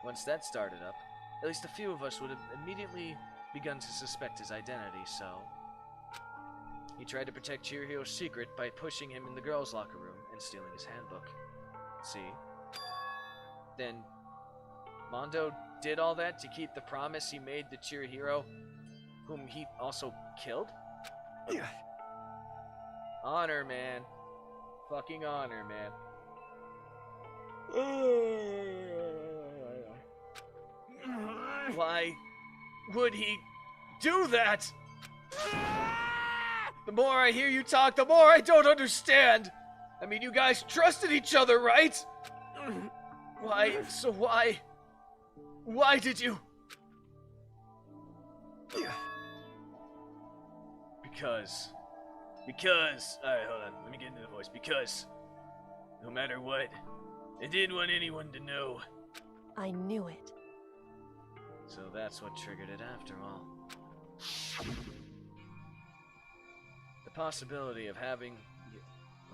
Once that started up, at least a few of us would have immediately begun to suspect his identity, so... He tried to protect Chihiro's secret by pushing him in the girls' locker room and stealing his handbook. See? Then, Mondo did all that to keep the promise he made to Chihiro, whom he also killed? Honor, man. Fucking honor, man. Why would he do that? The more I hear you talk, the more I don't understand. I mean, you guys trusted each other, right? Why did you? Because, alright, hold on, let me get into the voice. Because, no matter what, I didn't want anyone to know. I knew it. So that's what triggered it after all. The possibility of having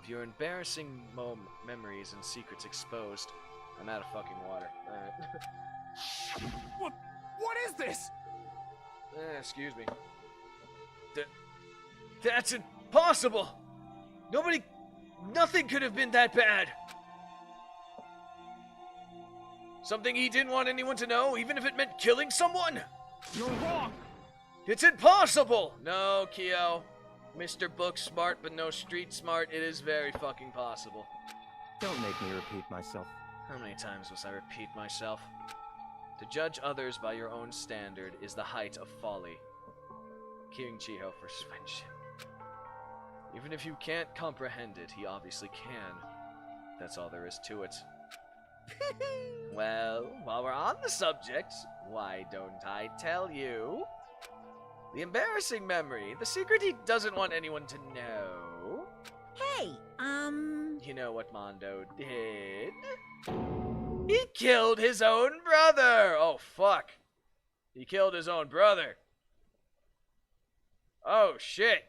your embarrassing memories and secrets exposed. I'm out of fucking water. Alright. What is this? Excuse me. That's impossible! Nothing could have been that bad! Something he didn't want anyone to know, even if it meant killing someone? You're wrong! It's impossible! No, Kyo. Mr. Book smart, but no street smart. It is very fucking possible. Don't make me repeat myself. How many times must I repeat myself? To judge others by your own standard is the height of folly. King Chiho for friendship. Even if you can't comprehend it, he obviously can. That's all there is to it. Well, while we're on the subject, why don't I tell you? The embarrassing memory, the secret he doesn't want anyone to know. Hey, You know what Mondo did? He killed his own brother! Oh, fuck. He killed his own brother. Oh, shit.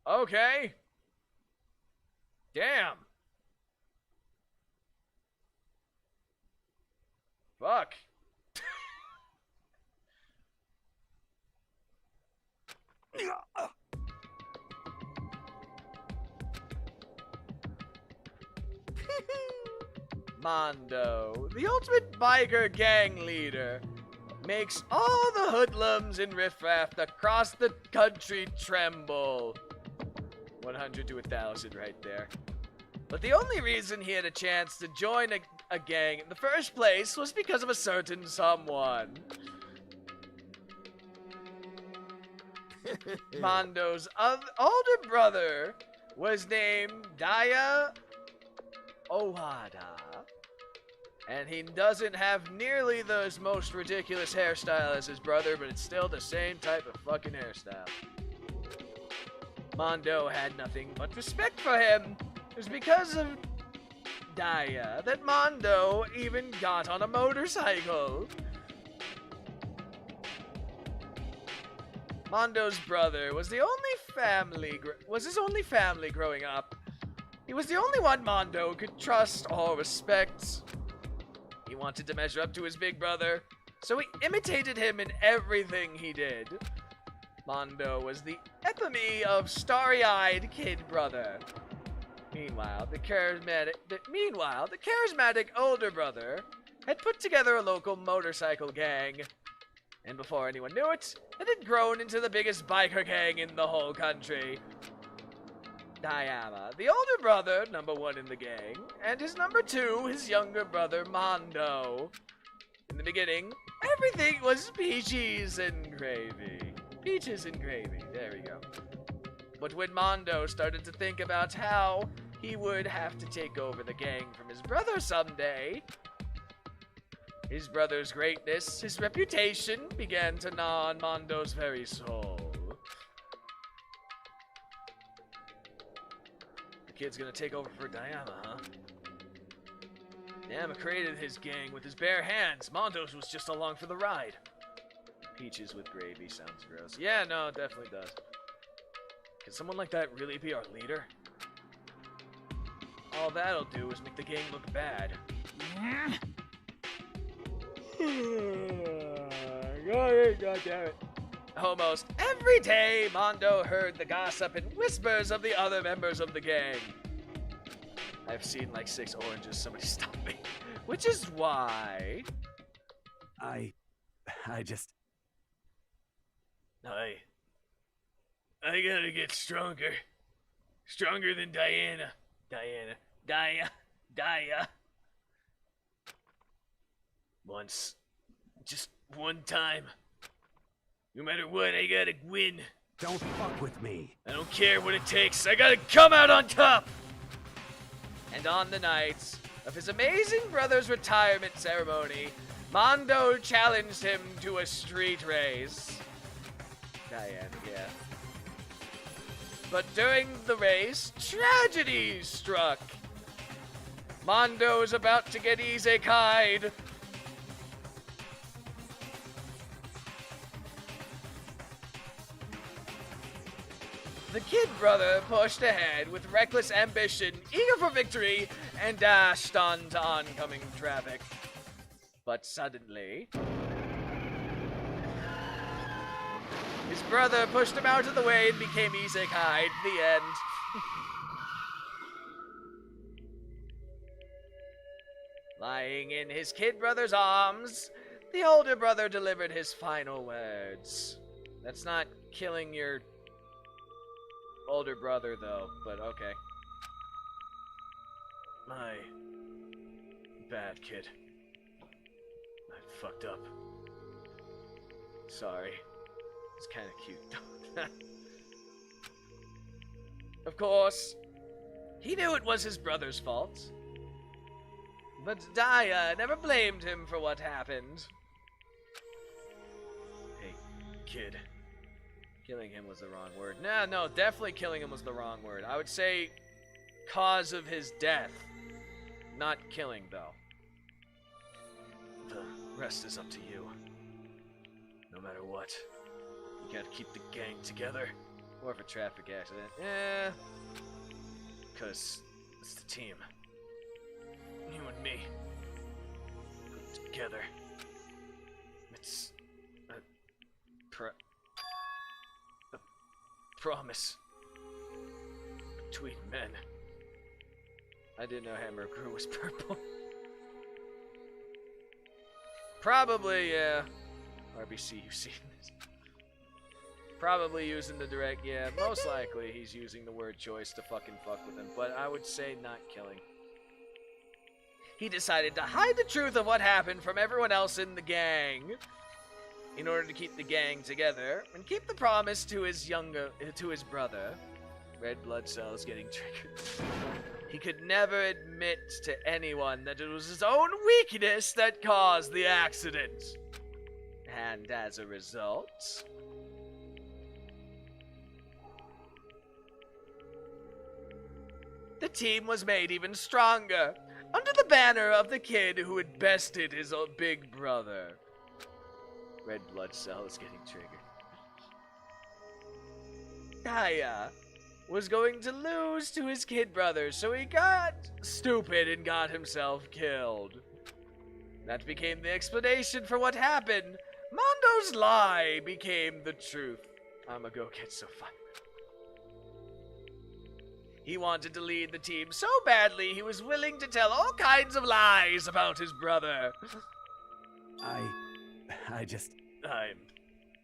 Okay. Damn. Fuck. Mondo, the ultimate biker gang leader, makes all the hoodlums and riffraff across the country tremble. 100 to 1,000 right there. But the only reason he had a chance to join a gang in the first place was because of a certain someone. Mondo's older brother was named Daya Ohada. And he doesn't have nearly the most ridiculous hairstyle as his brother, but it's still the same type of fucking hairstyle. Mondo had nothing but respect for him. It was because of Daya that Mondo even got on a motorcycle. Mondo's brother was his only family growing up. He was the only one Mondo could trust or respect. He wanted to measure up to his big brother, so he imitated him in everything he did. Mondo was the epitome of starry-eyed kid brother. Meanwhile, the charismatic older brother had put together a local motorcycle gang. And before anyone knew it, it had grown into the biggest biker gang in the whole country. Diana, the older brother, number one in the gang, and his number two, his younger brother, Mondo. In the beginning, everything was peaches and gravy. Peaches and gravy, there we go. But when Mondo started to think about how he would have to take over the gang from his brother someday, his brother's greatness, his reputation, began to gnaw on Mondo's very soul. The kid's gonna take over for Diana, huh? Diana created his gang with his bare hands. Mondo's was just along for the ride. Peaches with gravy sounds gross. Yeah, no, it definitely does. Can someone like that really be our leader? All that'll do is make the gang look bad. God damn it. Almost every day, Mondo heard the gossip and whispers of the other members of the gang. I've seen like 6 oranges, somebody stop me. Which is why... I just... I gotta get stronger. Stronger than Daya. Once. Just one time. No matter what, I gotta win. Don't fuck with me. I don't care what it takes. I gotta come out on top! And on the night of his amazing brother's retirement ceremony, Mondo challenged him to a street race. Diane, yeah. But during the race, tragedy struck. Mondo is about to get isekai'd. the kid brother pushed ahead with reckless ambition, eager for victory, and dashed onto oncoming traffic. But suddenly, his brother pushed him out of the way and became isekai. The end. Lying in his kid brother's arms, the older brother delivered his final words. That's not killing your older brother, though, but okay. My bad, kid. I fucked up. Sorry. It's kind of cute. Of course, he knew it was his brother's fault. But Daya never blamed him for what happened. Hey, kid. Killing him was the wrong word. No, definitely killing him was the wrong word. I would say cause of his death. Not killing, though. The rest is up to you. No matter what, you gotta keep the gang together. Or if a traffic accident. Because it's the team. You and me. Put together. It's a promise. Between men. I didn't know Hammer Crew was purple. Probably, yeah. RBC, you've seen this. Probably using the direct, yeah. Most likely he's using the word choice to fucking fuck with him. But I would say not killing. He decided to hide the truth of what happened from everyone else in the gang in order to keep the gang together and keep the promise to his brother. Red blood cells getting triggered. He could never admit to anyone that it was his own weakness that caused the accident. And as a result, the team was made even stronger under the banner of the kid who had bested his old big brother. Red blood cell is getting triggered. Daya was going to lose to his kid brother, so he got stupid and got himself killed. That became the explanation for what happened. Mondo's lie became the truth. I'ma go get Sophia. He wanted to lead the team so badly he was willing to tell all kinds of lies about his brother. I'm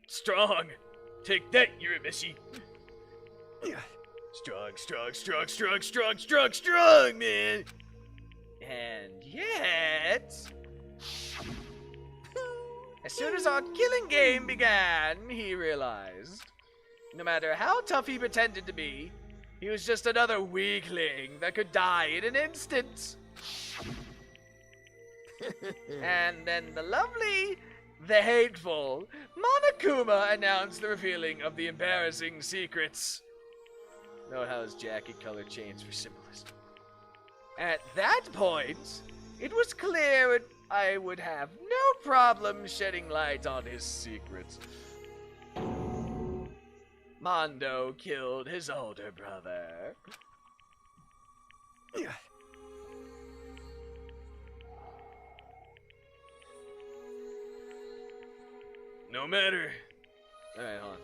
strong. Take that, Urameshi. Strong, man. And yet, as soon as our killing game began, he realized, no matter how tough he pretended to be, he was just another weakling that could die in an instant. And then the lovely, the hateful, Monokuma announced the revealing of the embarrassing secrets. Note how his jacket color changed for symbolism. At that point, it was clear I would have no problem shedding light on his secrets. Mondo killed his older brother. No matter. Alright, hold on.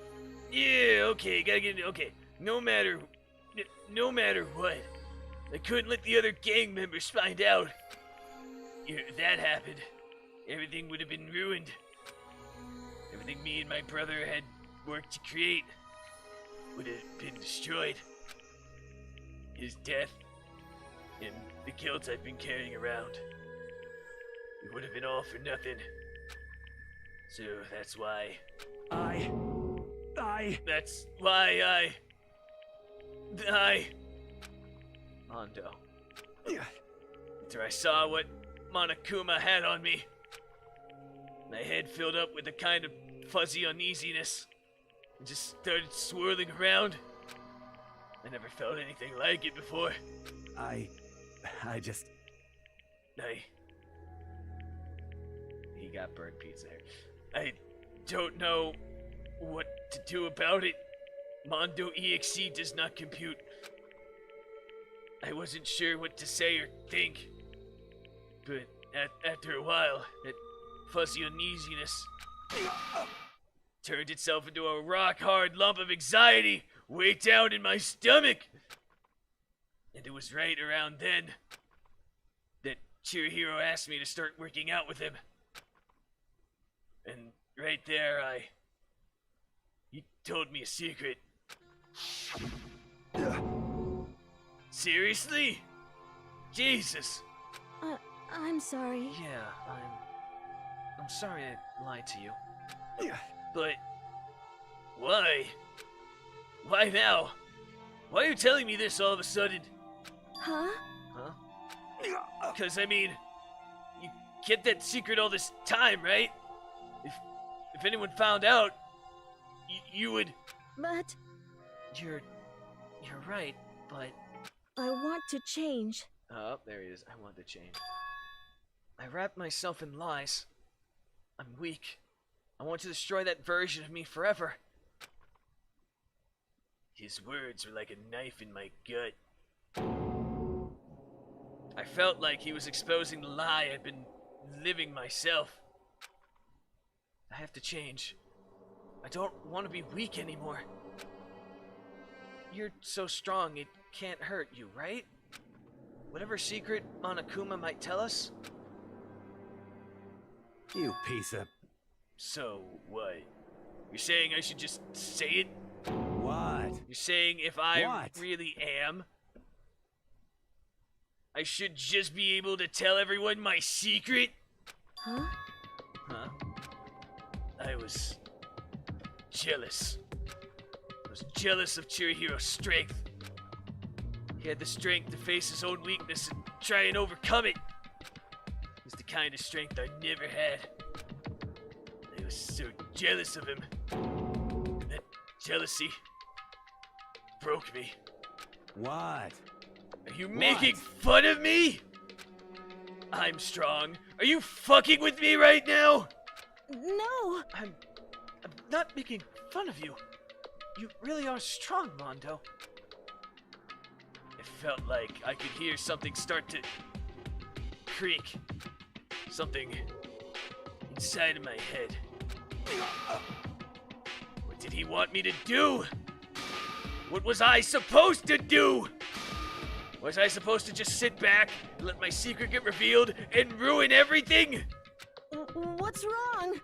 Yeah, okay, gotta get it. Okay. No matter what. I couldn't let the other gang members find out. If that happened, everything would have been ruined. Everything me and my brother had worked to create would have been destroyed. His death and the guilt I've been carrying around, it would have been all for nothing. So that's why that's why Mondo. After I saw what Monokuma had on me, my head filled up with a kind of fuzzy uneasiness and just started swirling around. I never felt anything like it before. He got burnt pizza. I don't know what to do about it. Mondo EXE does not compute. I wasn't sure what to say or think. But after a while, that fuzzy uneasiness turned itself into a rock-hard lump of anxiety way down in my stomach. And it was right around then that Chihiro asked me to start working out with him. And right there, he told me a secret. Seriously? Jesus. I'm sorry. Yeah, I'm sorry I lied to you. But why? Why now? Why are you telling me this all of a sudden? Huh? Huh? Cause I mean, you kept that secret all this time, right? If anyone found out, you would. But You're right, but I want to change. oh, there he is. I want to change. I wrapped myself in lies. I'm weak. I want to destroy that version of me forever. His words were like a knife in my gut. I felt like he was exposing the lie I'd been living myself. I have to change. I don't want to be weak anymore. You're so strong, it can't hurt you, right? Whatever secret Monokuma might tell us. You piece of... So, what? You're saying I should just say it? What? You're saying if I What? really am, I should just be able to tell everyone my secret? Huh? Huh? I was jealous. I was jealous of Chirihiro's strength. He had the strength to face his own weakness and try and overcome it. It was the kind of strength I never had. I was so jealous of him. That jealousy broke me. What? Are you making fun of me? I'm strong. Are you fucking with me right now? No! I'm not making fun of you. You really are strong, Mondo. It felt like I could hear something start to creak. Something inside of my head. What did he want me to do? What was I supposed to do? Was I supposed to just sit back and let my secret get revealed and ruin everything? What's wrong?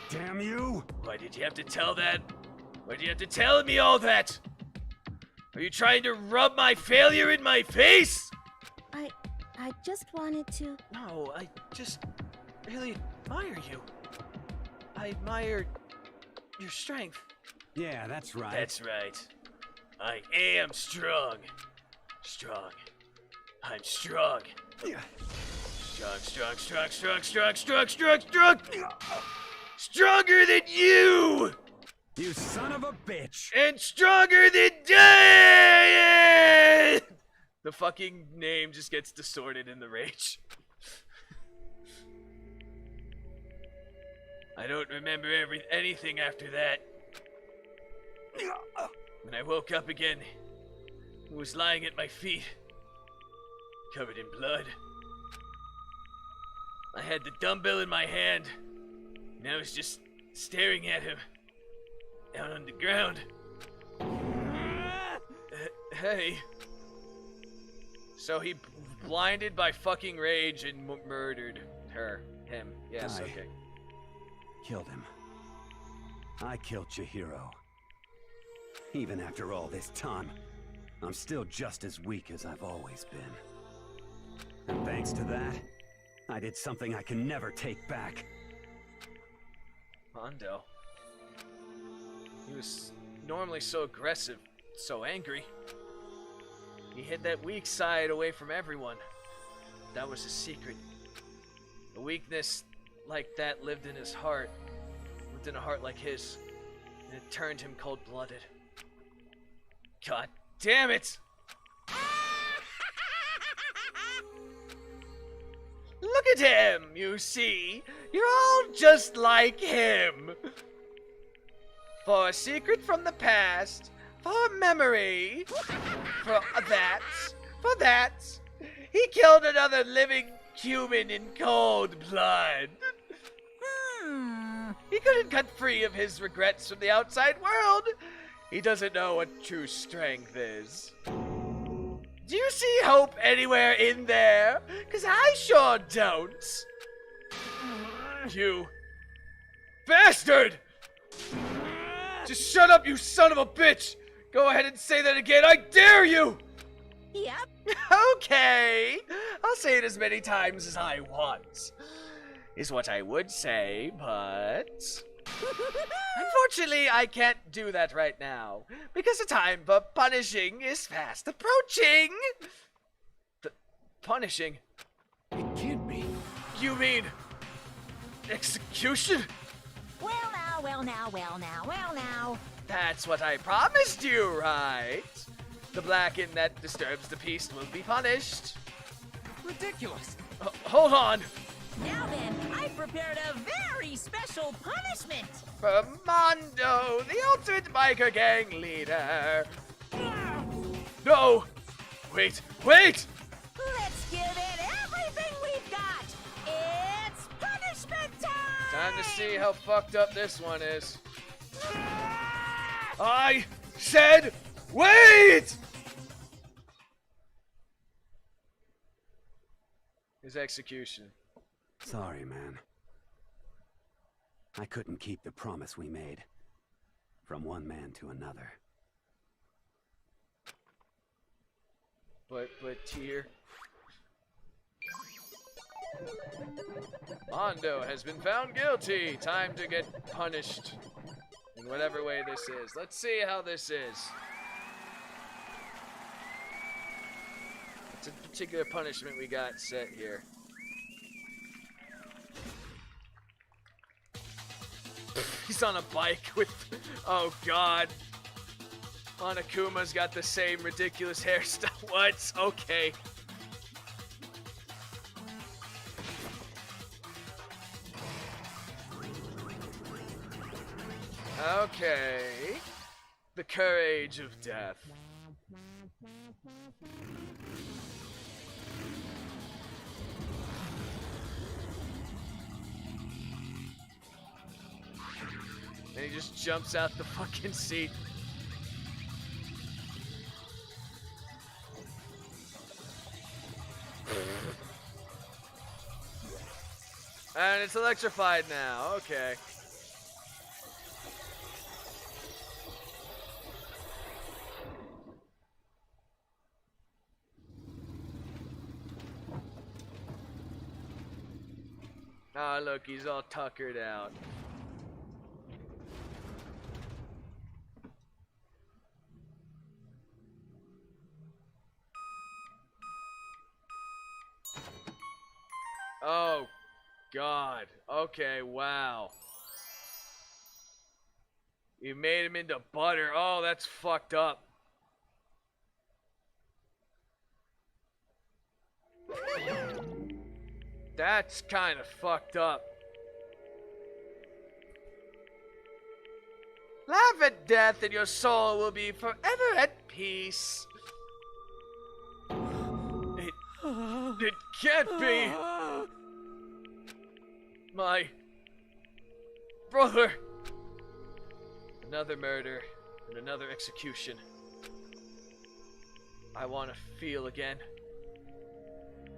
Damn you! Why did you have to tell that? Why did you have to tell me all that? Are you trying to rub my failure in my face? I just wanted to... No, I just really admire you. I admire your strength. Yeah, that's right. That's right. I am strong. Strong. I'm strong. Strong. Stronger than you! You son of a bitch! And stronger than death! The fucking name just gets distorted in the rage. I don't remember anything after that. When I woke up again, he was lying at my feet, covered in blood. I had the dumbbell in my hand, and I was just staring at him, down on the ground. Hey. So he blinded by fucking rage and murdered him. Yes, okay. Killed him. I killed Chihiro. Even after all this time, I'm still just as weak as I've always been. And thanks to that, I did something I can never take back. Mondo. He was normally so aggressive, so angry. He hid that weak side away from everyone. That was his secret. A weakness like that lived in his heart. Lived in a heart like his. And it turned him cold-blooded. God damn it! Look at him, you see? You're all just like him. For a secret from the past. For a memory. For that. He killed another living human in cold blood. He couldn't cut free of his regrets from the outside world. He doesn't know what true strength is. Do you see hope anywhere in there? 'Cause I sure don't. You bastard! Just shut up, you son of a bitch! Go ahead and say that again, I dare you! Yep. Okay, I'll say it as many times as I want. Is what I would say, but... Unfortunately, I can't do that right now, because the time for punishing is fast approaching! Punishing? It can't be. You mean... execution? Well now. That's what I promised you, right? The Blacken that disturbs the peace will be punished. Ridiculous. Hold on! Now then, I prepared a very special punishment. For Mondo, the ultimate biker gang leader. No! Wait! Let's give it everything we've got. It's punishment time! Time to see how fucked up this one is. I said wait! His execution. Sorry, man. I couldn't keep the promise we made. From one man to another. But here. Mondo has been found guilty. Time to get punished. In whatever way this is. Let's see how this is. It's a particular punishment we got set here. He's on a bike with... Oh, God. Monokuma's got the same ridiculous hairstyle. What? Okay. Okay. The courage of death. And he just jumps out the fucking seat. And it's electrified now. Okay. Oh, look, he's all tuckered out. Oh, God. Okay, wow. You made him into butter. Oh, that's fucked up. That's kind of fucked up. Laugh at death and your soul will be forever at peace. It can't be. My brother. Another murder and another execution. I want to feel again.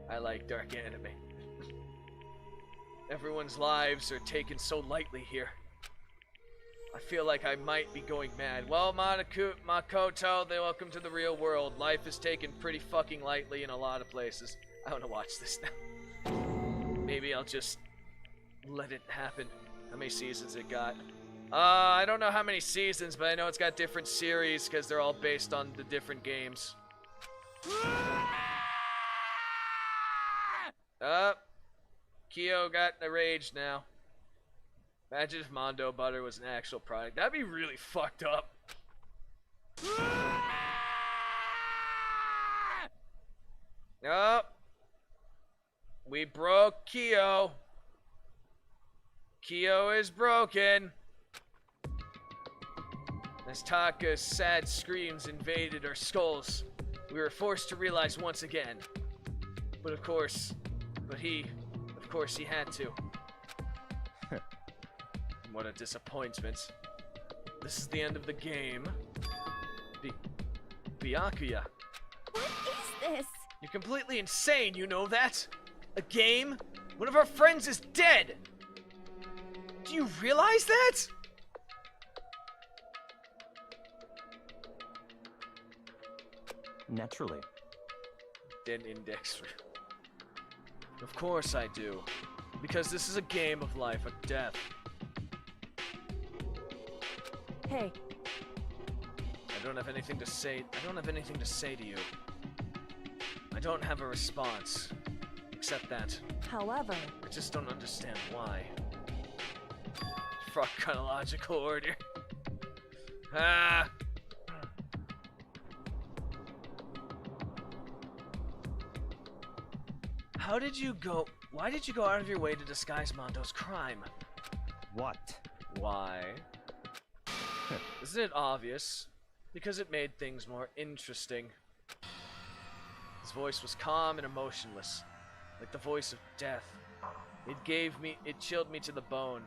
I like dark anime. Everyone's lives are taken so lightly here. I feel like I might be going mad. Well, Makoto, welcome to the real world. Life is taken pretty fucking lightly in a lot of places. I want to watch this now. Maybe I'll just let it happen. How many seasons it got? I don't know how many seasons, but I know it's got different series because they're all based on the different games. Kyo got in a rage now. Imagine if Mondo Butter was an actual product. That'd be really fucked up. Oh. We broke Kyo. Kyo is broken. As Taka's sad screams invaded our skulls, we were forced to realize once again. But of course he had to. What a disappointment. This is the end of the game. Byakuya. What is this? You're completely insane, you know that? A game? One of our friends is dead! Do you realize that? Naturally. Den index. Of course I do. Because this is a game of life or death. Hey, I don't have anything to say. I don't have anything to say to you. I don't have a response. Except that. however, I just don't understand why. Fuck chronological order. Ah. Why did you go out of your way to disguise Mondo's crime? What? Why? Isn't it obvious? Because it made things more interesting. His voice was calm and emotionless, like the voice of death. It chilled me to the bone.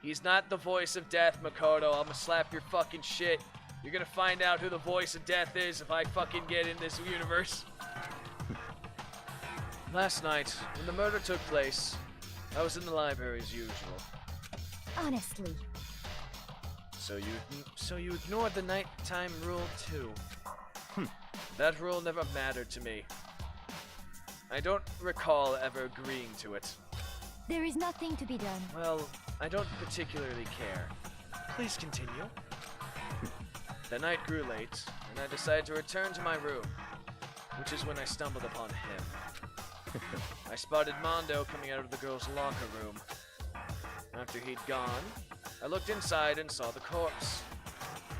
He's not the voice of death, Makoto. I'm gonna slap your fucking shit. You're gonna find out who the voice of death is if I fucking get in this universe. Last night, when the murder took place, I was in the library as usual. Honestly. So you ignored the nighttime rule too. That rule never mattered to me. I don't recall ever agreeing to it. There is nothing to be done. Well, I don't particularly care. Please continue. The night grew late, and I decided to return to my room, which is when I stumbled upon him. I spotted Mondo coming out of the girls' locker room. After he'd gone, I looked inside and saw the corpse.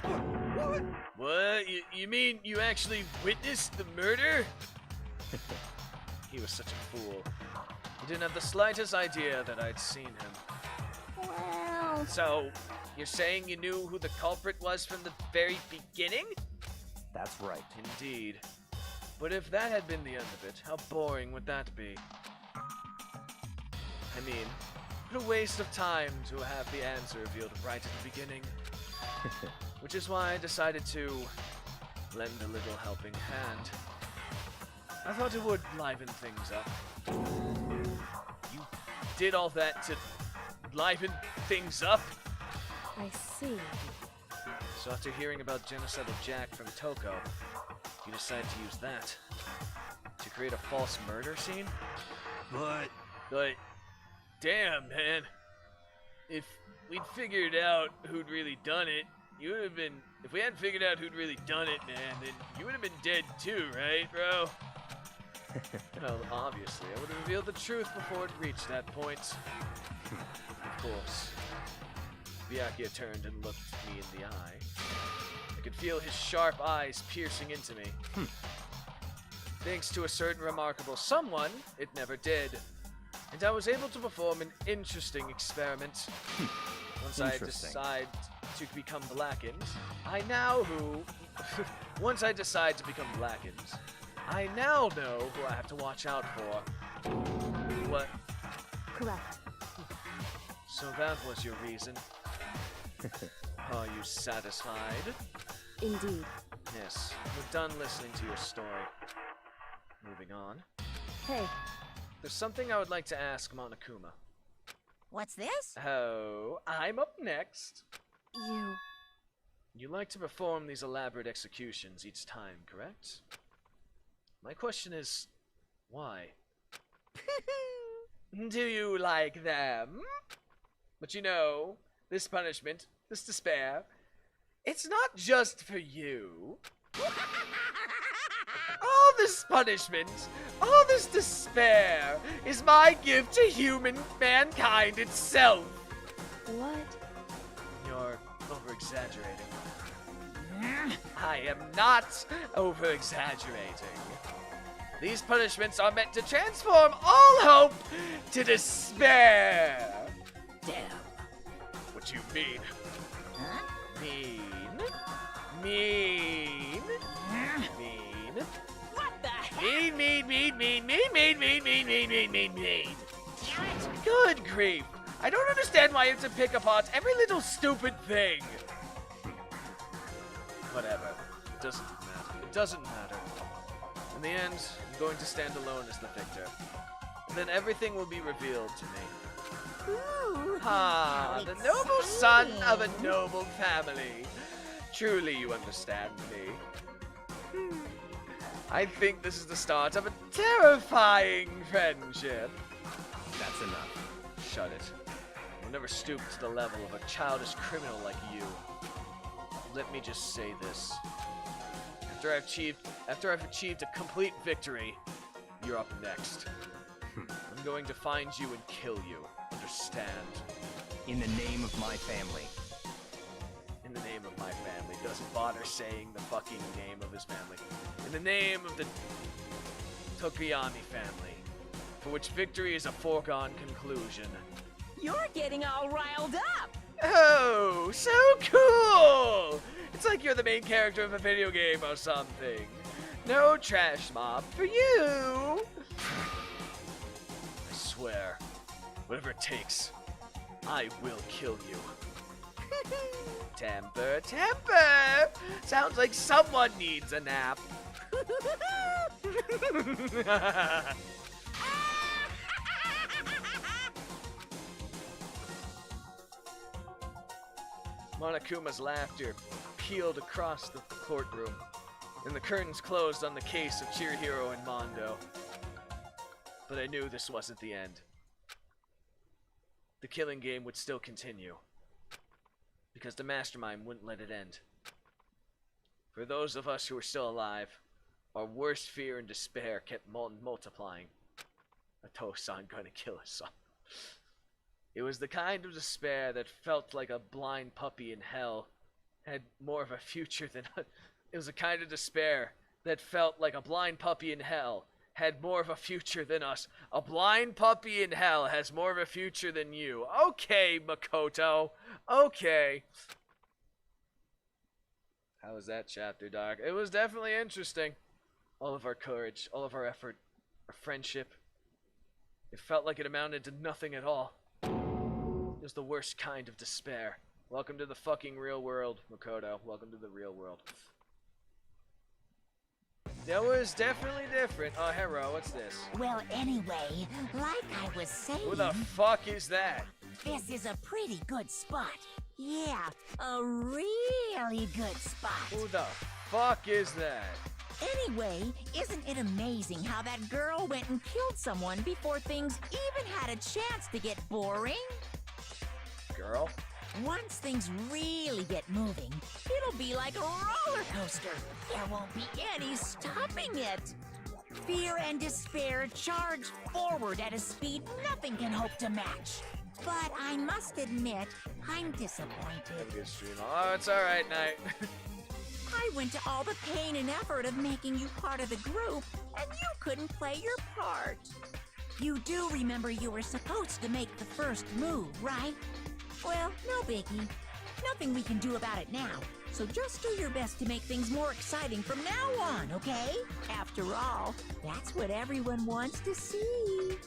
What? What? You mean you actually witnessed the murder? He was such a fool. He didn't have the slightest idea that I'd seen him. Well... So, you're saying you knew who the culprit was from the very beginning? That's right. Indeed. But if that had been the end of it, how boring would that be? I mean, what a waste of time to have the answer revealed right at the beginning. Which is why I decided to lend a little helping hand. I thought it would liven things up. You did all that to liven things up? I see. So after hearing about genocidal Jack from Toko, you decided to use that to create a false murder scene? But, damn, man. If we'd figured out who'd really done it, you would have been... If we hadn't figured out who'd really done it, man, then you would have been dead too, right, bro? Well, obviously, I would have revealed the truth before it reached that point. Of course. Byakuya turned and looked me in the eye. I could feel his sharp eyes piercing into me. Thanks to a certain remarkable someone, it never did. And I was able to perform an interesting experiment. Once I decide to become blackened, Once I decide to become blackened, I now know who I have to watch out for. What? Correct. So that was your reason. Are you satisfied? Indeed. Yes, we're done listening to your story. Moving on. Hey. There's something I would like to ask Monokuma. What's this? Oh, I'm up next. You like to perform these elaborate executions each time, correct? My question is, why? Do you like them? But you know, this punishment, this despair, it's not just for you. All this punishment, all this despair is my gift to mankind itself. What? You're over-exaggerating. I am not over-exaggerating. These punishments are meant to transform all hope to despair. Damn. What you mean? Huh? Mean? Mean. What the heck? Mean. Good grief. I don't understand why it's a pick apart every little stupid thing. Whatever. It doesn't matter. It doesn't matter. In the end, I'm going to stand alone as the victor. And then everything will be revealed to me. Ooh, The noble son of a noble family. Truly, you understand me. I think this is the start of a terrifying friendship. That's enough. Shut it. I'll never stoop to the level of a childish criminal like you. Let me just say this. After I've achieved a complete victory, you're up next. I'm going to find you and kill you. Understand? In the name of my family. In the name of my family. Doesn't bother saying the fucking name of his family. In the name of the Tokuyami family, for which victory is a foregone conclusion. You're getting all riled up. Oh, so cool! It's like you're the main character of a video game or something. No trash mob for you! I swear, whatever it takes, I will kill you. Temper. Sounds like someone needs a nap. Monokuma's laughter pealed across the courtroom, and the curtains closed on the case of Chihiro and Mondo. But I knew this wasn't the end. The killing game would still continue, because the mastermind wouldn't let it end. For those of us who were still alive, our worst fear and despair kept multiplying. Ato-san gonna kill us all. It was the kind of despair that felt like a blind puppy in hell had more of a future than... It was a kind of despair that felt like a blind puppy in hell had more of a future than us. A blind puppy in hell has more of a future than you. Okay, Makoto. Okay. How was that chapter, Doc? It was definitely interesting. All of our courage, all of our effort, our friendship. It felt like it amounted to nothing at all. It was the worst kind of despair. Welcome to the fucking real world, Makoto. Welcome to the real world. That was definitely different. Oh, Hero, what's this? Well, anyway, like I was saying... Who the fuck is that? This is a pretty good spot. Yeah, a really good spot. Who the fuck is that? Anyway, isn't it amazing how that girl went and killed someone before things even had a chance to get boring? Girl? Once things really get moving, it'll be like a roller coaster. There won't be any stopping it. Fear and despair charge forward at a speed nothing can hope to match. But I must admit, I'm disappointed. Have a good stream. Oh, it's alright, Knight. I went to all the pain and effort of making you part of the group, and you couldn't play your part. You do remember you were supposed to make the first move, right? Well, no biggie. Nothing we can do about it now. So just do your best to make things more exciting from now on, okay? After all, that's what everyone wants to see.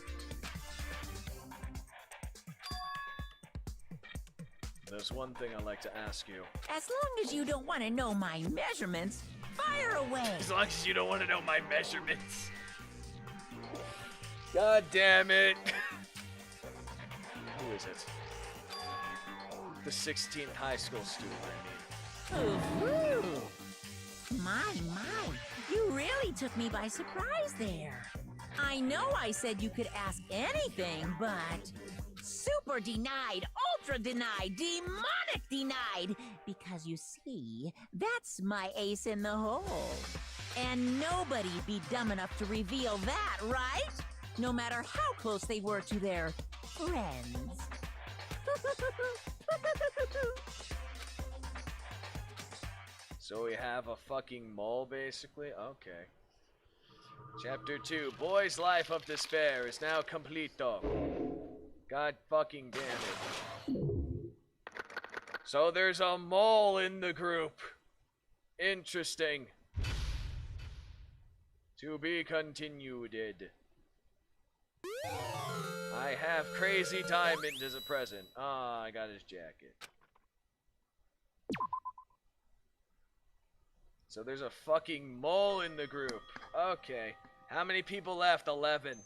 There's one thing I'd like to ask you. As long as you don't want to know my measurements, fire away. As long as you don't want to know my measurements. God damn it. Who is it? The 16th high school student, I mean. Ooh. My, you really took me by surprise there. I know I said you could ask anything, but... super denied, ultra denied, demonic denied! Because you see, that's my ace in the hole. And nobody'd be dumb enough to reveal that, right? No matter how close they were to their friends. So we have a fucking mole, basically? Okay. Chapter 2, Boy's Life of Despair is now completo. God fucking damn it. So there's a mole in the group. Interesting. To be continued. I have Crazy Diamond as a present. Ah, I got his jacket. So there's a fucking mole in the group. Okay. How many people left? 11.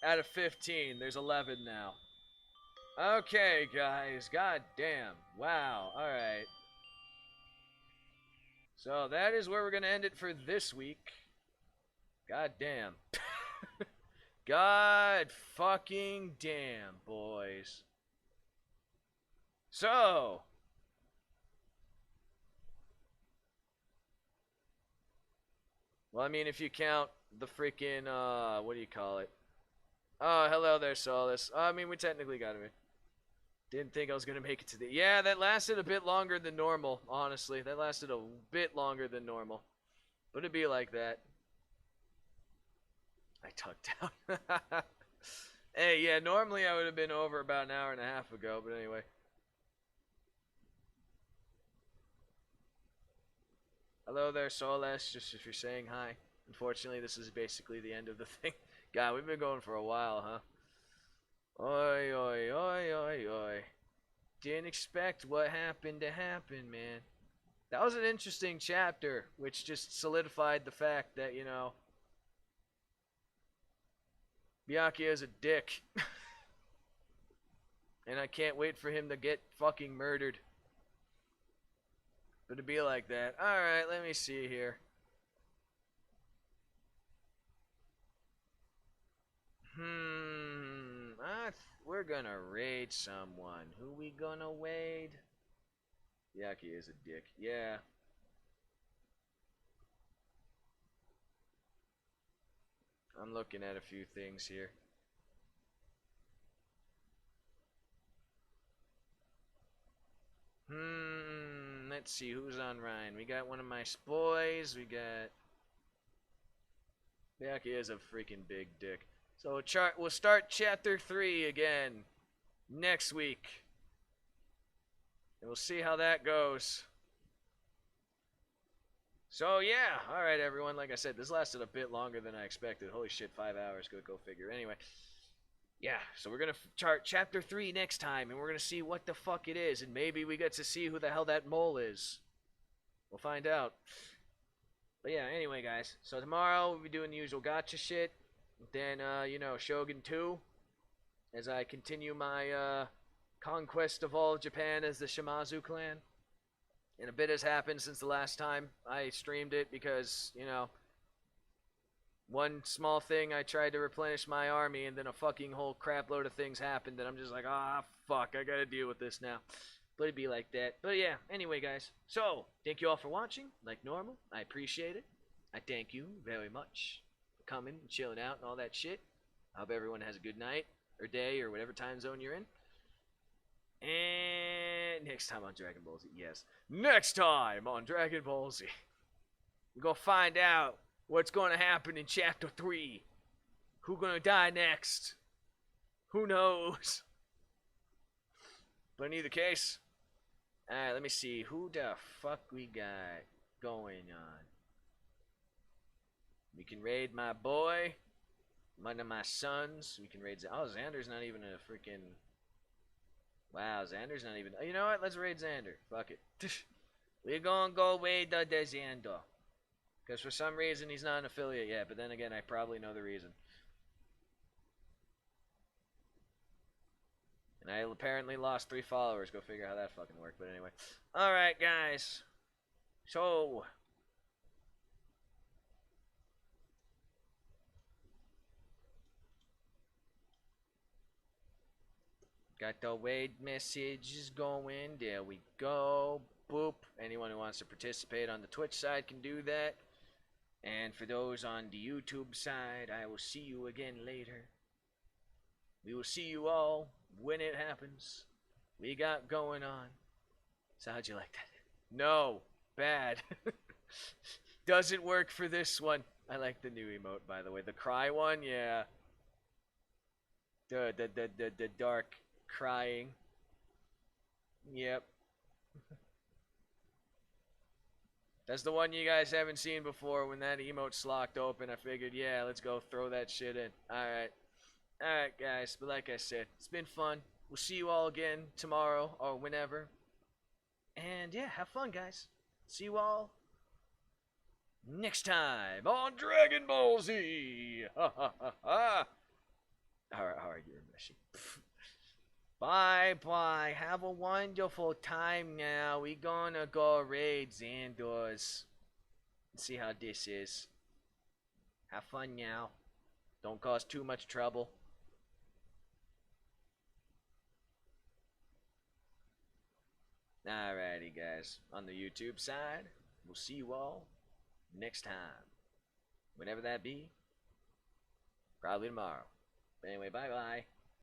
Out of 15. There's 11 now. Okay, guys. God damn. Wow. Alright. So that is where we're going to end it for this week. God damn. God fucking damn, boys. So. Well, I mean, if you count the freaking, what do you call it? Oh, hello there, Solace. I mean, we technically got it. Didn't think I was going to make it to the... Yeah, that lasted a bit longer than normal, honestly. That lasted a bit longer than normal. But it'd be like that. I tucked down. Hey, yeah, normally I would have been over about an hour and a half ago, but anyway. Hello there, Solace, just if you're saying hi. Unfortunately, this is basically the end of the thing. God, we've been going for a while, huh? Oi, oi, oi, oi, oi. Didn't expect what happened to happen, man. That was an interesting chapter, which just solidified the fact that, you know, Byakuya is a dick. And I can't wait for him to get fucking murdered. But to be like that. Alright, let me see here. We're gonna raid someone. Who we gonna raid? Byakuya is a dick. Yeah. I'm looking at a few things here. Let's see who's on Ryan. We got one of my boys. We got... Byakuya is a freaking big dick. So we'll start chapter 3 again next week. And we'll see how that goes. So yeah, alright everyone, like I said, this lasted a bit longer than I expected. Holy shit, 5 hours, go figure. Anyway, yeah, so we're gonna chart chapter 3 next time, and we're gonna see what the fuck it is, and maybe we get to see who the hell that mole is. We'll find out. But yeah, anyway guys, so tomorrow we'll be doing the usual gacha shit. Then, you know, Shogun 2, as I continue my, conquest of all of Japan as the Shimazu clan. And a bit has happened since the last time I streamed it because, you know, one small thing, I tried to replenish my army and then a fucking whole crap load of things happened and I'm just like, fuck, I gotta deal with this now. But it'd be like that. But yeah, anyway guys, so, thank you all for watching, like normal. I appreciate it. I thank you very much for coming and chilling out and all that shit. I hope everyone has a good night, or day, or whatever time zone you're in. And next time on Dragon Ball Z, yes. Next time on Dragon Ball Z, we're gonna find out what's gonna happen in Chapter 3. Who's gonna die next? Who knows? But in either case, alright, let me see. Who the fuck we got going on? We can raid my boy, one of my sons. We can raid Xander's not even a freaking... Wow, Xander's not even... You know what? Let's raid Xander. Fuck it. We're gonna go raid the Xander. Because for some reason he's not an affiliate yet. But then again, I probably know the reason. And I apparently lost 3 followers. Go figure how that fucking worked. But anyway. Alright, guys. So... got the raid messages going. There we go. Boop. Anyone who wants to participate on the Twitch side can do that. And for those on the YouTube side, I will see you again later. We will see you all when it happens. We got going on. So how'd you like that? No. Bad. Doesn't work for this one. I like the new emote, by the way. The cry one, yeah. The dark crying. Yep. That's the one you guys haven't seen before. When that emote's locked open, I figured, yeah, let's go throw that shit in. Alright. Alright, guys. But like I said, it's been fun. We'll see you all again tomorrow or whenever. And yeah, have fun, guys. See you all next time on Dragon Ball Z. Ha ha ha ha. Alright, you're a machine. Bye bye. Have a wonderful time now. We gonna go raid Xandos. See how this is. Have fun now. Don't cause too much trouble. Alrighty, guys. On the YouTube side, we'll see you all next time. Whenever that be. Probably tomorrow. But anyway, bye bye.